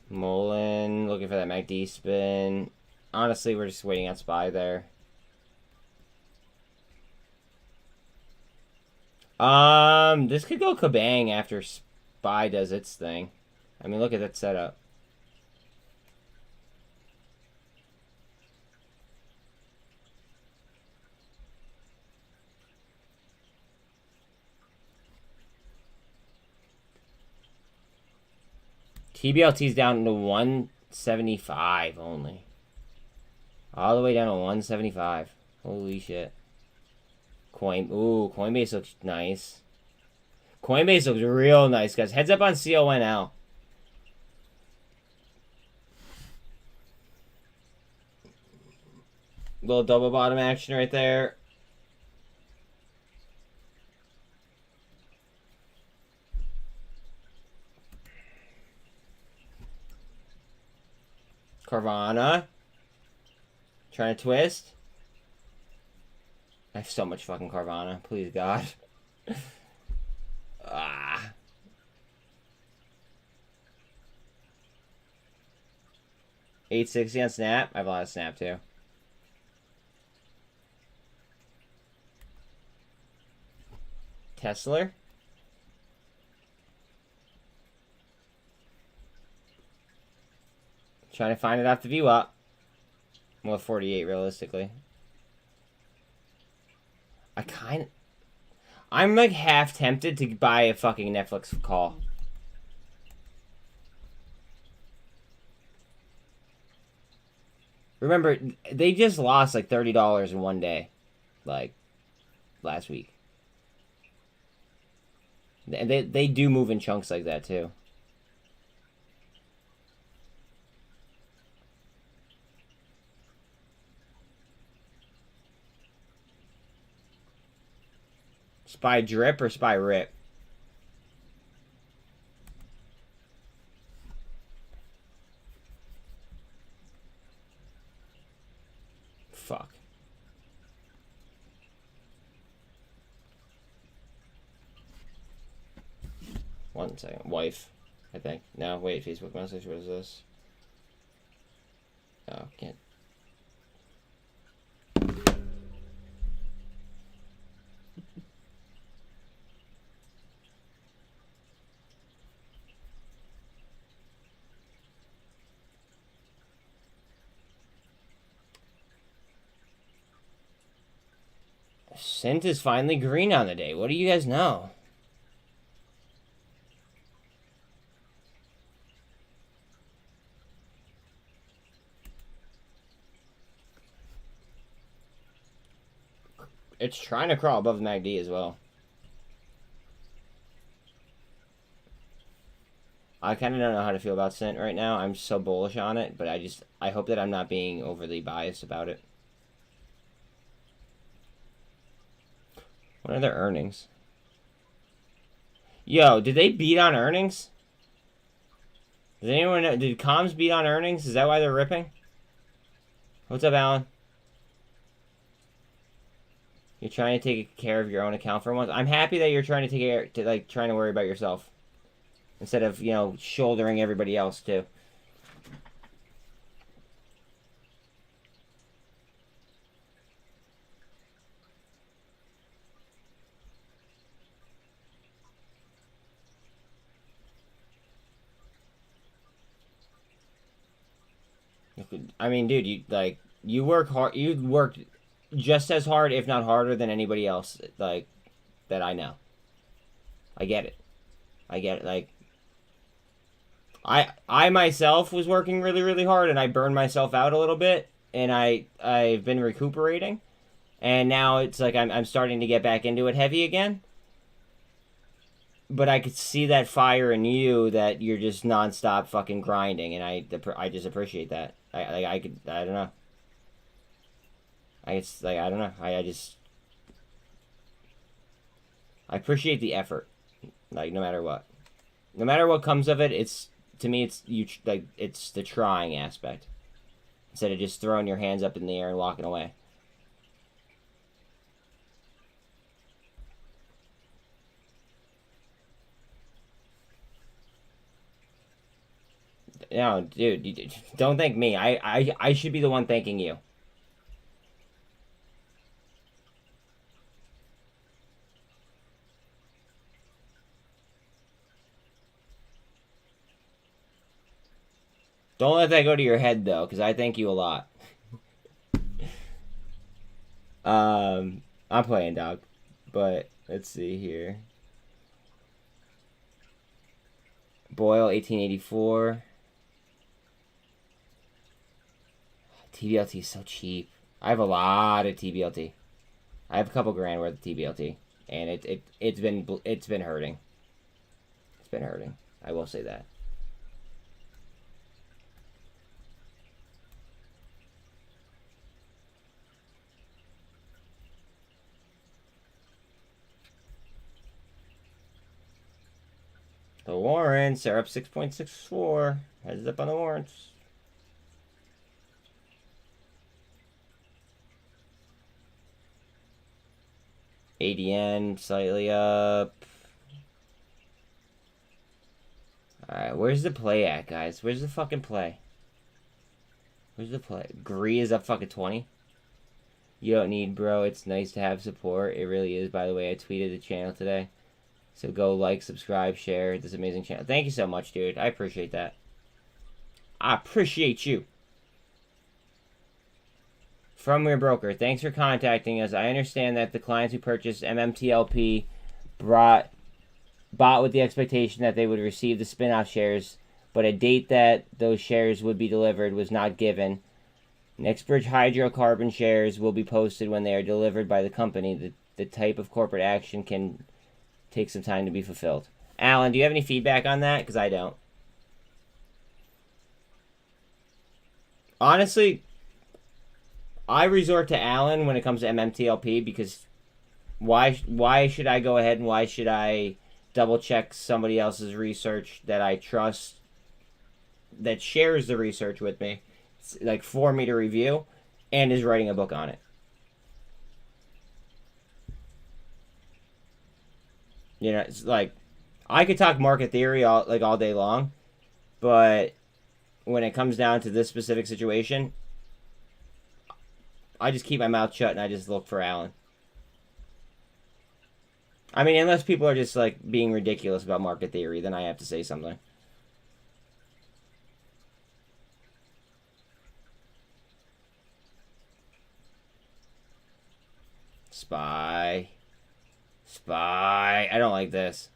Mullen, looking for that MACD spin. Honestly, we're just waiting on SPY there. This could go kabang after SPY does its thing. I mean, look at that setup. TBLT's down to 175 only. All the way down to 175. Holy shit. Coinbase looks nice. Coinbase looks real nice, guys. Heads up on CONL. Little double bottom action right there. Carvana. Trying to twist. I have so much fucking Carvana. Please, God. Ah. $8.60 on Snap. I have a lot of Snap, too. Tesla. Trying to find it off the view up. Well, 48 realistically. I'm like half tempted to buy a fucking Netflix call. Remember, they just lost like $30 in one day. Like, last week. They do move in chunks like that, too. SPY drip or SPY rip? 1 second. Wife, I think. No, wait. Facebook message. What is this? Oh, can't. SINT is finally green on the day. What do you guys know? It's trying to crawl above MACD as well. I kind of don't know how to feel about SINT right now. I'm so bullish on it, but I hope that I'm not being overly biased about it. What are their earnings? Yo, did they beat on earnings? Does anyone know? Did comms beat on earnings? Is that why they're ripping? What's up, Alan? You're trying to take care of your own account for once. I'm happy that you're trying to take care, trying to worry about yourself instead of, you know, shouldering everybody else too. I mean, dude, you work hard. You worked just as hard, if not harder, than anybody else, that I know. I get it. I myself was working really, really hard, and I burned myself out a little bit, and I've been recuperating, and now it's like I'm starting to get back into it heavy again. But I could see that fire in you, that you're just nonstop fucking grinding, and I just appreciate that. I don't know. I don't know. I appreciate the effort. No matter what. No matter what comes of it, to me it's the trying aspect. Instead of just throwing your hands up in the air and walking away. No, dude, don't thank me. I should be the one thanking you. Don't let that go to your head, though, because I thank you a lot. I'm playing, dog. But, let's see here. Boyle, 1884. TBLT is so cheap. I have a lot of TBLT. I have a couple grand worth of TBLT, and it's been hurting. It's been hurting. I will say that. The warrants are up 6.64. Heads up on the warrants. ADN slightly up. Alright, where's the play at, guys? Where's the fucking play? Where's the play? Gree is up fucking 20. You don't need, bro. It's nice to have support. It really is, by the way. I tweeted the channel today. So go like, subscribe, share this amazing channel. Thank you so much, dude. I appreciate that. I appreciate you. From your broker, thanks for contacting us. I understand that the clients who purchased MMTLP bought with the expectation that they would receive the spin-off shares, but a date that those shares would be delivered was not given. Nextbridge hydrocarbon shares will be posted when they are delivered by the company. The type of corporate action can take some time to be fulfilled. Alan, do you have any feedback on that? Because I don't. Honestly, I resort to Alan when it comes to MMTLP, because why should I go ahead and why should I double check somebody else's research that I trust, that shares the research with me, like for me to review, and is writing a book on it? You know, it's like, I could talk market theory all day long, but when it comes down to this specific situation, I just keep my mouth shut and I just look for Allen. I mean, unless people are just like being ridiculous about market theory, then I have to say something. Spy. Spy. I don't like this.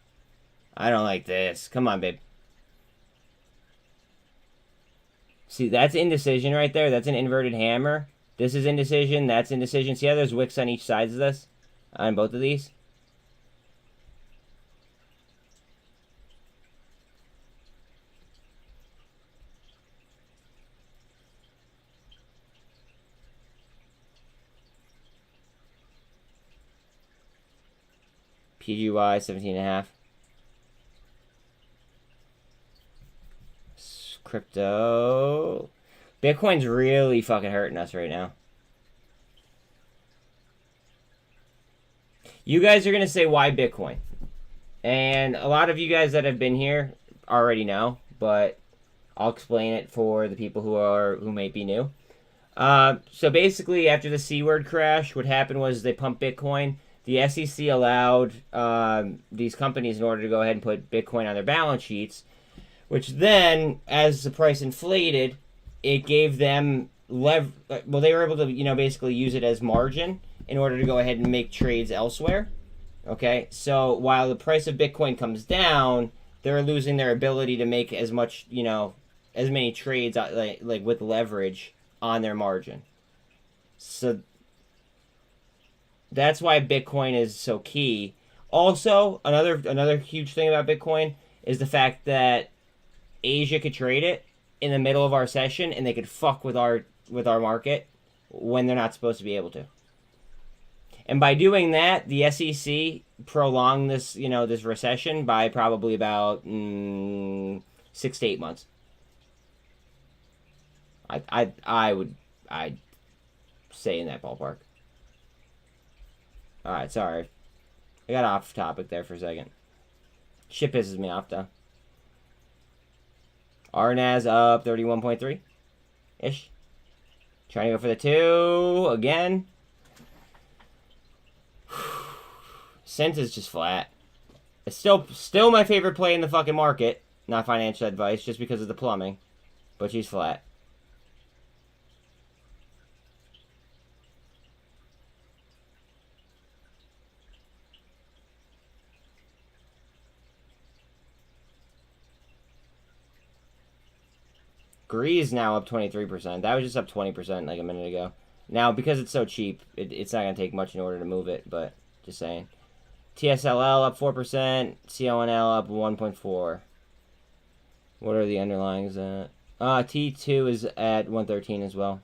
I don't like this. Come on, babe. See, that's indecision right there. That's an inverted hammer. This is indecision. That's indecision. See how there's wicks on each side of this? On both of these? PGY 17.5. Crypto. Bitcoin's really fucking hurting us right now. You guys are going to say, why Bitcoin? And a lot of you guys that have been here already know, but I'll explain it for the people who may be new. So basically, after the C-word crash, what happened was they pumped Bitcoin. The SEC allowed these companies, in order to go ahead and put Bitcoin on their balance sheets, which then, as the price inflated, it gave them well, they were able to, basically use it as margin in order to go ahead and make trades elsewhere. Okay, so while the price of Bitcoin comes down, they're losing their ability to make as much, as many trades like with leverage on their margin. So that's why Bitcoin is so key. Also, another huge thing about Bitcoin is the fact that Asia could trade it in the middle of our session, and they could fuck with our market when they're not supposed to be able to. And by doing that, the SEC prolonged this, this recession by probably about 6 to 8 months. I'd say in that ballpark. All right, sorry, I got off topic there for a second. Shit pisses me off though. RNAS up 31.3 ish. Trying to go for the 2 again. SINT is just flat. It's still my favorite play in the fucking market. Not financial advice, just because of the plumbing. But she's flat. GRE is now up 23%. That was just up 20% like a minute ago. Now, because it's so cheap, it's not going to take much in order to move it, but just saying. TSLL up 4%. CONL up 1.4. What are the underlyings at? T2 is at 113 as well.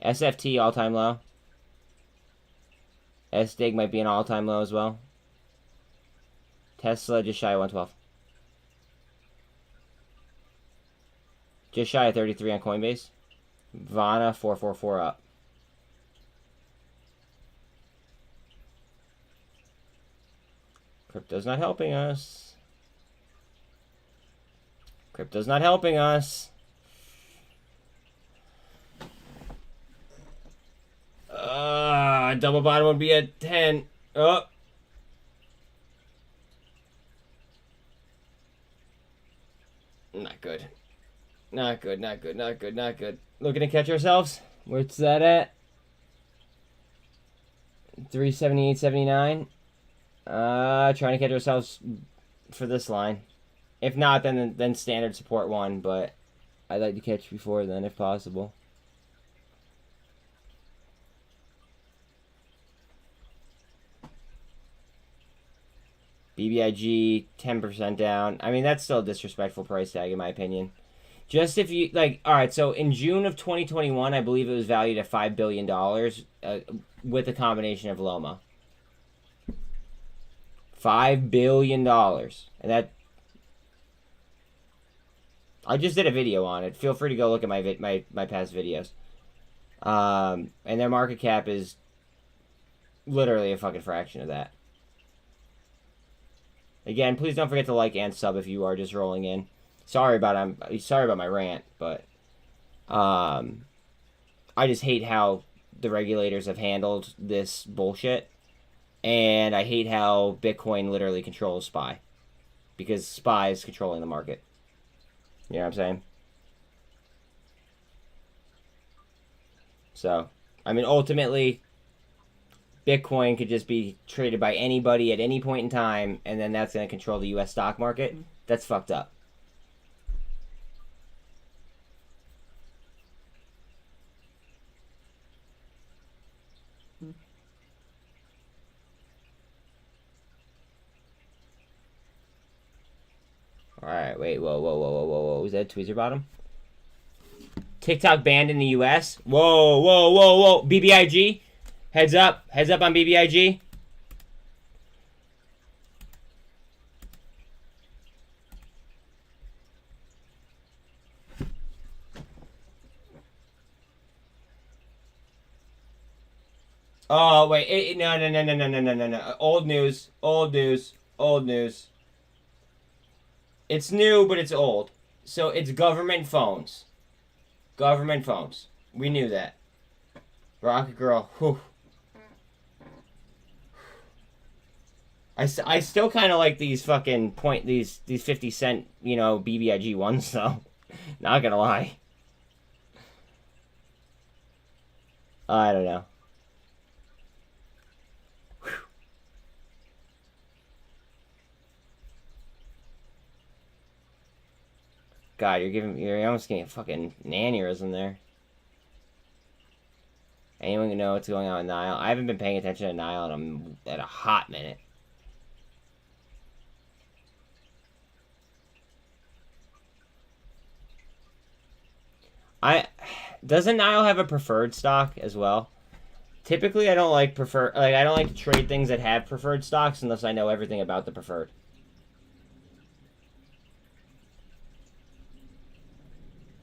SFT all-time low. SDIG might be an all-time low as well. Tesla just shy of 112. Just shy of 33 on Coinbase. Vana 444 up. Crypto's not helping us. Crypto's not helping us. Double bottom would be at 10. Oh. Not good. Not good, not good, not good, not good. Looking to catch ourselves. Where's that at? 378.79. Trying to catch ourselves for this line. If not, then standard support 1, but I'd like to catch before then if possible. BBIG 10% down. I mean, that's still a disrespectful price tag in my opinion. Just if you, alright, so in June of 2021, I believe it was valued at $5 billion with a combination of LOMA. $5 billion. And that, I just did a video on it. Feel free to go look at my past videos. And their market cap is literally a fucking fraction of that. Again, please don't forget to like and sub if you are just rolling in. Sorry about my rant, but I just hate how the regulators have handled this bullshit, and I hate how Bitcoin literally controls SPY, because SPY is controlling the market. You know what I'm saying? So, I mean, ultimately, Bitcoin could just be traded by anybody at any point in time, and then that's going to control the U.S. stock market. That's fucked up. Alright, wait, whoa. Was that Tweezer Bottom? TikTok banned in the US? Whoa. BBIG? Heads up on BBIG. Oh, wait, no. Old news. It's new, but it's old. So it's government phones. We knew that. Rocket Girl. Whew. I still kind of like these fucking these 50 cent, BBIG ones, though. Not gonna lie. I don't know. God, you're almost getting a fucking aneurysm there. Anyone can know what's going on with Nile? I haven't been paying attention to Nile in a hot minute. Doesn't Nile have a preferred stock as well? Typically, I don't like to trade things that have preferred stocks unless I know everything about the preferred.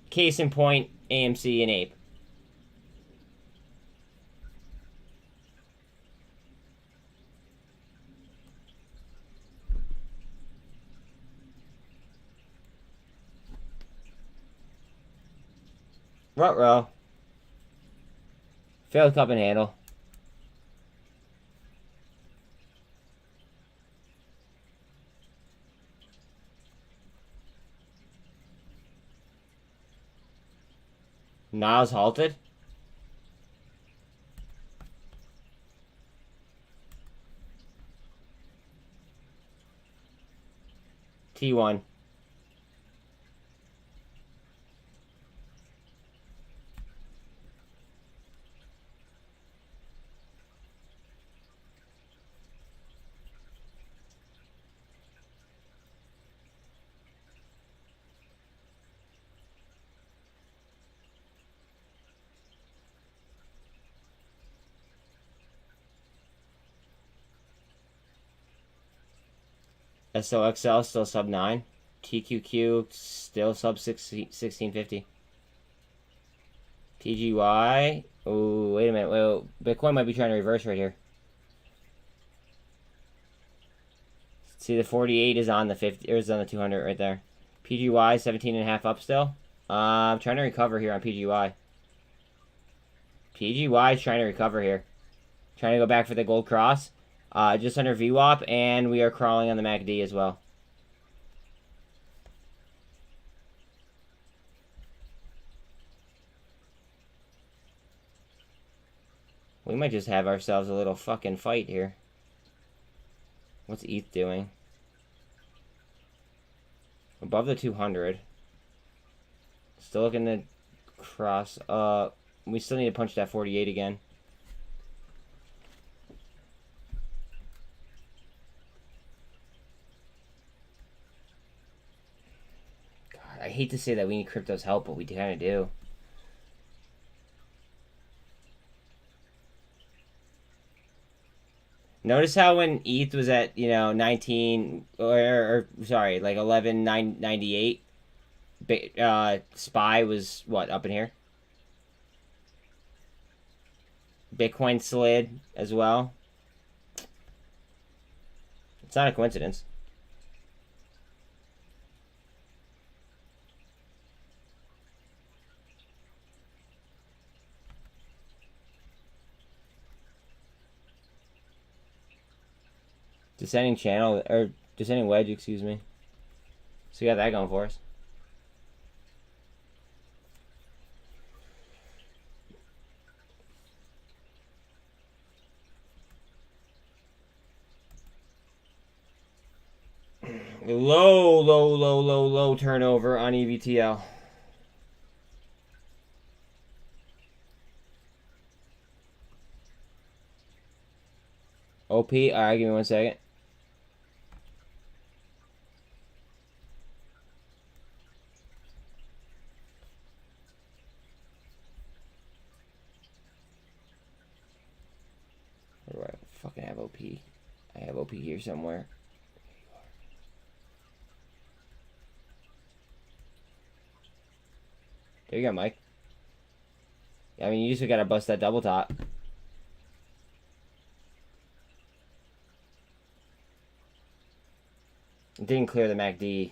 Case in point, AMC and Ape. Ruh-roh. Failed cup and handle. Niles halted. T1. SOXL still sub 9. TQQ still sub 1650. TGY. Oh, wait a minute. Well, Bitcoin might be trying to reverse right here. See, the 48 is on the 50, or is on the 200 right there. PGY 17.5 up still. I'm trying to recover here on PGY. PGY is trying to recover here. Trying to go back for the gold cross. Just under VWAP, and we are crawling on the MACD as well. We might just have ourselves a little fucking fight here. What's ETH doing? Above the 200. Still looking to cross. We still need to punch that 48 again. I hate to say that we need crypto's help, but we kind of do. Notice how when ETH was at, 19, or sorry, like 11,998, SPY was, what, up in here? Bitcoin slid as well. It's not a coincidence. Descending channel, or descending wedge, excuse me. So you got that going for us. Low turnover on EVTL. OP, alright, give me 1 second. Where do I fucking have OP? I have OP here somewhere. There you go, Mike. I mean, you just gotta bust that double top. It didn't clear the MACD.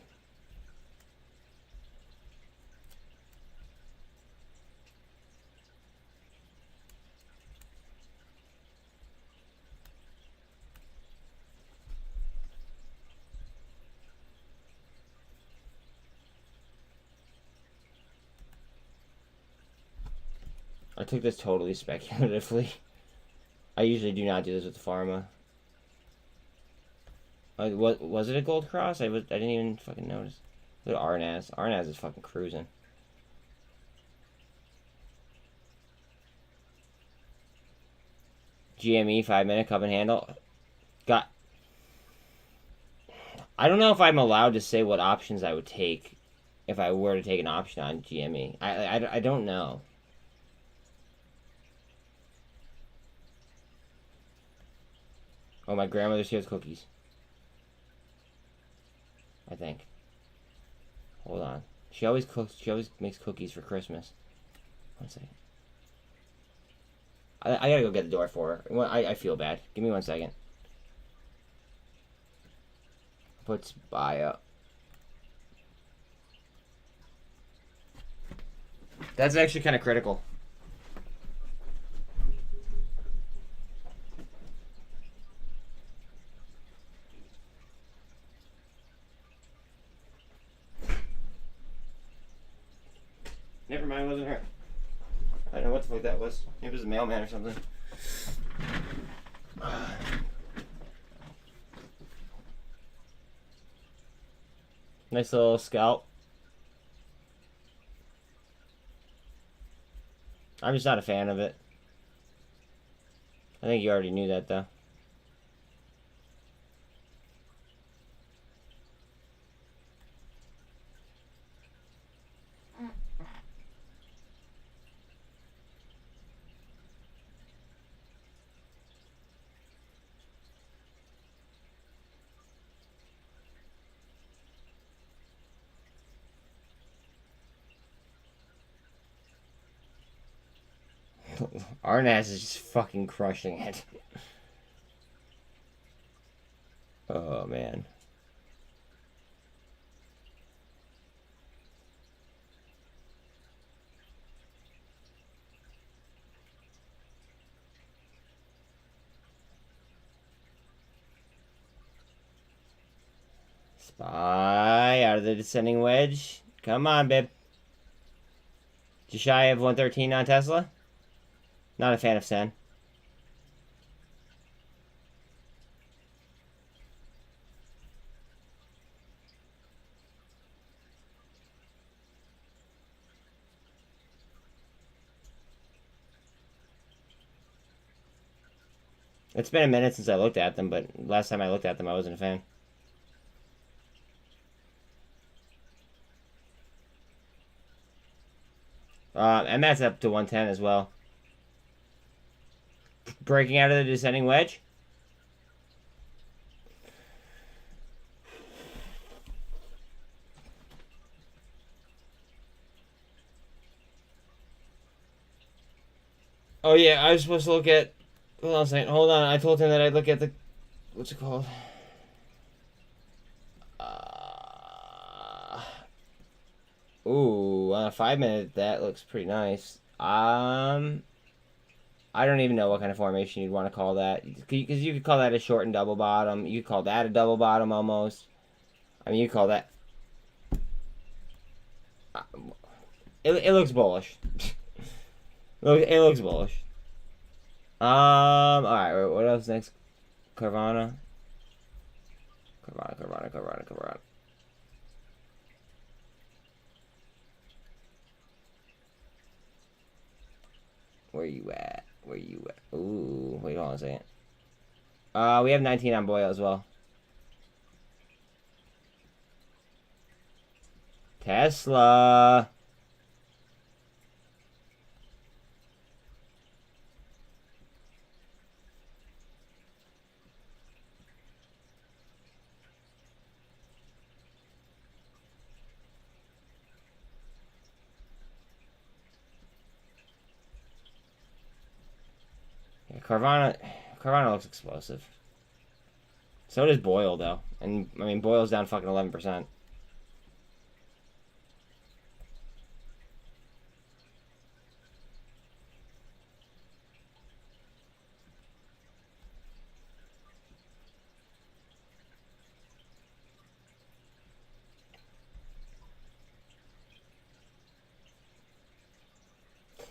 I took this totally speculatively. I usually do not do this with the pharma. What was it, a gold cross? I didn't even fucking notice. Look at RNAS. RNAS is fucking cruising. GME 5-minute cup and handle. I don't know if I'm allowed to say what options I would take if I were to take an option on GME. I don't know. Oh, my grandmother's here with cookies. I think. Hold on. She always cooks. She always makes cookies for Christmas. 1 second. I gotta go get the door for her. I feel bad. Give me 1 second. Puts bio. That's actually kind of critical. Never mind, it wasn't her. I don't know what the fuck that was. Maybe it was a mailman or something. Nice little scalp. I'm just not a fan of it. I think you already knew that, though. Arnaz is just fucking crushing it. Oh, man. Spy out of the descending wedge. Come on, babe. Just shy of 113 on Tesla? Not a fan of Sen. It's been a minute since I looked at them, but last time I looked at them, I wasn't a fan. And that's up to 110 as well. Breaking out of the descending wedge. Oh yeah, I was supposed to look at... Hold on a second. Hold on. I told him that I'd look at the... What's it called? Ooh, on a 5-minute, that looks pretty nice. I don't even know what kind of formation you'd want to call that. Because you could call that a short and double bottom. You could call that a double bottom almost. I mean, you call that... It looks bullish. It looks bullish. Alright, what else next? Carvana. Carvana. Where you at? Ooh, wait, hold on a second. We have 19 on Boyle as well. Tesla. Yeah, Carvana looks explosive. So does Boyle, though. And, I mean, Boyle's down fucking 11%.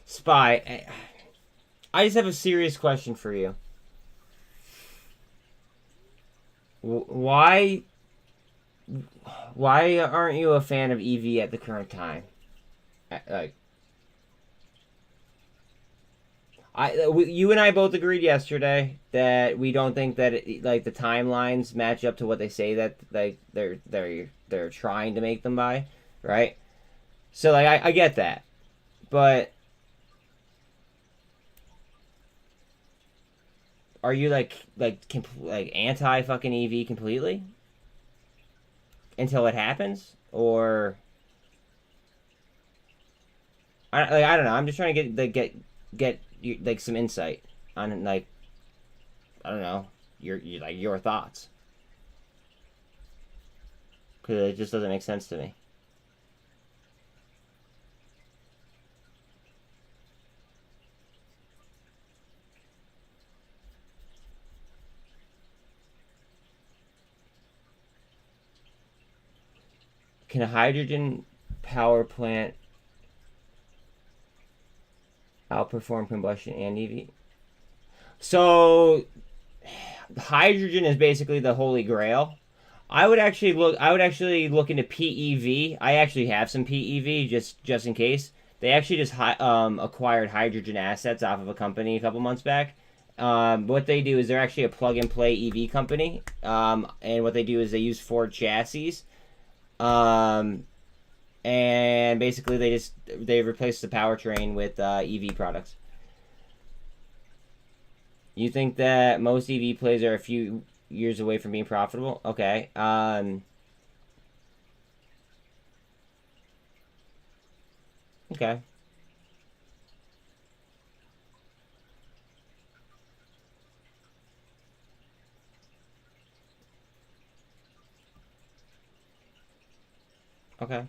Spy, I just have a serious question for you. Why aren't you a fan of EV at the current time? Like, you and I both agreed yesterday that we don't think that like the timelines match up to what they say that like they're trying to make them by, right? So like I get that, but are you like anti fucking EV completely until it happens, or I don't know. I'm just trying to get like some insight on like I don't know your thoughts, because it just doesn't make sense to me. Can a hydrogen power plant outperform combustion and EV? So hydrogen is basically the holy grail. I would actually look into PEV. I actually have some PEV just in case. They actually just acquired hydrogen assets off of a company a couple months back. What they do is they're actually a plug-and-play EV company. And what they do is they use Ford chassis. And basically they replaced the powertrain with EV products. You think that most EV plays are a few years away from being profitable? Okay. Okay. Okay.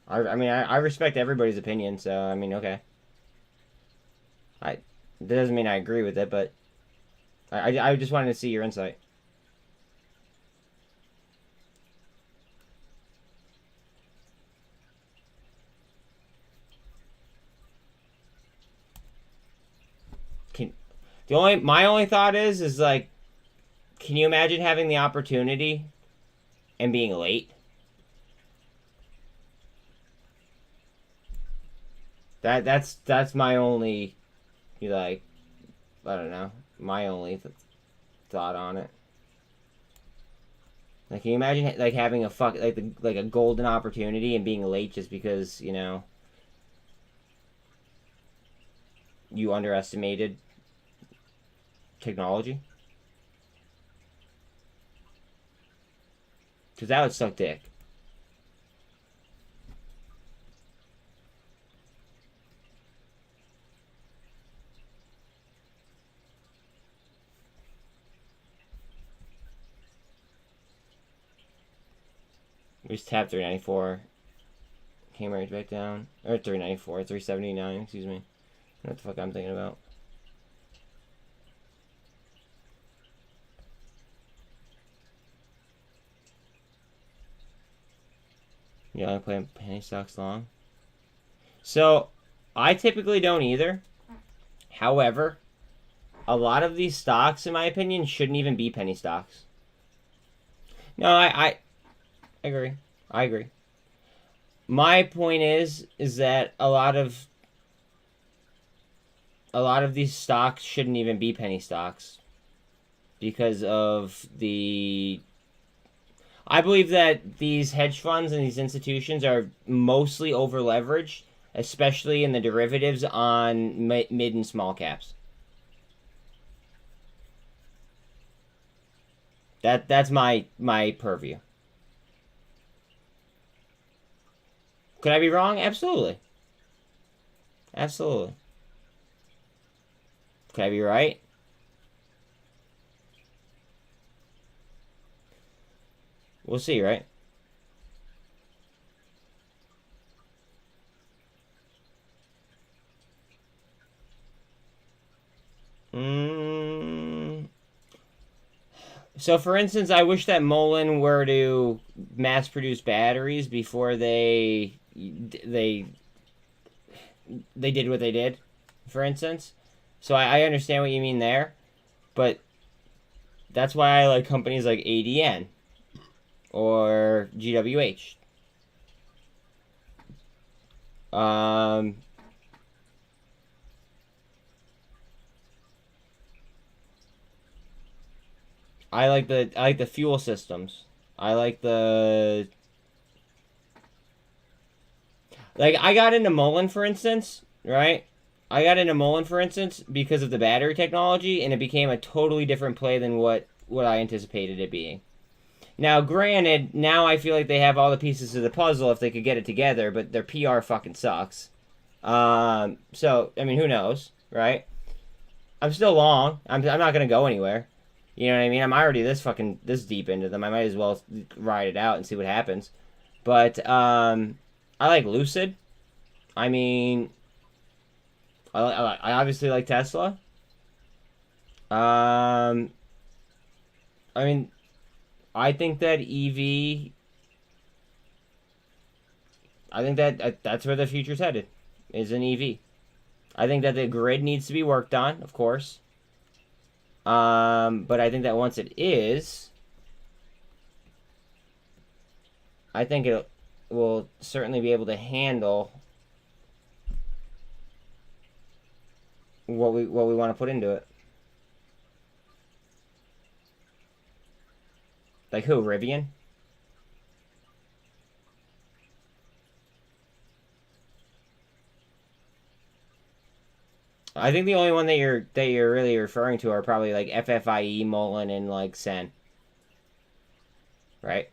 I mean, I respect everybody's opinion, so, I mean, okay. That doesn't mean I agree with it, but I just wanted to see your insight. My only thought is like, can you imagine having the opportunity and being late? That's my only, like, I don't know, my only thought on it. Like, can you imagine like having a like a golden opportunity and being late just because you underestimated technology? Because that would suck dick. We just tapped 394. Came right back down. Or 394, 379, excuse me. What the fuck I'm thinking about. You only play penny stocks long? So, I typically don't either. However, a lot of these stocks, in my opinion, shouldn't even be penny stocks. No, I agree. I agree. My point is that a lot of these stocks shouldn't even be penny stocks because of the... I believe that these hedge funds and these institutions are mostly over-leveraged, especially in the derivatives on mid and small caps. That's my purview. Could I be wrong? Absolutely. Absolutely. Could I be right? We'll see, right? So, for instance, I wish that muln were to mass-produce batteries before they did what they did, for instance. So I understand what you mean there, but that's why I like companies like ADN or GWH. I like the fuel systems. I got into muln, for instance, right? I got into muln, for instance, because of the battery technology, and it became a totally different play than what I anticipated it being. Now, granted, now I feel like they have all the pieces of the puzzle if they could get it together, but their PR fucking sucks. So, I mean, who knows, right? I'm still long. I'm not gonna go anywhere. You know what I mean? I'm already this deep into them. I might as well ride it out and see what happens. But I like Lucid. I mean, I obviously like Tesla. I mean, I think that EV. I think that's where the future's headed, is an EV. I think that the grid needs to be worked on, of course. But I think that once it is, I think it will certainly be able to handle what we want to put into it. Like who? Rivian? I think the only one that you're really referring to are probably like FFIE, muln, and like SEN. Right?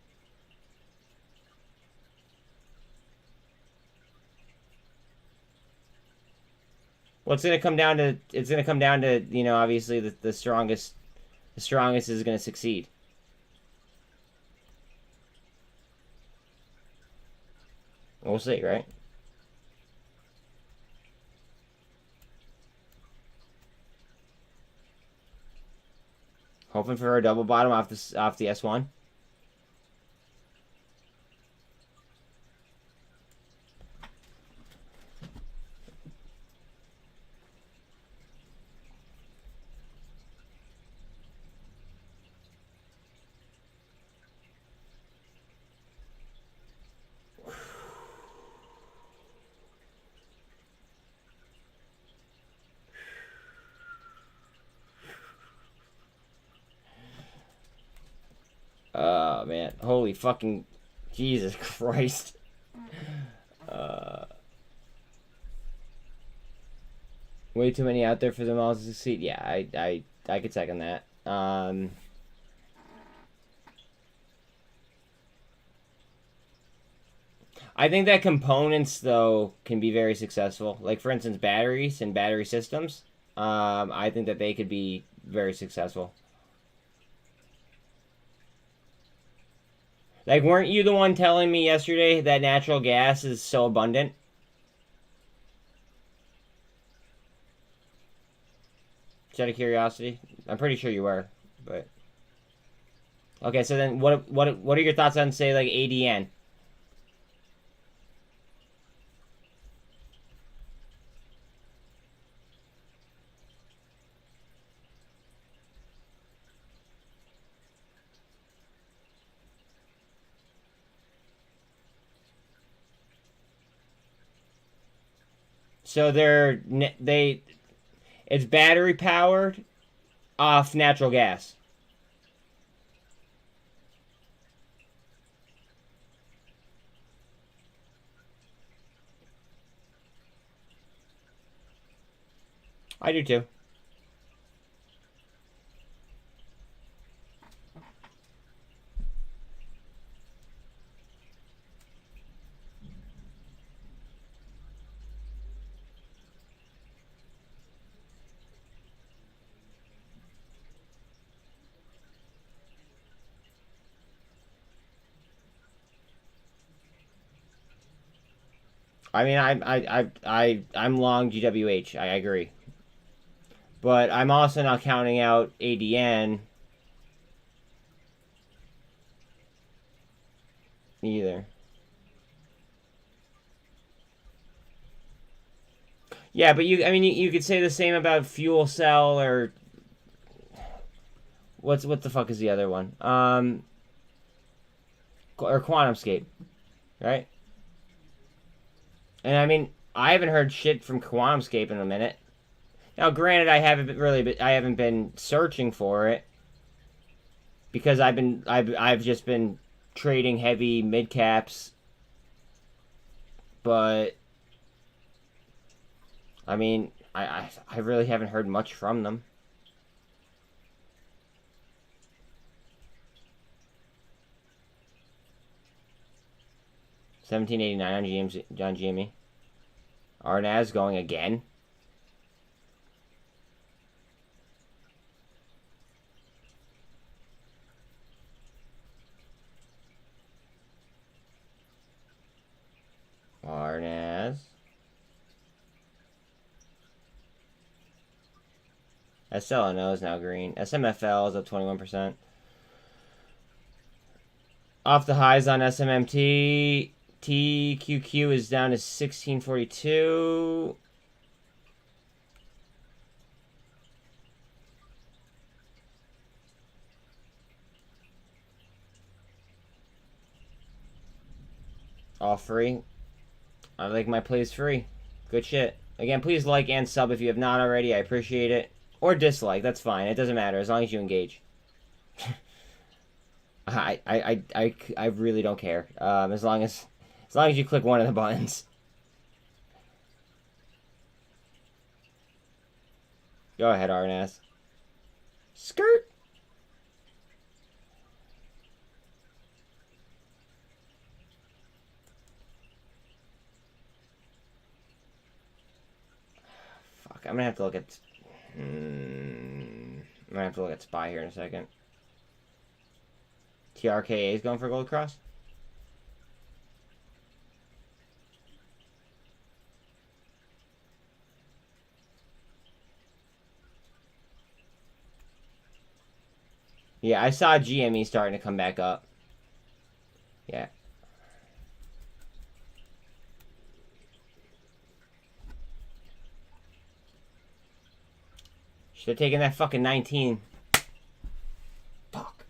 Well, it's gonna come down to obviously the strongest is gonna succeed. We'll see, right? Hoping for a double bottom off the S1. Oh, man. Holy fucking... Jesus Christ. Way too many out there for them all to succeed. Yeah, I could second that. I think that components, though, can be very successful. Like, for instance, batteries and battery systems. I think that they could be very successful. Like, weren't you the one telling me yesterday that natural gas is so abundant? Just out of curiosity. I'm pretty sure you were, but okay. So then, what are your thoughts on, say, like ADN? So it's battery powered off natural gas. I do too. I mean, I'm long GWH. I agree, but I'm also not counting out ADN either. Yeah, but I mean, you could say the same about fuel cell or what the fuck is the other one? Or QuantumScape, right? And I mean, I haven't heard shit from QuantumScape in a minute. Now, granted, I haven't been searching for it because I've just been trading heavy mid caps, but I mean, I really haven't heard much from them. $17.89 on GME. RNAS going again. RNAS. SLNO is now green. SMFL is up 21%. Off the highs on SMMT. TQQ is down to 1642. All free. I like my plays free. Good shit. Again, please like and sub if you have not already. I appreciate it. Or dislike. That's fine. It doesn't matter as long as you engage. I really don't care. As long as you click one of the buttons. Go ahead, RNS. Skirt. Fuck, I'm gonna have to look at. I'm gonna have to look at SPY here in a second. TRKA is going for Gold Cross. Yeah, I saw GME starting to come back up. Yeah. Should have taken that fucking 19. Fuck.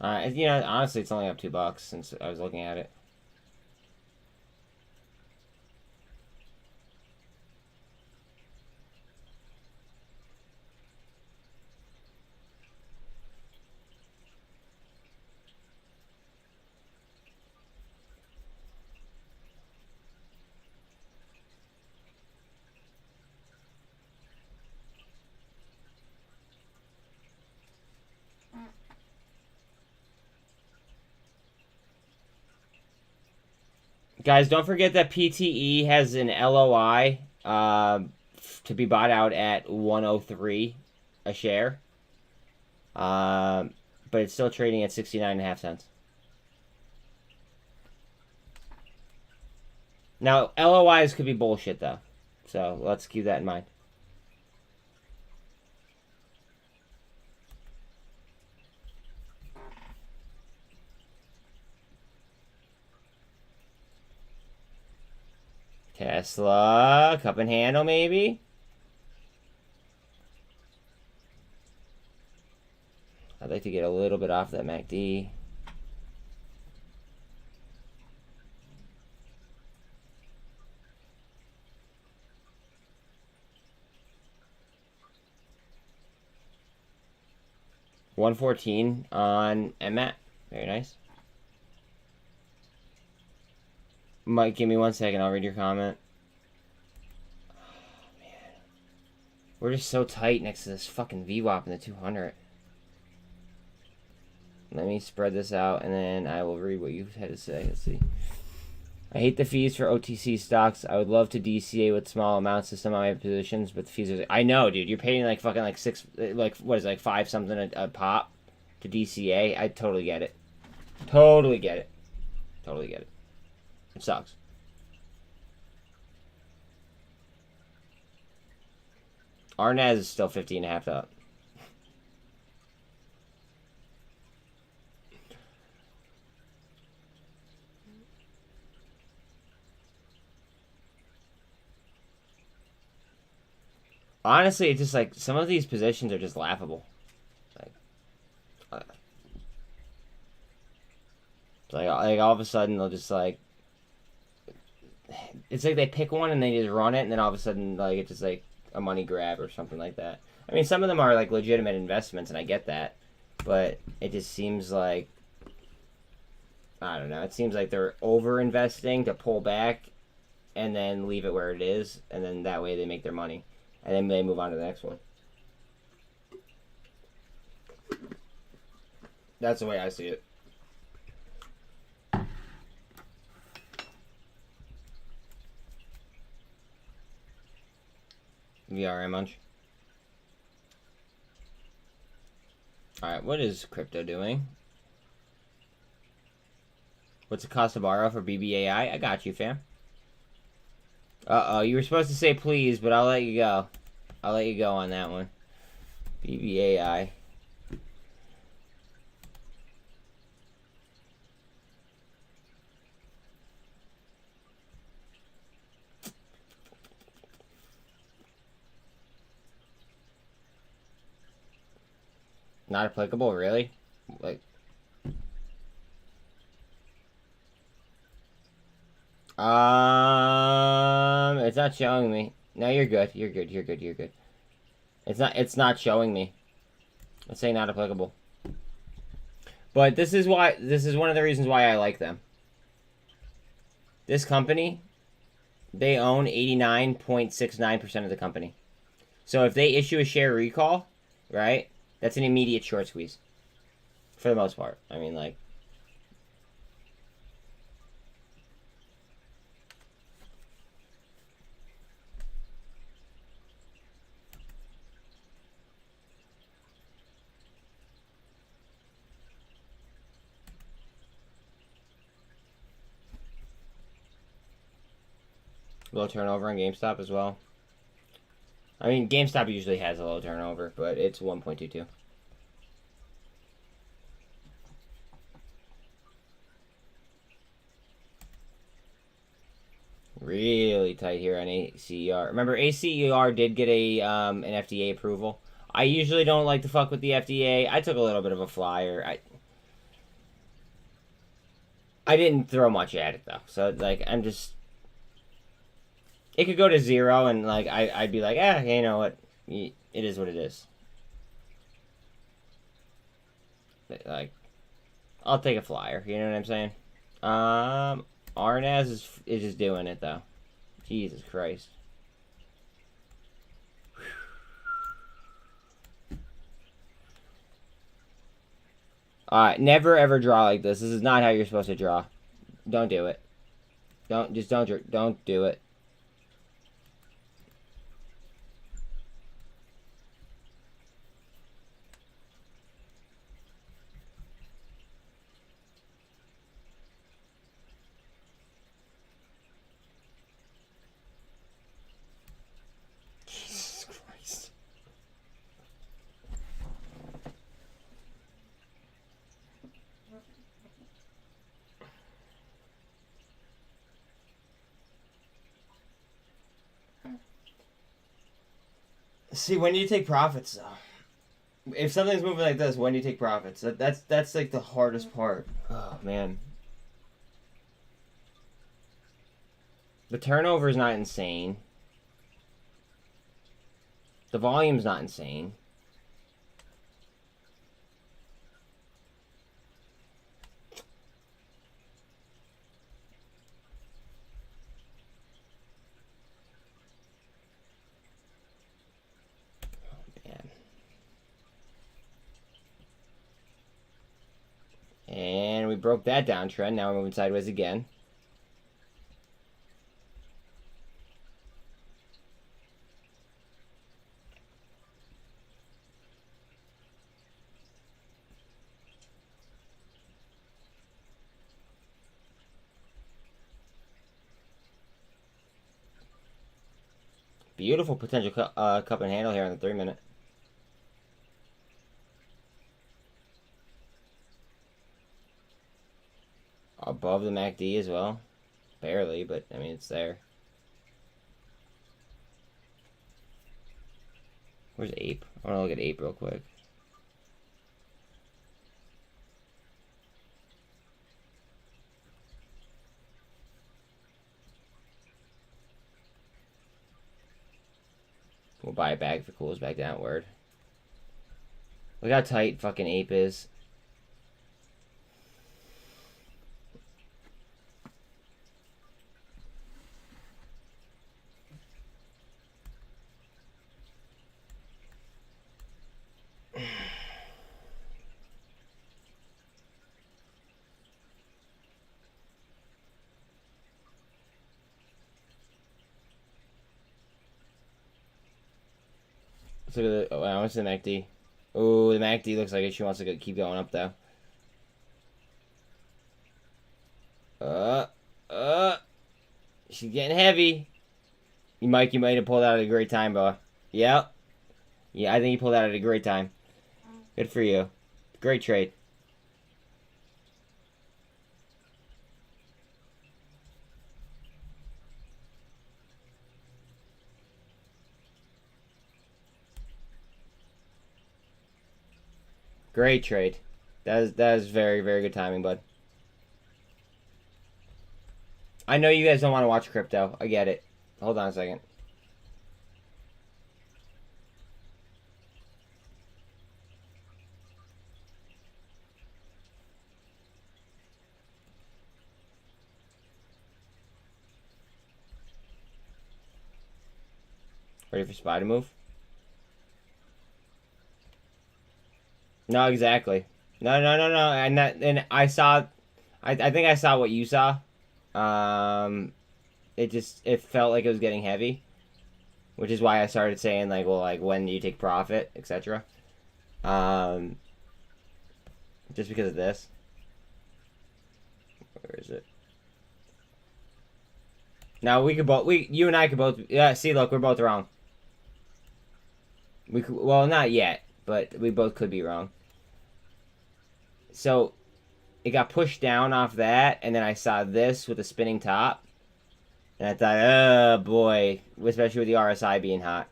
You know, honestly, it's only up $2 since I was looking at it. Guys, don't forget that PTE has an LOI to be bought out at 103 a share. But it's still trading at 69.5 cents. Now, LOIs could be bullshit, though. So, let's keep that in mind. Tesla, cup and handle, maybe? I'd like to get a little bit off that MACD. $114 on mmat. Very nice. Mike, give me 1 second. I'll read your comment. Oh, man. We're just so tight next to this fucking VWAP in the 200. Let me spread this out, and then I will read what you had to say. Let's see. I hate the fees for OTC stocks. I would love to DCA with small amounts to some of my positions, but the fees are... I know, dude. You're paying like fucking like six... Like, what is it, like 5 something a pop to DCA? I totally get it. Totally get it. Totally get it. It sucks. RNAS is still 50.5 up. Honestly, it's just like some of these positions are just laughable. Like all of a sudden they'll just like, it's like they pick one and they just run it, and then all of a sudden like it's just like a money grab or something like that. I mean, some of them are like legitimate investments, and I get that, but it just seems like, I don't know. It seems like they're over investing to pull back, and then leave it where it is, and then that way they make their money. And then they move on to the next one. That's the way I see it. VRM munch. Alright, what is crypto doing? What's the cost to borrow for BBAI? I got you, fam. Uh-oh, you were supposed to say please, but I'll let you go. I'll let you go on that one. BBAI. Not applicable, really? Like... It's not showing me. No, you're good. You're good. You're good. You're good. It's not showing me. It's saying not applicable. But this is one of the reasons why I like them. This company, they own 89.69% of the company. So if they issue a share recall, right, that's an immediate short squeeze. For the most part. I mean, like, low turnover on GameStop as well. I mean, GameStop usually has a low turnover, but it's 1.22. Really tight here on ACER. Remember, ACER did get an FDA approval. I usually don't like to fuck with the FDA. I took a little bit of a flyer. I didn't throw much at it, though. So, like, I'm just... It could go to 0, and, like, I'd be like, you know what? It is what it is. But, like, I'll take a flyer. You know what I'm saying? RNAS is just doing it, though. Jesus Christ. Alright, never ever draw like this. This is not how you're supposed to draw. Don't do it. Don't do it. See, when do you take profits, though? If something's moving like this, when do you take profits? That's like the hardest part. Oh, man. The turnover is not insane. The volume's not insane. And we broke that downtrend. Now we're moving sideways again. Beautiful potential cup and handle here on the 3-minute. Above the MACD as well. Barely, but I mean, it's there. Where's Ape? I want to look at Ape real quick. We'll buy it back if it cools back downward. Look how tight fucking Ape is. Let's look at the. Oh, wow, what's the MACD? Oh, the MACD looks like she wants to keep going up though. She's getting heavy. You might have pulled out at a great time, bro. Yep. Yeah, I think you pulled out at a great time. Good for you. Great trade. Great trade. That is very, very good timing, bud. I know you guys don't want to watch crypto. I get it. Hold on a second. Ready for SPY to move? No, exactly. No. And I saw, I think I saw what you saw. It felt like it was getting heavy, which is why I started saying like, well, like when do you take profit, etc. Just because of this. Where is it? Now you and I could both. Yeah, see, look, we're both wrong. Well, not yet, but we both could be wrong. So, it got pushed down off that, and then I saw this with a spinning top. And I thought, oh boy, especially with the RSI being hot.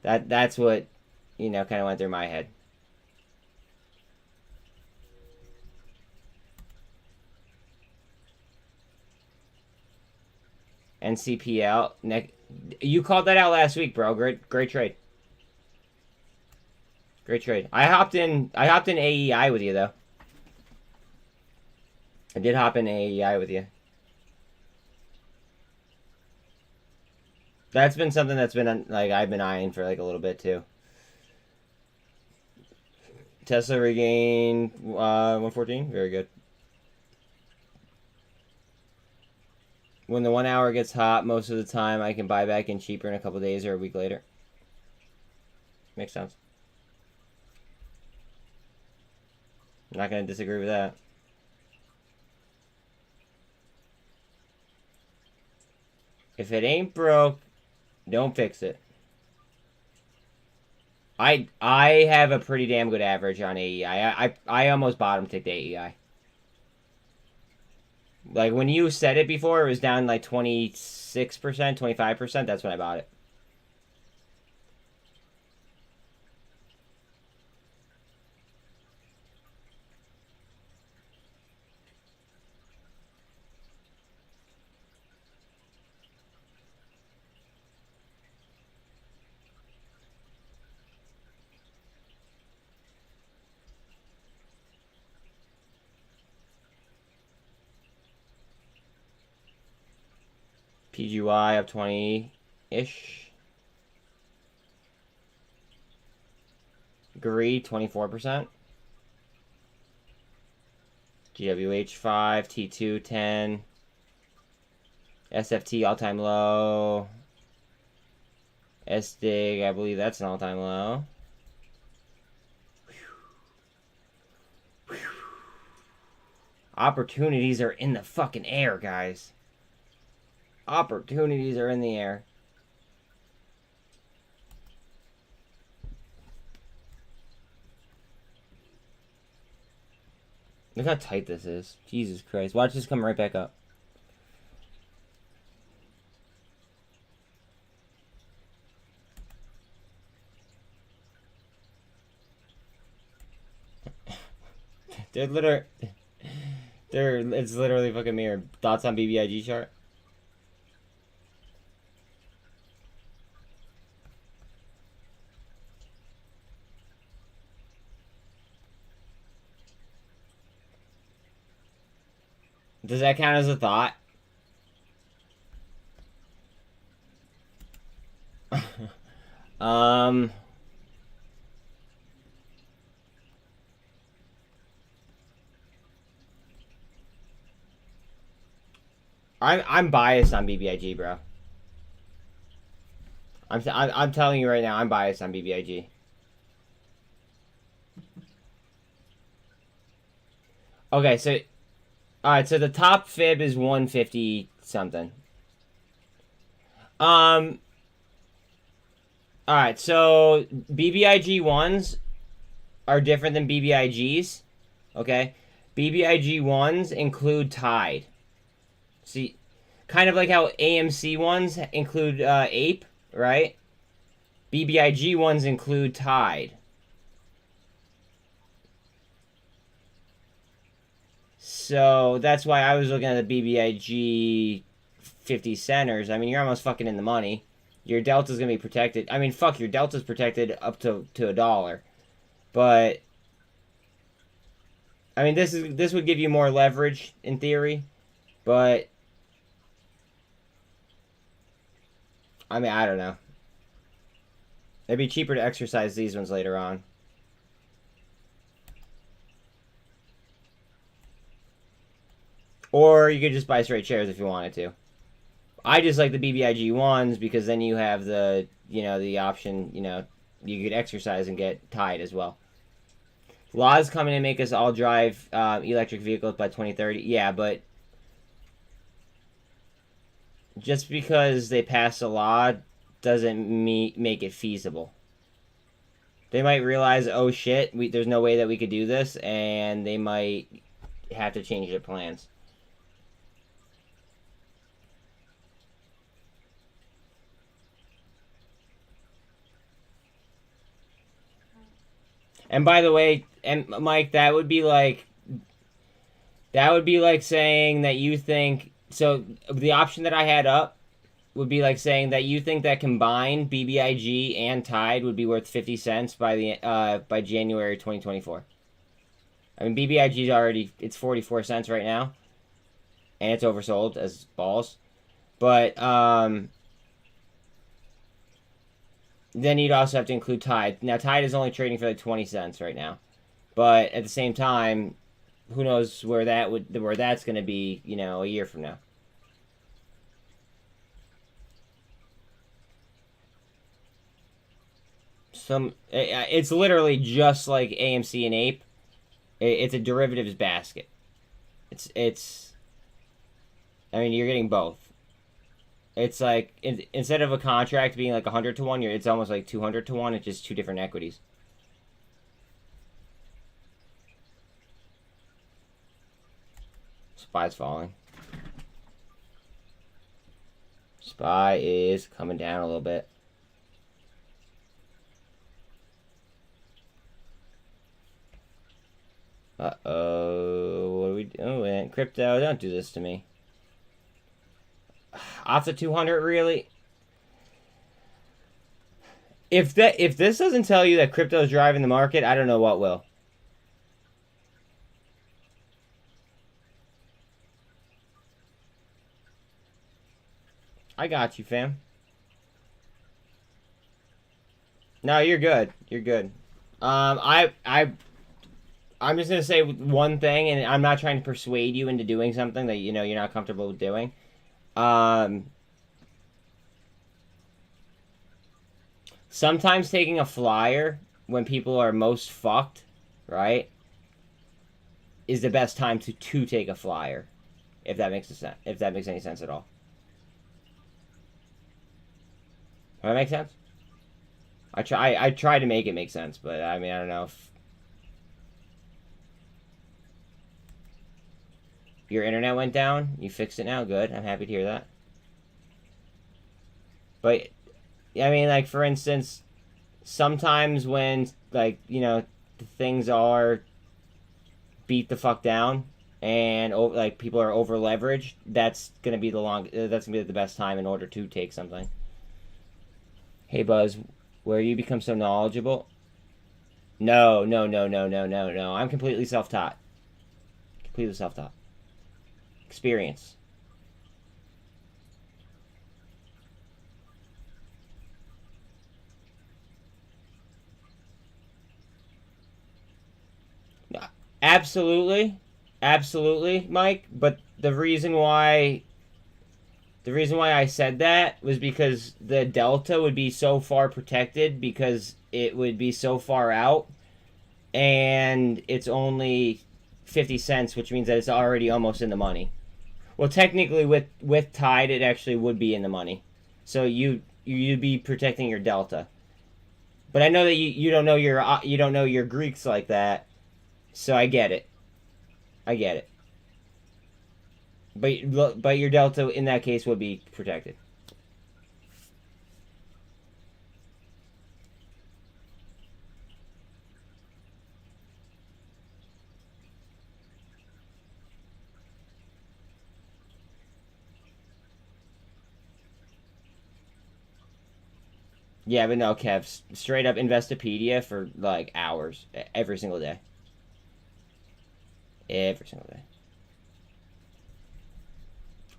That's what, kind of went through my head. NCPL, you called that out last week, bro. Great trade. Great trade. I hopped in AEI with you though. I did hop in AEI with you. That's been something that's been like I've been eyeing for like a little bit too. Tesla regained 114. Very good. When the 1 hour gets hot, most of the time I can buy back in cheaper in a couple days or a week later. Makes sense. I'm not going to disagree with that. If it ain't broke, don't fix it. I have a pretty damn good average on AEI. I almost bottom ticked AEI. Like when you said it before, it was down like 26%, 25%. That's when I bought it. PGY up 20-ish. GRE 24%. GWH 5, T2 10. SFT all-time low. SDIG, I believe that's an all-time low. Opportunities are in the fucking air, guys. Opportunities are in the air. Look how tight this is. Jesus Christ. Watch this come right back up. It's literally fucking mirror. Thoughts on BBIG chart? Does that count as a thought? I'm biased on BBIG, bro. I'm telling you right now, I'm biased on BBIG. Okay, so alright, so the top fib is 150 something. Alright, so BBIG ones are different than BBIGs. Okay? BBIG ones include Tide. See, kind of like how AMC ones include Ape, right? BBIG ones include Tide. So that's why I was looking at the BBIG 50 centers. I mean, you're almost fucking in the money. Your delta's gonna be protected. I mean, fuck, your delta's protected up to $1. But I mean, this would give you more leverage in theory, but I mean, I don't know. It'd be cheaper to exercise these ones later on. Or you could just buy straight shares if you wanted to. I just like the BBIG ones because then you have the, the option, you could exercise and get Tide as well. Laws coming to make us all drive electric vehicles by 2030. Yeah, but just because they pass a law doesn't make it feasible. They might realize, oh shit, there's no way that we could do this, and they might have to change their plans. And by the way, and Mike, that would be like saying that you think, so the option that I had up would be like saying that you think that combined BBIG and Tide would be worth 50 cents by January 2024. I mean, BBIG is already, it's 44 cents right now, and it's oversold as balls. But then you'd also have to include Tide. Now, Tide is only trading for like 20 cents right now. But at the same time, who knows where that's going to be, a year from now. It's literally just like AMC and Ape. It's a derivatives basket. I mean, you're getting both. It's like, instead of a contract being like 100 to 1, it's almost like 200 to 1. It's just two different equities. SPY's falling. SPY is coming down a little bit. Uh-oh. What are we doing? Crypto, don't do this to me. Off the 200, really? If this doesn't tell you that crypto is driving the market, I don't know what will. I got you, fam. No, you're good. You're good. I'm just gonna say one thing, and I'm not trying to persuade you into doing something that you know you're not comfortable with doing. Sometimes taking a flyer when people are most fucked, right, is the best time to take a flyer, if that makes sense. If that makes any sense at all. Does that make sense? I try to make it make sense, but I mean I don't know if your internet went down. You fixed it now. Good. I'm happy to hear that. But I mean, like for instance, sometimes when like you know things are beat the fuck down and like people are over leveraged, that's gonna be the best time in order to take something. Hey Buzz, where you become so knowledgeable? No. I'm completely self-taught. Completely self-taught. Experience. Absolutely, Mike. But the reason why I said that was because the delta would be so far protected because it would be so far out, and it's only 50 cents, which means that it's already almost in the money. Well, technically, with Tide, it actually would be in the money, so you'd be protecting your delta. But I know that you don't know your Greeks like that, so I get it. But your delta in that case would be protected. Yeah, but no, Kev, straight up Investopedia for like hours every single day. Every single day.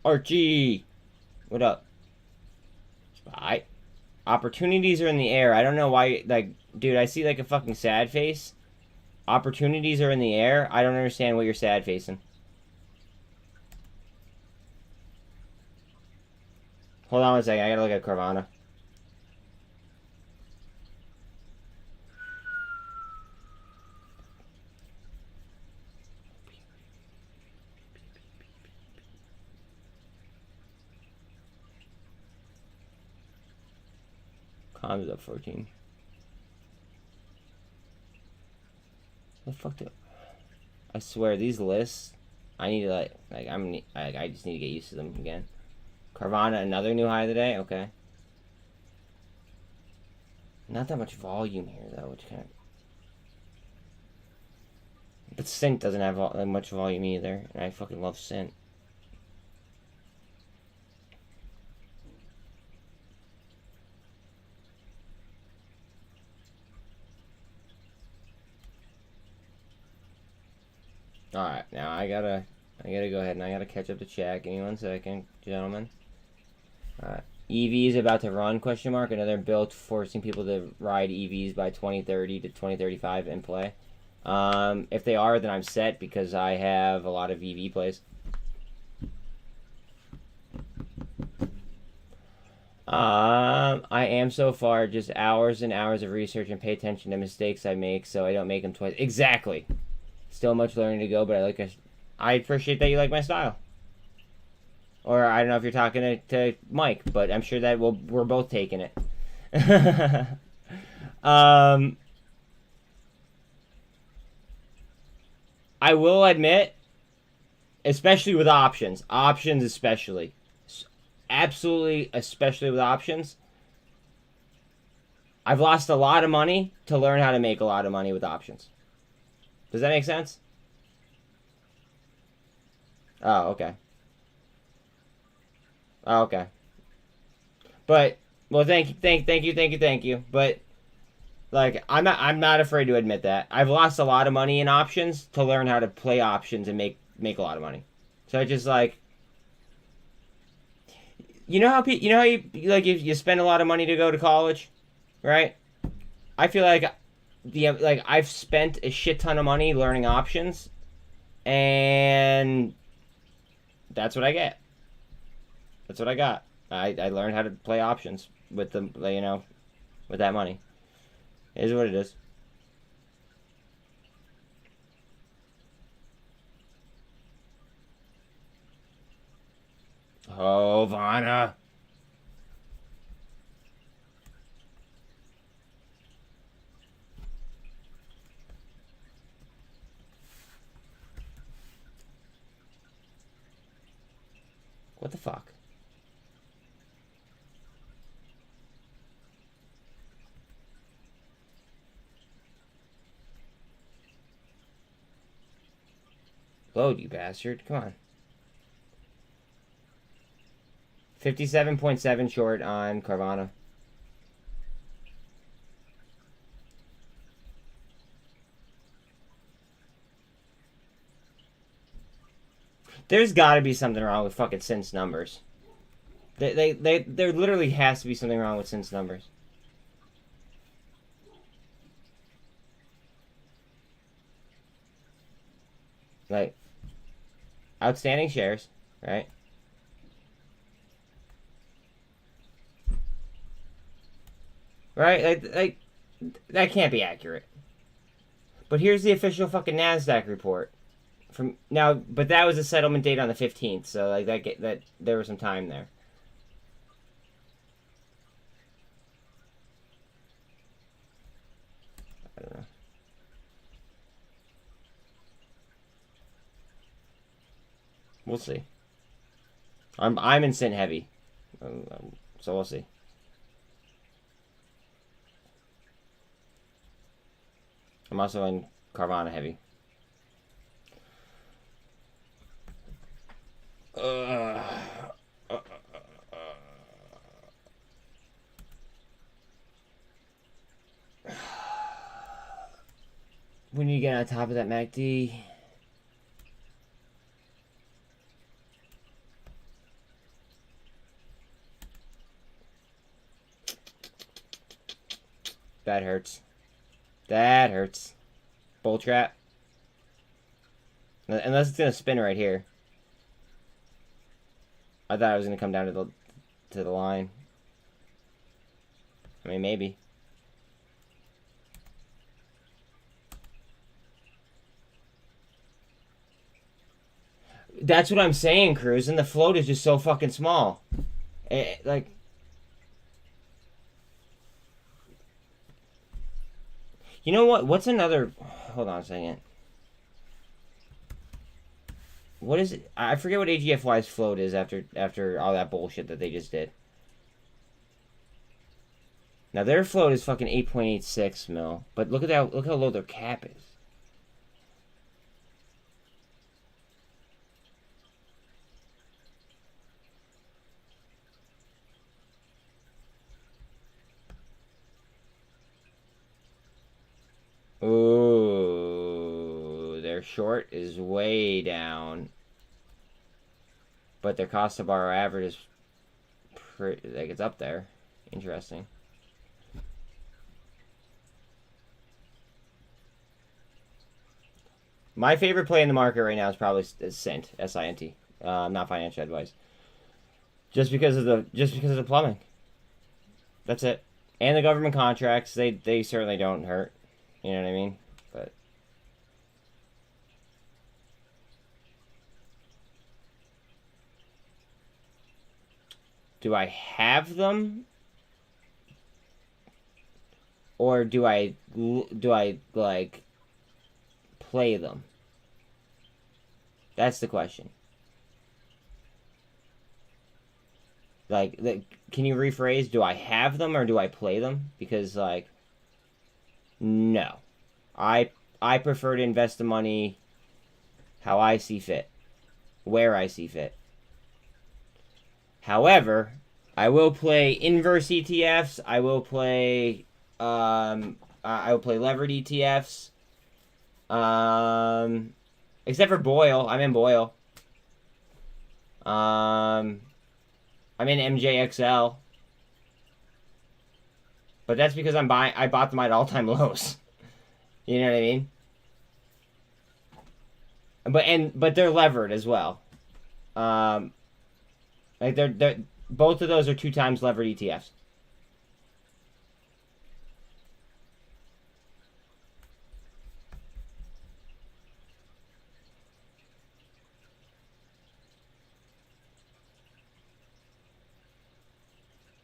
Archie, what up? Alright. Opportunities are in the air. I don't know why, like, dude, I see like a fucking sad face. Opportunities are in the air. I don't understand what you're sad facing. Hold on one second. I gotta look at Carvana. Com's up 14. What the fuck do I swear these lists I need to I just need to get used to them again. Carvana, another new high today? Okay. Not that much volume here though, which kind of but SINT doesn't have that much volume either, and I fucking love SINT. Alright, now I gotta go ahead and I gotta catch up to chat. Give me 1 second, gentlemen. Alright. EVs about to run, question mark. Another bill forcing people to ride EVs by 2030 to 2035 and play. If they are, then I'm set because I have a lot of EV plays. I am so far just hours and hours of research and pay attention to mistakes I make so I don't make them twice. Exactly. Still much learning to go, but I appreciate that you like my style. Or I don't know if you're talking to Mike, but I'm sure that we're both taking it. I will admit, especially with options especially, absolutely especially with options, I've lost a lot of money to learn how to make a lot of money with options. Does that make sense? Oh, okay. Oh, okay. But well, thank you. But like, I'm not afraid to admit that I've lost a lot of money in options to learn how to play options and make a lot of money. So it's just like You know how you like you spend a lot of money to go to college, right? I feel like I've spent a shit ton of money learning options, and that's what I get. That's what I got. I learned how to play options with the with that money. It is what it is. Oh, Vanna. What the fuck? Load, you bastard. Come on. 57.7 short on Carvana. There's got to be something wrong with fucking SINT's numbers. There literally has to be something wrong with SINT's numbers. Like, outstanding shares, right? Right? Like that can't be accurate. But here's the official fucking NASDAQ report. From now, but that was a settlement date on the 15th, so like that there was some time there. I don't know. We'll see. I'm in SINT heavy, so we'll see. I'm also in Carvana heavy. We need to get on top of that MACD. That hurts. That hurts. Bull trap. Unless it's gonna spin right here. I thought it was gonna come down to the line. I mean, maybe. That's what I'm saying, Cruz. And the float is just so fucking small. Like, you know what? What's another? Hold on a second. What is it? I forget what AGFY's float is after all that bullshit that they just did. Now their float is fucking 8.86 mil, but look how low their cap is. Ooh, their short is way down, but their cost to borrow average is pretty, like, it's up there. Interesting. My favorite play in the market right now is probably SINT, SINT. Not financial advice. Just because of the plumbing. That's it. And the government contracts, they certainly don't hurt. You know what I mean? But do I have them? Or do I like play them? That's the question. Like, can you rephrase? Do I have them or do I play them? Because, like, no. I prefer to invest the money how I see fit. Where I see fit. However, I will play inverse ETFs. I will play levered ETFs. Except for Boyle. I'm in Boyle. I'm in MJXL. But that's because I bought them at all-time lows. You know what I mean? But they're levered as well. Like they're both of those are 2 times levered ETFs.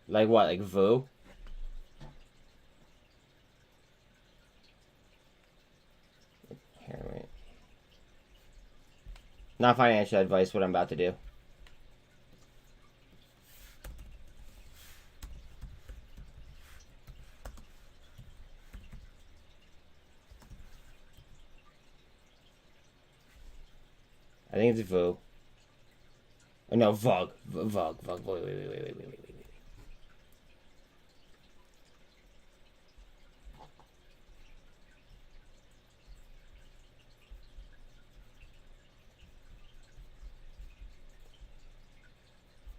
Like what? Like VOO? Here, wait. Not financial advice, what I'm about to do. I think it's VOO. Oh, no, VUG. VUG. Wait.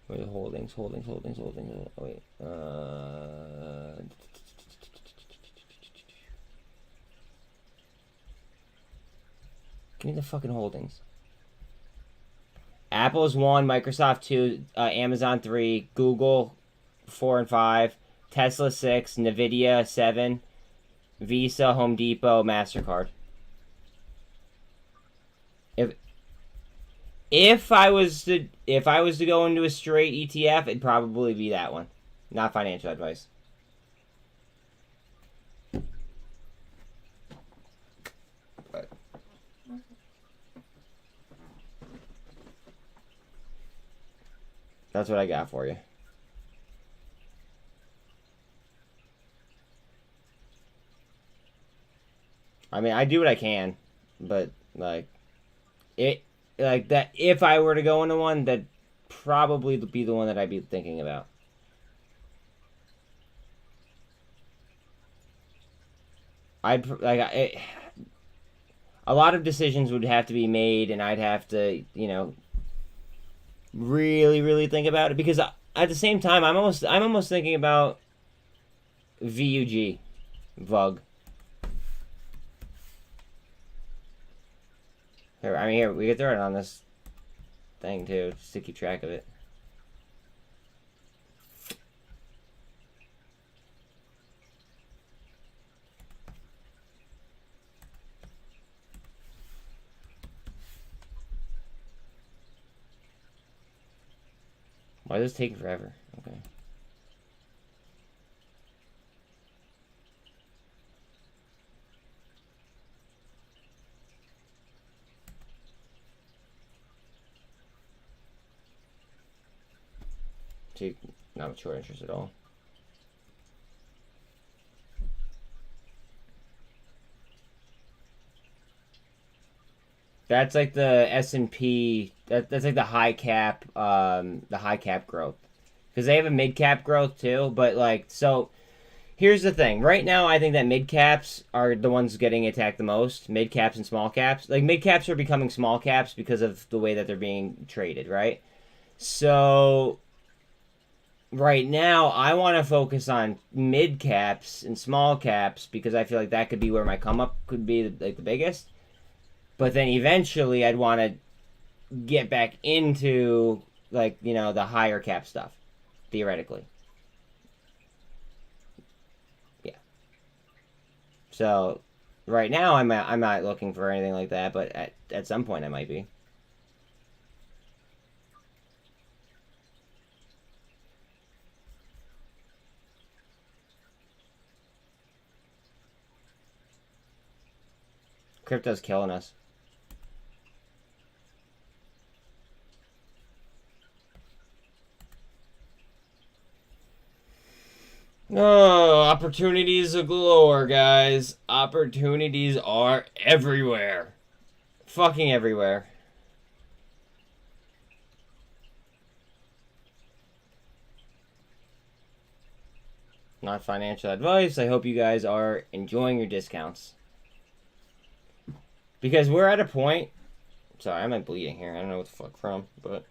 Wait, holdings. Oh, wait. Give me the fucking holdings. Apple's 1, Microsoft 2, Amazon 3, Google 4 and 5, Tesla 6, Nvidia 7, Visa, Home Depot, MasterCard. If I was to go into a straight ETF, it'd probably be that one. Not financial advice. But that's what I got for you. I mean, I do what I can, but like that if I were to go into one, that'd probably be the one that I'd be thinking about. A lot of decisions would have to be made, and I'd have to, really think about it, because at the same time, I'm almost thinking about VUG, VUG. Here, we could throw it on this thing too, just to keep track of it. Why does this take forever? Okay. Not with short interest at all. That's like the S&P. That's like the high cap growth, because they have a mid cap growth too. But like, so here's the thing. Right now, I think that mid caps are the ones getting attacked the most. Mid caps and small caps. Like mid caps are becoming small caps because of the way that they're being traded, right? So right now, I want to focus on mid caps and small caps, because I feel like that could be where my come up could be like the biggest. But then eventually, I'd want to get back into like the higher cap stuff, theoretically. Yeah. So right now, I'm not looking for anything like that, but at some point, I might be. Crypto's killing us. Oh, opportunities galore, guys. Opportunities are everywhere. Fucking everywhere. Not financial advice. I hope you guys are enjoying your discounts. Because we're at a point... Sorry, I'm like bleeding here. I don't know what the fuck from. But,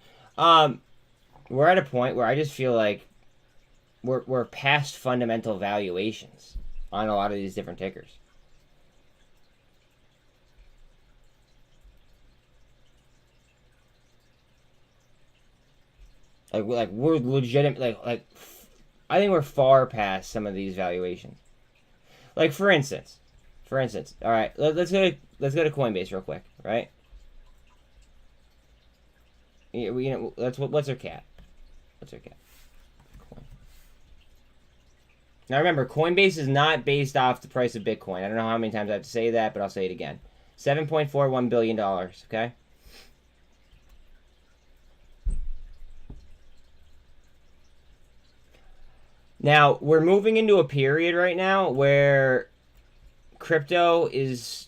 we're at a point where I just feel like we're past fundamental valuations on a lot of these different tickers. Like we're legitimate. Like I think we're far past some of these valuations. Like for instance, all right, let's go to Coinbase real quick, right? What's our cap? What's our cap? Coin. Now remember, Coinbase is not based off the price of Bitcoin. I don't know how many times I have to say that, but I'll say it again. $7.41 billion. Okay. Now, we're moving into a period right now where crypto is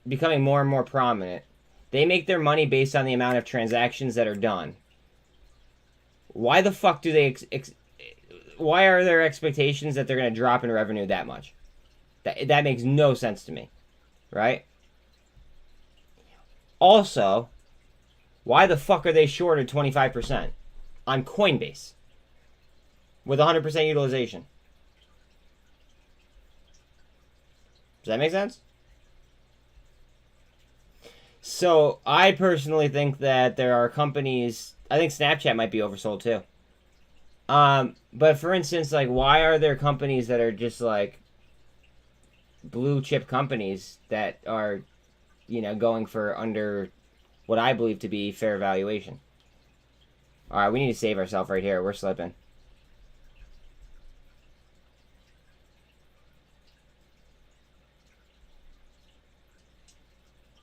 becoming more and more prominent. They make their money based on the amount of transactions that are done. Why the fuck do they... why are there expectations that they're going to drop in revenue that much? That makes no sense to me. Right? Also, why the fuck are they shorted 25% on Coinbase? With 100% utilization. Does that make sense? So, I personally think that there are companies... I think Snapchat might be oversold too. But for instance, like, why are there companies that are just, like, blue chip companies that are, you know, going for under what I believe to be fair valuation? Alright, we need to save ourselves right here. We're slipping.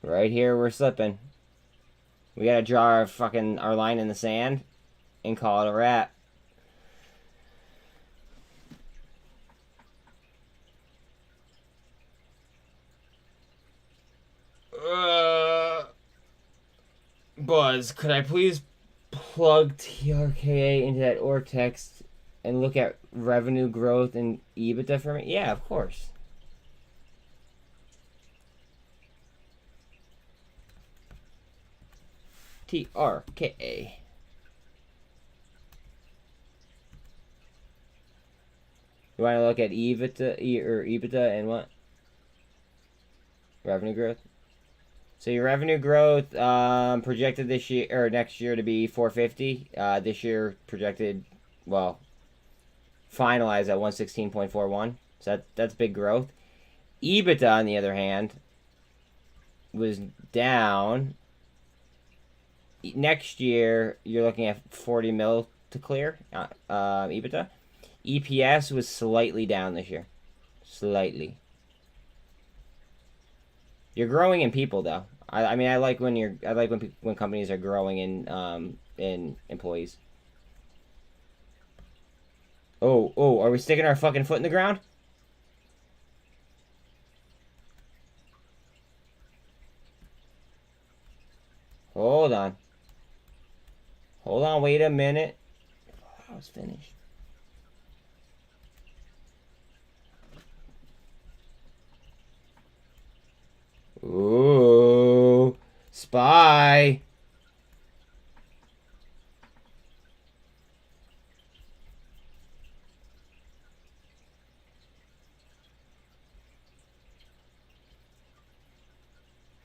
Right here, we're slipping. We gotta draw our line in the sand and call it a wrap. Buzz, could I please plug TRKA into that OR text and look at revenue growth and EBITDA for me? Yeah, of course. TRKA. You want to look at EBITDA and what? Revenue growth. So your revenue growth projected this year or next year to be 450. This year projected, well, finalized at 116.41. So that's big growth. EBITDA, on the other hand, was down. Next year, you're looking at 40 mil to clear EBITDA. EPS was slightly down this year. Slightly. You're growing in people, though. I mean, I like when when companies are growing in employees. Oh, are we sticking our fucking foot in the ground? Hold on. Hold on, wait a minute. I was finished. Ooh, spy.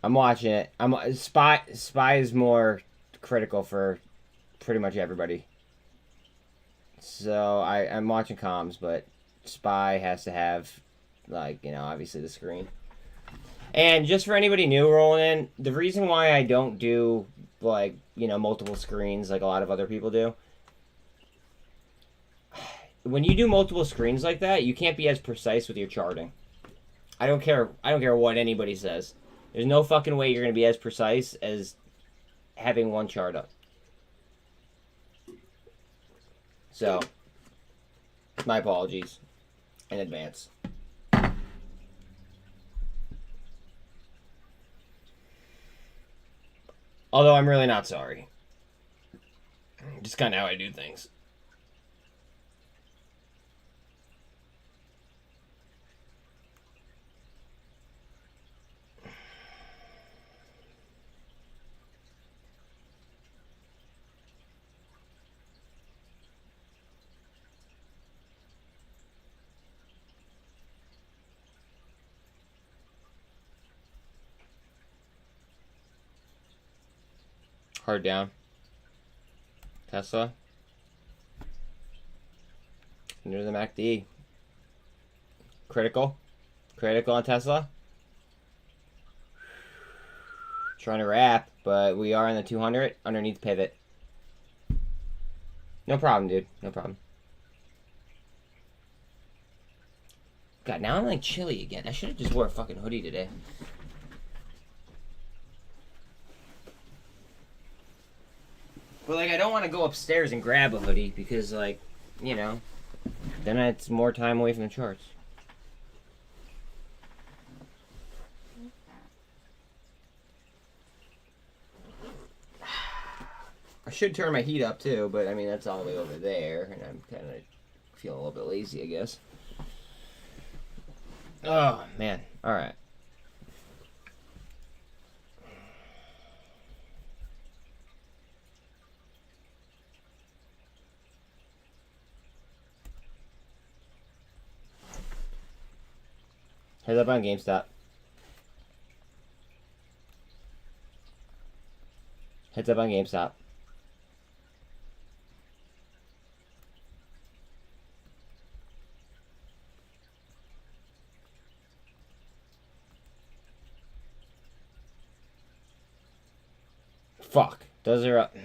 I'm watching it. Spy is more critical for pretty much everybody. So I'm watching comms, but spy has to have, like, you know, obviously the screen. And just for anybody new rolling in, the reason why I don't do, like, you know, multiple screens like a lot of other people do, when you do multiple screens like that, you can't be as precise with your charting. I don't care what anybody says. There's no fucking way you're going to be as precise as having one chart up. So, my apologies in advance. Although I'm really not sorry. Just kind of how I do things. Hard down. Tesla. Near the MACD. Critical. Critical on Tesla. Trying to wrap, but we are in the 200 underneath pivot. No problem, dude. No problem. God, now I'm like chilly again. I should have just wore a fucking hoodie today. But like, I don't want to go upstairs and grab a hoodie because, like, you know, then it's more time away from the charts. I should turn my heat up too, but I mean, that's all the way over there, and I'm kind of feeling a little bit lazy, I guess. Oh, man. All right. Heads up on GameStop. Heads up on GameStop. Fuck. Those are up.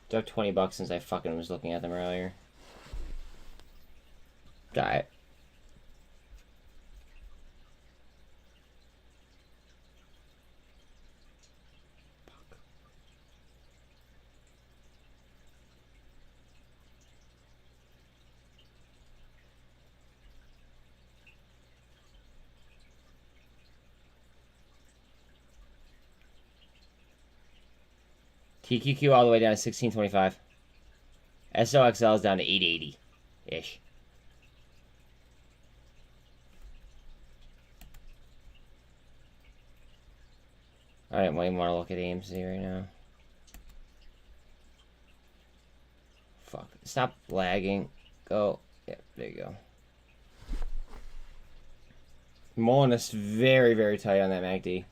They're $20 since I fucking was looking at them earlier. Got it. TQQ all the way down to 1625. SOXL is down to 880-ish. I don't even want to look at AMC right now. Fuck. Stop lagging. Go. Yep, there you go. Mullen is very, very tight on that MACD.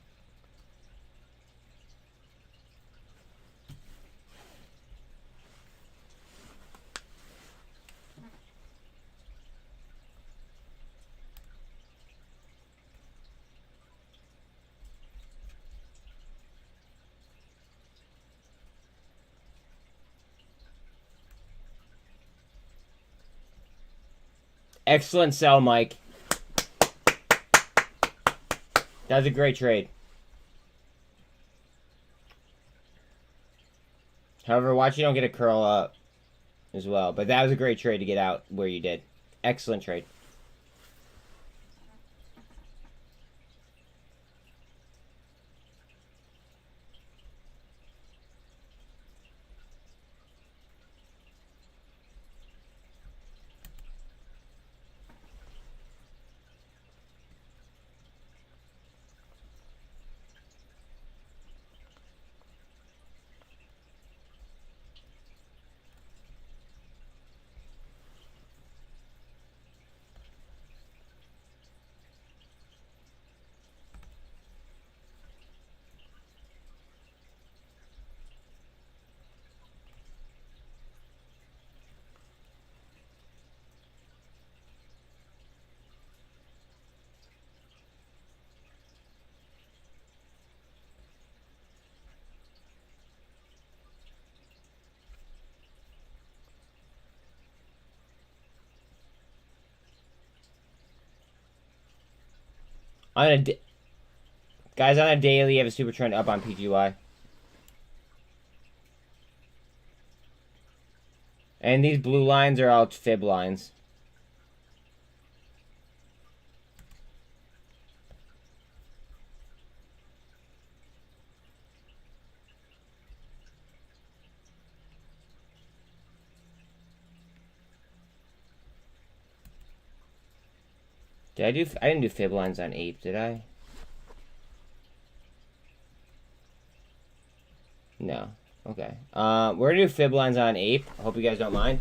Excellent sell, Mike. That was a great trade. However, watch you don't get a curl up as well. But that was a great trade to get out where you did. Excellent trade. Guys, on a daily, you have a super trend up on PGY. And these blue lines are all fib lines. I didn't do fib lines on ape, did I? No. Okay. We're gonna do fib lines on ape. I hope you guys don't mind.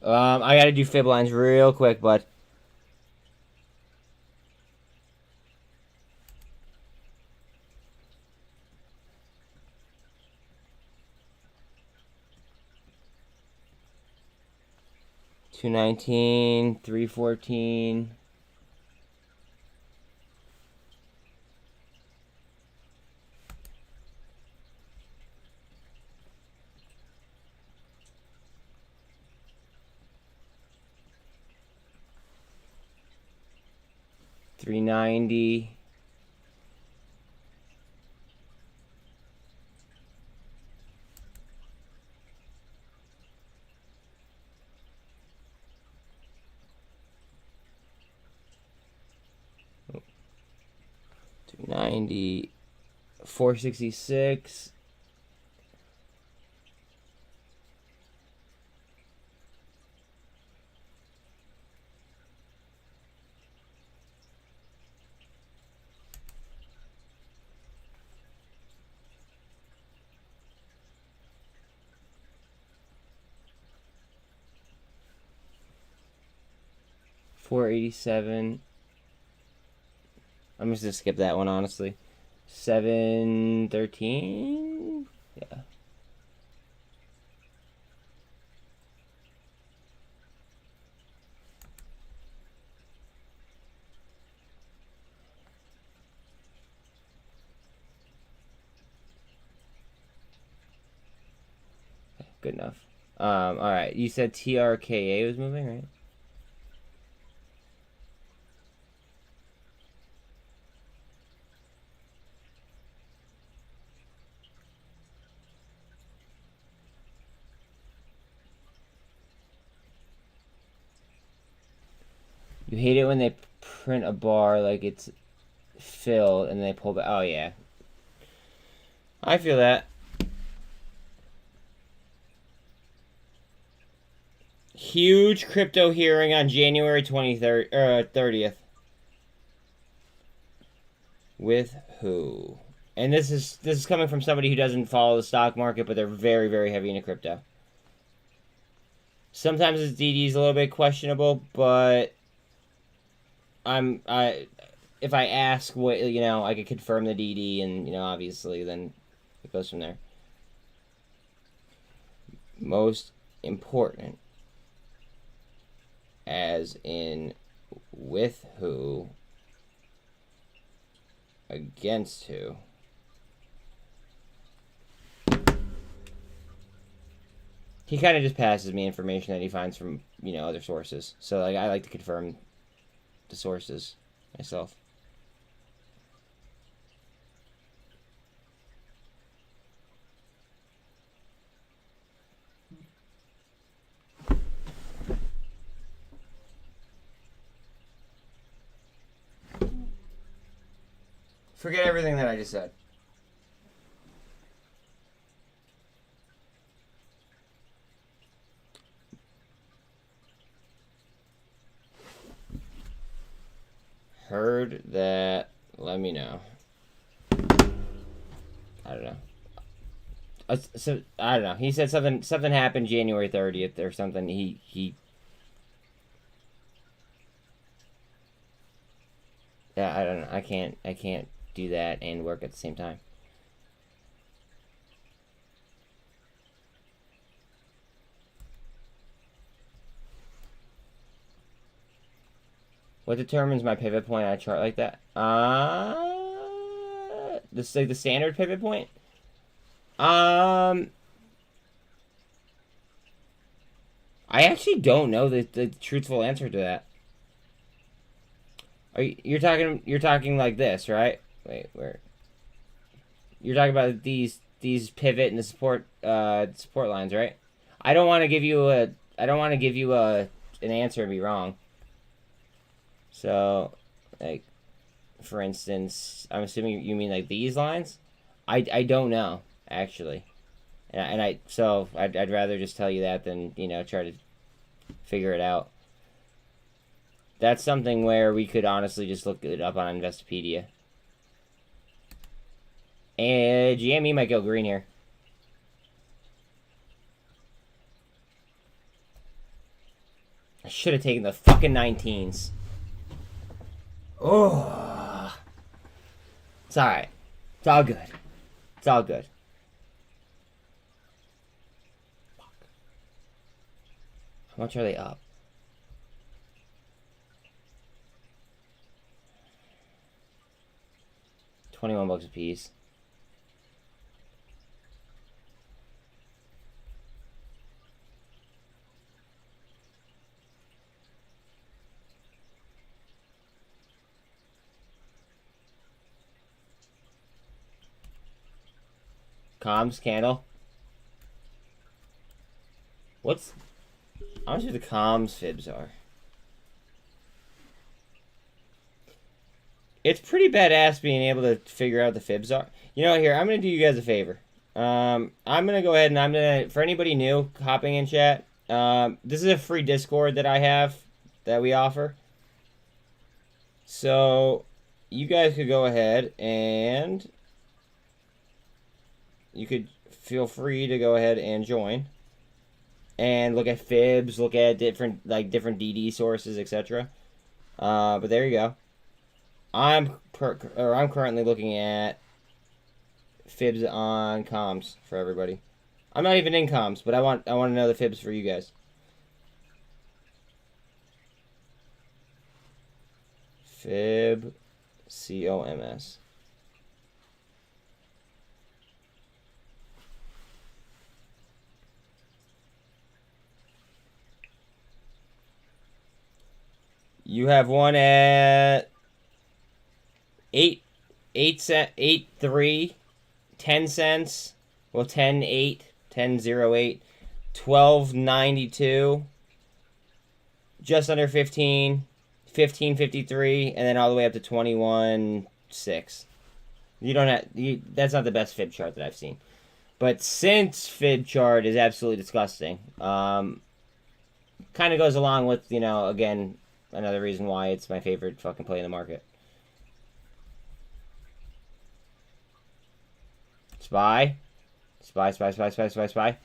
I gotta do fib lines real quick, bud. $219, $314. $390. $290. $466. $487. I'm just gonna skip that one, honestly. $713. Yeah. Good enough. All right. You said TRKA was moving, right? You hate it when they print a bar like it's filled and they pull back. Oh, yeah. I feel that. Huge crypto hearing on January 23rd, 30th. With who? And this is coming from somebody who doesn't follow the stock market, but they're very, very heavy into crypto. Sometimes his DD is a little bit questionable, but if I ask what, I could confirm the DD, and obviously then it goes from there. Most important, as in with who, against who. He kind of just passes me information that he finds from, other sources. So, like, I like to confirm the sources myself. Forget everything that I just said. Heard that. Let me know. I don't know. So I don't know. He said something happened January 30th or something. He. Yeah, I don't know. I can't do that and work at the same time. What determines my pivot point on a chart like that? This like the standard pivot point. I actually don't know the truthful answer to that. You're talking like this, right? Wait, where? You're talking about these pivot and the support lines, right? I don't want to give you an answer and be wrong. So, like, for instance, I'm assuming you mean like these lines. I don't know actually, so I'd rather just tell you that than try to figure it out. That's something where we could honestly just look it up on Investopedia. And GME might go green here. I should have taken the fucking 19s. Oh. It's alright. It's all good. It's all good. Fuck. How much are they up? $21 a piece. Comms candle. What's... How much do the comms fibs are? It's pretty badass being able to figure out the fibs are. You know, here, I'm going to do you guys a favor. I'm going to go ahead and I'm going to... For anybody new hopping in chat, this is a free Discord that I have that we offer. So, you guys could go ahead and... You could feel free to go ahead and join and look at fibs, look at different DD sources, etc. But there you go. I'm currently looking at fibs on comms for everybody. I'm not even in comms, but I want to know the fibs for you guys. Fib, COMS. You have one at 8 cent, 8.3, 10 cents, well 10.8, 10.08, 12.92, just under 15, 15.53, and then all the way up to 21.6. You don't have that's not the best fib chart that I've seen, but SINT's fib chart is absolutely disgusting. Kind of goes along with, you know, again, another reason why it's my favorite fucking play in the market. Spy. Spy, spy, spy, spy, spy, spy.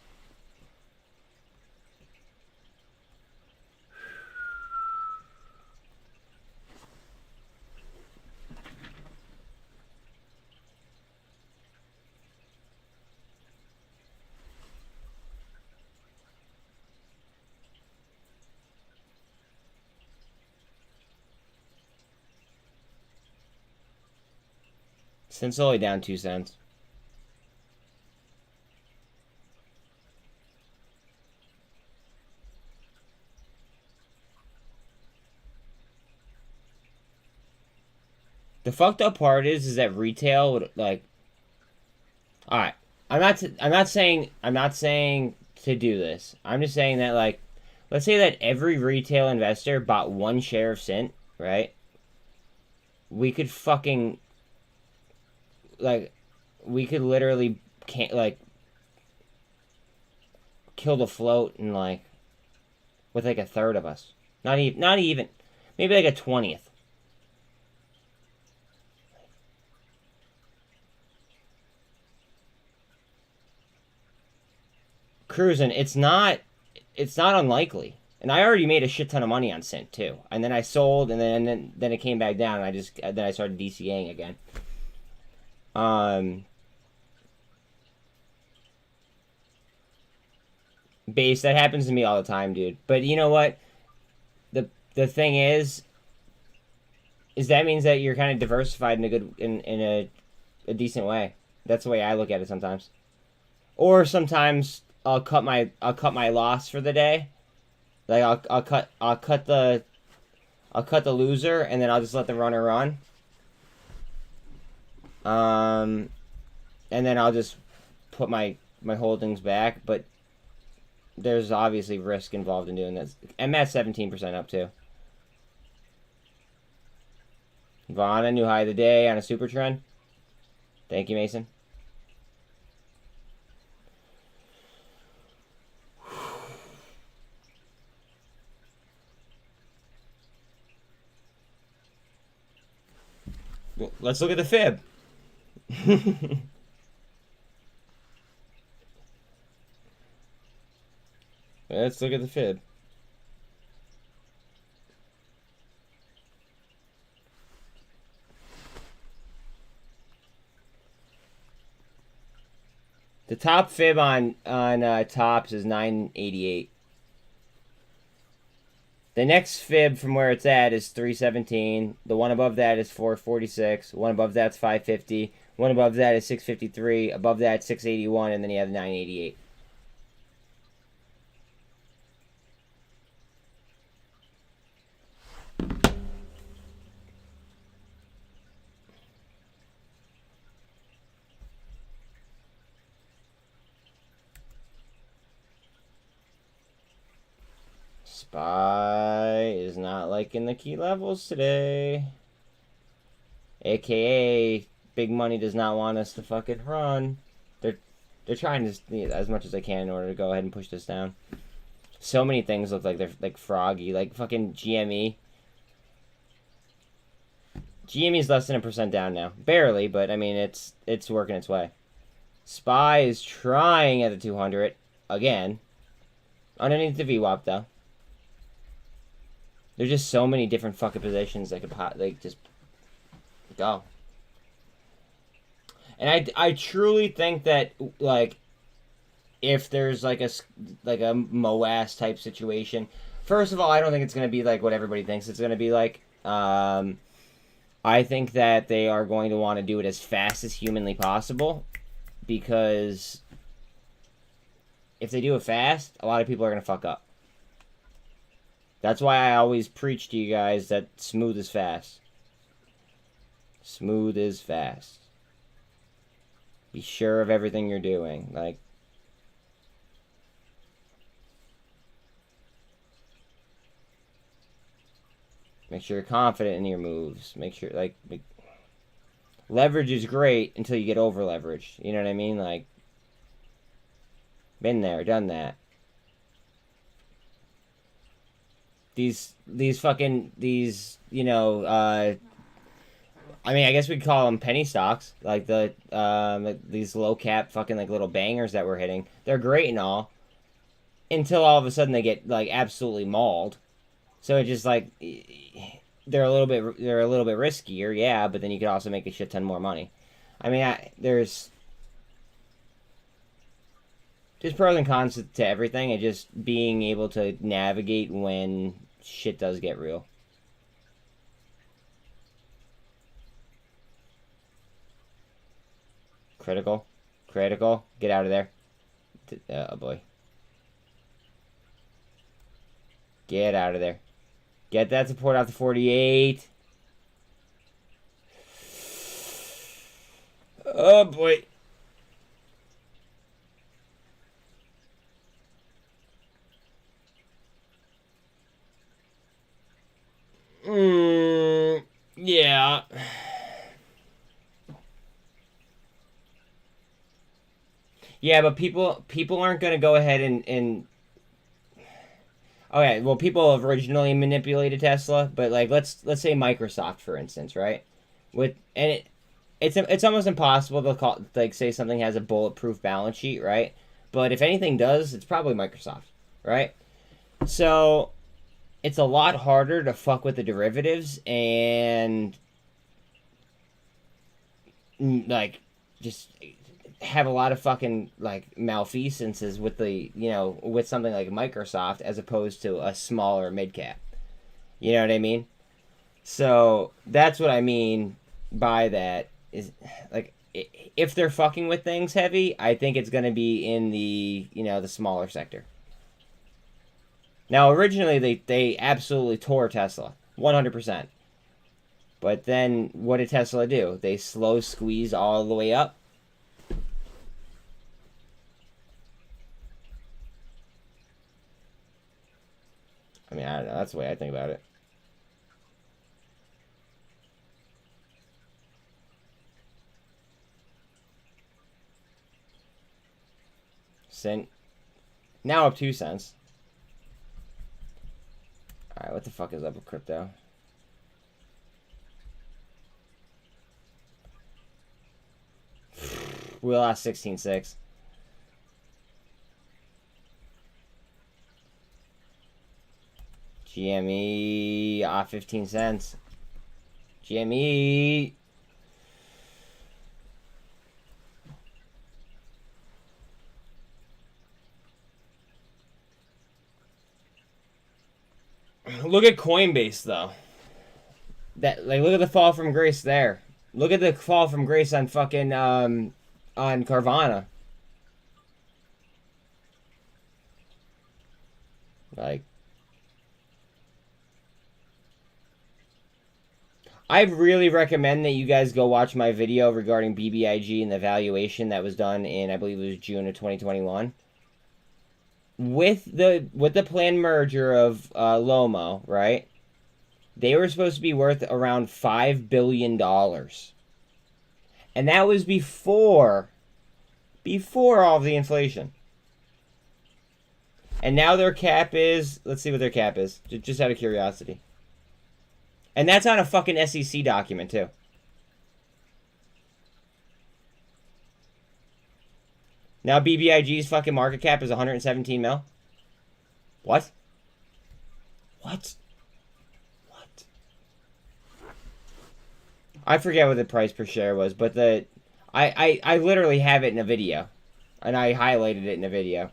Since only down 2 cents. The fucked up part is that retail would, like... Alright. I'm not saying to do this. I'm just saying that, like, let's say that every retail investor bought 1 share of SINT, right? We could fucking... Like, we could literally can't, like, kill the float and, like, with, like, a third of us. Not even. Maybe, like, a 20th. Cruising, it's not unlikely. And I already made a shit ton of money on SINT, too. And then I sold, and then it came back down, and then I started DCAing again. Base, that happens to me all the time, dude. But you know what? The thing is that means that you're kind of diversified in a decent way. That's the way I look at it sometimes. Or sometimes I'll cut my loss for the day. Like I'll cut the loser, and then I'll just let the runner run. And then I'll just put my holdings back, but there's obviously risk involved in doing this. MMAT's 17% up too. Vaughn, a new high of the day on a super trend. Thank you, Mason. Well, let's look at the fib. Let's look at the fib. The top fib on tops is 988. The next fib from where it's at is 317. The one above that is 446. One above that's 550. One above that is 653. Above that 681, and then you have 988. SPY is not liking the key levels today. AKA, big money does not want us to fucking run. They're trying to as much as they can in order to go ahead and push this down. So many things look like they're like froggy, like fucking GME. GME is less than 1% down now, barely, but I mean it's working its way. SPY is trying at the 200 again, underneath the VWAP though. There's just so many different fucking positions that could like just go. And I truly think that like if there's like a MOAS type situation, first of all, I don't think it's gonna be like what everybody thinks it's gonna be like. I think that they are going to want to do it as fast as humanly possible, because if they do it fast, a lot of people are gonna fuck up. That's why I always preach to you guys that smooth is fast. Smooth is fast. Be sure of everything you're doing. Like, make sure you're confident in your moves. Make sure, like, leverage is great until you get over leveraged. You know what I mean? Like, been there, done that. These you know, I mean, I guess we'd call them penny stocks, like these low cap fucking like little bangers that we're hitting. They're great and all, until all of a sudden they get like absolutely mauled. So it's just like they're a little bit riskier, yeah, but then you could also make a shit ton more money. I mean, there's pros and cons to everything, and just being able to navigate when shit does get real. Critical, get out of there. Oh boy, get out of there. Get that support out to 48. Oh boy. Yeah. Yeah, but people aren't gonna go ahead and okay, well, people have originally manipulated Tesla, but like let's say Microsoft, for instance, right? It's almost impossible to say something has a bulletproof balance sheet, right? But if anything does, it's probably Microsoft, right? So it's a lot harder to fuck with the derivatives and like just have a lot of fucking like malfeasances with with something like Microsoft as opposed to a smaller mid cap. You know what I mean? So that's what I mean by that is like if they're fucking with things heavy, I think it's going to be in the the smaller sector. Now, originally, they absolutely tore Tesla, 100%. But then, what did Tesla do? They slow squeeze all the way up. I mean, I don't know. That's the way I think about it. SINT. Now up 2 cents. Alright, what the fuck is up with crypto? We lost 16.6. GME off 15 cents. GME. Look at Coinbase though. Look at the fall from grace there. Look at the fall from grace on fucking on Carvana. Like, I really recommend that you guys go watch my video regarding BBIG and the valuation that was done in, I believe it was June of 2021. With the planned merger of Lomo, right? They were supposed to be worth around $5 billion. And that was before all of the inflation. And now their cap is, let's see what their cap is, just out of curiosity. And that's on a fucking SEC document, too. Now BBIG's fucking market cap is 117 mil. What? What? What? I forget what the price per share was, but I literally have it in a video. And I highlighted it in a video.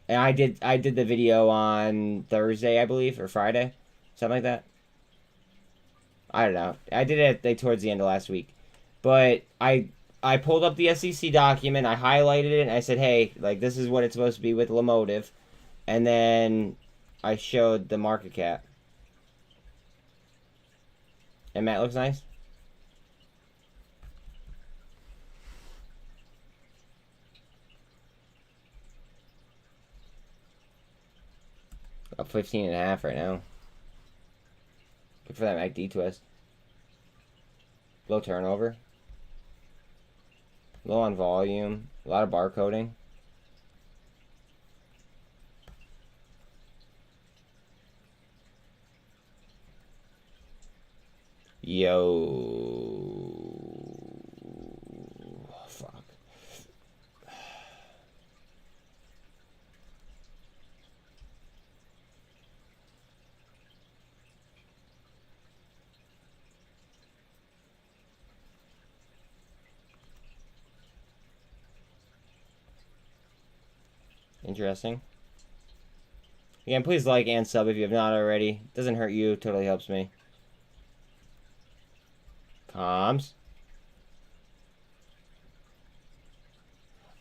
And I did the video on Thursday, I believe, or Friday. Something like that. I don't know. I did it like towards the end of last week. But I pulled up the SEC document, I highlighted it, and I said, hey, like, this is what it's supposed to be with Lomotive. And then I showed the market cap. And Matt looks nice. Up 15.5 right now. Good for that MACD twist. Low turnover. Low on volume. A lot of barcoding. Yo. Fuck. Interesting. Again, please like and sub if you have not already. Doesn't hurt you, totally helps me. Comms.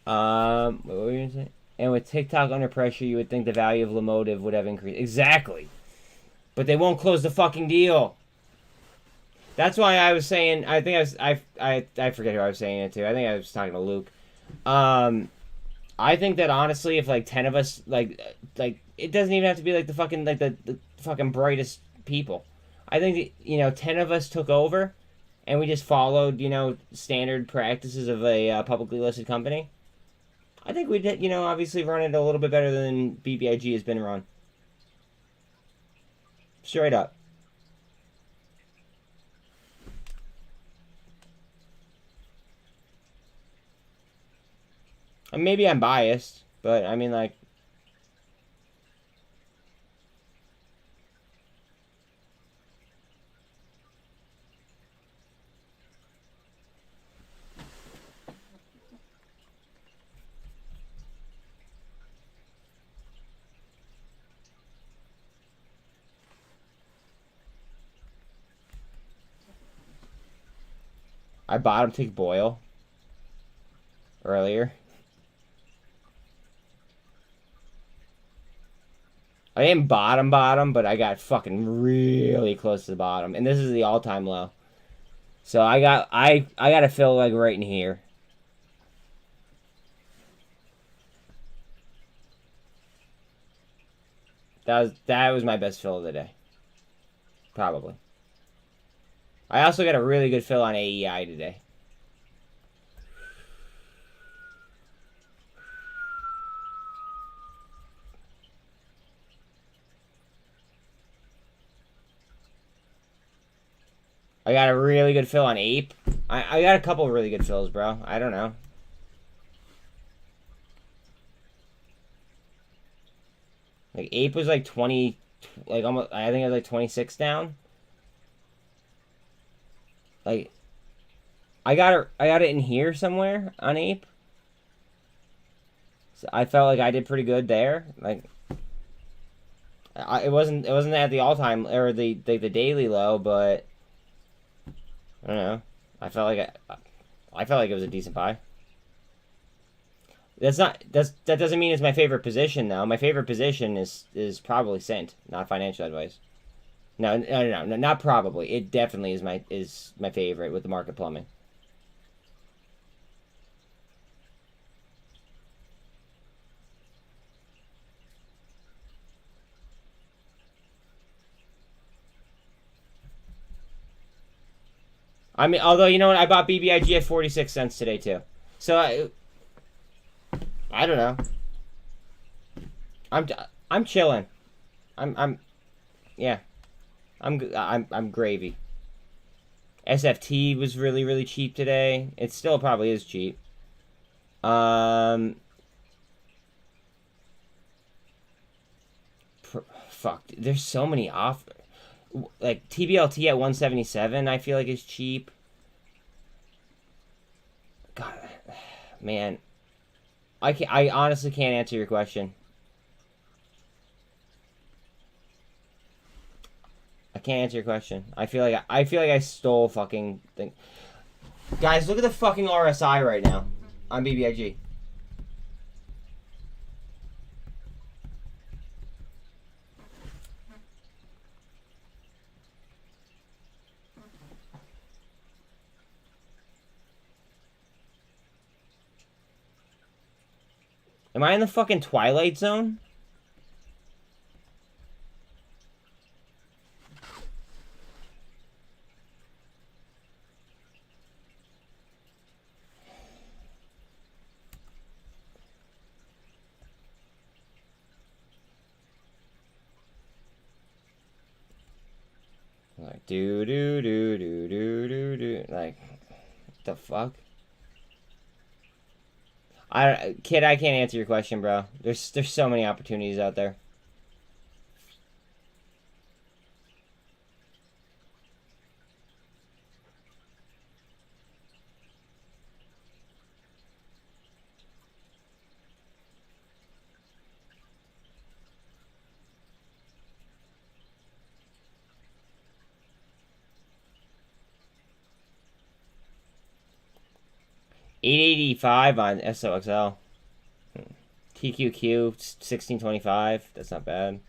What were you gonna say? And with TikTok under pressure, you would think the value of Lomotive would have increased. Exactly. But they won't close the fucking deal. That's why I was saying, I think I forget who I was saying it to. I think I was talking to Luke. I think that honestly, if like 10 of us, like it doesn't even have to be like the fucking the fucking brightest people. I think that, 10 of us took over, and we just followed standard practices of a publicly listed company. I think we'd obviously run it a little bit better than BBIG has been run. Straight up. Maybe I'm biased, but I mean, like, I bottom tick Boyle earlier. I didn't bottom, but I got fucking really close to the bottom. And this is the all-time low. So I got to fill like right in here. That was my best fill of the day. Probably. I also got a really good fill on AEI today. I got a really good fill on Ape. I got a couple of really good fills, bro. I don't know. Like, Ape was like 20... Like, almost... I think it was like 26 down. Like... I got it in here somewhere on Ape. So I felt like I did pretty good there. Like... It wasn't at the all time or the daily low, but I don't know. I felt like it was a decent buy. That doesn't mean it's my favorite position though. My favorite position is probably SINT, not financial advice. No, not probably. It definitely is my favorite with the market plumbing. I mean, although you know what, I bought BBIG at 46 cents today too. So I don't know. I'm chilling. Yeah. I'm gravy. SFT was really cheap today. It still probably is cheap. Fuck. There's so many off. Like tblt at 177, I feel like is cheap. God, man. I honestly can't answer your question. I can't answer your question. I feel like I stole fucking thing. Guys, look at the fucking RSI right now on BBIG. Am I in the fucking Twilight Zone? Like do do do do do do do, like what the fuck? Kid, I can't answer your question, bro. There's so many opportunities out there. $8.85 on SOXL. TQQ 1625. That's not bad.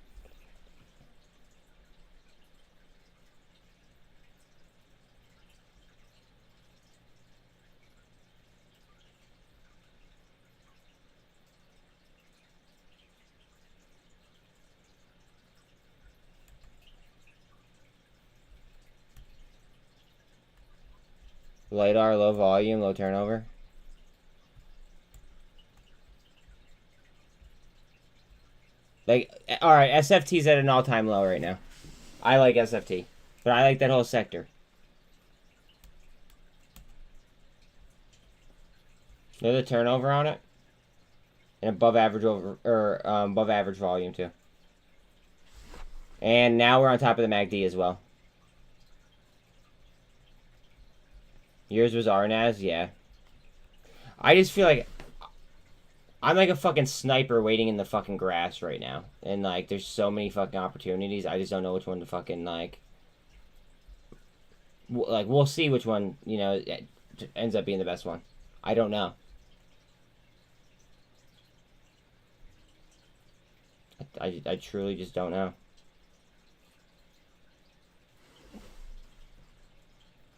LiDAR, low volume, low turnover. Like, alright, SFT's at an all-time low right now. I like SFT. But I like that whole sector. Look at the turnover on it. And above average volume too. And now we're on top of the MACD as well. Yours was RNAS? Yeah. I just feel like I'm like a fucking sniper waiting in the fucking grass right now. And, like, there's so many fucking opportunities. I just don't know which one to fucking, like... we'll see which one, you know, ends up being the best one. I don't know. I truly just don't know.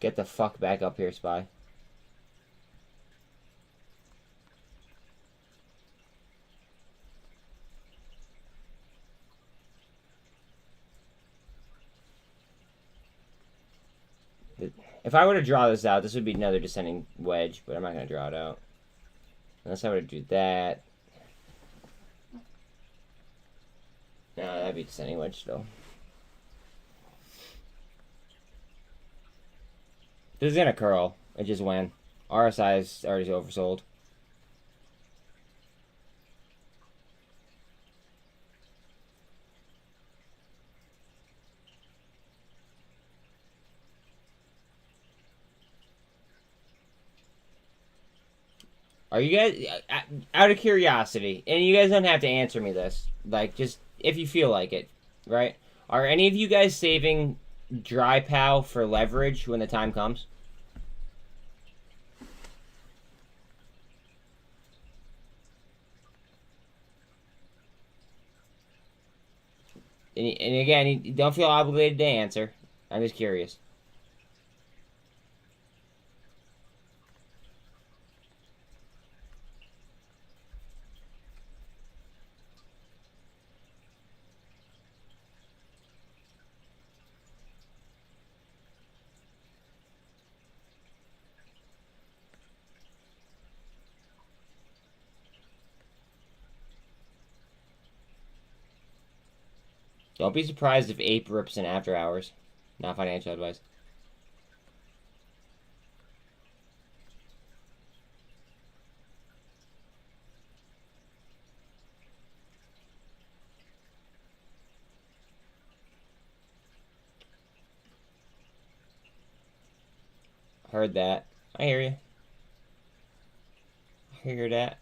Get the fuck back up here, Spy. If I were to draw this out, this would be another descending wedge, but I'm not going to draw it out. Unless I were to do that. No, that'd be descending wedge still. This is going to curl. It just went. RSI is already oversold. Are you guys, out of curiosity, and you guys don't have to answer me this, like, just, if you feel like it, right? Are any of you guys saving dry pow for leverage when the time comes? And again, you don't feel obligated to answer. I'm just curious. Don't be surprised if Ape rips in after hours. Not financial advice. Heard that. I hear you. I hear that.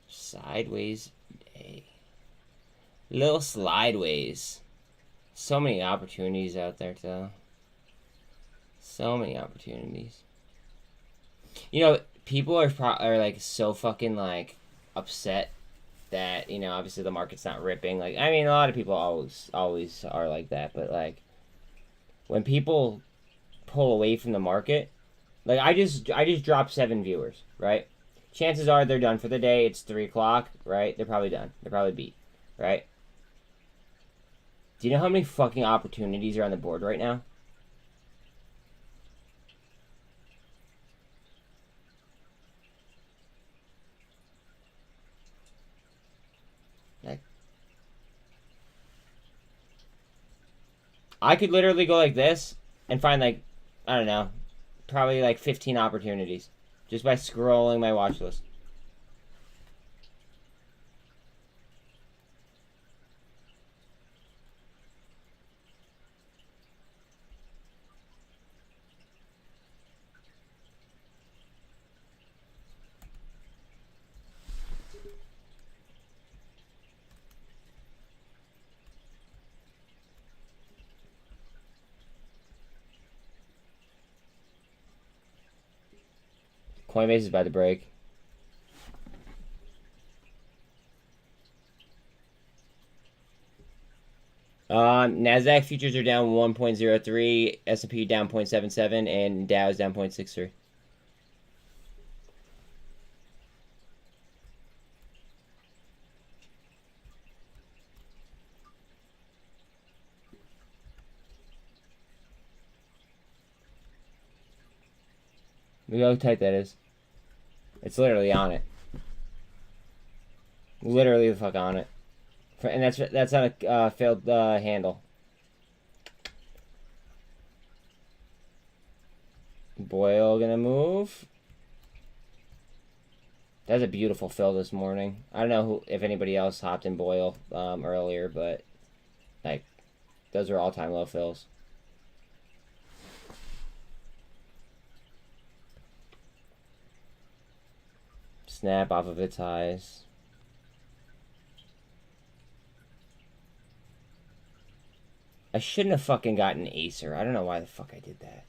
Sideways day. Little slideways. So many opportunities out there, though. So many opportunities. You know, people are like so fucking like upset that, you know, obviously the market's not ripping. Like, I mean, a lot of people always are like that, but like when people pull away from the market, like I just dropped 7 viewers, right? Chances are they're done for the day. It's 3 o'clock, right? They're probably done. They're probably beat, right? Do you know how many fucking opportunities are on the board right now? Like, I could literally go like this and find like, I don't know, probably like 15 opportunities just by scrolling my watch list. Coinbase is about to break. Nasdaq futures are down 1.03, S&P down 0.77, and Dow is down 0.63. Look how tight that is. It's literally on it. Literally the fuck on it. And that's on a failed handle. Boyle gonna move. That's a beautiful fill this morning. I don't know if anybody else hopped in Boyle earlier, but like those are all-time low fills. Snap off of its highs. I shouldn't have fucking gotten Acer. I don't know why the fuck I did that.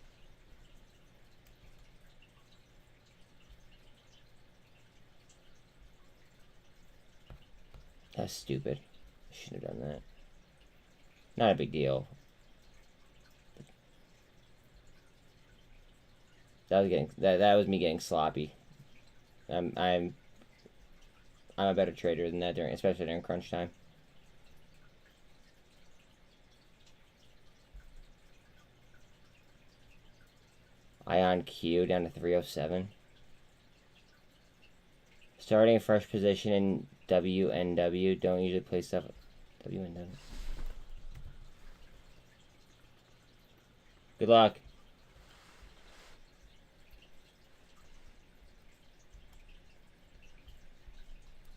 That's stupid. I shouldn't have done that. Not a big deal. That was me getting sloppy. I'm a better trader than that especially during crunch time. Ion Q down to 307. Starting a fresh position in WNW. Don't usually play stuff WNW. Good luck.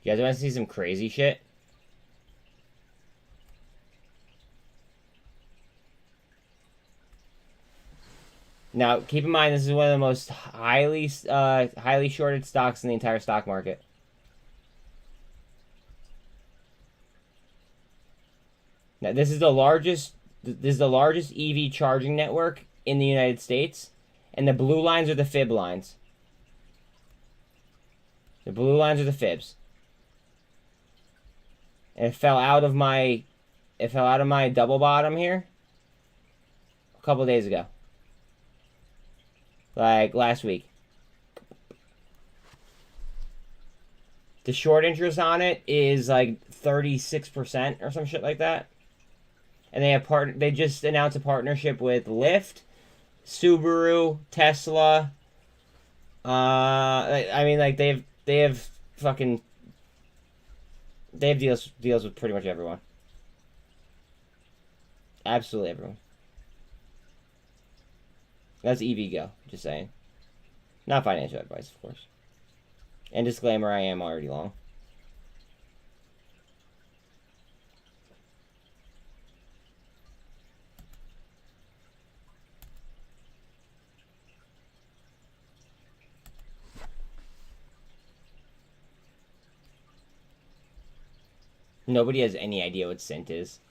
You guys want to see some crazy shit? Now, keep in mind, this is one of the most highly shorted stocks in the entire stock market. Now, this is the largest EV charging network in the United States, and the blue lines are the fib lines. The blue lines are the fibs. And it fell out of my double bottom here a couple days ago. Like last week. The short interest on it is like 36% or some shit like that. And they just announced a partnership with Lyft, Subaru, Tesla. I mean, like they have deals with pretty much everyone. Absolutely everyone. That's EV Go, just saying. Not financial advice, of course. And disclaimer, I am already long. Nobody has any idea what SINT is.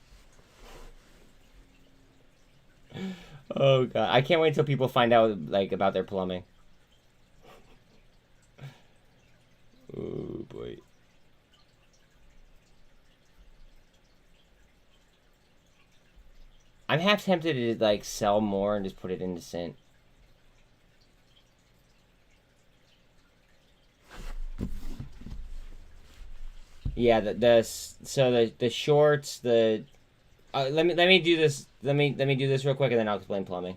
Oh god, I can't wait till people find out like about their plumbing. Oh boy. I'm half tempted to like sell more and just put it into SINT. Yeah, the shorts, the let me do this. Let me do this real quick, and then I'll explain plumbing.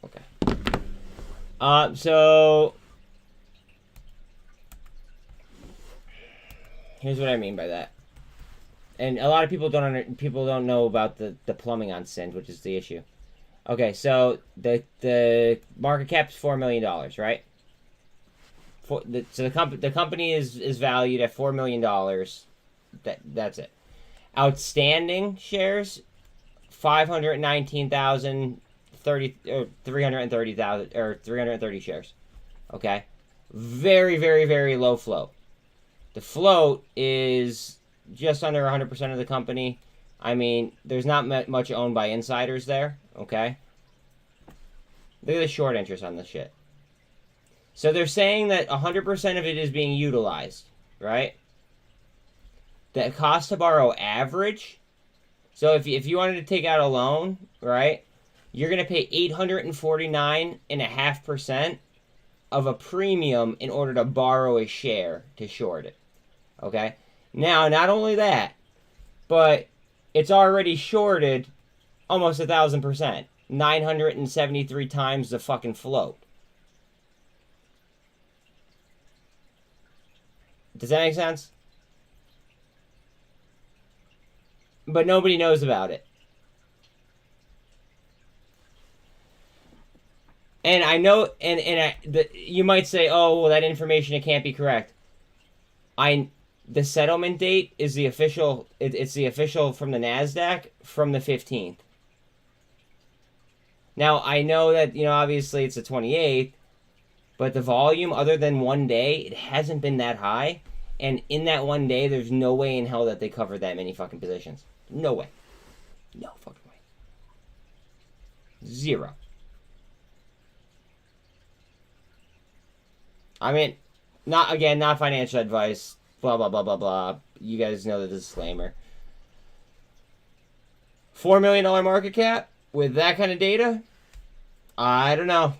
Okay. So here's what I mean by that. And a lot of people don't know about the plumbing on SINT, which is the issue. Okay, so the market cap's $4 million, right? So the company is valued at $4 million. That's it. Outstanding shares, 330 shares. Okay, very very very low float. The float is just under 100% of the company. I mean, there's not much owned by insiders there. Okay, look at the short interest on this shit. So they're saying that 100% of it is being utilized, right? The cost to borrow average. So if you wanted to take out a loan, right, you're going to pay 849.5% of a premium in order to borrow a share to short it. Okay? Now, not only that, but it's already shorted almost 1,000%. 973 times the fucking float. Does that make sense? But nobody knows about it. And I know, you might say, oh, well, that information, it can't be correct. The settlement date is the official, it's the official from the NASDAQ from the 15th. Now, I know that, obviously it's the 28th, but the volume, other than one day, it hasn't been that high. And in that one day, there's no way in hell that they covered that many fucking positions. No way. No fucking way. Zero. I mean, not financial advice. Blah, blah, blah, blah, blah. You guys know the disclaimer. $4 million market cap with that kind of data? I don't know.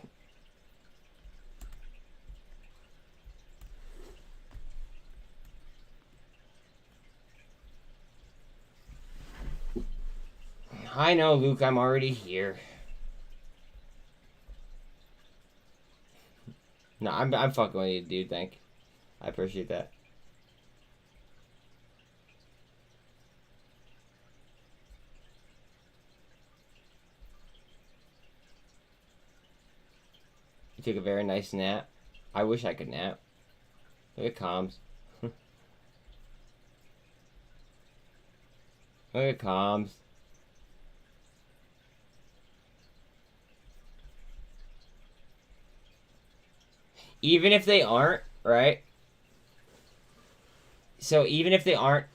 I know, Luke, I'm already here. No, I'm fucking with you, dude, thank you. I appreciate that. You took a very nice nap. I wish I could nap. Look at comms. Look at comms. Even if they aren't, right? So even if they aren't,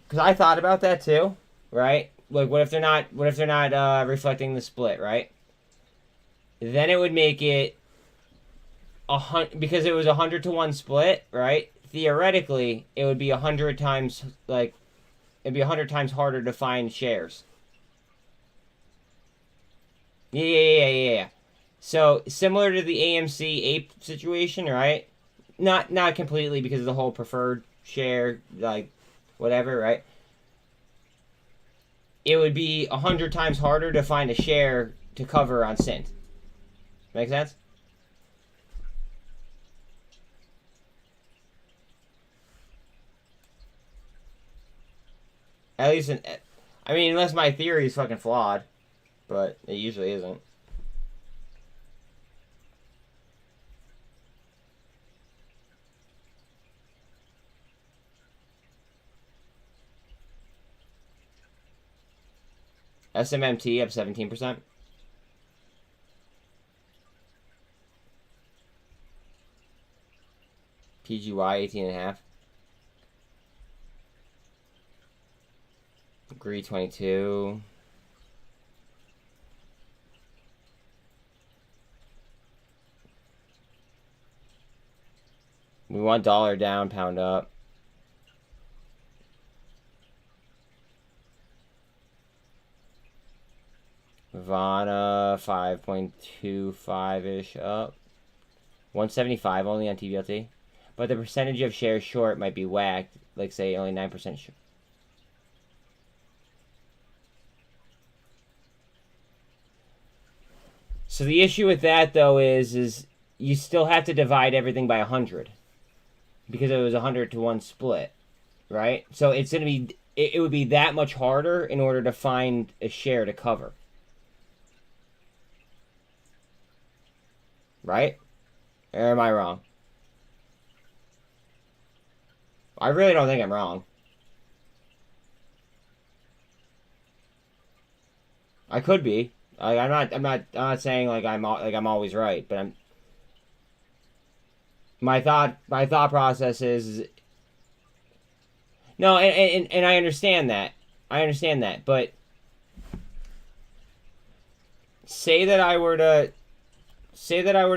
because I thought about that too, right? Like, what if they're not? What if they're not reflecting the split, right? Then it would make it because it was 100-to-1 split, right? Theoretically, it would be 100 times it'd be 100 times harder to find shares. Yeah. So similar to the AMC ape situation, right? Not completely because of the whole preferred share, like whatever, right? It would be 100 times harder to find a share to cover on SINT. Make sense? At least, I mean, unless my theory is fucking flawed, but it usually isn't. SMMT up 17%. PGY 18.5. Agree 22. We want dollar down, pound up. Vana 5.25-ish up. 175 only on tblt. But the percentage of shares short might be whacked. Like, say, only 9% short. So the issue with that, though, is you still have to divide everything by 100. Because it was 100-to-1 split. Right? So it's going to be... It would be that much harder in order to find a share to cover. Right? Or am I wrong? I really don't think I'm wrong. I could be. I'm not saying like I'm always right, but my thought process is no, and I understand that. But say that I were to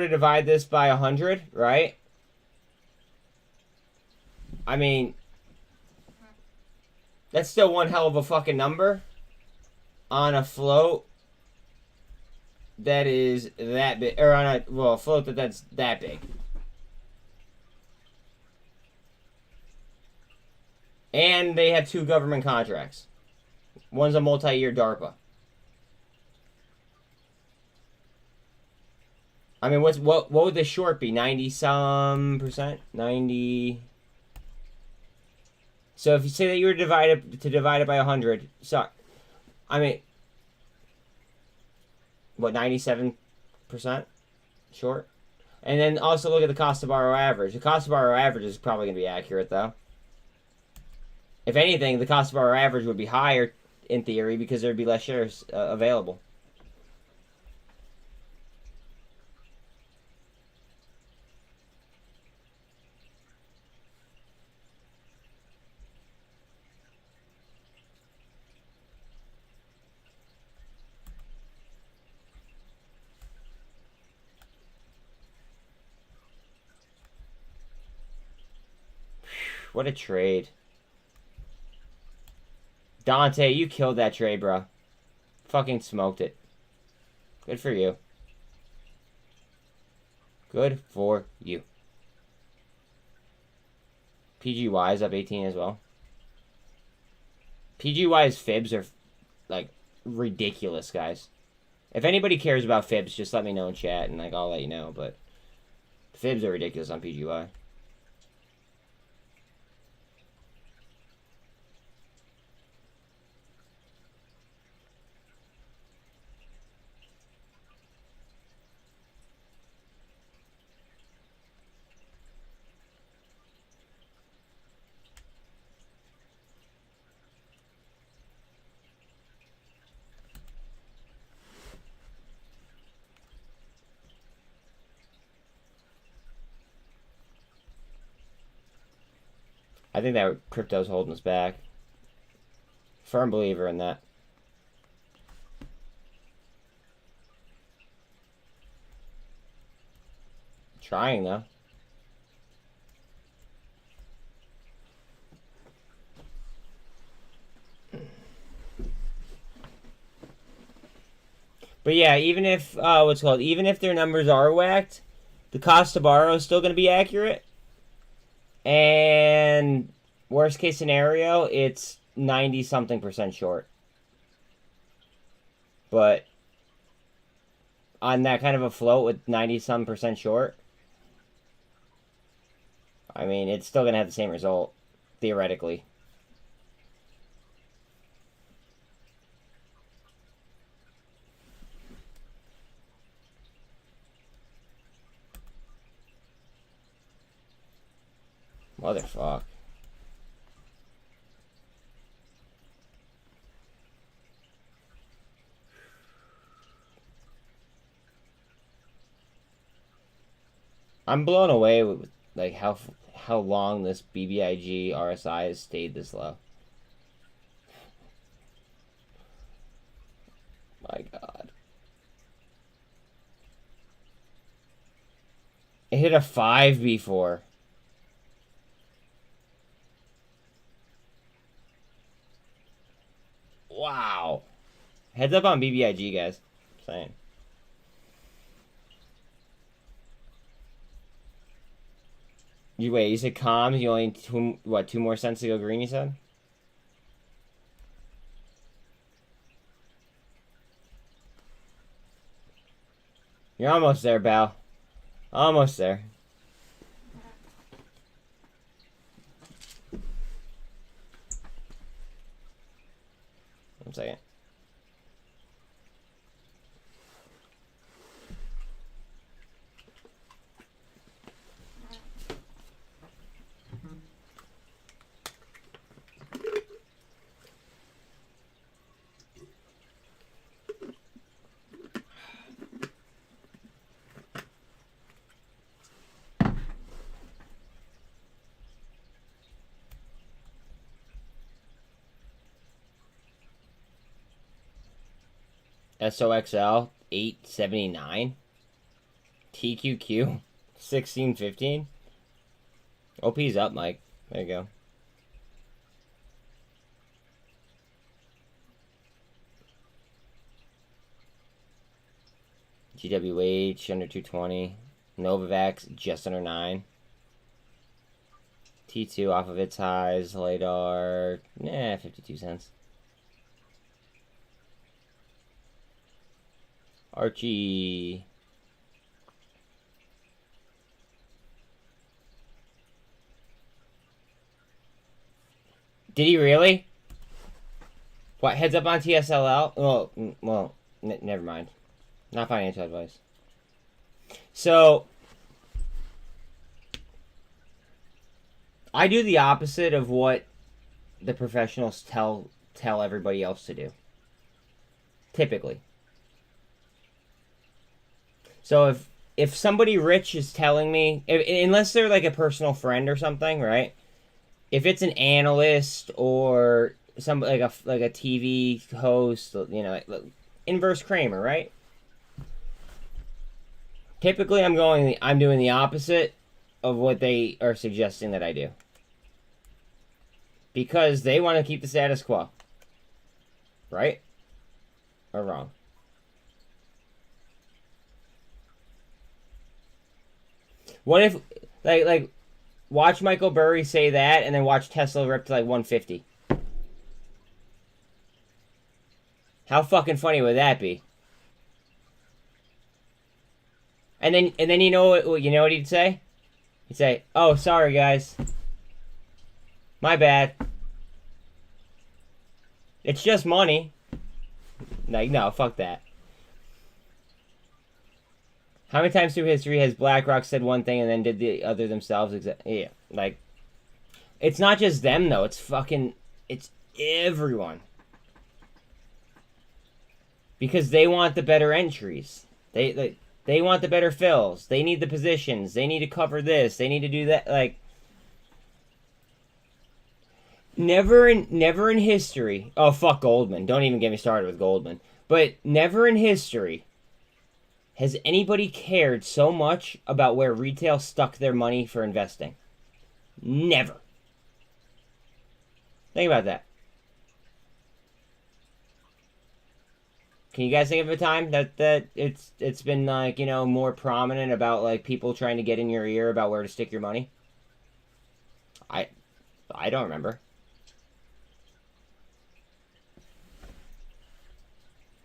divide this by 100, right? I mean, that's still one hell of a fucking number on a float that is that big, or on a float that's that big. And they have 2 government contracts. One's a multi-year DARPA. I mean, what would the short be? 90-some%? 90. So if you say that you were divide it by 100, so I mean, what, 97% short? And then also look at the cost to borrow average. The cost to borrow average is probably going to be accurate, though. If anything, the cost to borrow average would be higher in theory because there would be less shares available. What a trade. Dante, you killed that trade, bro. Fucking smoked it. Good for you. Good for you. PGY is up 18 as well. PGY's fibs are, like, ridiculous, guys. If anybody cares about fibs, just let me know in chat, and like I'll let you know. But fibs are ridiculous on PGY. I think that crypto's holding us back. Firm believer in that. Trying, though. But yeah, even if, even if their numbers are whacked, the cost to borrow is still going to be accurate. And worst case scenario, it's 90-something% short. But on that kind of a float with 90-some% short, I mean, it's still going to have the same result, theoretically. Motherfuck. I'm blown away with like how long this BBIG RSI has stayed this low. My God. It hit a 5 before. Wow. Heads up on BBIG, guys. Just saying. You said comms, you only two more cents to go green, you said? You're almost there, Bal. Almost there. 1 second. SOXL 879, TQQ 1615. OP's up, Mike. There you go. GWH under 220. Novavax just under 9. T2 off of its highs. LADAR, 52 cents. Archie. Did he really? What, heads up on TSLL? Well, never mind. Not financial advice. So, I do the opposite of what the professionals tell everybody else to do. Typically. So if somebody rich is telling me, unless they're like a personal friend or something, right? If it's an analyst or some like a TV host, you know, like inverse Kramer, right? Typically, I'm doing the opposite of what they are suggesting that I do, because they want to keep the status quo, right? Or wrong? What if, like, watch Michael Burry say that, and then watch Tesla rip to like 150? How fucking funny would that be? And then you know what he'd say? He'd say, "Oh, sorry guys. My bad. It's just money." Like, no, fuck that. How many times through history has BlackRock said one thing and then did the other themselves? Yeah, like, it's not just them though. It's everyone. Because they want the better entries. They want the better fills. They need the positions. They need to cover this. They need to do that. Like, never in history. Oh, fuck Goldman. Don't even get me started with Goldman. But never in history has anybody cared so much about where retail stuck their money for investing. Never. Think about that. Can you guys think of a time that it's been like, you know, more prominent about like people trying to get in your ear about where to stick your money? I don't remember.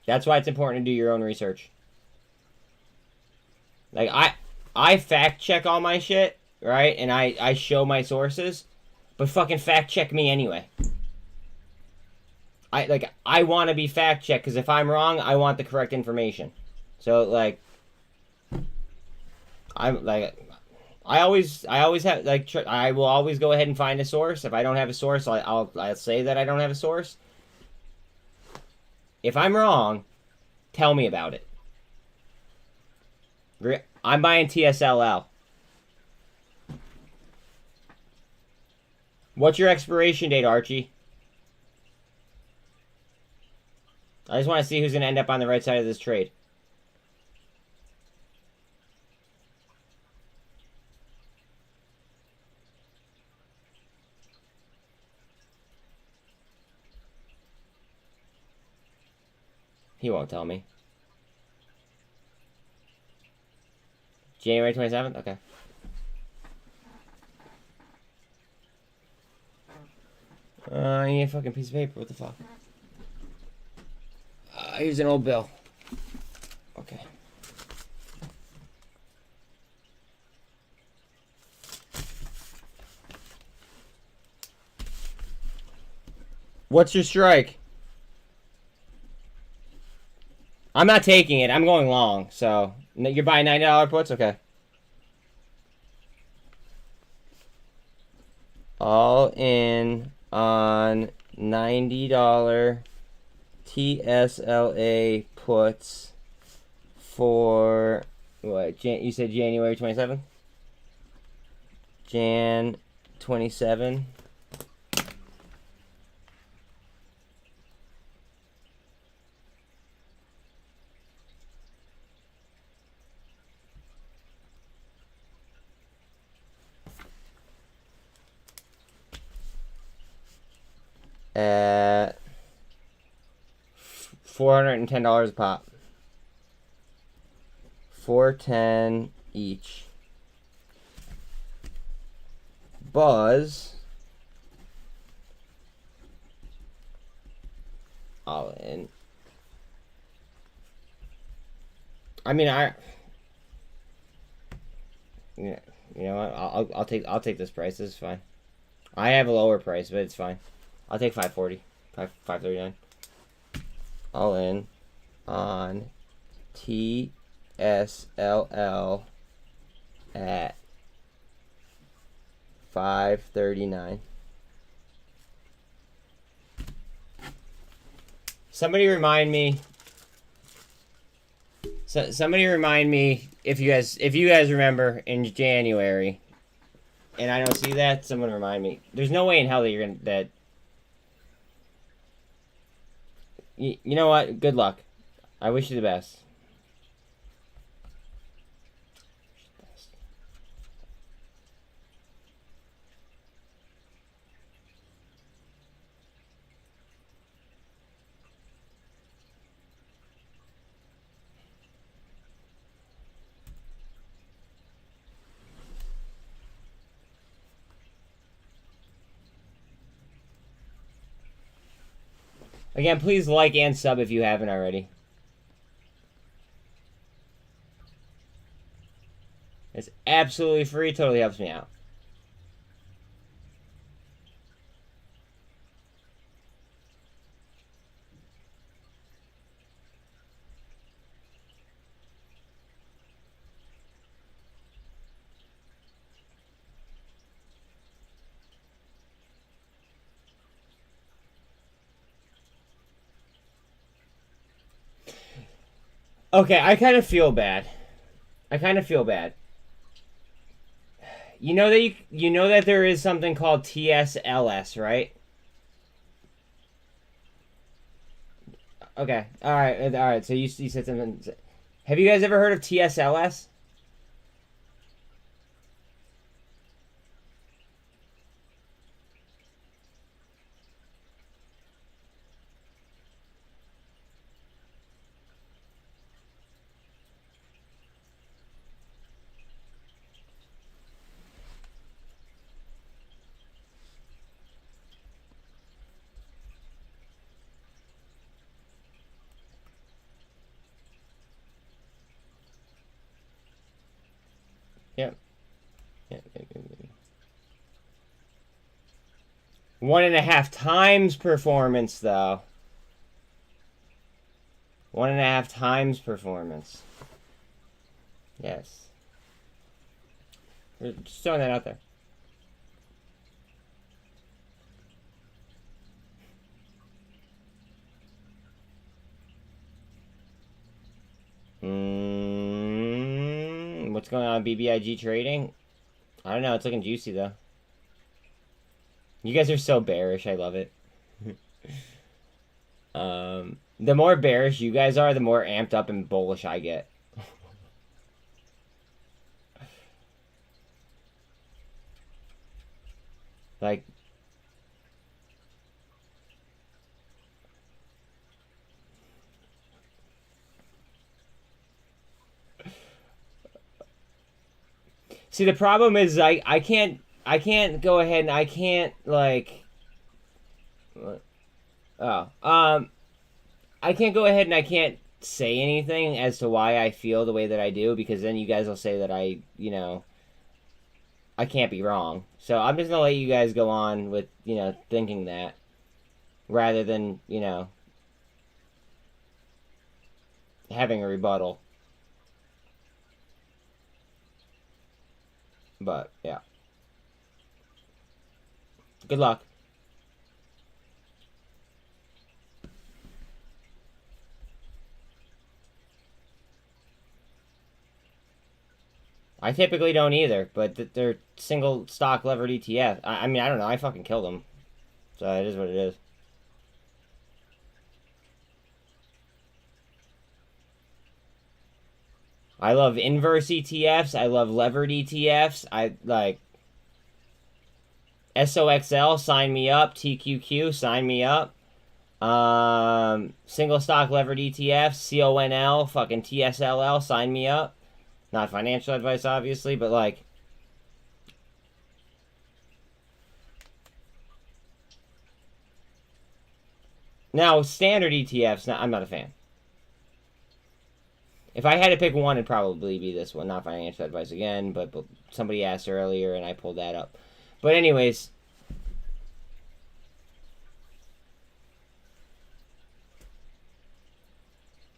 That's why it's important to do your own research. Like, I fact check all my shit, right? And I show my sources, but fucking fact check me anyway. I want to be fact checked because if I'm wrong, I want the correct information. So like, I always have like I will always go ahead and find a source. If I don't have a source, I'll say that I don't have a source. If I'm wrong, tell me about it. I'm buying TSLL. What's your expiration date, Archie? I just want to see who's going to end up on the right side of this trade. He won't tell me. January 27th? Okay. I need a fucking piece of paper. What the fuck? Here's an old bill. Okay. What's your strike? I'm not taking it. I'm going long. So, you're buying $90 puts? Okay. All in on $90 TSLA puts for what? You said January 27th? Jan 27. At $410 a pop. $410 each. Buzz. All in. I mean, you know what? I'll take this price. This is fine. I have a lower price, but it's fine. I'll take 540, 539. All in on TSLL at 539. Somebody remind me. Somebody remind me if you guys remember in January, and I don't see that. Someone remind me. There's no way in hell that you're gonna that. You know what? Good luck. I wish you the best. Again, please like and sub if you haven't already. It's absolutely free. Totally helps me out. Okay, I kind of feel bad. I kind of feel bad. You know that you know that there is something called TSLS, right? Okay. All right. So you said something. Have you guys ever heard of TSLS? Yep. Yep. 1.5 times performance, though. 1.5 times performance. Yes. Just throwing that out there. What's going on BBIG trading? I don't know. It's looking juicy, though. You guys are so bearish. I love it. The more bearish you guys are, the more amped up and bullish I get. Like... See, the problem is I can't go ahead and I can't, like... Oh. I can't go ahead and I can't say anything as to why I feel the way that I do, because then you guys will say that I can't be wrong. So I'm just going to let you guys go on with, thinking that, rather than, having a rebuttal. But, yeah. Good luck. I typically don't either, but they're single stock levered ETF. I mean, I don't know. I fucking killed them. So it is what it is. I love inverse ETFs. I love levered ETFs. I like SOXL, sign me up. TQQ, sign me up. Single stock levered ETFs. CONL, fucking TSLL, sign me up. Not financial advice, obviously, but like... Now, standard ETFs, I'm not a fan. If I had to pick one, it'd probably be this one. Not financial advice again, but somebody asked earlier, and I pulled that up. But anyways...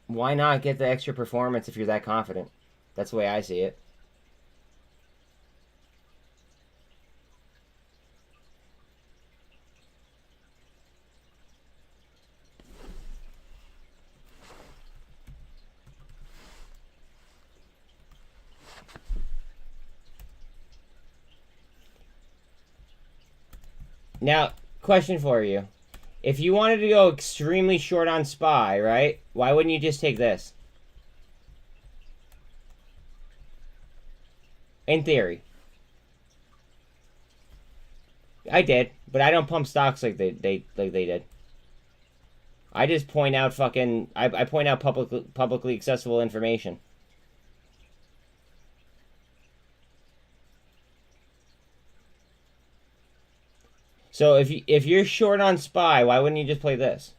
Why not get the extra performance if you're that confident? That's the way I see it. Now, question for you. If you wanted to go extremely short on SPY, right? Why wouldn't you just take this? In theory. I did, but I don't pump stocks like they did. I just point out I point out publicly accessible information. So if you're short on SPY, why wouldn't you just play this?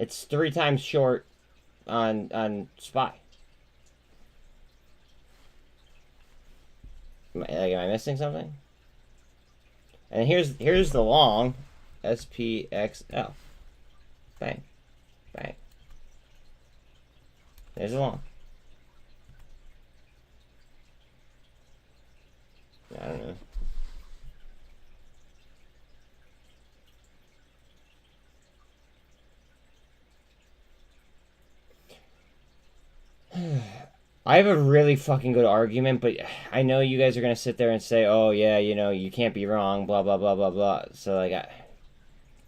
It's 3 times short on SPY. Am I missing something? And here's the long, SPXL. Bang, bang. There's the long. I don't know. I have a really fucking good argument, but I know you guys are gonna sit there and say, "Oh yeah, you know, you can't be wrong," blah blah blah blah blah. So like,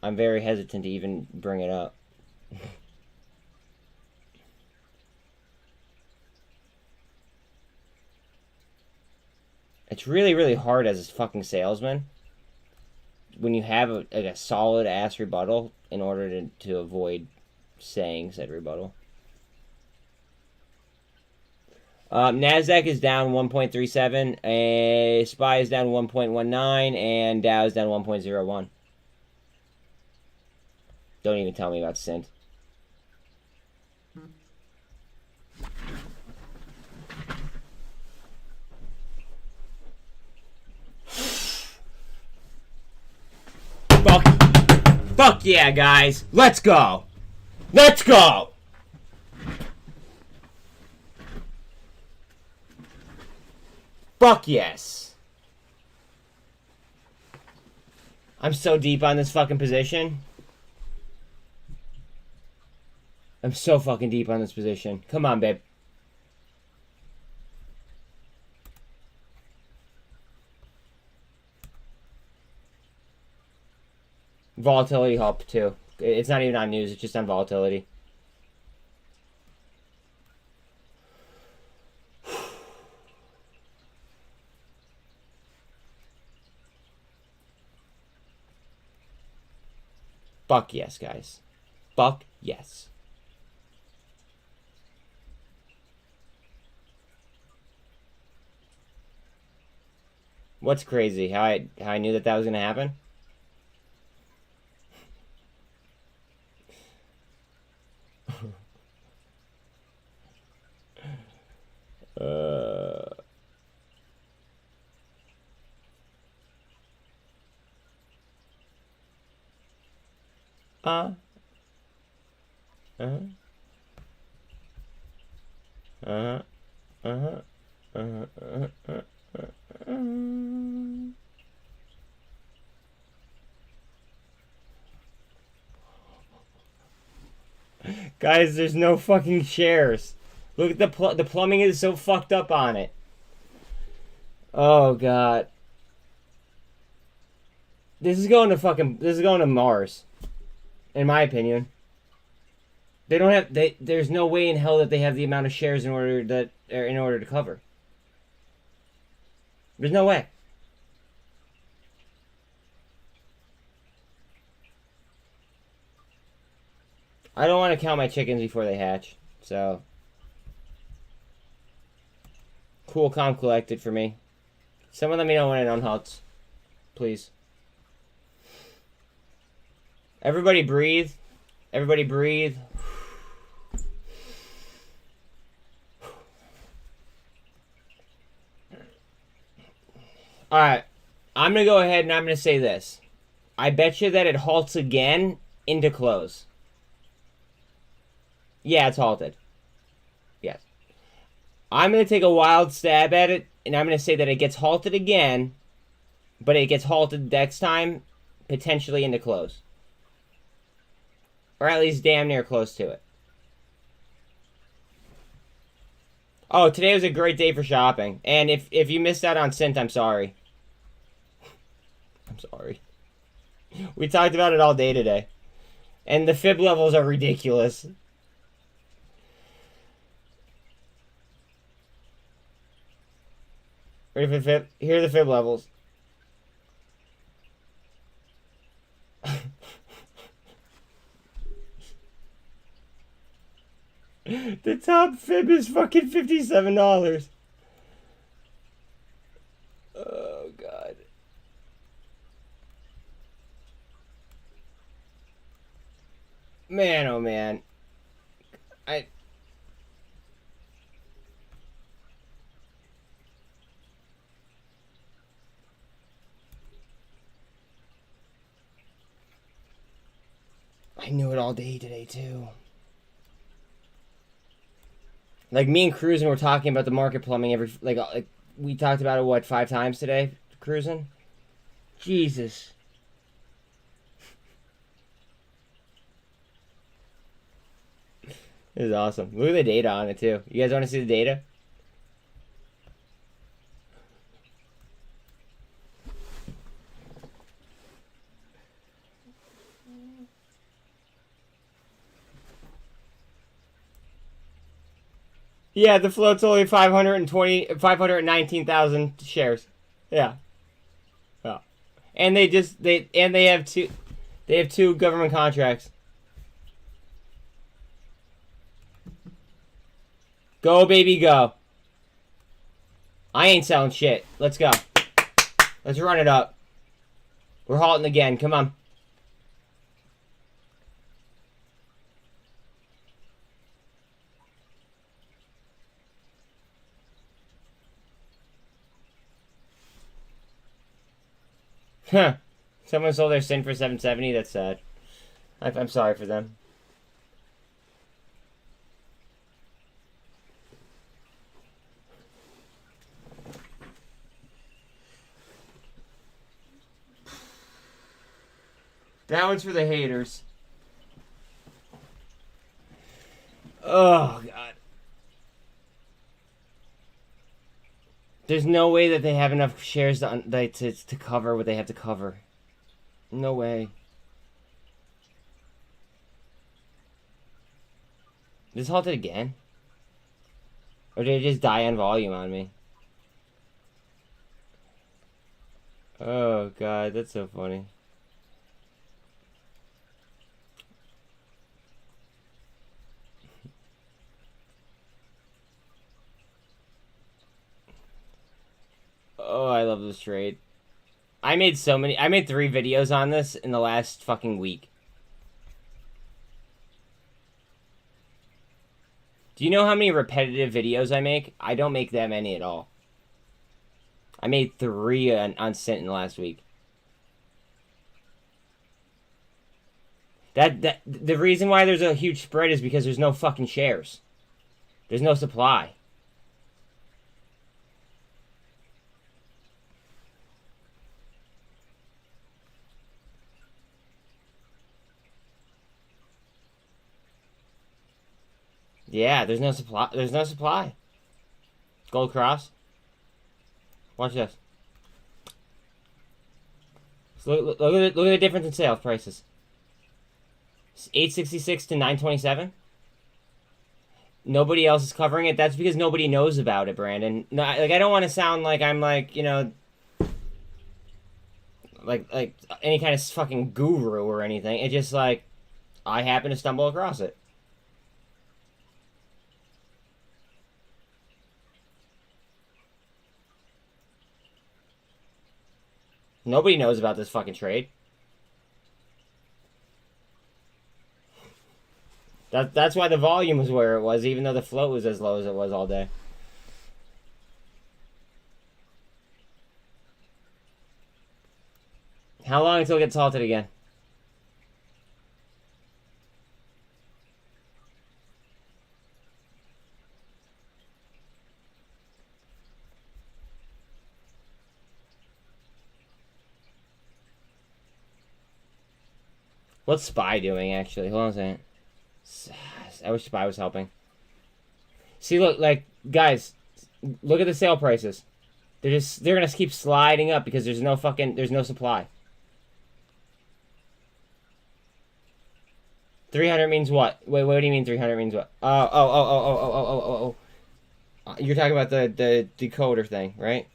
I'm very hesitant to even bring it up. It's really really hard as a fucking salesman when you have a solid ass rebuttal in order to avoid saying said rebuttal. NASDAQ is down 1.37, SPY is down 1.19, and Dow is down 1.01. Don't even tell me about SINT. Fuck yeah, guys. Let's go. Let's go. Fuck yes. I'm so deep on this fucking position. I'm so fucking deep on this position. Come on, babe. Volatility help too. It's not even on news, it's just on volatility. Fuck yes, guys. Fuck yes. What's crazy? How I knew that was gonna happen? Uh-huh. Uh-huh. Uh-huh. Uh-huh. Guys, there's no fucking shares. Look at the plumbing is so fucked up on it. Oh god. This is going to Mars. In my opinion. They don't have there's no way in hell that they have the amount of shares in order to cover. There's no way. I don't want to count my chickens before they hatch, so cool, calm, collected for me. Someone let me know when it unhuts, please. Everybody breathe. Everybody breathe. Alright. I'm going to go ahead and I'm going to say this. I bet you that it halts again into close. Yeah, it's halted. Yes. I'm going to take a wild stab at it, and I'm going to say that it gets halted again, but it gets halted next time, potentially into close. Or at least damn near close to it. Oh, today was a great day for shopping. And if you missed out on SINT, I'm sorry. I'm sorry. We talked about it all day today. And the fib levels are ridiculous. Ready for the fib? Here are the fib levels. The top fib is fucking $57. Oh, God. Man, oh man. I knew it all day today, too. Like, me and Cruising were talking about the market plumbing every... Like we talked about it, what, 5 times today? Cruising? Jesus. This is awesome. Look at the data on it, too. You guys want to see the data? Yeah, the float's only 519,000 shares. Yeah. Yeah. And they have two government contracts. Go, baby, go. I ain't selling shit. Let's go. Let's run it up. We're halting again. Come on. Huh. Someone sold their SINT for 770. That's sad. I'm sorry for them. That one's for the haters. Oh, God. There's no way that they have enough shares to cover what they have to cover. No way. This halted again? Or did it just die on volume on me? Oh, God, that's so funny. Oh, I love this trade. I made 3 videos on this in the last fucking week. Do you know how many repetitive videos I make? I don't make that many at all. I made 3 on SINT in the last week. The reason why there's a huge spread is because there's no fucking shares. There's no supply. Yeah, there's no supply. There's no supply. Gold cross. Watch this. So look at the difference in sales prices. 866 to 927. Nobody else is covering it. That's because nobody knows about it, Brandon. No, like I don't want to sound like I'm like, you know, like any kind of fucking guru or anything. It's just like I happen to stumble across it. Nobody knows about this fucking trade. That's why the volume was where it was, even though the float was as low as it was all day. How long until it gets halted again? What's SPY doing, actually? Hold on a second. I wish SPY was helping. See, look, like, guys, look at the sale prices. They're gonna keep sliding up because there's no supply. 300 means what? Wait, what do you mean 300 means what? Oh. You're talking about the decoder thing, right?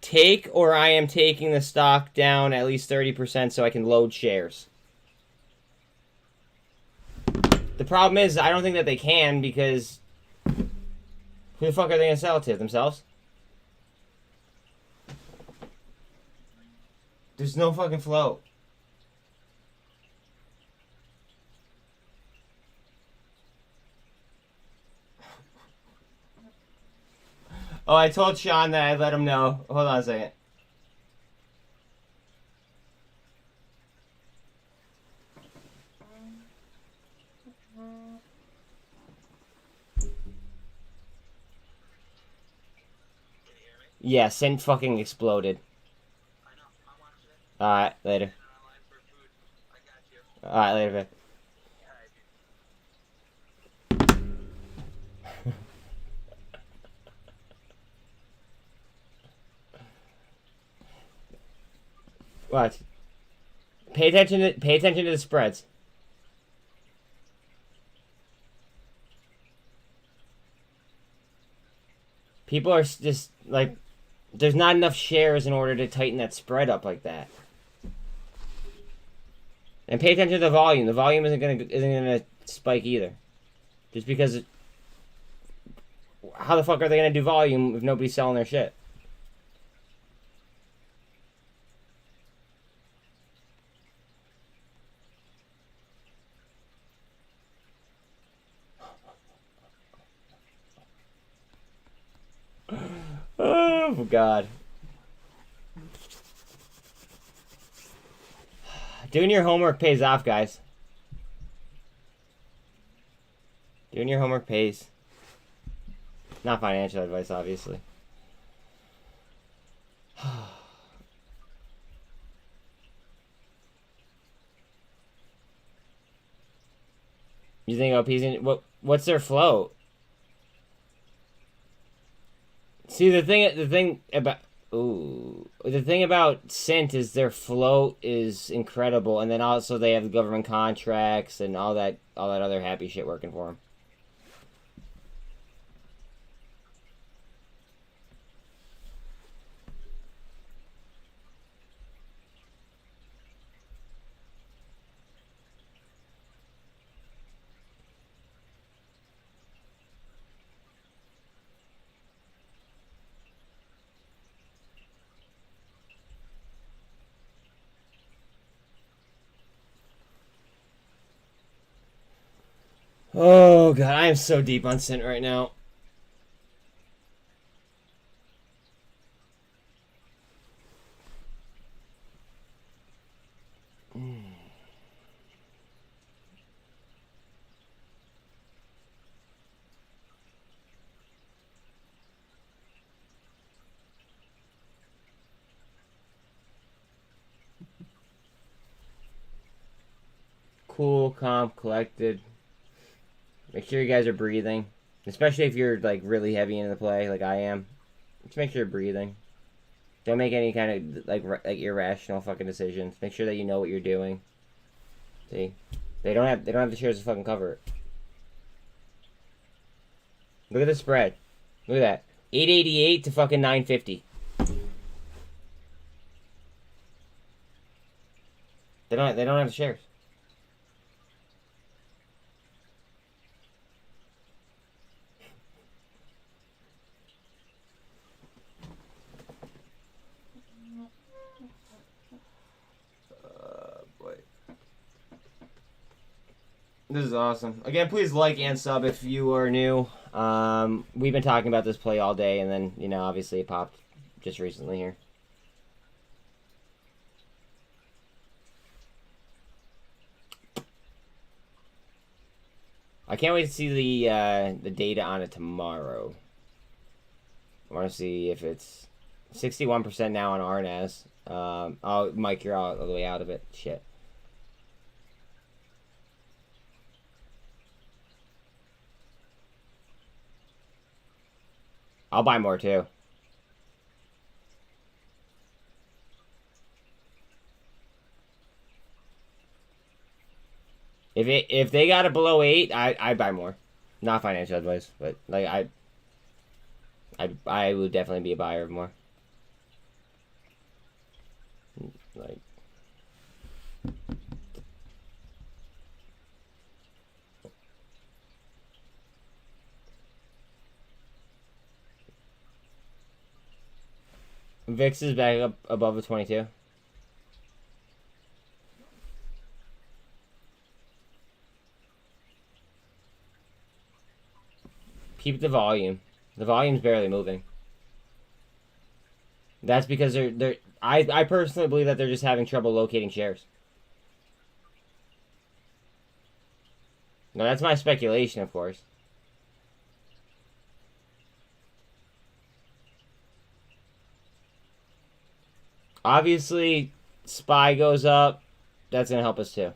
Take, or I am taking the stock down at least 30% so I can load shares. The problem is, I don't think that they can, because who the fuck are they going to sell it to? Themselves? There's no fucking float. Oh, I told Sean that I let him know. Hold on a second. Yeah, SINT fucking exploded. Alright, later. Alright, later, babe. Watch. Pay attention to the spreads. People are just like, there's not enough shares in order to tighten that spread up like that. And pay attention to the volume. The volume isn't gonna spike either. Just because how the fuck are they gonna do volume if nobody's selling their shit? Oh God. Doing your homework pays off, guys. Doing your homework pays. Not financial advice, obviously. You think OP's what's their float? See, the thing about SINT is their float is incredible, and then also they have the government contracts and all that other happy shit working for them. Oh God, I am so deep on SINT right now. Cool, calm, collected. Make sure you guys are breathing. Especially if you're like really heavy into the play, like I am. Just make sure you're breathing. Don't make any kind of like irrational fucking decisions. Make sure that you know what you're doing. See? They don't have the shares to fucking cover it. Look at the spread. Look at that. 888 to fucking 950. They don't have the shares. This is awesome. Again, please like and sub if you are new. We've been talking about this play all day, and then, you know, obviously it popped just recently here. I can't wait to see the data on it tomorrow. I want to see if it's 61% now on RNAS. Oh, Mike, you're all the way out of it. Shit. I'll buy more too. If they got it below 8, I'd buy more. Not financial advice, but like I would definitely be a buyer of more. Like VIX is back up above a 22. Keep the volume. The volume's barely moving. That's because I personally believe that they're just having trouble locating shares. Now, that's my speculation, of course. Obviously, SPY goes up. That's going to help us, too.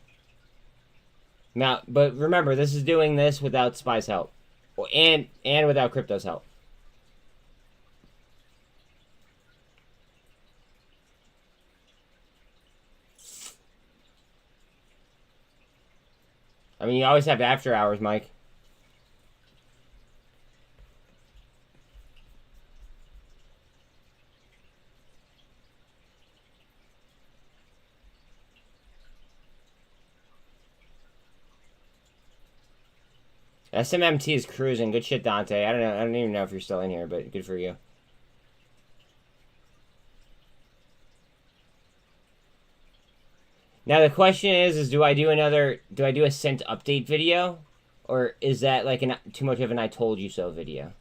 Now, but remember, this is doing this without SPY's help. And without crypto's help. I mean, you always have after hours, Mike. SMMT is cruising. Good shit, Dante. I don't know. I don't even know if you're still in here, but good for you. Now the question is do I do a SINT update video, or is that like too much of an I told you so video?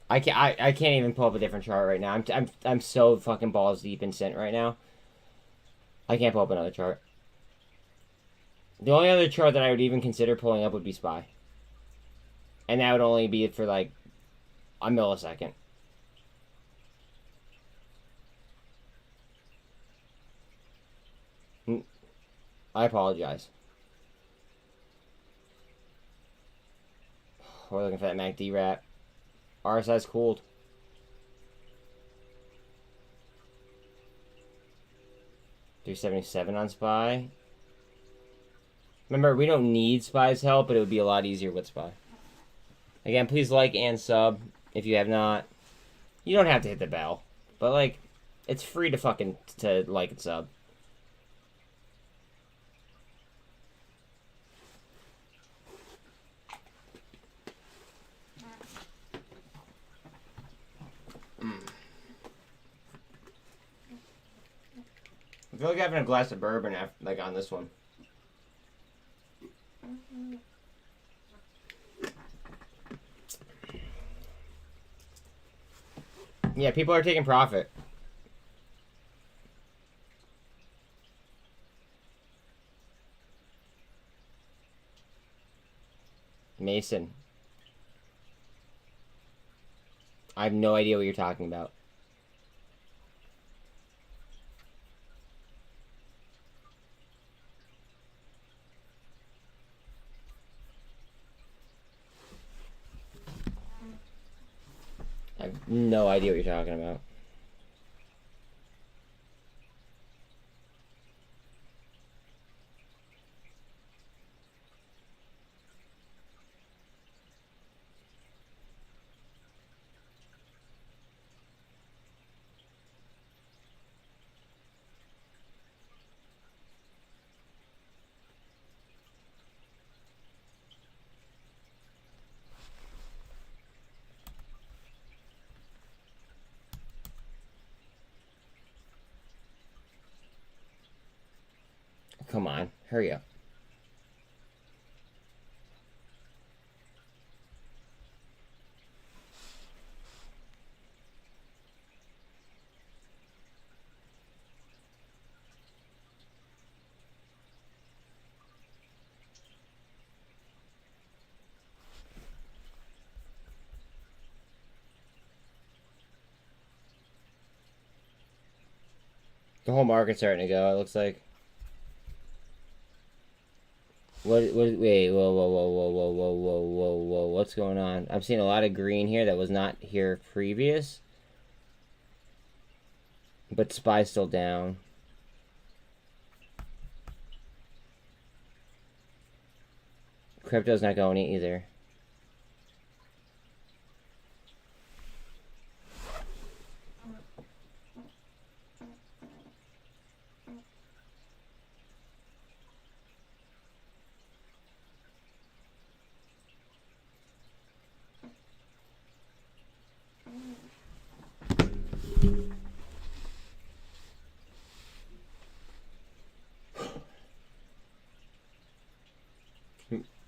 I can't even pull up a different chart right now. I'm so fucking balls deep in SINT right now. I can't pull up another chart. The only other chart that I would even consider pulling up would be SPY. And that would only be for like a millisecond. I apologize. We're looking for that MACD wrap. RSI's cooled. $377 on SPY. Remember, we don't need SPY's help, but it would be a lot easier with SPY. Again, please like and sub if you have not. You don't have to hit the bell, but like, it's free to fucking like and sub. I feel like having a glass of bourbon after, like on this one. Yeah, people are taking profit. Mason. I have no idea what you're talking about. I have no idea what you're talking about. Come on, hurry up. The whole market's starting to go, it looks like. Wait, whoa, what's going on? I'm seeing a lot of green here that was not here previous. But SPY's still down. Crypto's not going either.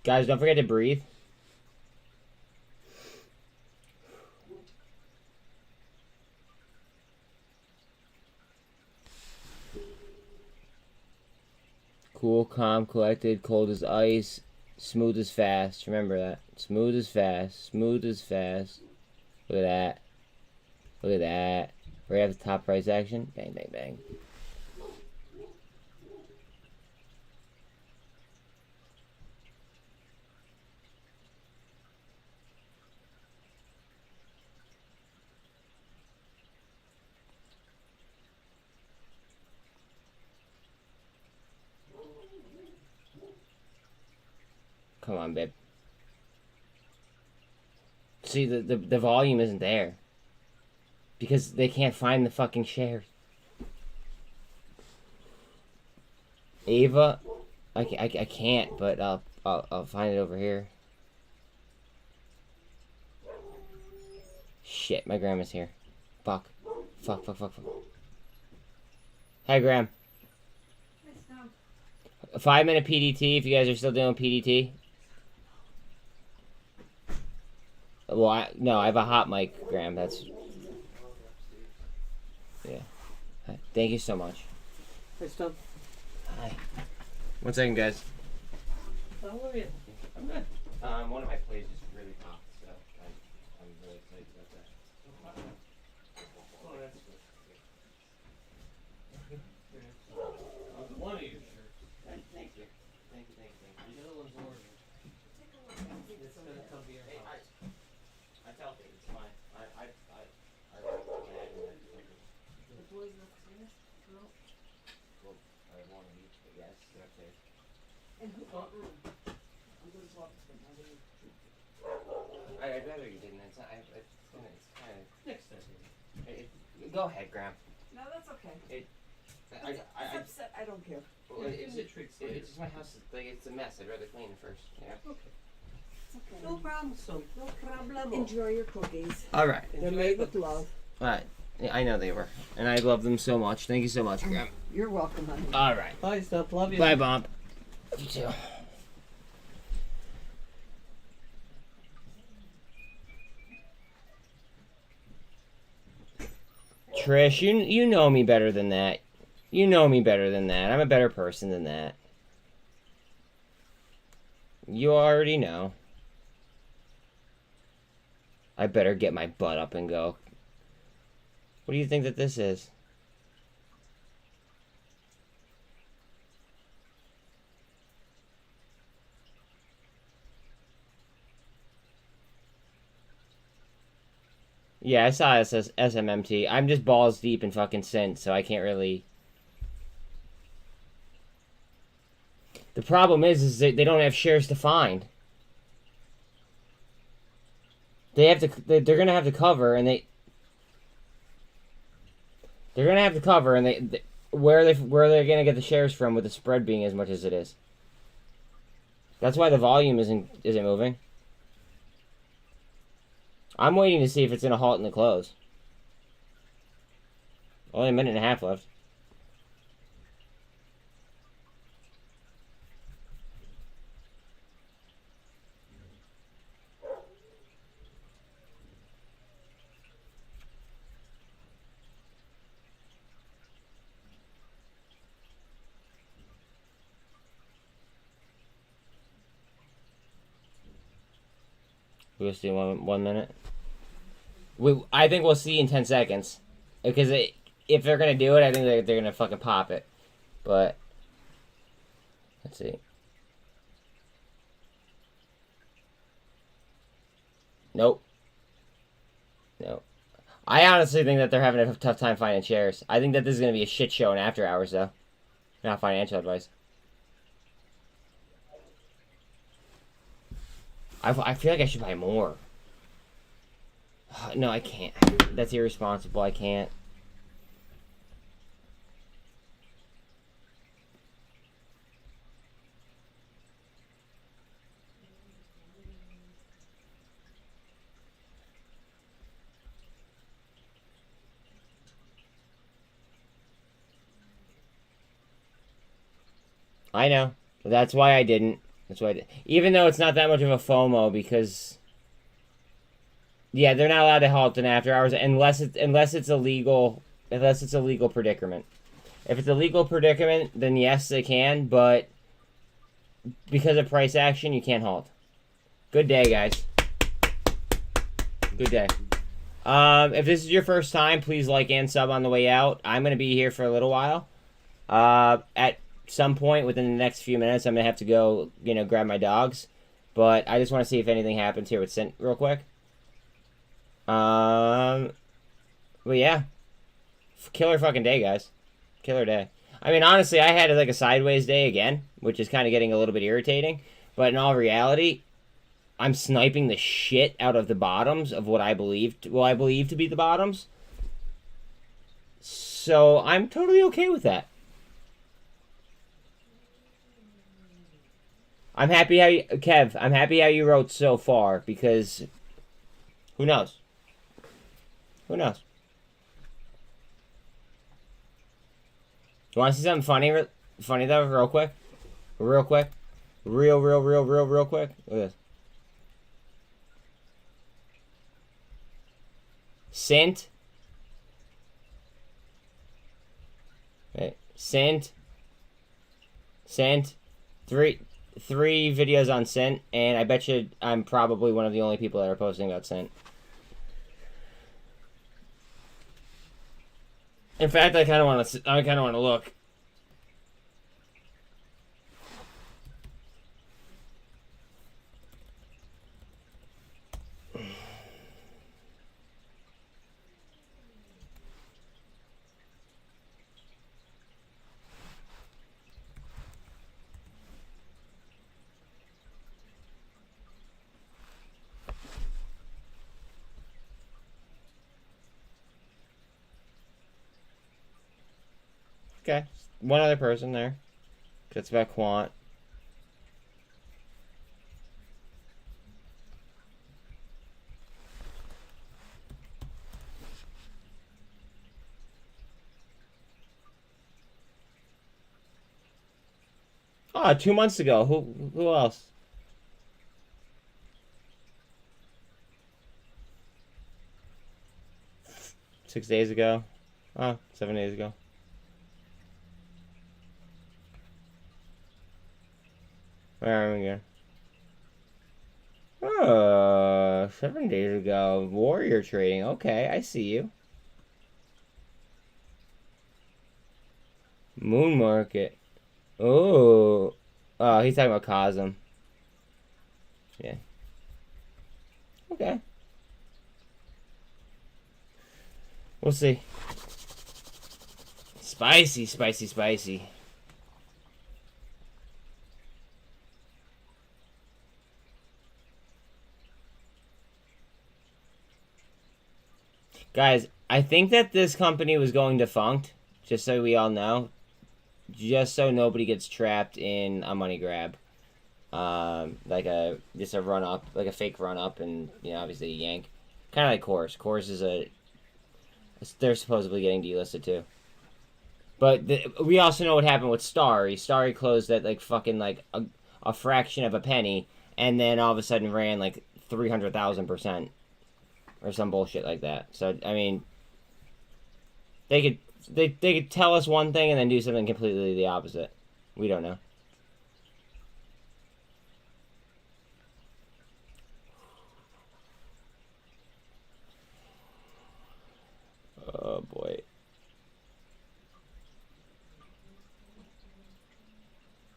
Guys, don't forget to breathe. Cool, calm, collected, cold as ice, smooth as fast. Remember that. Smooth as fast. Smooth as fast. Look at that. Look at that. Right at the top right section. Bang, bang, bang. Come on, babe. See, the volume isn't there. Because they can't find the fucking shares. Ava, I can't, but I'll find it over here. Shit, my grandma's here. Fuck. Fuck. Hi, Graham. A 5-minute PDT if you guys are still doing PDT. Well, no, I have a hot mic, Graham. That's... Yeah. Hi. Thank you so much.
Hey, Stub.
Hi. 1 second, guys.
How are you?
I'm good. One of my plays just really popped, so I'm really excited about that.
Oh, that's good.
One of your shirts. Thank you. Thank you.
The other one's orange. It's gonna come here.
Hey, I felt it. It's fine. I like
The boys upstairs? No.
well, I want to eat, but yes, they're upstairs.
And who? I'm gonna swap this one.
I'd rather you didn't. It's kind of.
Next time.
Go ahead, Graham.
No, that's okay.
I
Upset, I don't care.
well, it's just my house. Like it's a mess. I'd rather clean it first. Yeah.
Okay.
It's okay.
No problem, son. No problem.
Enjoy your cookies.
All right.
They're made with love.
All right. Yeah, I know they were, and I love them so much. Thank you so much, Graham.
You're welcome, honey.
All right.
Bye, Stub. Love you.
Bye, Bomb. You too. Trish, you know me better than that. You know me better than that. I'm a better person than that. You already know. I better get my butt up and go. What do you think that this is? Yeah, I saw it says SMMT. I'm just balls deep in fucking SINT, so I can't really... The problem is they don't have shares to find. They're gonna have to cover, and they're gonna have to cover, and where they're gonna get the shares from with the spread being as much as it is. That's why the volume isn't moving. I'm waiting to see if it's gonna halt in the close. Only a minute and a half left. We'll see 1 minute. I think we'll see in 10 seconds. Because if they're going to do it, I think they're going to fucking pop it. But, let's see. Nope. Nope. I honestly think that they're having a tough time finding shares. I think that this is going to be a shit show in after hours, though. Not financial advice. I feel like I should buy more. No, I can't. That's irresponsible. I can't. I know. That's why I didn't. That's what I did. Even though it's not that much of a FOMO because, yeah, they're not allowed to halt in after hours unless it's a legal predicament. If it's a legal predicament, then yes, they can, but because of price action, you can't halt. Good day, guys. Good day. If this is your first time, please like and sub on the way out. I'm going to be here for a little while. At some point within the next few minutes, I'm going to have to go, grab my dogs. But I just want to see if anything happens here with SINT real quick. But yeah. Killer fucking day, guys. Killer day. I mean, honestly, I had like a sideways day again, which is kind of getting a little bit irritating. But in all reality, I'm sniping the shit out of the bottoms of what I believe to be the bottoms. So I'm totally okay with that. I'm happy I'm happy how you wrote so far, because who knows? Who knows? You want to see something funny though, real quick? Real quick? Real quick? Look at this. SINT. Okay. SINT. Three videos on SINT, and I bet you I'm probably one of the only people that are posting about SINT. In fact, I kind of want to look. Okay, one other person there. That's about quant. Oh, 2 months ago. Who else? Six days ago. Oh, 7 days ago. Where are we going? Oh, 7 days ago. Warrior trading. Okay, I see you. Moon market. Oh. Oh, he's talking about cosm. Yeah. Okay. We'll see. Spicy, spicy, spicy. Guys, I think that this company was going defunct, just so we all know. Just so nobody gets trapped in a money grab. Just a run up, like a fake run up, and obviously a yank. Kind of like Course. Course is they're supposedly getting delisted too. But we also know what happened with Starry. Starry closed at like fucking like a fraction of a penny, and then all of a sudden ran like 300,000%. Or some bullshit like that. So, I mean, they could tell us one thing and then do something completely the opposite. We don't know. Oh, boy.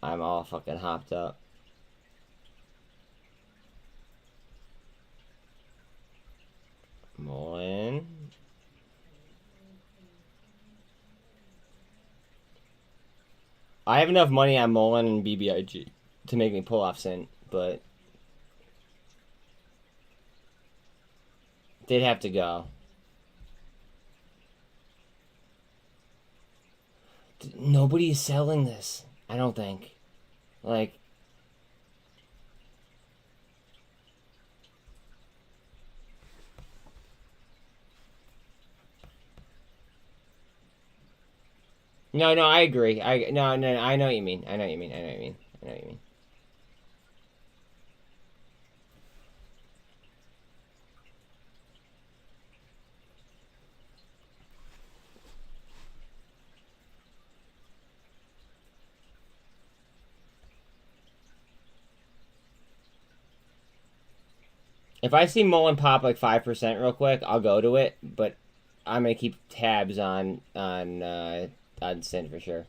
I'm all fucking hopped up. Muln. I have enough money on muln and BBIG to make me pull off SINT, but they'd have to go. Nobody's selling this, I don't think. Like, no, I agree. I know what you mean. I know what you mean. If I see muln pop like 5% real quick, I'll go to it, but I'm gonna keep tabs on SINT for sure.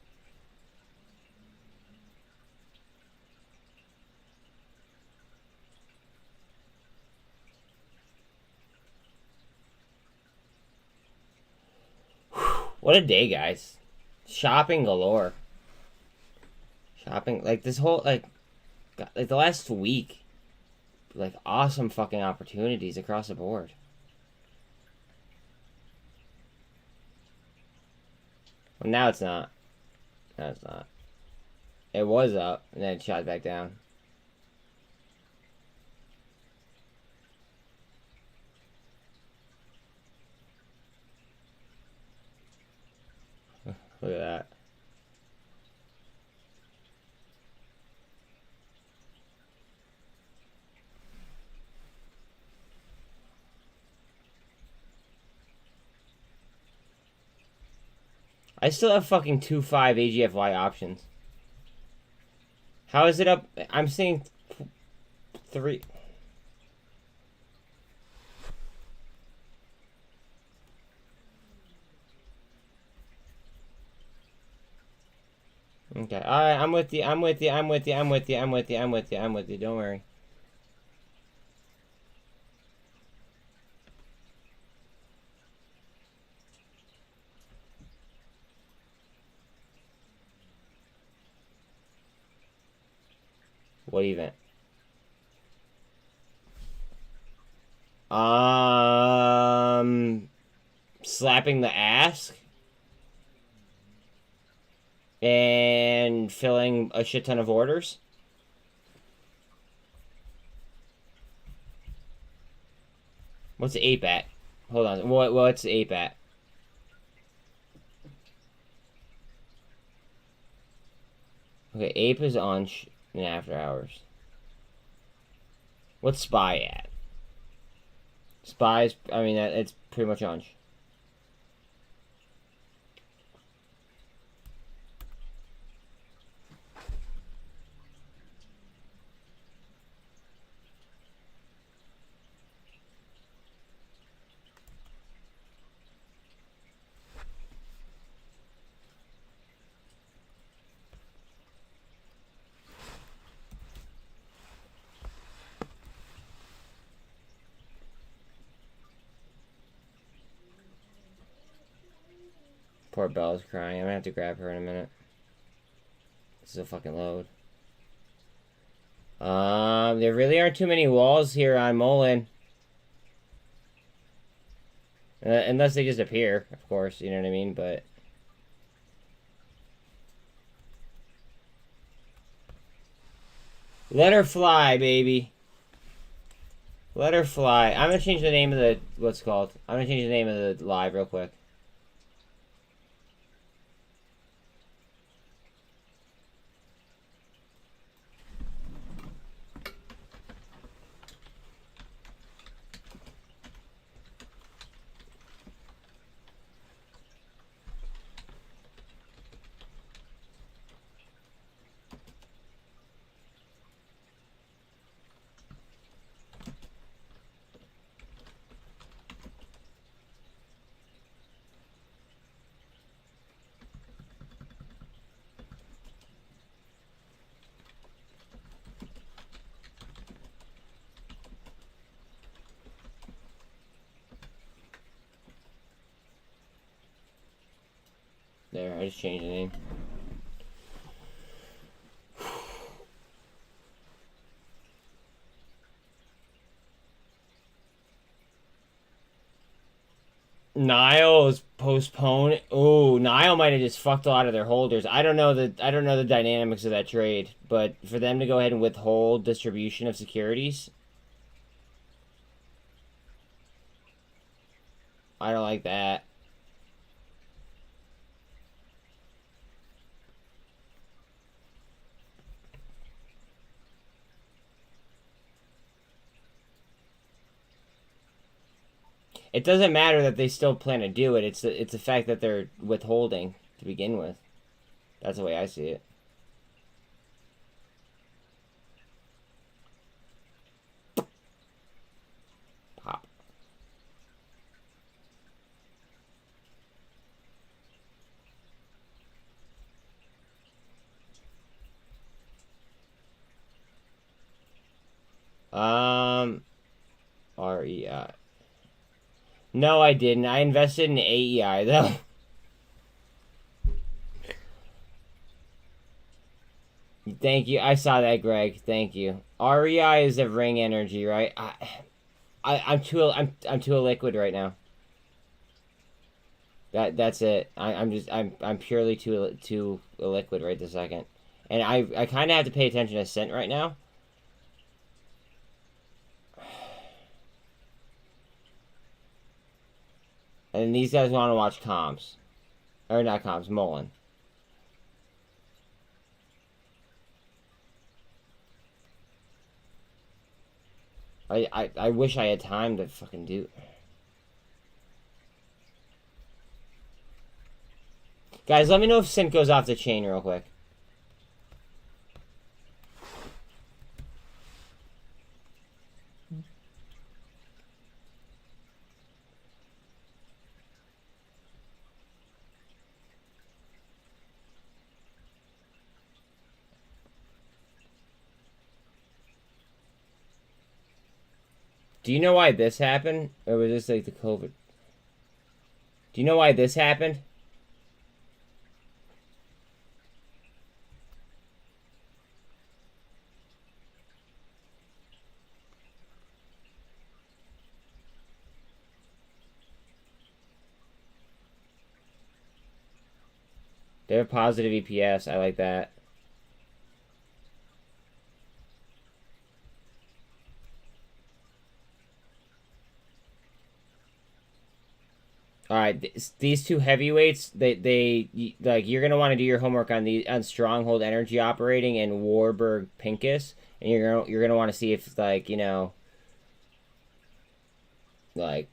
What a day, guys. Shopping galore. Shopping, like, this whole, like the last week. Like, awesome fucking opportunities across the board. Well, now it's not. No, it's not. It was up, and then it shot back down. Look at that. I still have fucking 2.5 AGFY options. How is it up? I'm seeing 3. Okay, alright, I'm with you, I'm with you, I'm with you, I'm with you, I'm with you, I'm with you, I'm with you, don't worry. What event? Slapping the ass and filling a shit ton of orders. What's the ape at? Hold on. What's the ape at? Okay, ape is on in after hours. What's spy at? Spy is, I mean, it's pretty much on. Poor Bella's crying. I'm gonna have to grab her in a minute. This is a fucking load. There really aren't too many walls here on muln. Unless they just appear, of course, you know what I mean, but... Let her fly, baby. Let her fly. I'm gonna change the name of the... What's it called? I'm gonna change the name of the live real quick. There, I just changed the name. Niall's postponed. Oh, Niall might have just fucked a lot of their holders. I don't know the dynamics of that trade, but for them to go ahead and withhold distribution of securities, I don't like that. It doesn't matter that they still plan to do it. It's the fact that they're withholding to begin with. That's the way I see it. REI. No, I didn't. I invested in AEI though. Thank you. I saw that, Greg. Thank you. REI is the ring energy, right? I'm too illiquid right now. That's it. I'm purely too illiquid right this second, and I kind of have to pay attention to SINT right now. And these guys want to watch comms, or not comms, muln. I wish I had time to fucking do. Guys, let me know if SINT goes off the chain real quick. Do you know why this happened? Or was this like the COVID? Do you know why this happened? They have positive EPS. I like that. Alright, these two heavyweights, they like, you're gonna want to do your homework on Stronghold Energy Operating and Warburg Pincus, and you're gonna want to see if, like, you know, like,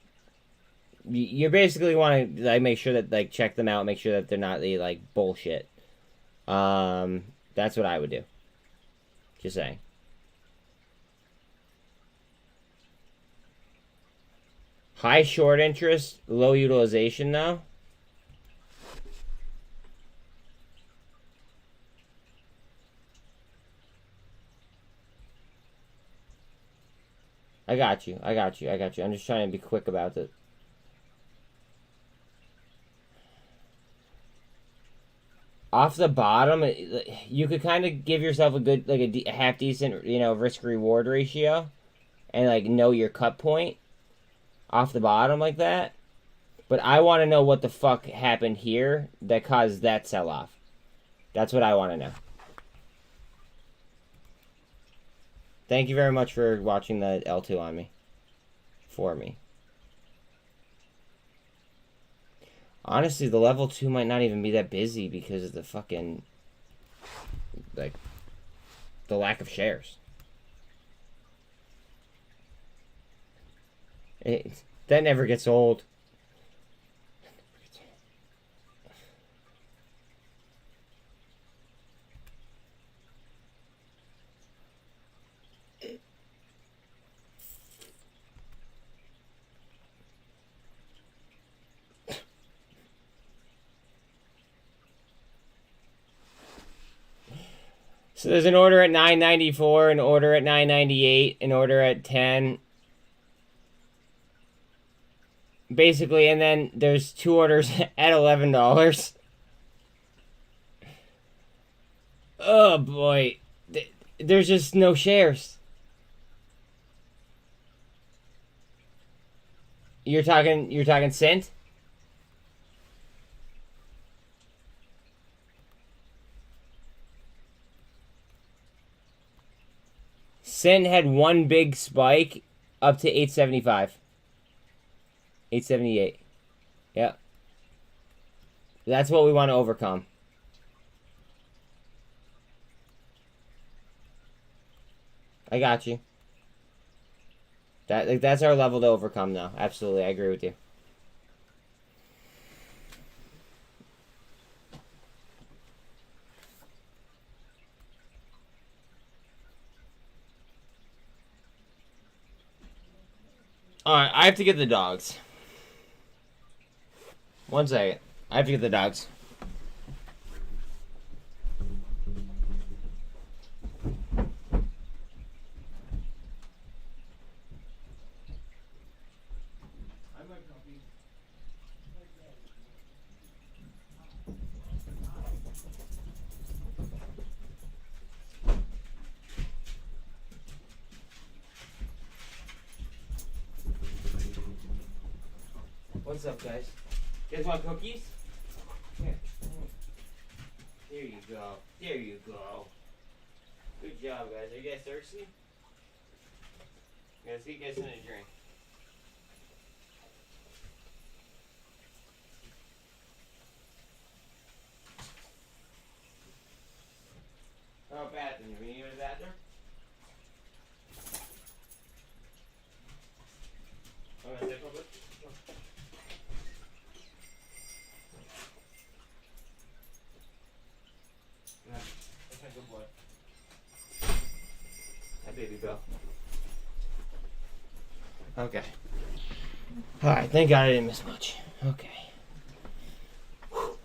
you basically want to, like, make sure that, like, check them out, make sure that they're not like bullshit. That's what I would do. Just saying. High short interest, low utilization though. I got you. I'm just trying to be quick about it. Off the bottom, you could kind of give yourself a good, like a half decent, you know, risk reward ratio, and like know your cut point. Off the bottom like that. But I want to know what the fuck happened here that caused that sell-off. That's what I want to know. Thank you very much for watching the L2 on me. For me. Honestly, the level 2 might not even be that busy because of the fucking, like, the lack of shares. That never gets old. So there's an order at 9.94, an order at 9.98, an order at 10. Basically, and then there's two orders at $11. Oh boy, there's just no shares. You're talking SINT? SINT had one big spike up to 875. 878. Yep. That's what we want to overcome. I got you. That's our level to overcome now. Absolutely, I agree with you. Alright, I have to get the dogs. One second. I have to get the dogs. What's up, guys? You guys want cookies? Here. There you go. There you go. Good job, guys. Are you guys thirsty? Let's get you guys something to drink. Oh, bathroom. Do we need to go to the bathroom? I'm gonna take a look. Yeah, that's my good boy. Hi, baby girl. Okay. Alright, thank God I didn't miss much. Okay. Whew.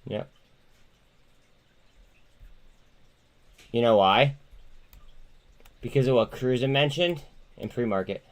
Yep. You know why? Because of what Cruiser mentioned in pre-market.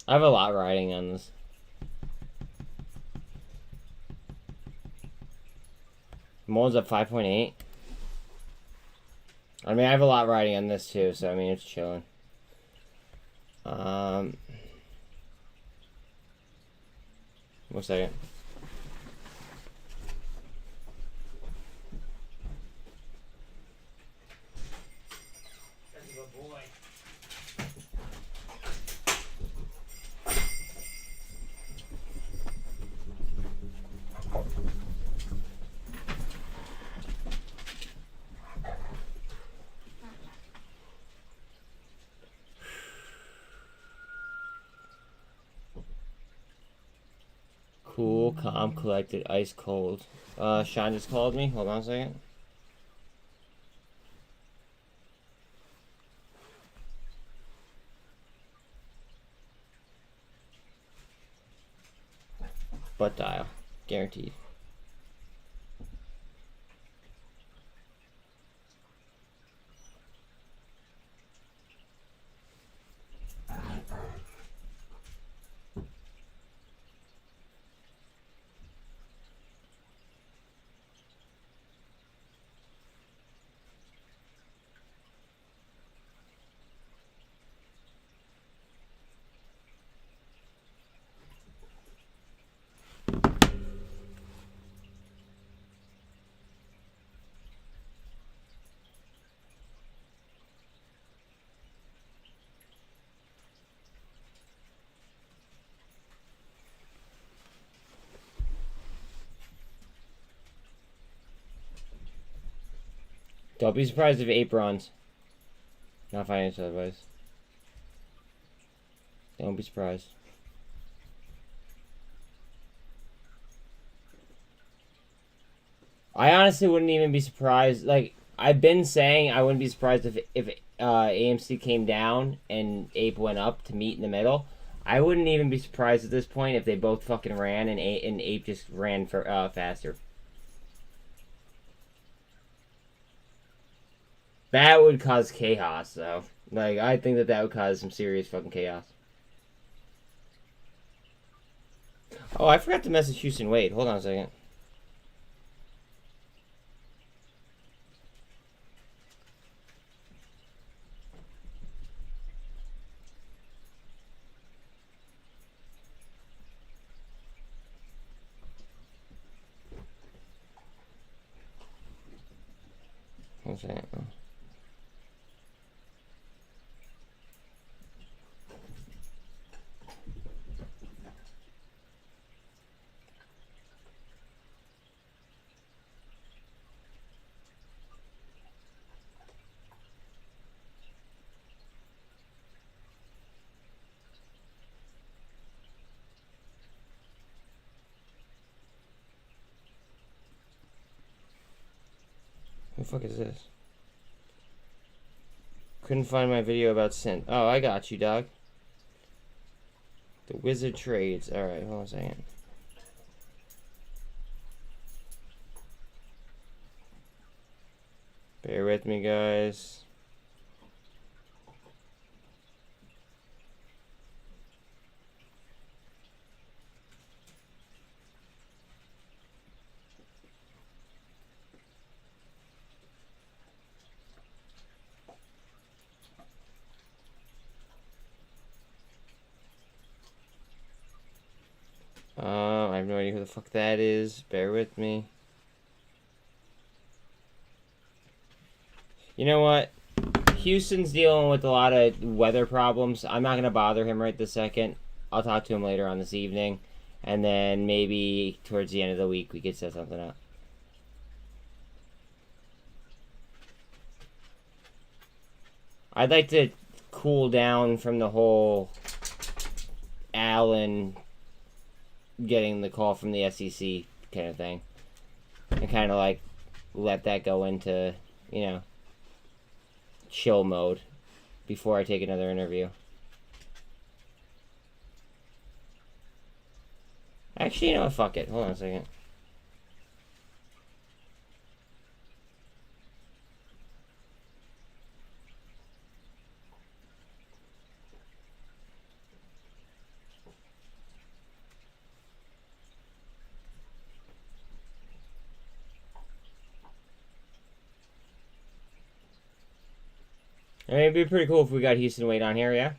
I have a lot riding on this. Muln's at 5.8. I mean, I have a lot riding on this too, so I mean, it's chilling. 1 second. That's a good boy. Cool, calm, collected, ice cold. Sean just called me. Hold on a second. Butt dial. Guaranteed. Don't be surprised if 8 bronze. Not financial advice. Don't be surprised. I honestly wouldn't even be surprised. Like, I've been saying I wouldn't be surprised if AMC came down and Ape went up to meet in the middle. I wouldn't even be surprised at this point if they both fucking ran and Ape just ran for faster. That would cause chaos, though. Like, I think that would cause some serious fucking chaos. Oh, I forgot to message Houston Wade. Hold on a second. One second. fuck is this? Couldn't find my video about SINT. Oh, I got you, dog. The Wizard Trades. Alright, hold on a second. Bear with me, guys. I have no idea who the fuck that is. Bear with me. You know what? Houston's dealing with a lot of weather problems. I'm not going to bother him right this second. I'll talk to him later on this evening. And then maybe towards the end of the week we could set something up. I'd like to cool down from the whole Allen getting the call from the SEC kind of thing. And kind of like let that go into, you know, chill mode before I take another interview. Actually, you know what? Fuck it. Hold on a second. I mean, it'd be pretty cool if we got Houston Wade on here, yeah?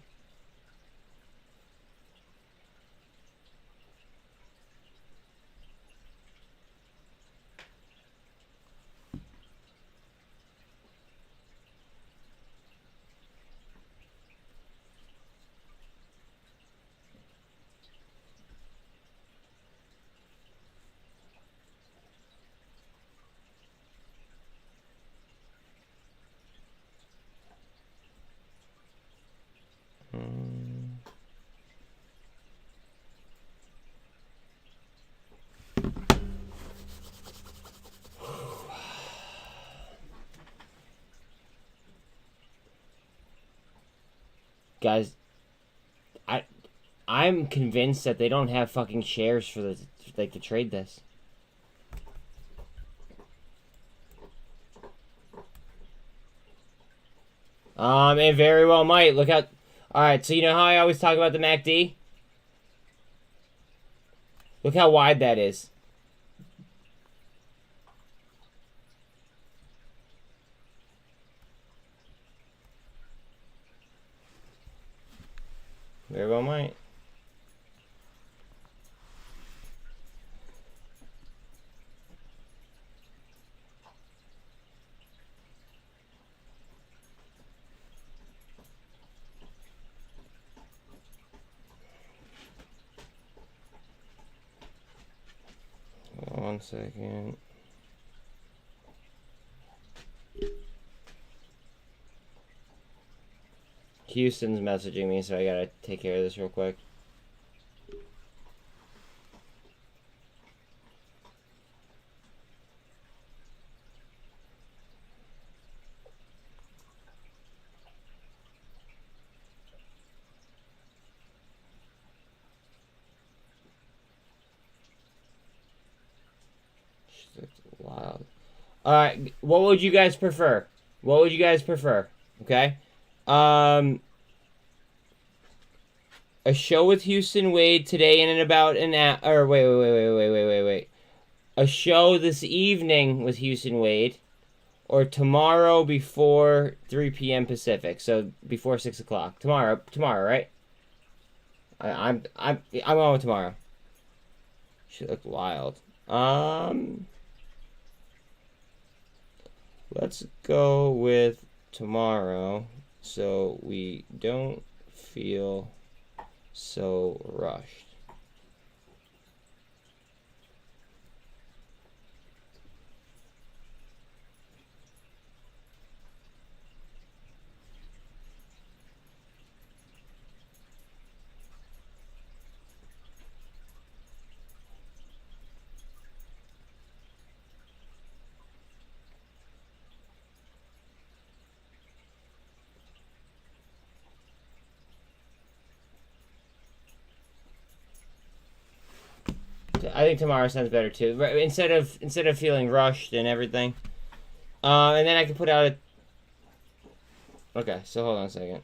Guys, I'm convinced that they don't have fucking shares for the like to trade this. It very well might. Look out. Alright, so you know how I always talk about the MACD? Look how wide that is. Very well might. Hold on 1 second. Houston's messaging me, so I gotta take care of this real quick. That's wild. Alright, what would you guys prefer? What would you guys prefer? Okay? A show with Houston Wade today in about an hour. Or wait. A show this evening with Houston Wade, or tomorrow before 3 p.m. Pacific. So before 6 o'clock. Tomorrow, right? I'm on with tomorrow. She looked wild. Let's go with tomorrow, so we don't feel so rushed. I think tomorrow sounds better too. Instead of feeling rushed and everything. And then I can put out a. Okay, so hold on a second.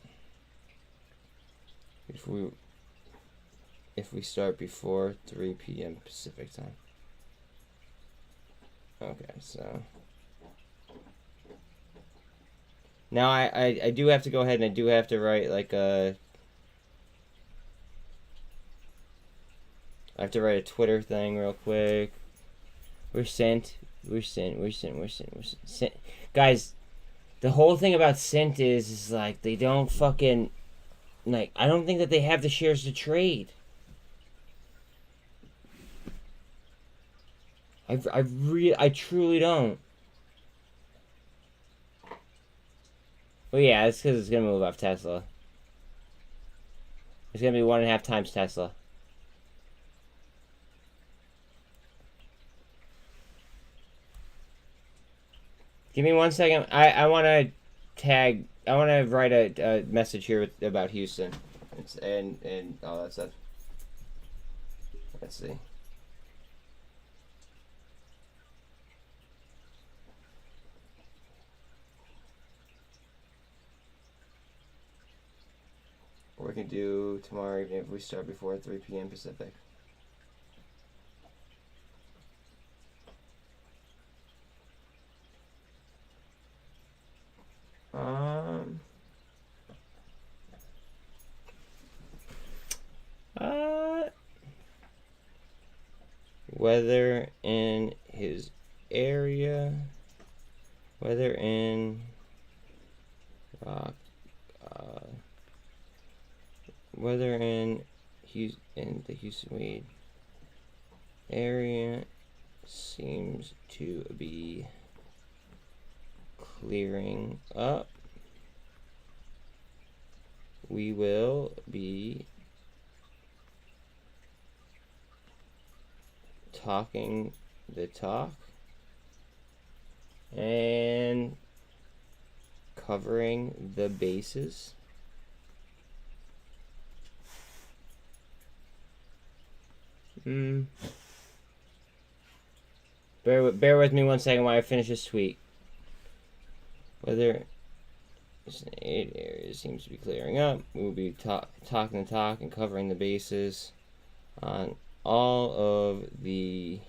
If we start before 3 p.m. Pacific time. Okay, so now I do have to go ahead and I do have to write like a. I have to write a Twitter thing real quick. We're SINT. Guys, the whole thing about SINT is like they don't fucking like. I don't think that they have the shares to trade. I truly don't. Well, yeah, it's because it's gonna move off Tesla. It's gonna be 1.5 times Tesla. Give me 1 second. I want to tag. I want to write a message here about Houston, and all that stuff. Let's see. Or we can do tomorrow evening if we start before 3 p.m. Pacific. Weather in his area, weather in weather in the Houston Weed area seems to be clearing up. We will be talking the talk and covering the bases. Bear with me 1 second while I finish this tweet. Whether this area seems to be clearing up, we will be talking the talk and covering the bases on all of the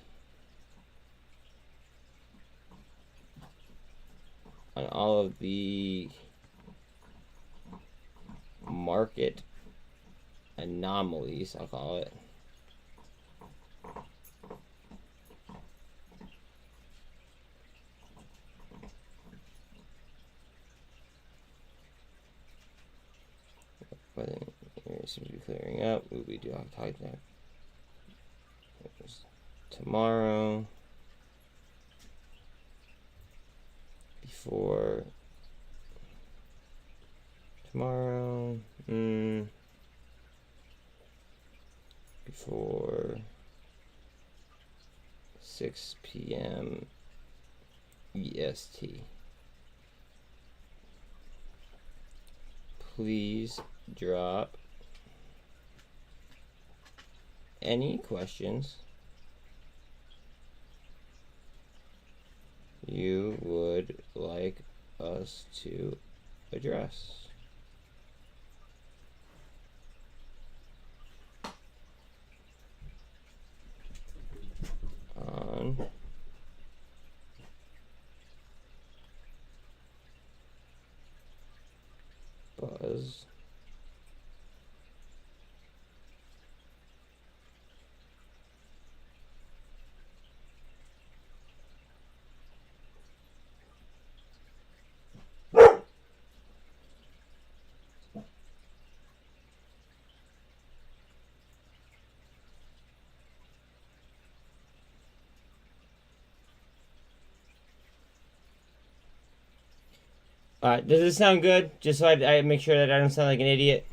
market anomalies, I'll call it. Whether it seems to be clearing up, we'll be talking that tomorrow before before 6 p.m. EST. Please drop any questions you would like us to address. On Buzz. Does this sound good? Just so I make sure that I don't sound like an idiot.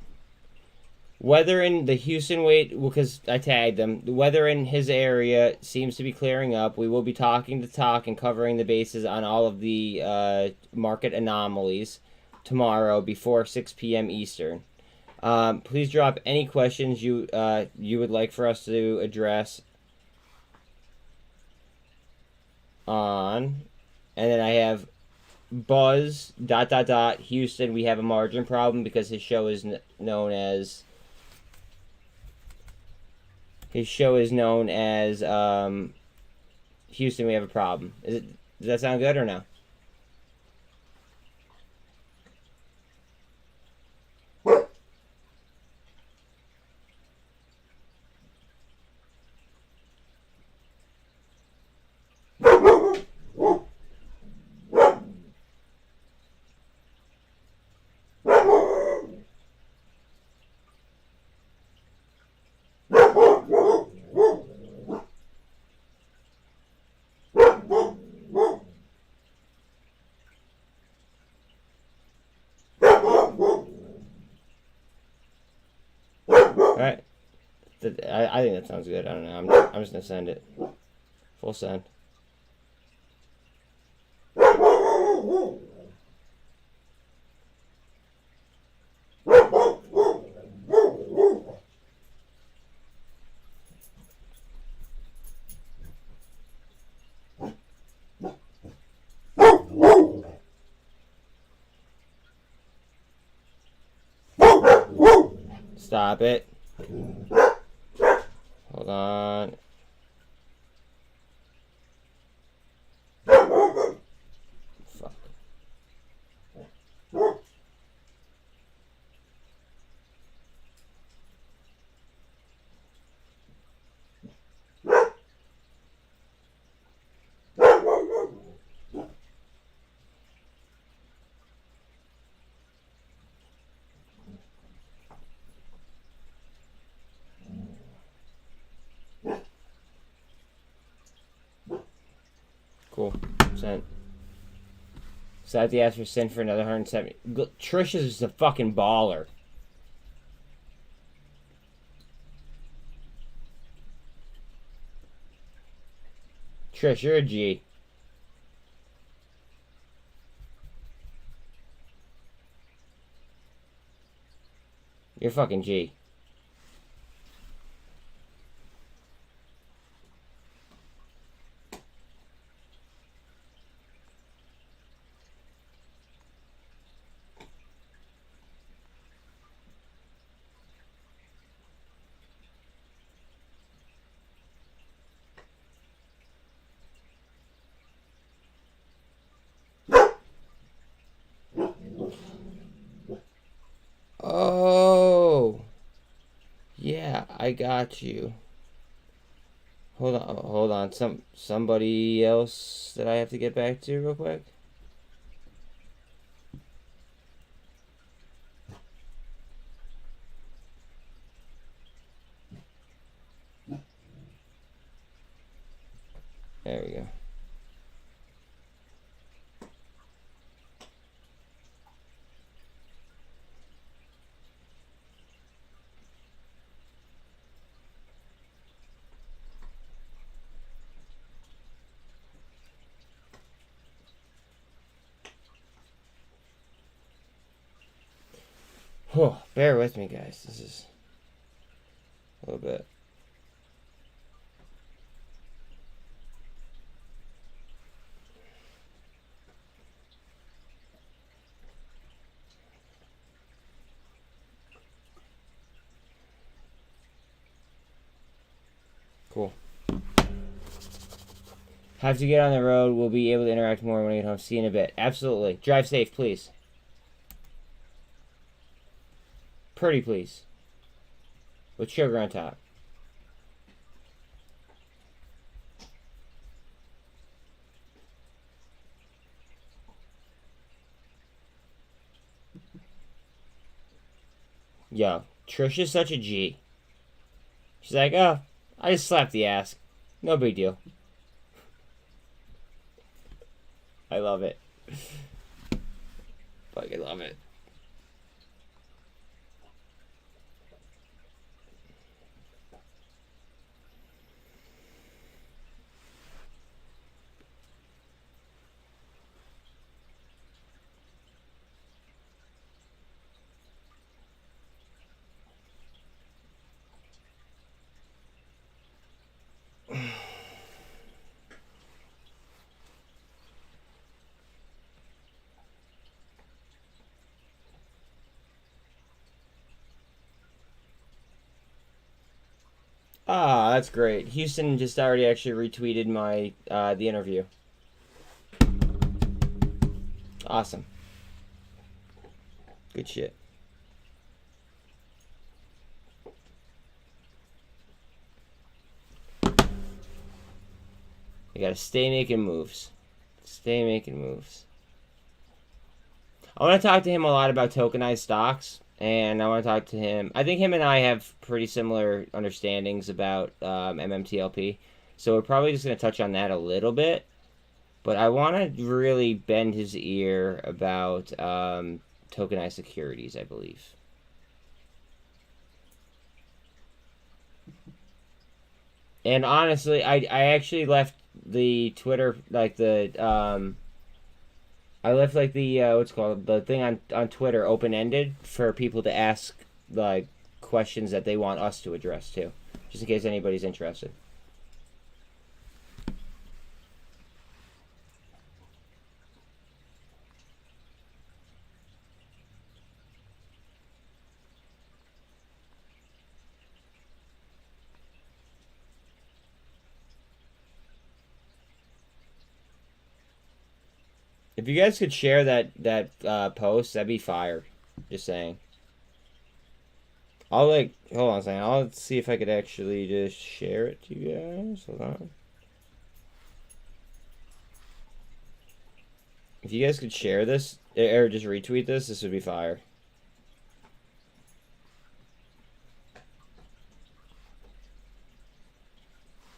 Weather in the Houston wait, because I tagged them. The weather in his area seems to be clearing up. We will be talking the talk and covering the bases on all of the market anomalies tomorrow before 6 p.m. Eastern. Please drop any questions you would like for us to address on, and then I have Buzz ... Houston. We have a margin problem because his show is known as Houston. We have a problem. Does that sound good or no? Alright. I think that sounds good. I don't know. I'm just gonna send it. Full send. Stop it. Hold on. Fuck. Cool. Sent. So I have to ask for SINT for another 170. Trish is just a fucking baller. Trish, you're a G. You're fucking G. Oh, yeah, I got you. Hold on. Somebody else that I have to get back to real quick. There we go. Whew, bear with me, guys. This is a little bit. Cool. Have to get on the road. We'll be able to interact more when we get home. See you in a bit. Absolutely. Drive safe, please. Pretty please. With sugar on top. Yo, Trish is such a G. She's like, oh, I just slapped the ass. No big deal. I love it. Fucking love it. Ah, that's great. Houston just already actually retweeted my the interview. Awesome. Good shit. You gotta stay making moves. Stay making moves. I want to talk to him a lot about tokenized stocks, and I want to talk to him. I think him and I have pretty similar understandings about MMTLP, so we're probably just going to touch on that a little bit. But I want to really bend his ear about tokenized securities, I believe. And honestly, I actually left the Twitter, like the I left like the what's it called, the thing on Twitter open ended for people to ask like questions that they want us to address too, just in case anybody's interested. If you guys could share that post, that'd be fire. Just saying. I'll like hold on a second. I'll see if I could actually just share it to you guys. Hold on. If you guys could share this or just retweet this, this would be fire.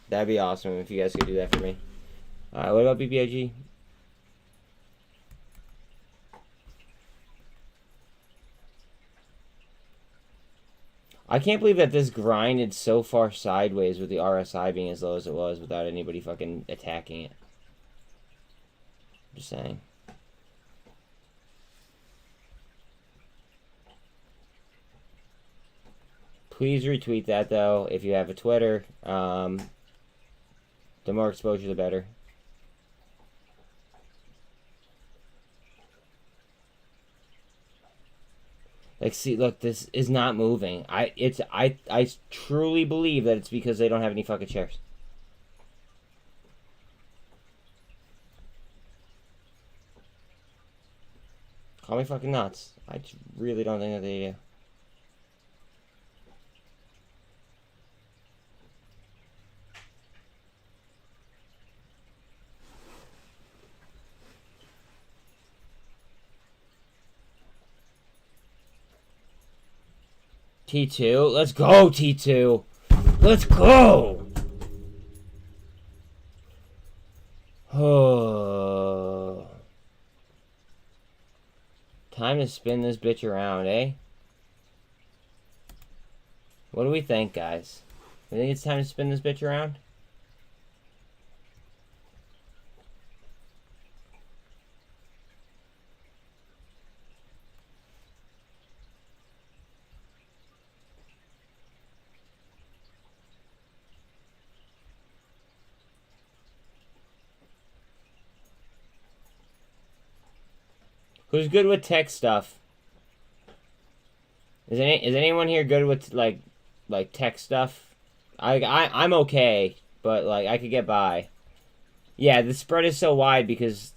That'd be awesome if you guys could do that for me. What about BBIG? I can't believe that this grinded so far sideways with the RSI being as low as it was without anybody fucking attacking it. Just saying. Please retweet that though if you have a Twitter. The more exposure, the better. Like, see, look, this is not moving. I truly believe that it's because they don't have any fucking shares. Call me fucking nuts. I just really don't think that they do. T2, let's go, T2. Let's go. Oh. Time to spin this bitch around, eh? What do we think, guys? We think it's time to spin this bitch around? Who's good with tech stuff? Is anyone here good with like tech stuff? I'm okay, but like I could get by. Yeah, the spread is so wide because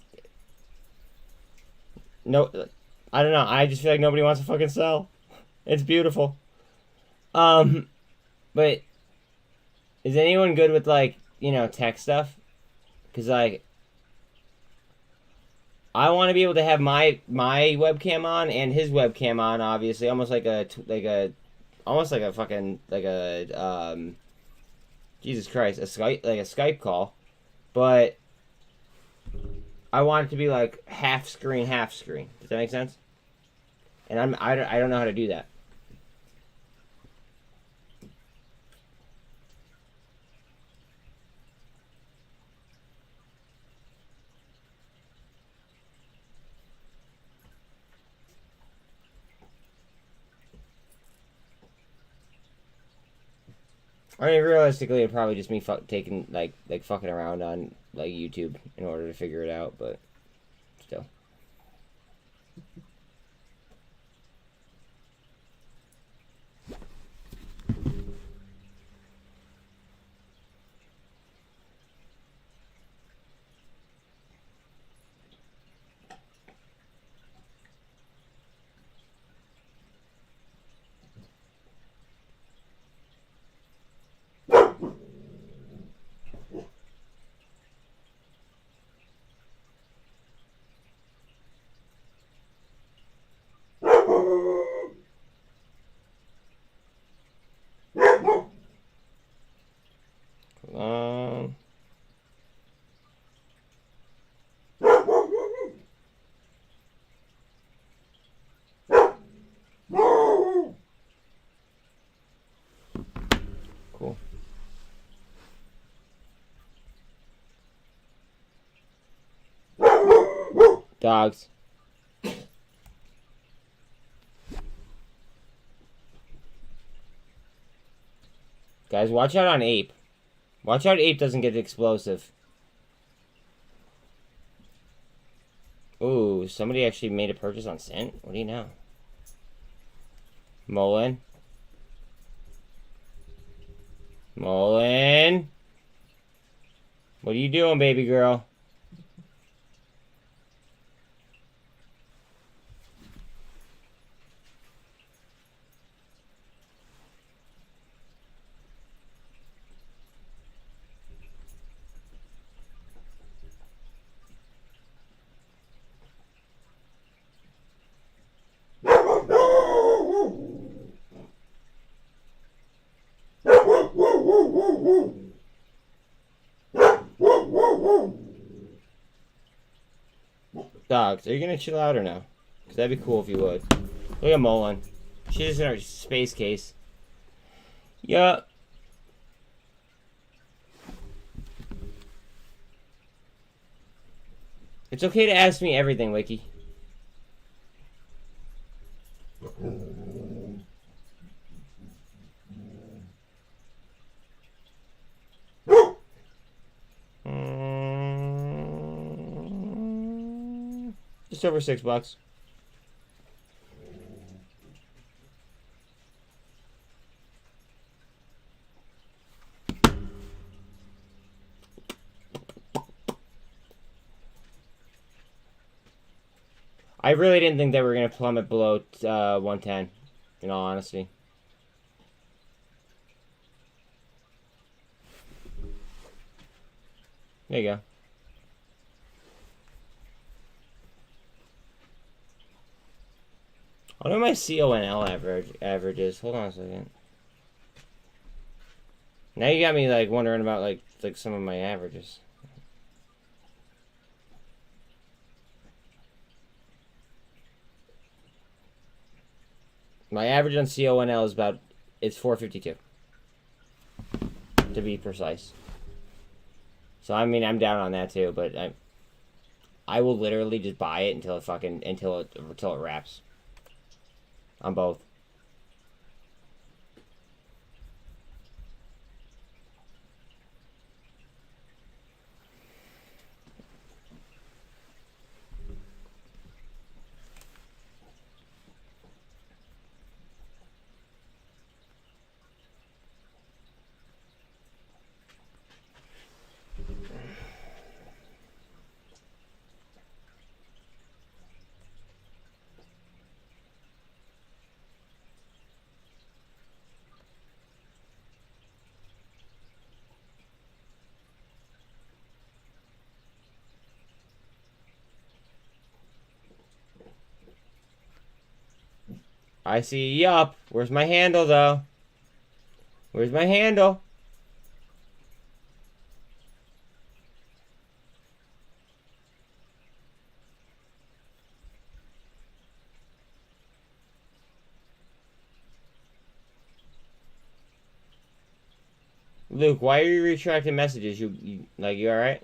no, I don't know. I just feel like nobody wants to fucking sell. It's beautiful. But is anyone good with like, you know, tech stuff? Cause like I want to be able to have my webcam on and his webcam on, obviously, almost like a fucking Jesus Christ, a Skype call, but I want it to be like half screen. Does that make sense? And I don't know how to do that. I mean, realistically, it'd probably just me taking like fucking around on like YouTube in order to figure it out, but still. Dogs. Guys, watch out on Ape. Watch out Ape doesn't get explosive. Ooh, somebody actually made a purchase on SINT? What do you know? Muln. Muln. What are you doing, baby girl? Dogs, are you gonna chill out or no? Because that'd be cool if you would. Look at Mullen. She's in her space case. Yup. It's okay to ask me everything, Wiki. Just over $6. I really didn't think they were going to plummet below 110, in all honesty. There you go. I wonder what my CONL average is. Hold on a second. Now you got me like wondering about like some of my averages. My average on CONL is it's 452. To be precise. So I mean I'm down on that too, but I will literally just buy it until it wraps. On both. I see yup. Where's my handle, though? Where's my handle? Luke, why are you retracting messages? You alright?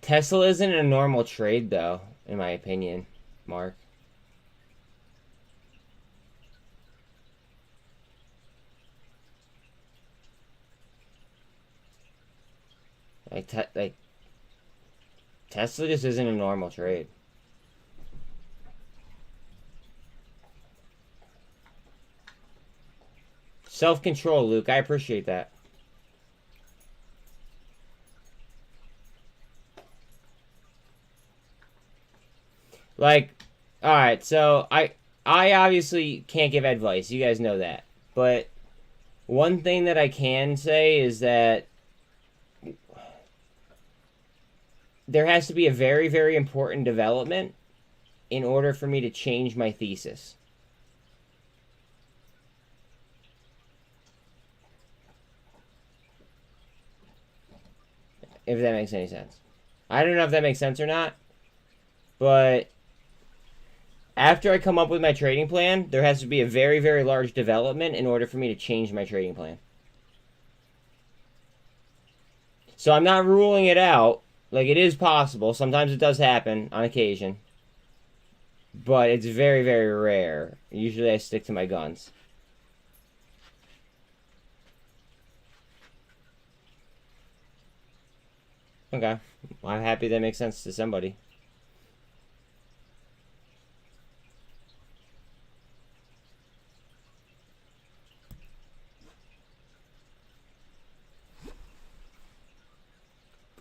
Tesla isn't a normal trade, though, in my opinion, Mark. Tesla just isn't a normal trade. Self-control, Luke. I appreciate that. Alright, so I obviously can't give advice. You guys know that. But one thing that I can say is that there has to be a very, very important development in order for me to change my thesis. If that makes any sense. I don't know if that makes sense or not, but after I come up with my trading plan, there has to be a very, very large development in order for me to change my trading plan. So I'm not ruling it out. Like, it is possible. Sometimes it does happen on occasion. But it's very, very rare. Usually I stick to my guns. Okay. I'm happy that makes sense to somebody.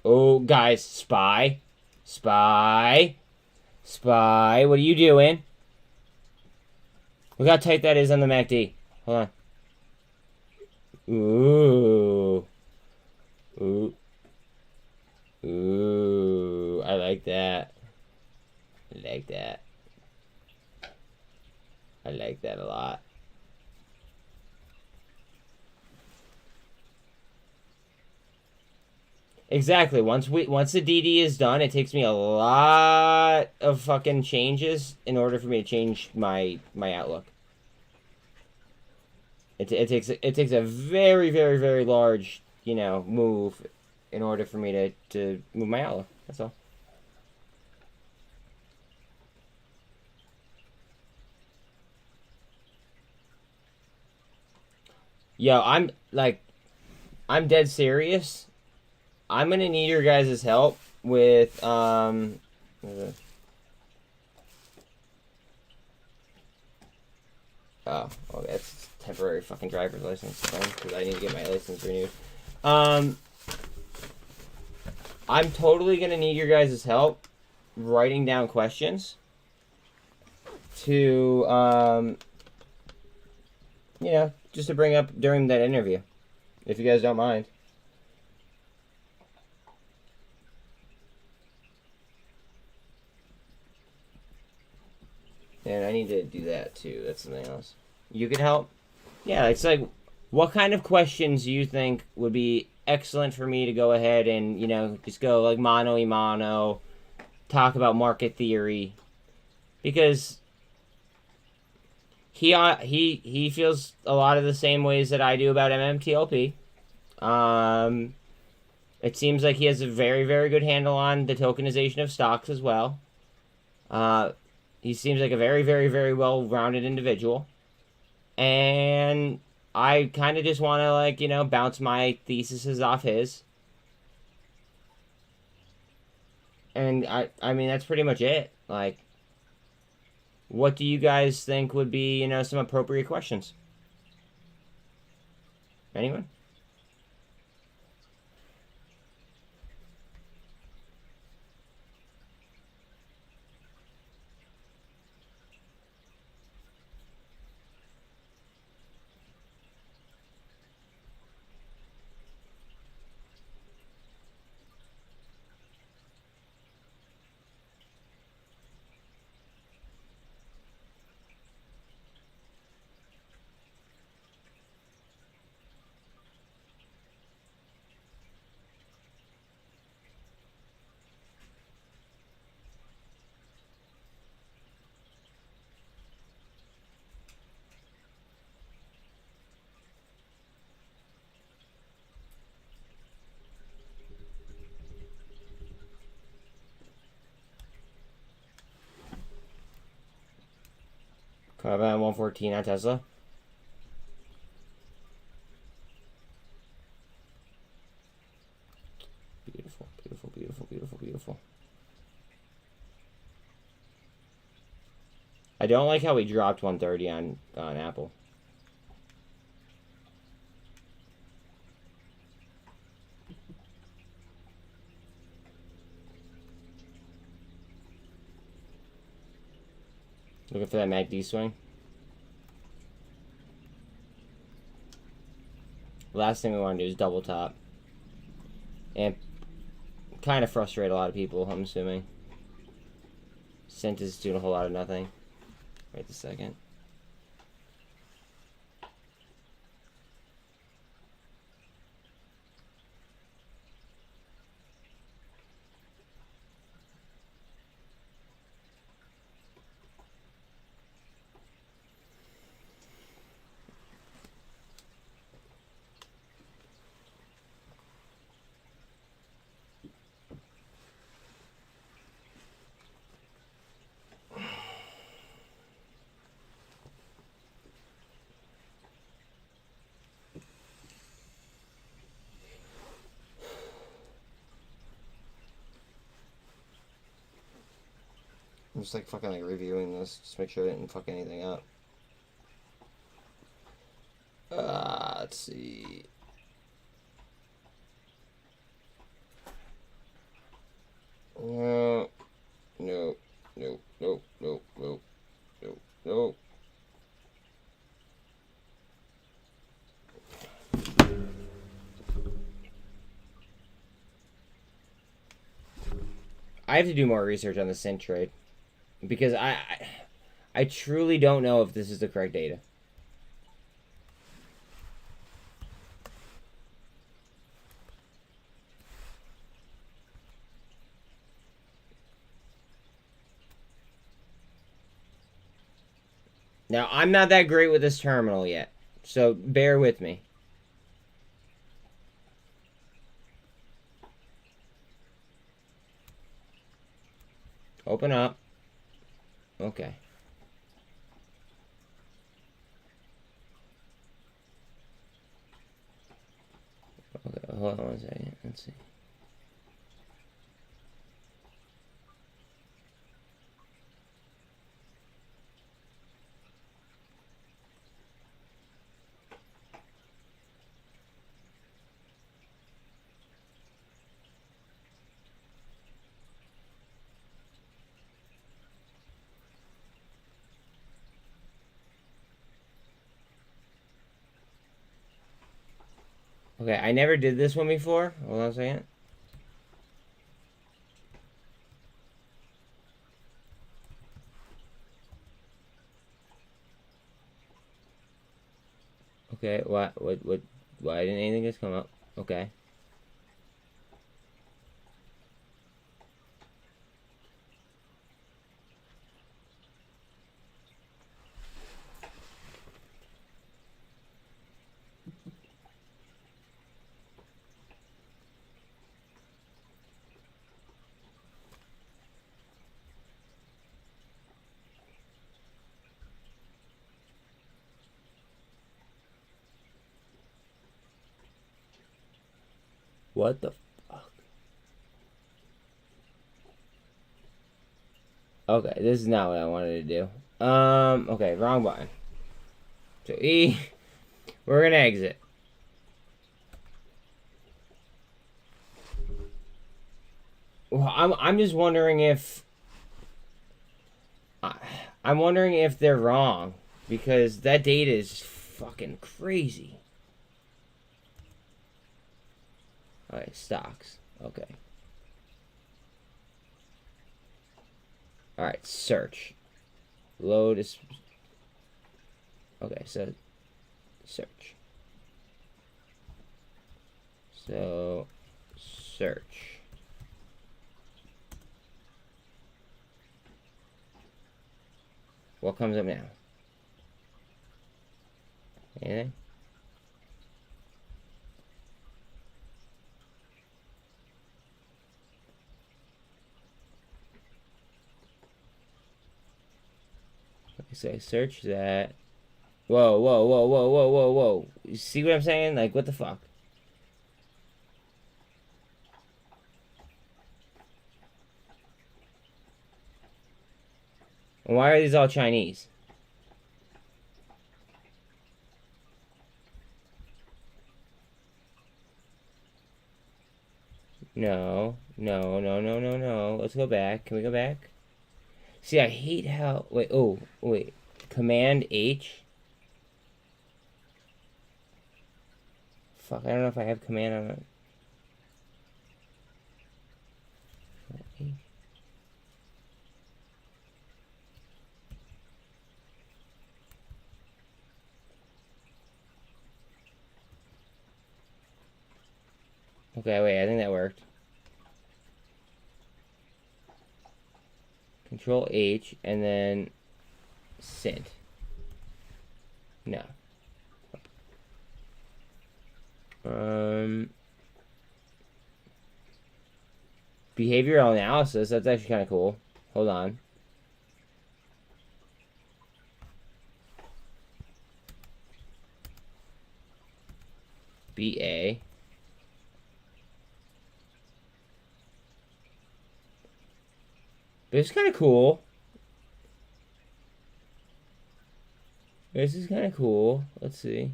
Oh, guys, spy. Spy. Spy. What are you doing? Look how tight that is on the MACD. Hold on. Ooh. Ooh. Ooh. I like that. I like that. I like that a lot. Exactly. Once the DD is done, it takes me a lot of fucking changes in order for me to change my outlook. It takes a very, very, very large, you know, move in order for me to move my outlook. That's all. Yo, I'm dead serious. I'm gonna need your guys' help with oh, that's temporary fucking driver's license because I need to get my license renewed. I'm totally gonna need your guys' help writing down questions to you know, just to bring up during that interview, if you guys don't mind. And I need to do that too. That's something else. You could help? Yeah, it's like, what kind of questions do you think would be excellent for me to go ahead and, you know, just go like mano y mano, talk about market theory, because he feels a lot of the same ways that I do about MMTLP. It seems like he has a very, very good handle on the tokenization of stocks as well. He seems like a very, very, very well-rounded individual. And I kind of just want to, like, you know, bounce my theses off his. And I mean, that's pretty much it. Like, what do you guys think would be, you know, some appropriate questions? Anyone? About 114 on Tesla. Beautiful, beautiful, beautiful, beautiful, beautiful. I don't like how we dropped 130 on Apple. Looking for that MACD swing. Last thing we want to do is double top. And kind of frustrate a lot of people, I'm assuming. SINT is doing a whole lot of nothing. Wait a second. I'm just like fucking like reviewing this, just make sure I didn't fuck anything up. Let's see. No, no, no, no, no, no, no, no. I have to do more research on the SINT trade because I truly don't know if this is the correct data. Now, I'm not that great with this terminal yet, so bear with me. Open up. Okay. Okay, hold on one second. Let's see. Okay, I never did this one before. Hold on a second. Okay, why didn't anything just come up? Okay. What the fuck? Okay, this is not what I wanted to do. Okay, wrong button. So E, we're gonna exit. Well, I'm just wondering if I'm wondering if they're wrong because that data is fucking crazy. Alright, stocks. Okay. Alright, search. Load is... Okay, so... Search. So... Search. What comes up now? Anything? So I search that. Whoa, whoa, whoa, whoa, whoa, whoa, whoa. You see what I'm saying? Like, what the fuck? And why are these all Chinese? No, no, no, no, no, no. Let's go back. Can we go back? See, I hate how... Wait, oh, wait. Command H? Fuck, I don't know if I have command on it. Okay, wait, I think that worked. Control H, and then... SINT. No. Behavioral analysis, that's actually kind of cool. Hold on. BA. But it's kind of cool. This is kind of cool. Let's see.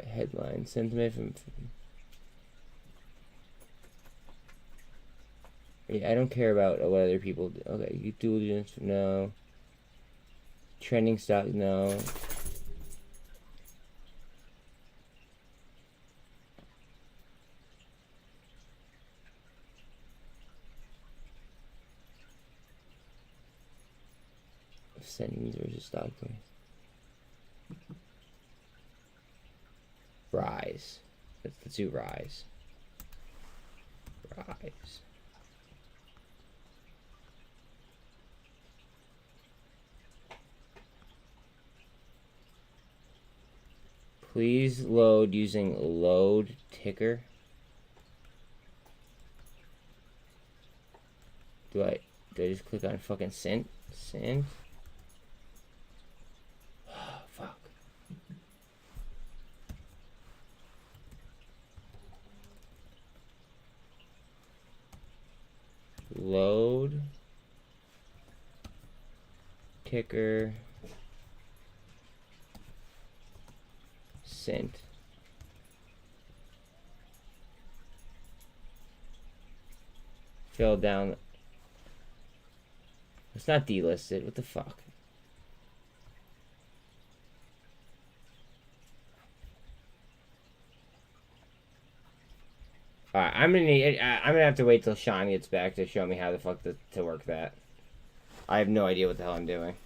Headline sentiment from. Yeah, I don't care about what other people do. Okay, you dual units, no. Trending stock, no. Settings versus stock price. Rise. Let's do rise. Rise. Please load using load ticker. Do I just click on fucking SINT? SINT? Oh, fuck. Load ticker SINT. Fill down. It's not delisted. What the fuck? Alright, I'm gonna have to wait till Sean gets back to show me how the fuck to work that. I have no idea what the hell I'm doing.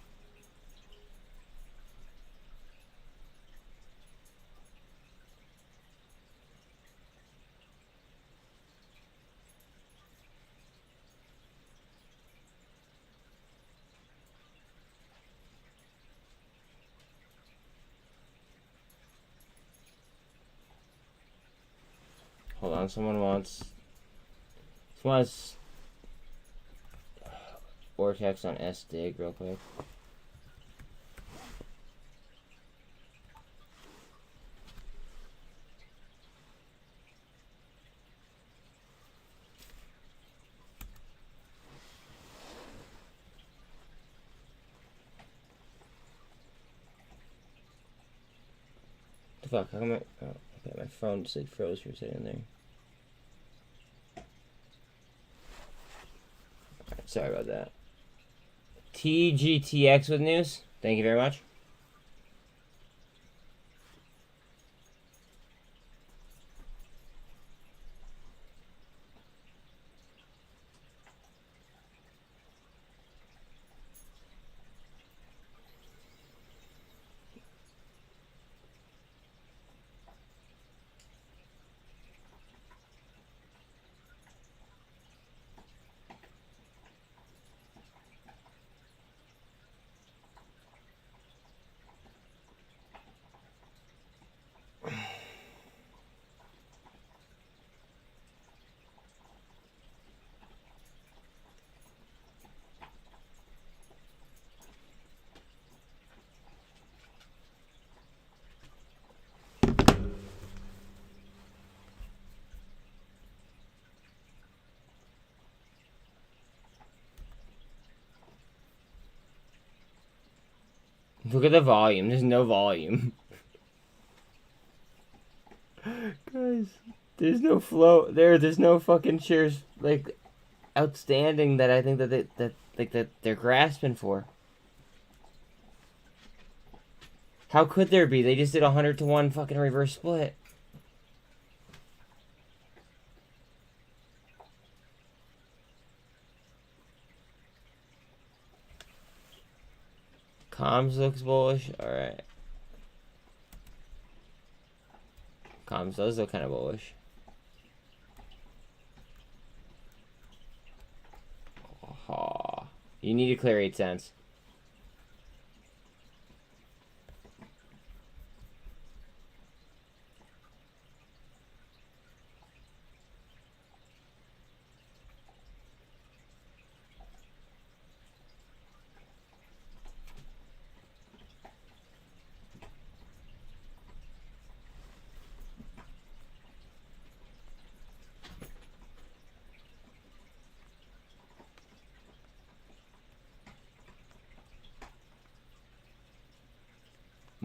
Hold on, someone wants Vortex on SDig real quick. The fuck? How come okay, my phone just like froze for a second there. Alright, sorry about that. TGTX with news. Thank you very much. Look at the volume. There's no volume. Guys, there's no flow. There's no fucking shares like outstanding that I think that they're grasping for. How could there be? They just did 100-to-1 fucking reverse split. Comms looks bullish. Alright. Comms does look kind of bullish. Oh, you need to clear 8 cents.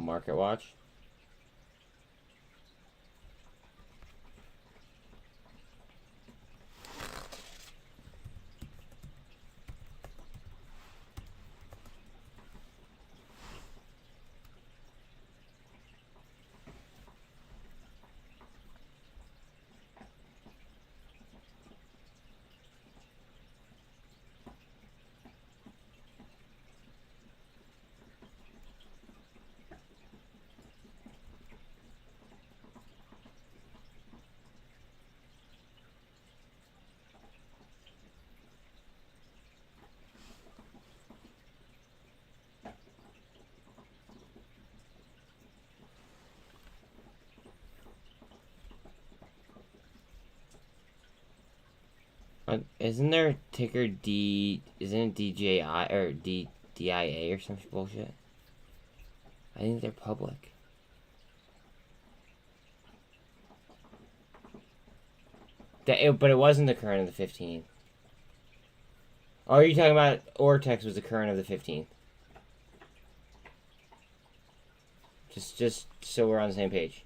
Market Watch. Isn't there ticker D? Isn't it DJI or DIA or some bullshit? I think they're public. But it wasn't the current of the 15th. Oh, are you talking about Ortex was the current of the 15th? Just so we're on the same page.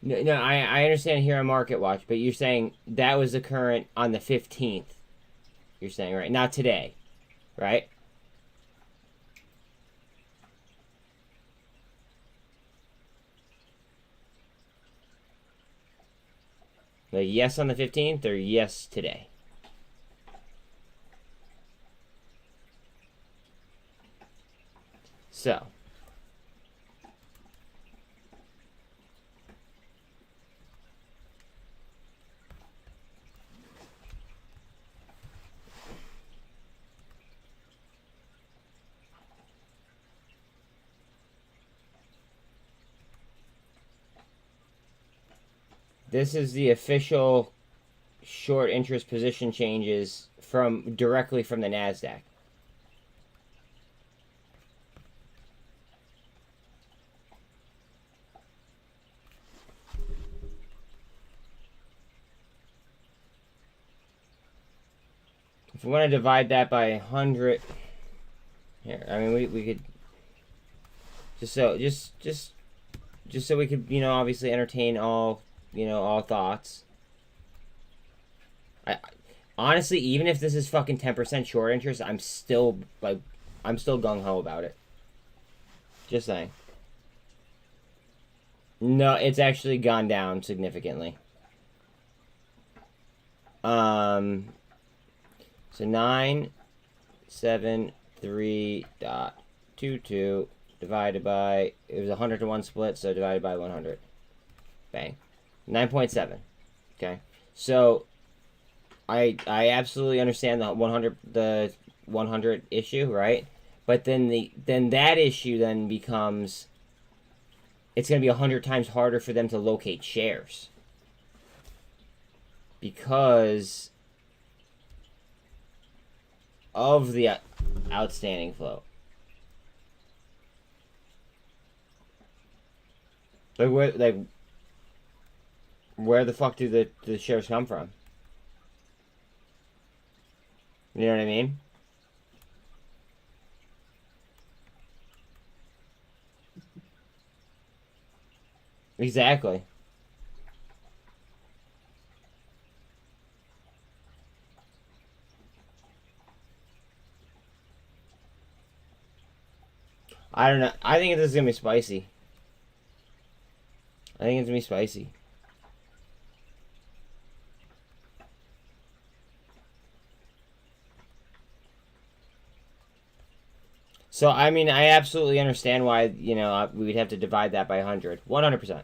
No, I understand here on Market Watch, but you're saying that was the current on the 15th. You're saying, right? Not today, right? Like yes on the 15th or yes today? So. This is the official short interest position changes directly from the NASDAQ. If we want to divide that by 100, here, I mean we could just so we could, obviously entertain all thoughts. I honestly, even if this is fucking 10% short interest, I'm still gung-ho about it. Just saying. No, it's actually gone down significantly. So 973.22 divided by, it was 100 to 1 split, so divided by 100. Bang. 9.7. Okay. So I absolutely understand the 100 issue, right? But then that issue then becomes, it's going to be 100 times harder for them to locate shares. Because of the outstanding flow. Where the fuck do the shares come from? You know what I mean? Exactly. I don't know. I think this is gonna be spicy. I think it's gonna be spicy. So, I mean, I absolutely understand why, we would have to divide that by 100. 100%.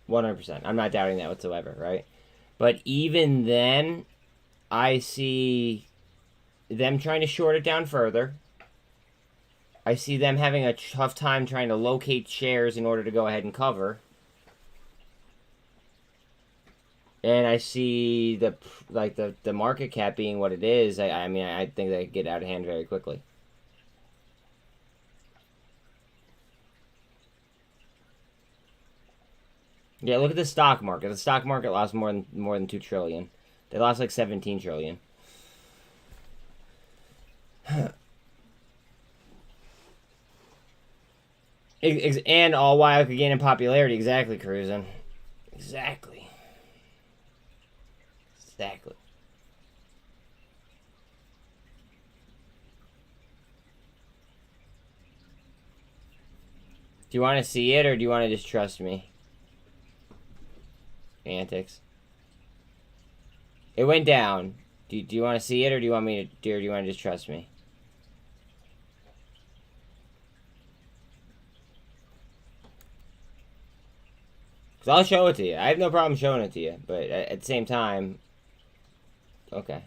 100%. I'm not doubting that whatsoever, right? But even then, I see them trying to short it down further. I see them having a tough time trying to locate shares in order to go ahead and cover. And I see the market cap being what it is. I mean, I think they could get out of hand very quickly. Yeah, look at the stock market. The stock market lost more than 2 trillion. They lost like 17 trillion. And all while it could gain in popularity. Exactly, Cruisin'. Exactly. Exactly. Do you want to see it, or do you want to just trust me? Antics. It went down. Do you want to see it, or do you want me to, or do you want to just trust me? Because I'll show it to you. I have no problem showing it to you, but at the same time, okay.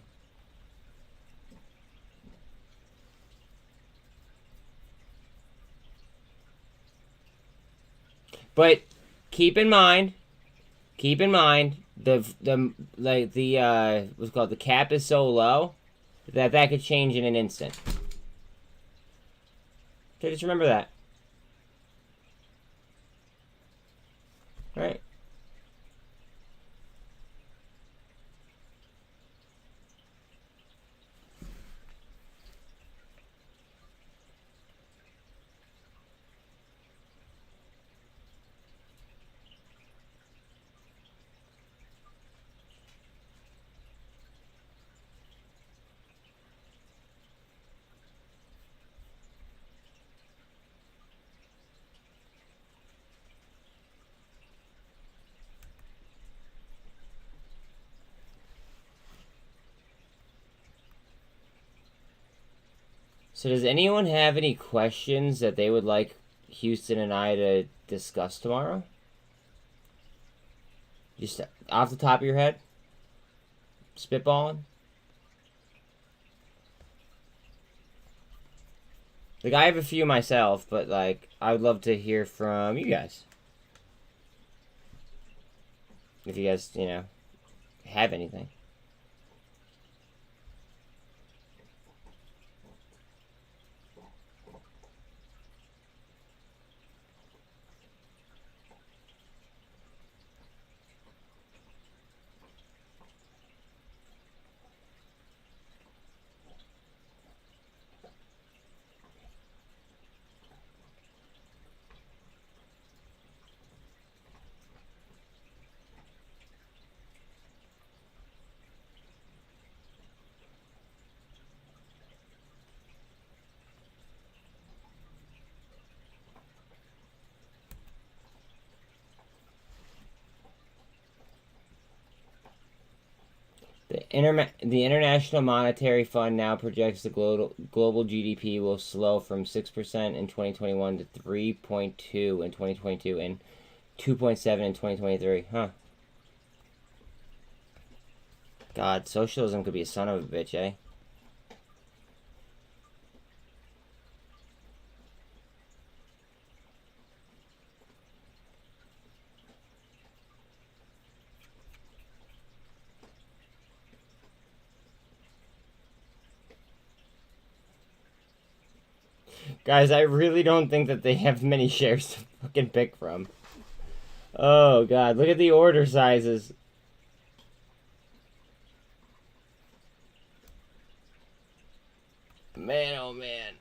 But keep in mind, the what's it called, the cap is so low that could change in an instant. So just remember that. All right. So does anyone have any questions that they would like Houston and I to discuss tomorrow? Just off the top of your head? Spitballing? Like, I have a few myself, but, like, I would love to hear from you guys. If you guys, you know, have anything. The International Monetary Fund now projects the global GDP will slow from 6% in 2021 to 3.2 in 2022 and 2.7 in 2023. Huh. God, socialism could be a son of a bitch, eh? Guys, I really don't think that they have many shares to fucking pick from. Oh, God. Look at the order sizes. Man, oh, man.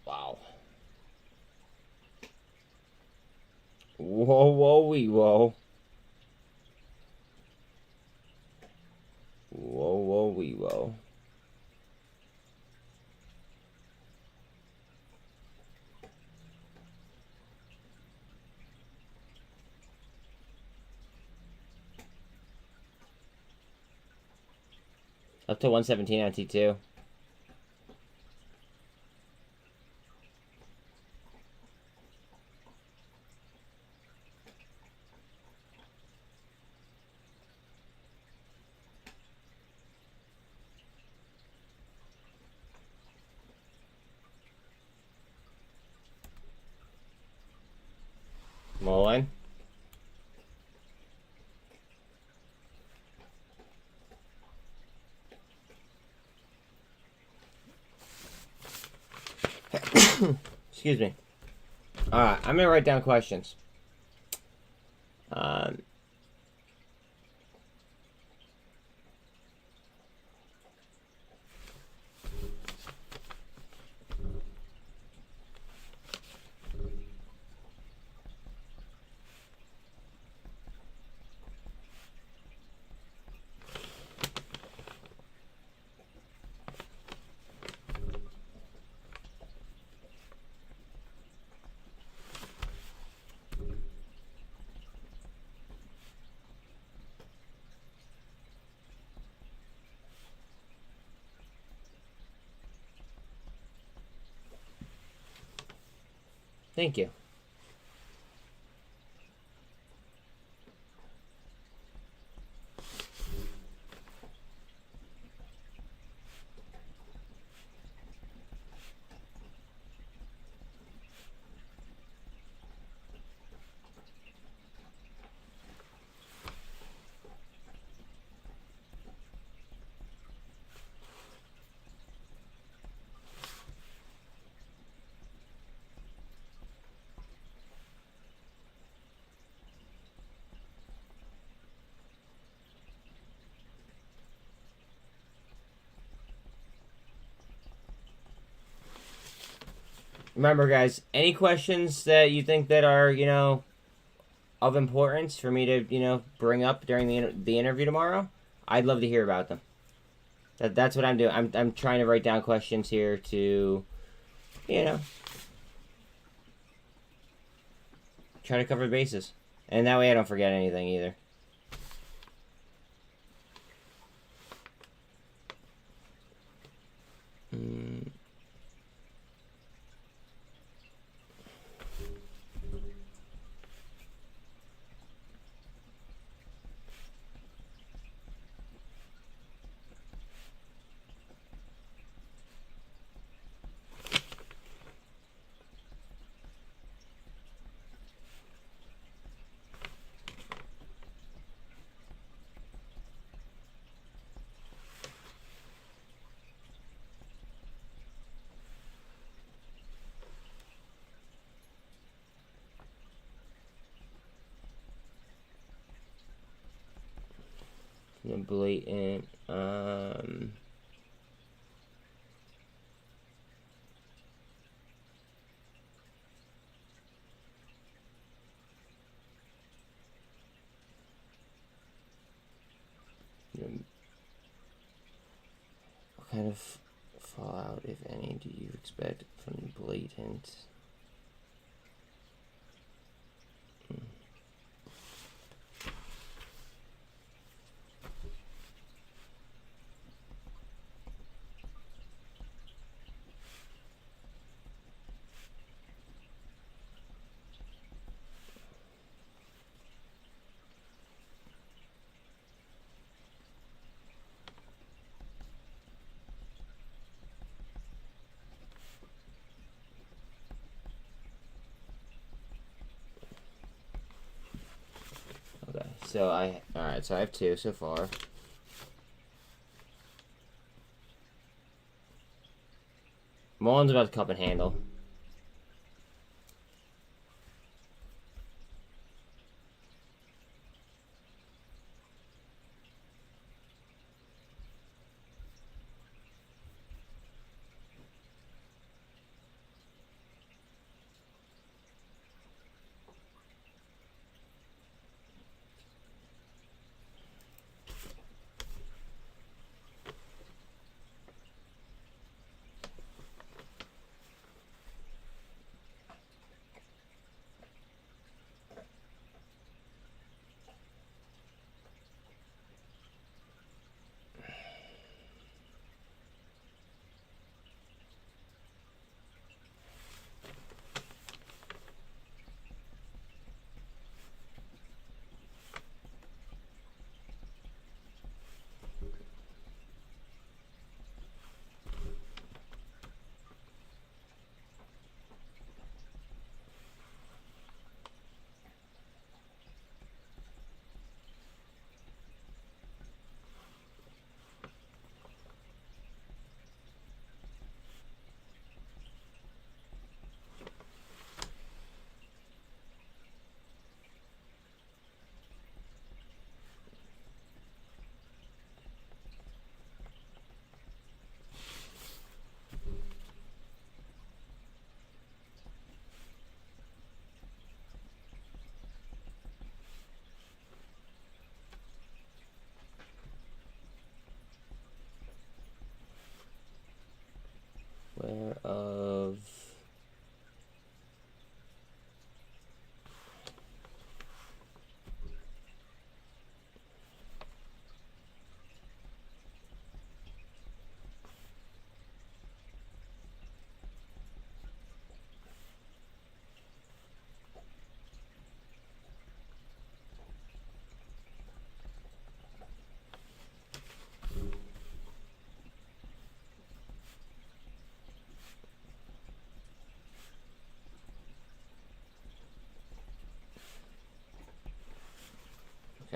Wow. Whoa, whoa, wee, whoa. Whoa, whoa, wee, whoa. Up to 117 on T2. Mullen. Excuse me. All right, I'm gonna write down questions. Thank you. Remember, guys, any questions that you think that are, of importance for me to, bring up during the interview tomorrow, I'd love to hear about them. That's what I'm doing. I'm trying to write down questions here to, try to cover bases. And that way I don't forget anything either. Blatant. What kind of fallout, if any, do you expect from blatant? So alright, so I have 2 so far. Muln's about to cup and handle.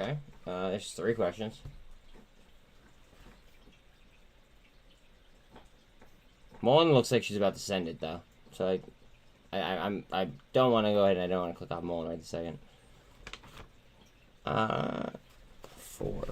Okay. There's 3 questions. Mullen looks like she's about to send it though, so I don't want to go ahead and I don't want to click on Mullen right this second. 4.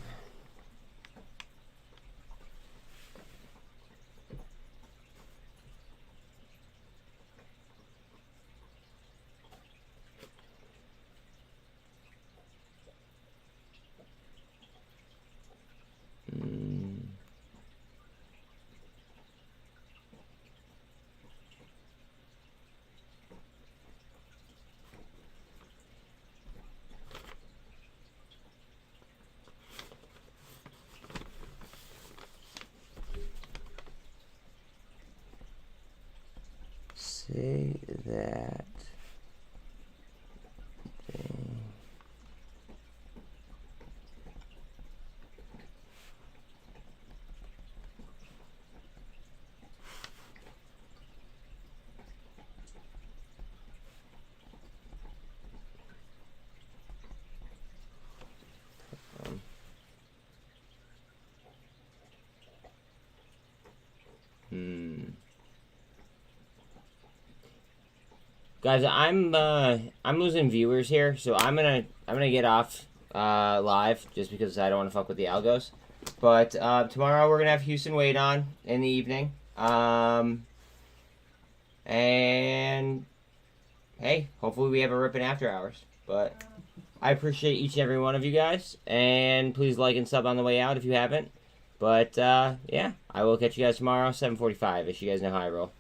Say that thing. Guys, I'm losing viewers here, so I'm gonna get off live just because I don't want to fuck with the algos. But tomorrow we're gonna have Houston Wade on in the evening. And hey, hopefully we have a ripping after hours. But I appreciate each and every one of you guys, and please like and sub on the way out if you haven't. But yeah, I will catch you guys tomorrow, 7:45. As you guys know how I roll.